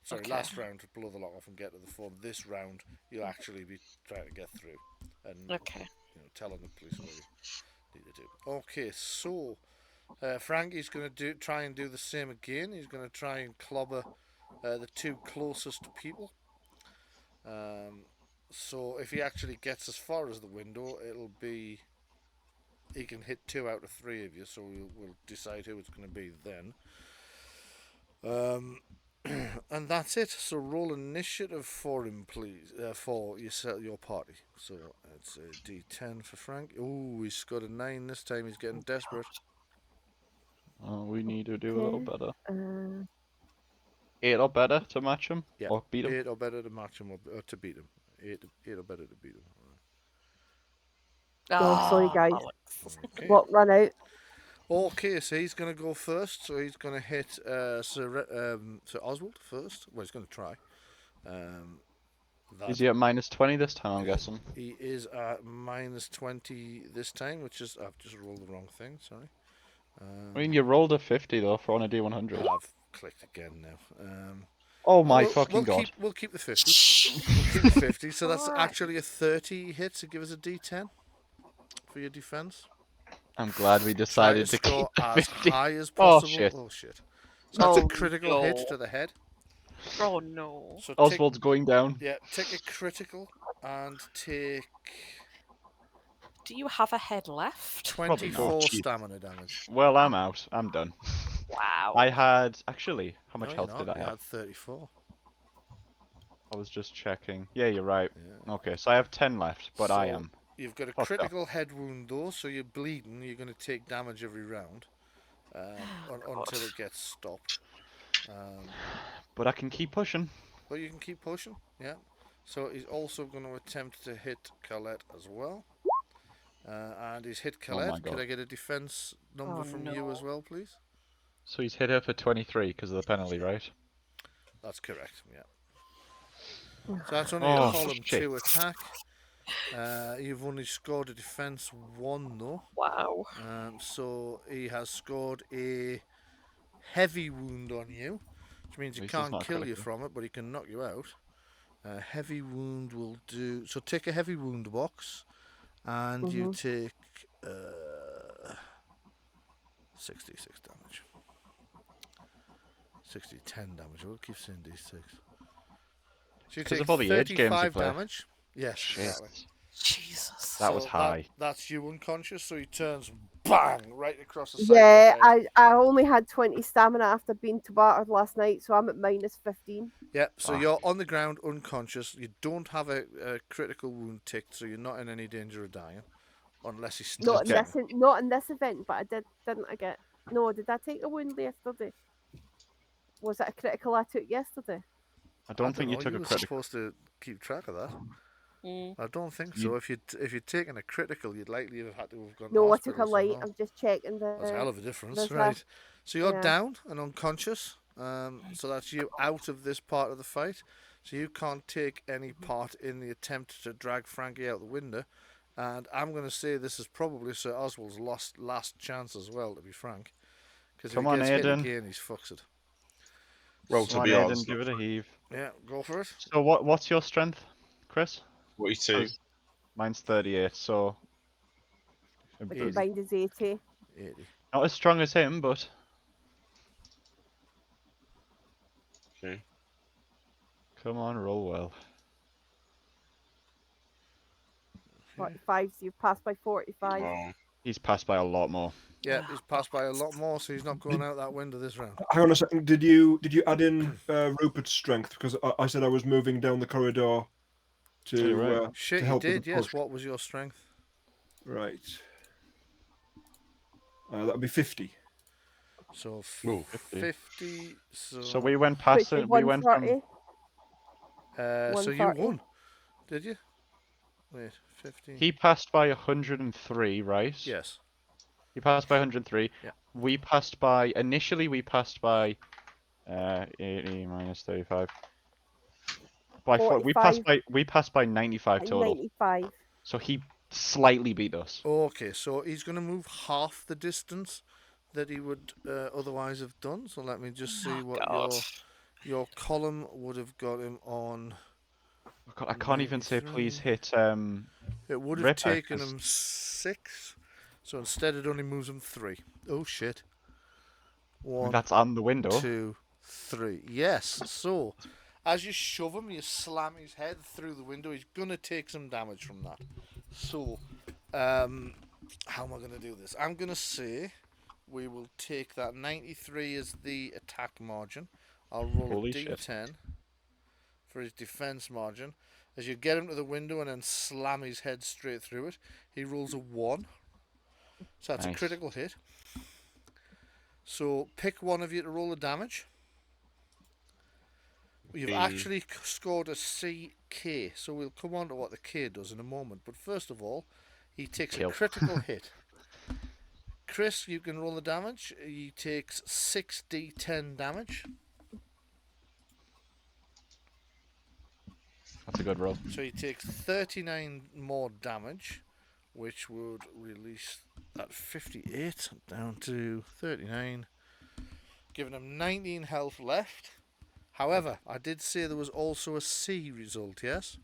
Sorry, Okay. last round to blow the lock off and get to the phone. This round, you'll actually be trying to get through and Okay. telling the police what you need to do. Okay, so Frankie's going to try and do the same again. He's going to try and clobber the 2 closest people. So if he actually gets as far as the window, it'll be he can hit 2 out of 3 of you. So we'll decide who it's going to be then. And that's it. So roll initiative for him, please, for your party. So it's a D10 for Frank. Oh, he's got a 9 this time. He's getting desperate. Oh, we need to do a little better. 8. 8 or better to match him? Yeah, Or beat him? 8 or better to match him or to beat him. 8 or better to beat him. Oh, sorry, guys. Alex. Okay. What ran out? Okay, so he's going to go first. So he's going to hit Sir Oswald first. Well, he's going to try. Is he at -20 this time, I'm guessing? He is at -20 this time, which is I've just rolled the wrong thing. Sorry. I mean, you rolled a 50 though for on a D100. I've clicked again now. Oh my fucking god. We'll keep the 50. We'll keep the 50. So that's actually a 30 hit to give us a D10 for your defense. I'm glad we Try decided to keep score the as 50. high as Oh possible. shit. Oh shit. So that's a Oh, critical no. hit to the head. Oh no. So Oswald's going down. Yeah, take a critical and take Do you have a head left? Probably 24 not. stamina damage. Well, I'm out. I'm done. Wow. I had actually. How much No, health you're did not. I You have? had 34. I was just checking. Yeah, you're right. Yeah. Okay, so I have 10 left, but I So, am. You've got a fucked up. critical head wound though, so you're bleeding. You're going to take damage every round until it gets stopped. But I can keep pushing. But you can keep pushing, yeah. So he's also going to attempt to hit Colette as well. And he's hit Oh my Colette. Could God. I get a defense number Oh, from you no. as well, please? So he's hit her for 23 because of the penalty, right? That's correct, yeah. So that's only Oh, a column shit. 2 attack. You've only scored a defense 1 though. Wow. So he has scored a heavy wound on you, which means he At least it's can't not kill you critical. from it, but he can knock you out. Heavy wound will do. So take a heavy wound box, and you take 66 damage. 10 damage. I will keep saying D6. So you Because take of all the age games you 35 play. damage. Yes, Shit. exactly. Jesus. That was high. That's you unconscious, so he turns bang right across the side of the head. I only had 20 stamina after being battered last night, so I'm at minus 15. Yep, so Fuck. you're on the ground unconscious. You don't have a critical wound ticked, so you're not in any danger of dying. Unless he's still Not in dying. not in this event, but I didn't I get? No, did I take a wound yesterday? Was it a critical I took yesterday? I don't think you know, took you a were critical. supposed to keep track of that. Mm. I don't think You- so. If you'd taken a critical, you'd likely have had to have gone to No, I hospital. took a so light. no. I'm just checking That's a hell the. of a difference, there's right? So you're yeah. down and unconscious. So that's you out of this part of the fight. So you can't take any part in the attempt to drag Frankie out the window. And I'm going to say this is probably Sir Oswald's last chance as well, to be frank. Because if Come he on, gets hit Aiden. again, he's fucked it. Roll Come to on, be Aiden, odds. give it a heave. Yeah, go for it. So what's your strength, Chris? 42. Mine's 38, so But 80. combined is 80. 80. not as strong as him, but Okay. come on, roll well. 45, so you've passed by 45. Oh. He's passed by a lot more. Yeah, he's passed by a lot more, so he's not going out that window this round. Hang on a second. Did you add in Rupert's strength? Because I said I was moving down the corridor to you're right. Shit, to you help with did, the yes. push. What was your strength? Right. That'd be 50. So Ooh. 50. So we went past Which it. is We went from 130. So you 130. won, did you? Wait, 50. he passed by 103, right? Yes. He passed by 103. Yeah. We passed by initially. We passed by 80 minus 35. By we passed by 95 and total. 95. So he slightly beat us. Okay, so he's going to move half the distance that he would otherwise have done. So let me just see what God. your column would have got him on. Oh God, I can't even say 93. please hit. It would have Ripper, taken 'cause- him 6. So instead, it only moves him 3. Oh shit! 1, That's on the window. 2, 3. Yes. So, as you shove him, you slam his head through the window. He's gonna take some damage from that. So, how am I gonna do this? I'm gonna say we will take that 93 as the attack margin. I'll roll Holy a shit. D10 for his defense margin. As you get him to the window and then slam his head straight through it, he rolls a 1. So that's Nice. a critical hit. So pick one of you to roll the damage. You've actually scored a CK, so we'll come on to what the K does in a moment. But first of all, he takes Kill. a critical hit. Chris, you can roll the damage. He takes 6d10 damage. That's a good roll. So he takes 39 more damage, which would release that 58 down to 39, giving him 19 health left. However, I did say there was also a C result, yes?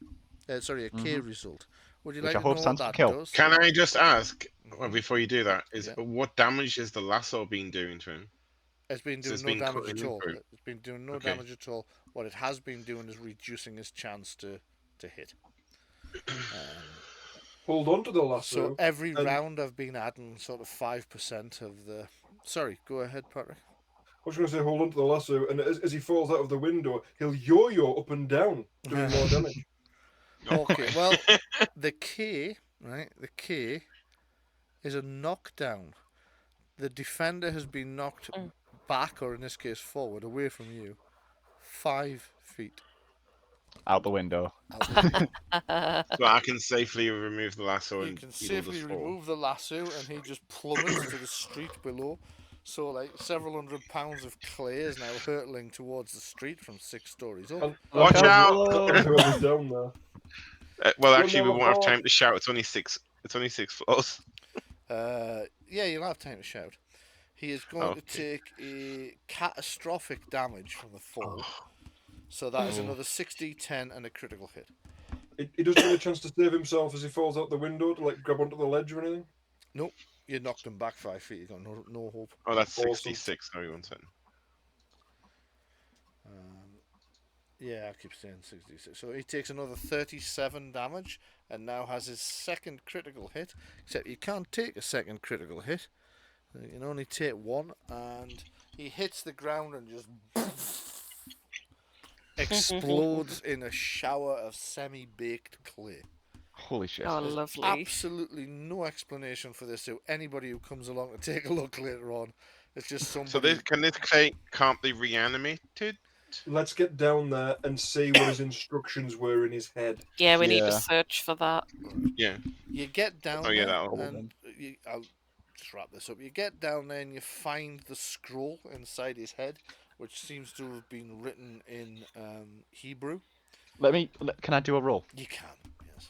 Sorry, a K result. Would you Which like I to know hope what stands for that kill. does? Can I just ask, well, before you do that, is Yeah. what damage is the lasso been doing to him? It's been So doing it's no been damage cutting at him all. through. It's been doing no Okay. damage at all. What it has been doing is reducing his chance to hit. Hold on to the lasso. So every and- round I've been adding sort of 5% of the... Sorry, go ahead, Patrick. I was going to say hold on to the lasso, and as he falls out of the window, he'll yo-yo up and down, doing more damage. Okay, well, the K, right, the K is a knockdown. The defender has been knocked back, or in this case forward, away from you, 5 feet. Out the window. So I can safely remove the lasso You and can he'll safely just fall. remove the lasso, and he just plummets to the street below. So, like, several £100 of clay is now hurtling towards the street from 6 stories up. Watch out! Whoever's down there. Well, You'll actually, we never won't have fall. time to shout. It's only 6. It's only 6 floors. Yeah, you'll have time to shout. He is going to Okay. take a catastrophic damage from the fall. So that is another 6d10 and a critical hit. He doesn't get a chance to save himself as he falls out the window to like grab onto the ledge or anything. Nope, you knocked him back 5 feet. You got no hope. Oh, that's Awesome. 66. Sorry, 1 second. Yeah, I keep saying 66. So he takes another 37 damage and now has his second critical hit. Except you can't take a second critical hit. You can only take one, and he hits the ground and just explodes in a shower of semi-baked clay. Holy shit. Oh, There's lovely. absolutely no explanation for this to anybody who comes along to take a look later on. It's just somebody. So this clay can't be reanimated? Let's get down there and see what his instructions were in his head. Yeah, we need to Yeah. search for that. Yeah. You get down Oh, yeah, there, that'll hold and I'll just wrap this up. You get down there and you find the scroll inside his head, which seems to have been written in Hebrew. Can I do a roll? You can, yes.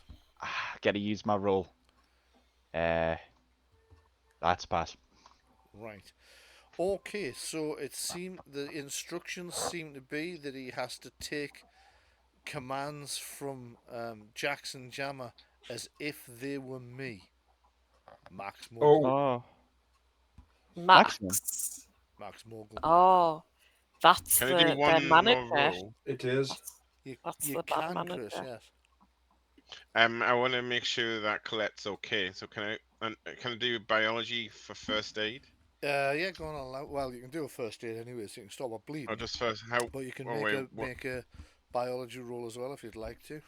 Gotta use my roll. That's pass. Right. Okay, so the instructions seem to be that he has to take commands from Jackson Jammer as if they were me. Max Morgan. Oh. Max. Max Morgan. Oh, that's Can I do their one more manager. roll? It is. That's You the bad can, manager. Chris, yes. I want to make sure that Colette's okay. So can I do biology for first aid? Yeah, go on. Well, you can do a first aid anyway, so you can stop a bleeding. Or just first how? But you can oh, wait, what- make a biology roll as well if you'd like to.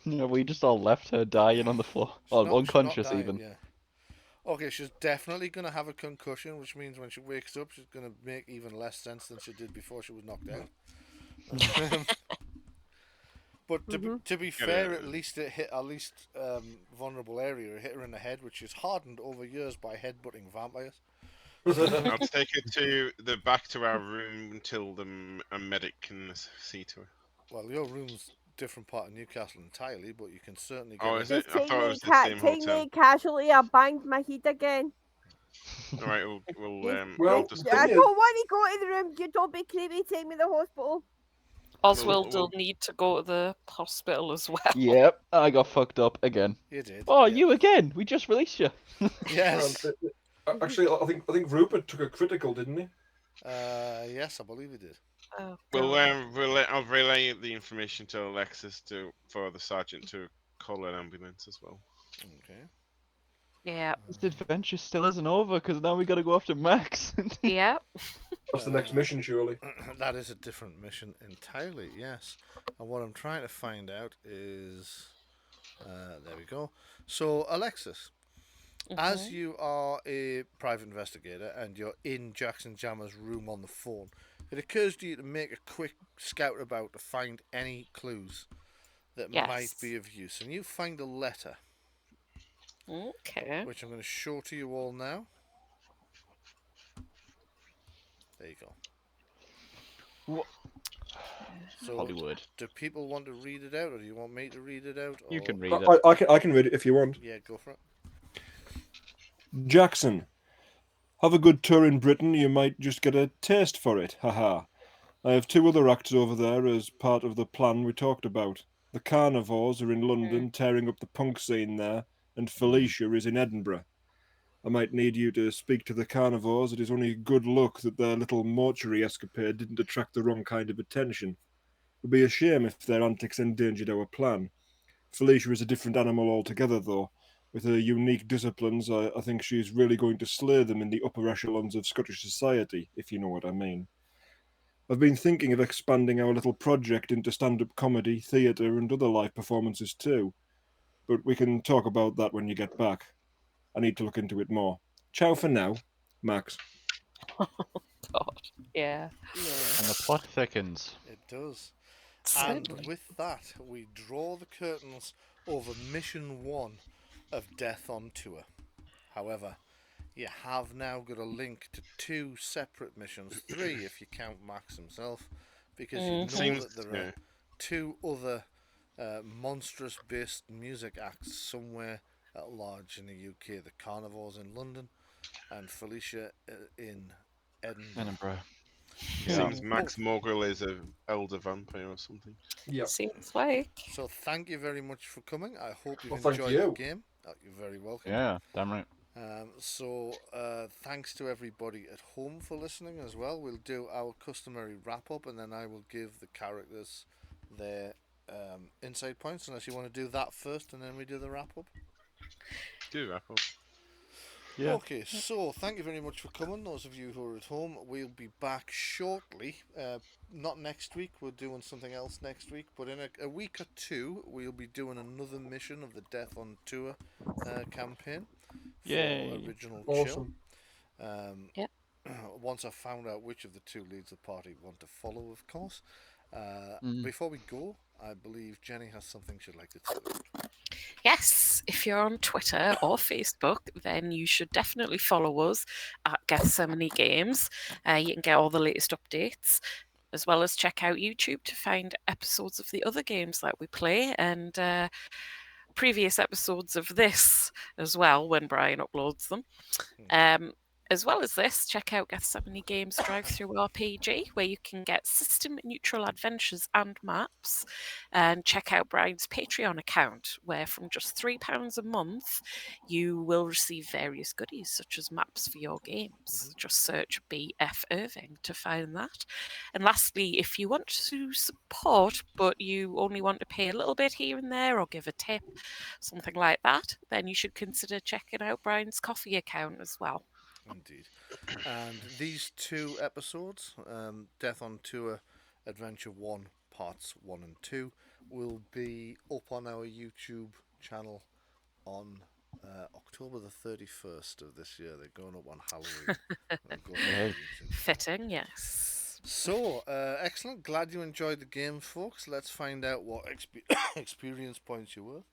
No, we just all left her dying on the floor. She's not Unconscious dying, even. Yeah. Okay, she's definitely going to have a concussion, which means when she wakes up, she's going to make even less sense than she did before she was knocked out. But to be fair, at least it hit vulnerable area. It hit her in the head, which is hardened over years by headbutting vampires. I'll take her back to our room until a medic can see to her. Well, your room's different part of Newcastle entirely, but you can certainly get. Oh, in. is it? Just I take thought it me, was the same take hotel. me casually. I banged my head again. All right, we'll Well, I'll just. I don't want to go to the room. You don't be creepy. Take me to the hospital. Oswald Well- will need to go to the hospital as well. Yep, I got fucked up again. You did. Oh, yeah. you again? We just released you. Yes. Actually, I think Rupert took a critical, didn't he? Yes, I believe he did. Oh, We'll God. I'll relay the information to Alexis for the sergeant to call an ambulance as well. Okay. Yeah. This adventure still isn't over because now we gotta go after Max. Yeah. That's the next mission, surely. That is a different mission entirely, yes. And what I'm trying to find out is... there we go. So, Alexis, as you are a private investigator and you're in Jackson Jammer's room on the phone, it occurs to you to make a quick scout about to find any clues that Yes. might be of use. And you find a letter, Okay. which I'm going to show to you all now. There you go. What? So, Hollywood. do people want to read it out, or do you want me to read it out? You or- can read it. I can read it if you want. Yeah, go for it. Jackson, have a good tour in Britain. You might just get a taste for it. Haha. I have 2 other acts over there as part of the plan we talked about. The Carnivores are in London, tearing up the punk scene there, and Felicia is in Edinburgh. I might need you to speak to the Carnivores. It is only good luck that their little mortuary escapade didn't attract the wrong kind of attention. It would be a shame if their antics endangered our plan. Felicia is a different animal altogether, though. With her unique disciplines, I think she's really going to slay them in the upper echelons of Scottish society, if you know what I mean. I've been thinking of expanding our little project into stand-up comedy, theatre, and other live performances too. But we can talk about that when you get back. I need to look into it more. Ciao for now, Max. God. Yeah. And the plot thickens. It does. And Certainly. with that, we draw the curtains over Mission 1 of Death on Tour. However, you have now got a link to 2 separate missions, 3 if you count Max himself, because you know Mhm. that there are 2 other monstrous-based music acts somewhere at large in the UK. The Carnivores in London and Felicia in Edinburgh. Edinburgh. Yeah. Seems Max Mogul is an elder vampire or something. Yep. Seems like. So thank you very much for coming. I hope you've Well, enjoyed the game. You're very welcome. Yeah, damn right. Thanks to everybody at home for listening as well. We'll do our customary wrap up, and then I will give the characters their insight points. Unless you want to do that first, and then we do the wrap up. Do wrap up. Yeah. Okay, so thank you very much for coming. Those of you who are at home, we'll be back shortly. Not next week. We're doing something else next week, but in a week or 2, we'll be doing another mission of the Death on Tour campaign. Yay. For original Awesome. Chill. Yep. Once I've found out which of the 2 leads the party want to follow, of course. Before we go, I believe Jenni has something she'd like to tell you. Yes, if you're on Twitter or Facebook, then you should definitely follow us at Gethsemane Games. You can get all the latest updates, as well as check out YouTube to find episodes of the other games that we play and previous episodes of this as well when Bryan uploads them. As well as this, check out Gethsemane Games Drive-Thru RPG, where you can get system-neutral adventures and maps. And check out Bryan's Patreon account, where from just £3 a month, you will receive various goodies, such as maps for your games. Just search BF Irving to find that. And lastly, if you want to support, but you only want to pay a little bit here and there, or give a tip, something like that, then you should consider checking out Bryan's Coffee account as well. Indeed. And these 2 episodes, Death on Tour Adventure 1, Parts 1 and 2, will be up on our YouTube channel on October the 31st of this year. They're going up on Halloween. They're going up on YouTube. Fitting, yes. So, excellent. Glad you enjoyed the game, folks. Let's find out what experience points you were.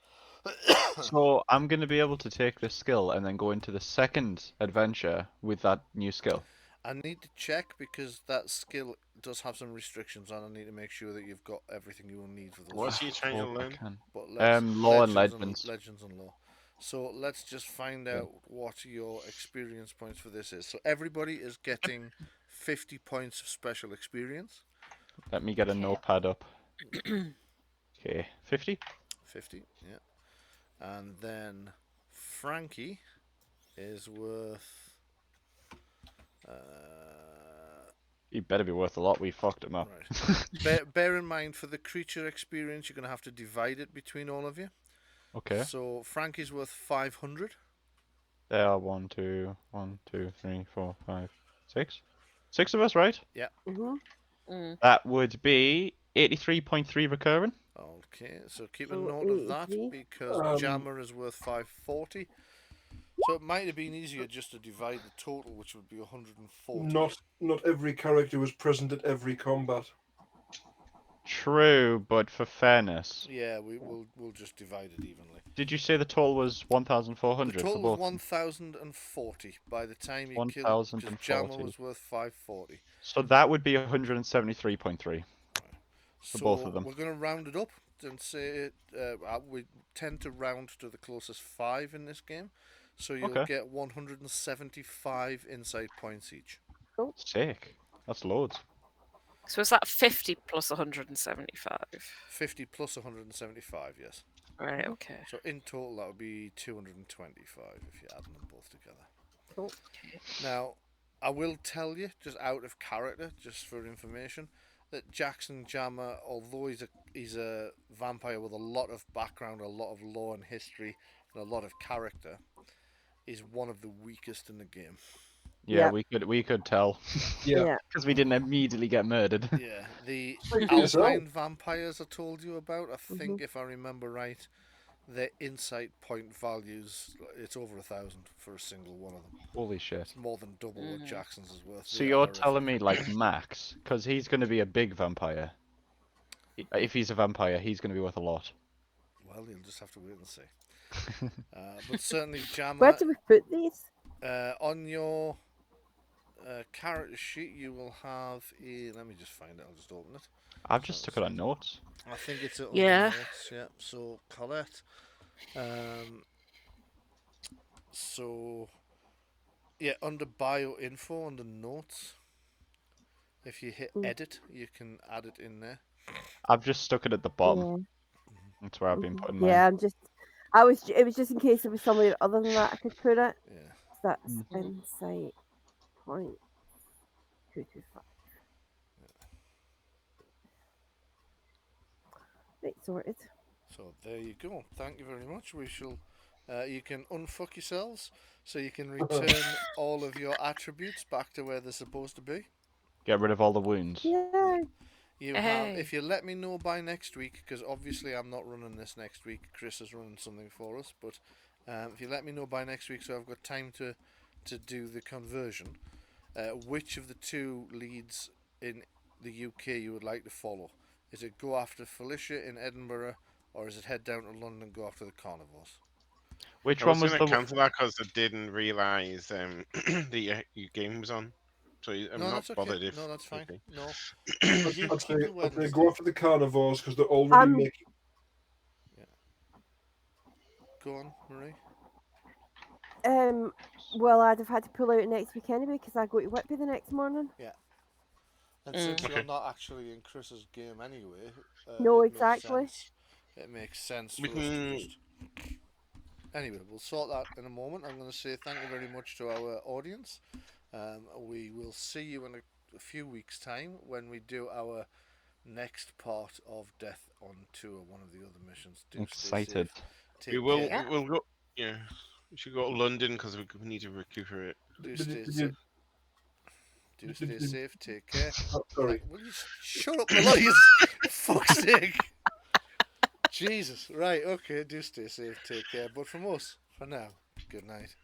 So I'm going to be able to take this skill and then go into the second adventure with that new skill. I need to check because that skill does have some restrictions on. I need to make sure that you've got everything you will need for the. What's he trying to learn? But law and legends. Legends and law. So let's just find out what your experience points for this is. So everybody is getting 50 points of special experience. Let me get a notepad up. Okay, 50? 50, yeah. And then Frankie is worth... He better be worth a lot. We fucked him up. Right. bear in mind, for the creature experience, you're going to have to divide it between all of you. Okay. So Frankie's worth 500. There are 1, 2, 3, 4, 5, 6. 6 of us, right? Yeah. That would be 83.3 recurring. Okay, so keep a note of that because Jammer is worth 540. So it might have been easier just to divide the total, which would be 140. Not every character was present at every combat. True, but for fairness. Yeah, we'll just divide it evenly. Did you say the total was 1,400? The total was 1,040 by the time you killed. 1,040. Jammer was worth 540. So that would be 173.3. For So both of them. We're going to round it up and say we tend to round to the closest 5 in this game. So you'll get 175 insight points each. Sick. That's loads. So is that 50 plus 175? 50 plus 175, yes. Right, okay. So in total that would be 225 if you're adding them both together. Cool. Now, I will tell you, just out of character, just for information, that Jackson Jammer, although he's a vampire with a lot of background, a lot of lore and history, and a lot of character, is one of the weakest in the game. Yeah, we could tell. Yeah. Because we didn't immediately get murdered. Yeah, the Alpine vampires I told you about, I think if I remember right, their insight point values, it's over 1,000 for a single one of them. Holy shit. It's more than double what Jackson's is worth. So you're telling me like Max, because he's going to be a big vampire. If he's a vampire, he's going to be worth a lot. Well, you'll just have to wait and see. But certainly, Where Jammer, do we put these? on your character sheet, you will have a. Let me just find it. I'll just open it. I've just took it on notes. I think it's under Yeah. notes. Yeah. So Colette. So yeah, under bio info, under notes. If you hit edit, you can add it in there. I've just stuck it at the bottom. Yeah. That's where I've been putting mine. Yeah, it was just in case there was somewhere other than that I could put it. Yeah. So that's insight point 225. Right, sorted. So there you go. Thank you very much. We shall. You can unfuck yourselves, so you can return all of your attributes back to where they're supposed to be. Get rid of all the wounds. Yeah. You have, if you let me know by next week, because obviously I'm not running this next week. Chris is running something for us, but if you let me know by next week, so I've got time to do the conversion. Which of the two leads in the UK you would like to follow? Is it go after Felicia in Edinburgh, or is it head down to London and go after the carnivores? Which I one was going to the? cancel that because I didn't realise the game was on. So I'm No, not that's okay. bothered if. No, that's fine. Okay. No. I'd You say, keep it I'd say Wednesday. go after the carnivores because they're already making. Go on, Marie. Well, I'd have had to pull out next week anyway because I go to Whitby the next morning. Yeah. And since you're not actually in Chris's game anyway, No, it exactly. It makes sense We for us to can- just. Anyway, we'll sort that in a moment. I'm going to say thank you very much to our audience. We will see you in a few weeks' time when we do our next part of Death on Tour, one of the other missions. Do stay Excited. safe. Take We will. care. We'll go. Yeah. We should go to London because we need to recuperate. Do stay safe. Do stay safe. Take care. Sorry. Will you shut up, Melodious? Fuck's sake. Jesus. Right. Okay. Do stay safe. Take care. But from us, for now, good night.